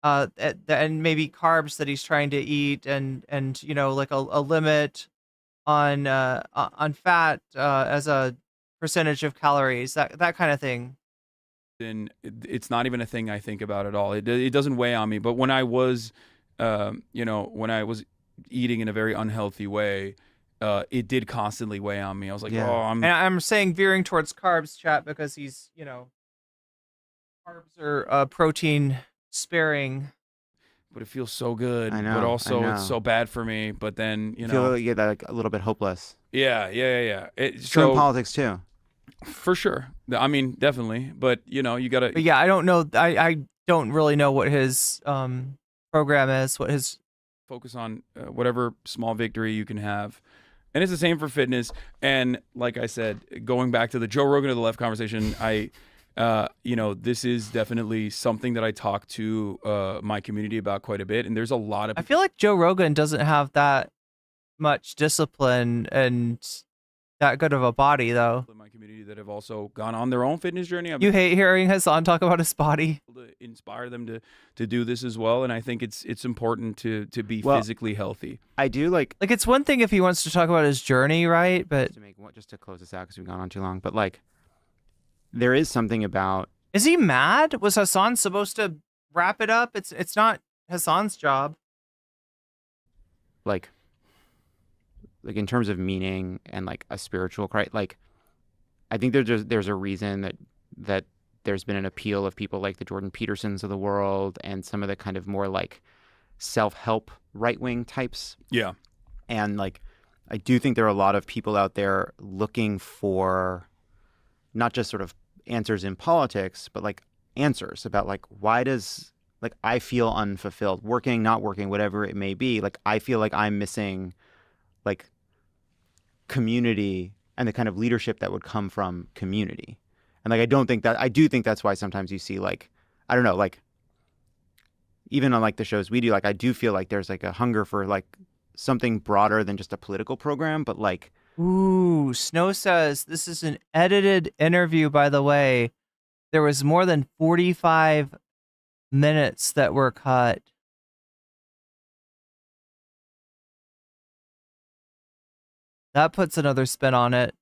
and maybe carbs that he's trying to eat, and a limit on fat as a percentage of calories, that kind of thing. then it's not even a thing I think about at all. It doesn't weigh on me. But when I was, when I was eating in a very unhealthy way, it did constantly weigh on me. I was like, Yeah. oh, And I'm saying veering towards carbs, chat, because he's, carbs are protein sparing. but it feels so good. I know, But I also know. it's so bad for me. But then, I feel like you get a little bit hopeless. yeah. It's true in politics too. For sure. I mean, definitely. But you gotta. But yeah, I don't know. I don't really know what his program is, what his focus on whatever small victory you can have. And it's the same for fitness. And like I said, going back to the Joe Rogan to the left conversation, This is definitely something that I talk to my community about quite a bit. And there's a lot of I feel like Joe Rogan doesn't have that much discipline and that good of a body, though. in my community that have also gone on their own fitness journey. You hate hearing Hasan talk about his body. To inspire them to do this as well, and I think it's important to be Well, physically healthy. I do like it's one thing if he wants to talk about his journey, right? But just to close this out because we've gone on too long. But like, there is something about. Is he mad? Was Hasan supposed to wrap it up? It's not Hasan's job. Like in terms of meaning and like a spiritual Christ, like I think there's a reason that there's been an appeal of people like the Jordan Petersons of the world and some of the kind of more like self-help right-wing types. Yeah. And like I do think there are a lot of people out there looking for not just sort of answers in politics, but like answers about like why does like I feel unfulfilled, working, not working, whatever it may be. Like I feel like I'm missing like community and the kind of leadership that would come from community. And like I do think that's why sometimes you see like I don't know, like even on like the shows we do, like I do feel like there's like a hunger for like something broader than just a political program, but like Ooh, Snow says this is an edited interview, by the way. There was more than 45 minutes that were cut. That puts another spin on it.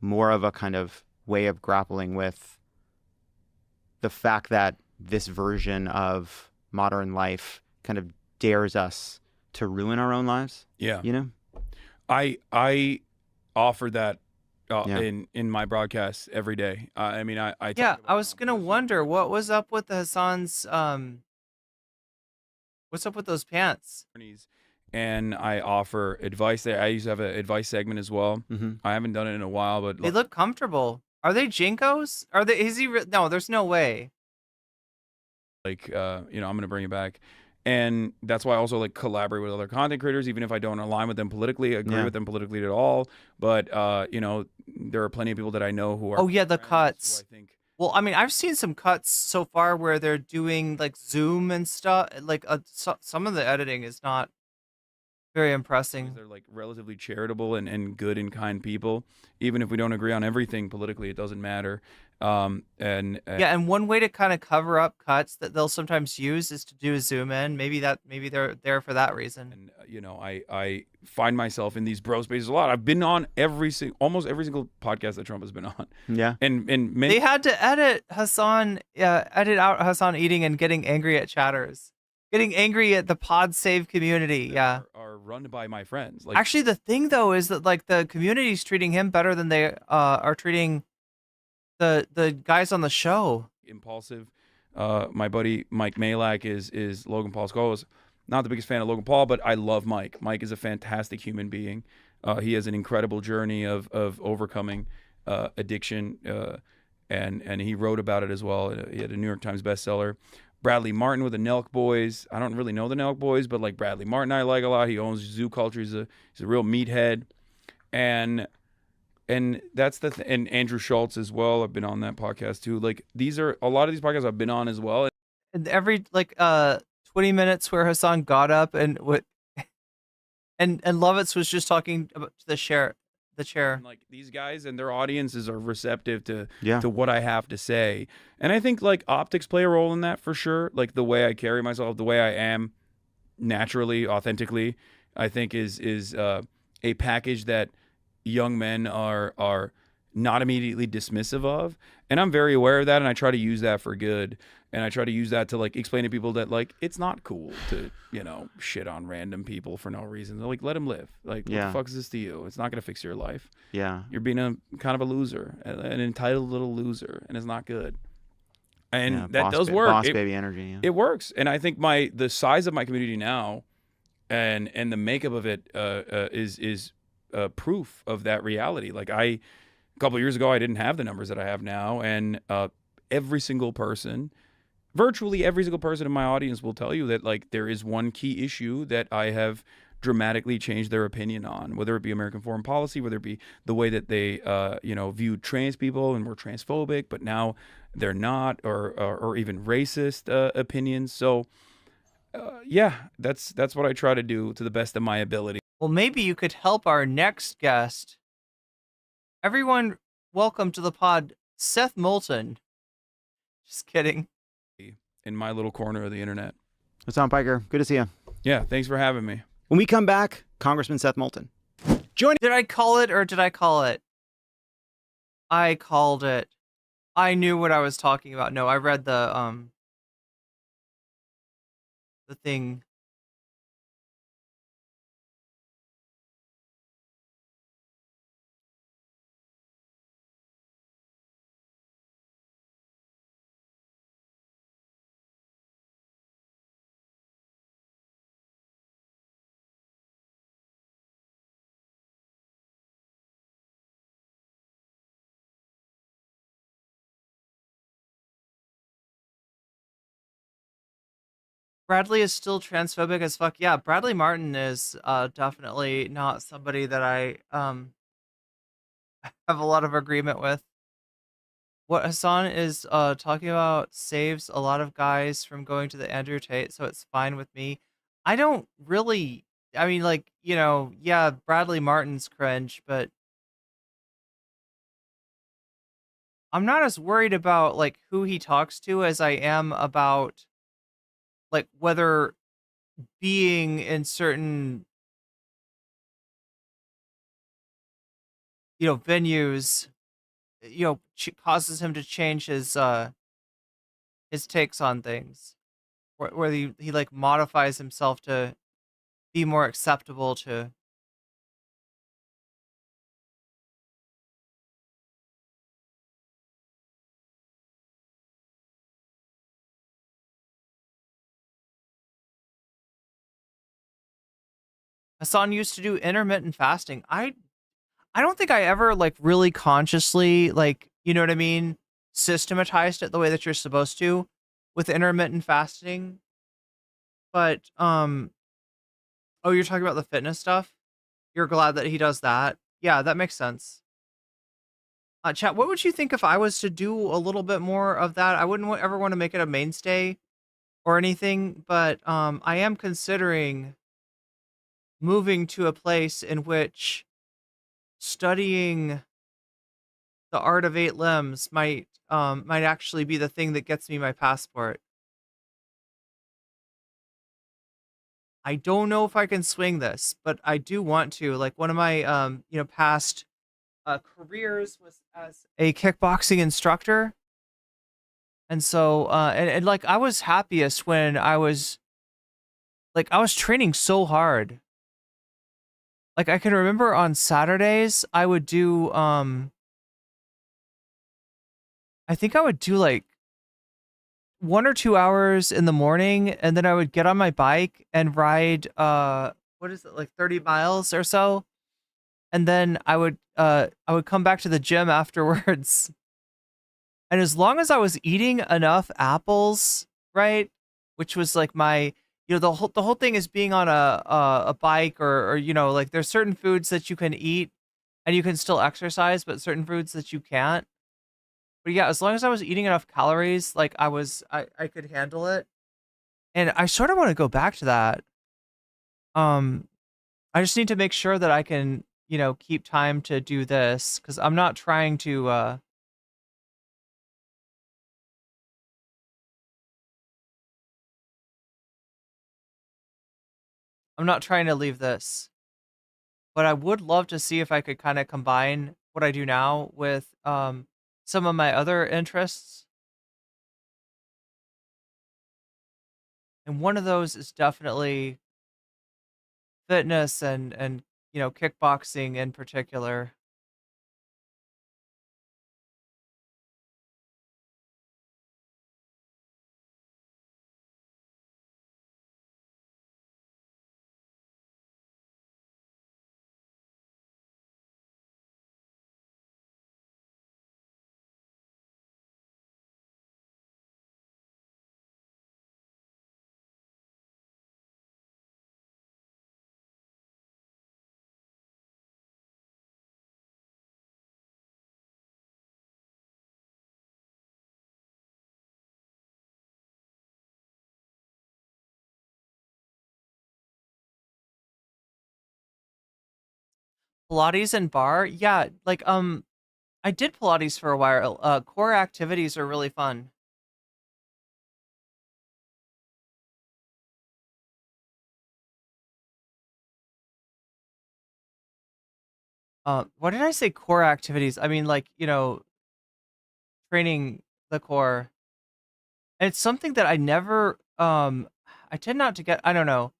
more of a kind of way of grappling with the fact that this version of modern life kind of dares us to ruin our own lives. Yeah. You know? I offer that Yeah. in my broadcasts every day. I mean, I talk Yeah, about I was gonna wonder what was up with the Hasan's what's up with those pants? journeys, and I offer advice there. I used to have an advice segment as well. Mm-hmm. I haven't done it in a while, but They look comfortable. Are they Jinkos? Are they no, there's no way. like I'm gonna bring it back. And that's why I also like collaborate with other content creators, even if I don't align with them politically, agree with them politically at all. But there are plenty of people that I know who are. Oh yeah, the friends cuts. who I think Well, I mean, I've seen some cuts so far where they're doing like zoom and stuff. Like some of the editing is not very impressive. they're like relatively charitable and good and kind people. Even if we don't agree on everything politically, it doesn't matter. Yeah, and one way to kind of cover up cuts that they'll sometimes use is to do a zoom in. Maybe they're there for that reason. And I find myself in these bro spaces a lot. I've been on almost every single podcast that Trump has been on. Yeah. And many They had to edit out Hasan eating and getting angry at chatters, getting angry at the pod save community. Yeah, are run by my friends. Like, actually, the thing though is that like the community's treating him better than they are treating the guys on the show. Impulsive. My buddy Mike Malak is Logan Paul's co-host. Not the biggest fan of Logan Paul, but I love Mike. Mike is a fantastic human being. He has an incredible journey of overcoming addiction, and he wrote about it as well. He had a New York Times bestseller. Bradley Martin with the Nelk Boys. I don't really know the Nelk Boys, but like Bradley Martin I like a lot. He owns Zoo Culture. He's a real meathead. And that's and Andrew Schultz as well. I've been on that podcast too. Like these are a lot of these podcasts I've been on as well. And every 20 minutes where Hasan got up and and Lovitz was just talking about the chair. And like these guys and their audiences are receptive to Yeah. what I have to say. And I think like optics play a role in that for sure. Like the way I carry myself, the way I am naturally, authentically, I think is a package that young men are not immediately dismissive of. And I'm very aware of that, and I try to use that for good. And I try to use that to like explain to people that like it's not cool to, shit on random people for no reason. They're like, let them live. Like, what the fuck is this to you? It's not gonna fix your life. Yeah. You're being a kind of a loser, an entitled little loser, and it's not good. And that does work. Boss baby energy. Yeah. It works. And I think the size of my community now and the makeup of it is proof of that reality. Like a couple of years ago, I didn't have the numbers that I have now, and every single person, virtually every single person in my audience will tell you that like there is one key issue that I have dramatically changed their opinion on, whether it be American foreign policy, whether it be the way that they viewed trans people and were transphobic, but now they're not, or even racist opinions. So yeah, that's what I try to do to the best of my ability. Well, maybe you could help our next guest. Everyone, welcome to the pod, Seth Moulton. Just kidding. In my little corner of the internet. Hasan Piker, good to see you. Yeah, thanks for having me. When we come back, Congressman Seth Moulton. Did I call it or did I call it? I called it. I knew what I was talking about. No, I read the thing. Bradley is still transphobic as fuck. Yeah, Bradley Martin is definitely not somebody that I have a lot of agreement with. What Hasan is talking about saves a lot of guys from going to the Andrew Tate, so it's fine with me. I don't really, I mean, like, yeah, Bradley Martin's cringe, but I'm not as worried about like who he talks to as I am about like whether being in certain venues causes him to change his takes on things, where he like modifies himself to be more acceptable to Hasan used to do intermittent fasting. I don't think I ever like really consciously, like, you know what I mean, systematized it the way that you're supposed to with intermittent fasting. But oh, you're talking about the fitness stuff? You're glad that he does that? Yeah, that makes sense. Chat, what would you think if I was to do a little bit more of that? I wouldn't ever want to make it a mainstay or anything, but I am considering moving to a place in which studying the art of 8 limbs might actually be the thing that gets me my passport. I don't know if I can swing this, but I do want to. Like one of my past careers was as a kickboxing instructor. And so and like I was happiest when I was training so hard. Like I can remember on Saturdays I would do I think I would do like 1 or 2 hours in the morning, and then I would get on my bike and ride what is it, like 30 miles or so. And then I would come back to the gym afterwards. And as long as I was eating enough apples, right? Which was like my, the whole thing is being on a bike or like there's certain foods that you can eat and you can still exercise, but certain foods that you can't. But yeah, as long as I was eating enough calories, like I could handle it. And I sort of want to go back to that. I just need to make sure that I can, keep time to do this, because I'm not trying to leave this. But I would love to see if I could kind of combine what I do now with some of my other interests. And one of those is definitely fitness and kickboxing in particular. Pilates and bar? Yeah, like I did Pilates for a while. Core activities are really fun. What did I say core activities? I mean like, training the core. And it's something that I never I tend not to get, I don't know.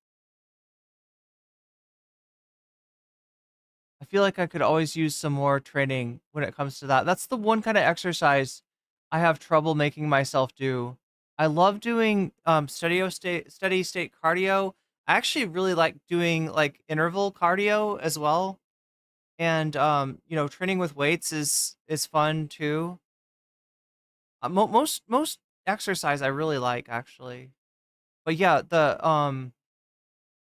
I feel like I could always use some more training when it comes to that. That's the one kind of exercise I have trouble making myself do. I love doing steady state cardio. I actually really like doing like interval cardio as well. And training with weights is fun too. Most exercise I really like actually. But yeah, the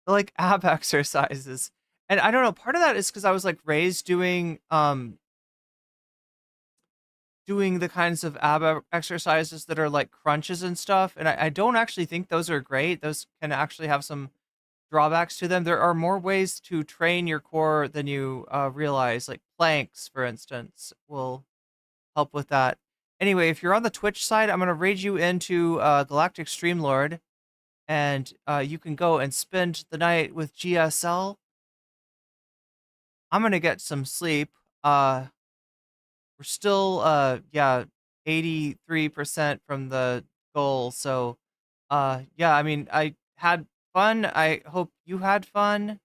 like ab exercises. And I don't know, part of that is because I was like raised doing the kinds of exercises that are like crunches and stuff. And I don't actually think those are great. Those can actually have some drawbacks to them. There are more ways to train your core than you realize. Like planks, for instance, will help with that. Anyway, if you're on the Twitch side, I'm going to raid you into Galactic Streamlord. And you can go and spend the night with GSL. I'm going to get some sleep. We're still, 83% from the goal. So, yeah, I mean, I had fun. I hope you had fun.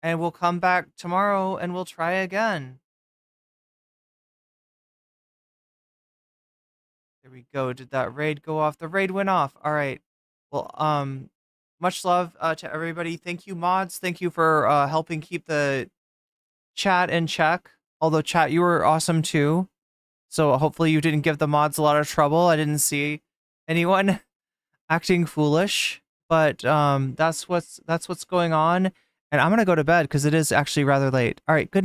And we'll come back tomorrow and we'll try again. There we go. Did that raid go off? The raid went off. All right. Well, much love to everybody. Thank you, mods. Thank you for helping keep the chat in check. Although, chat, you were awesome too. So hopefully you didn't give the mods a lot of trouble. I didn't see anyone acting foolish. But that's what's going on. And I'm gonna go to bed because it is actually rather late. All right. Good night.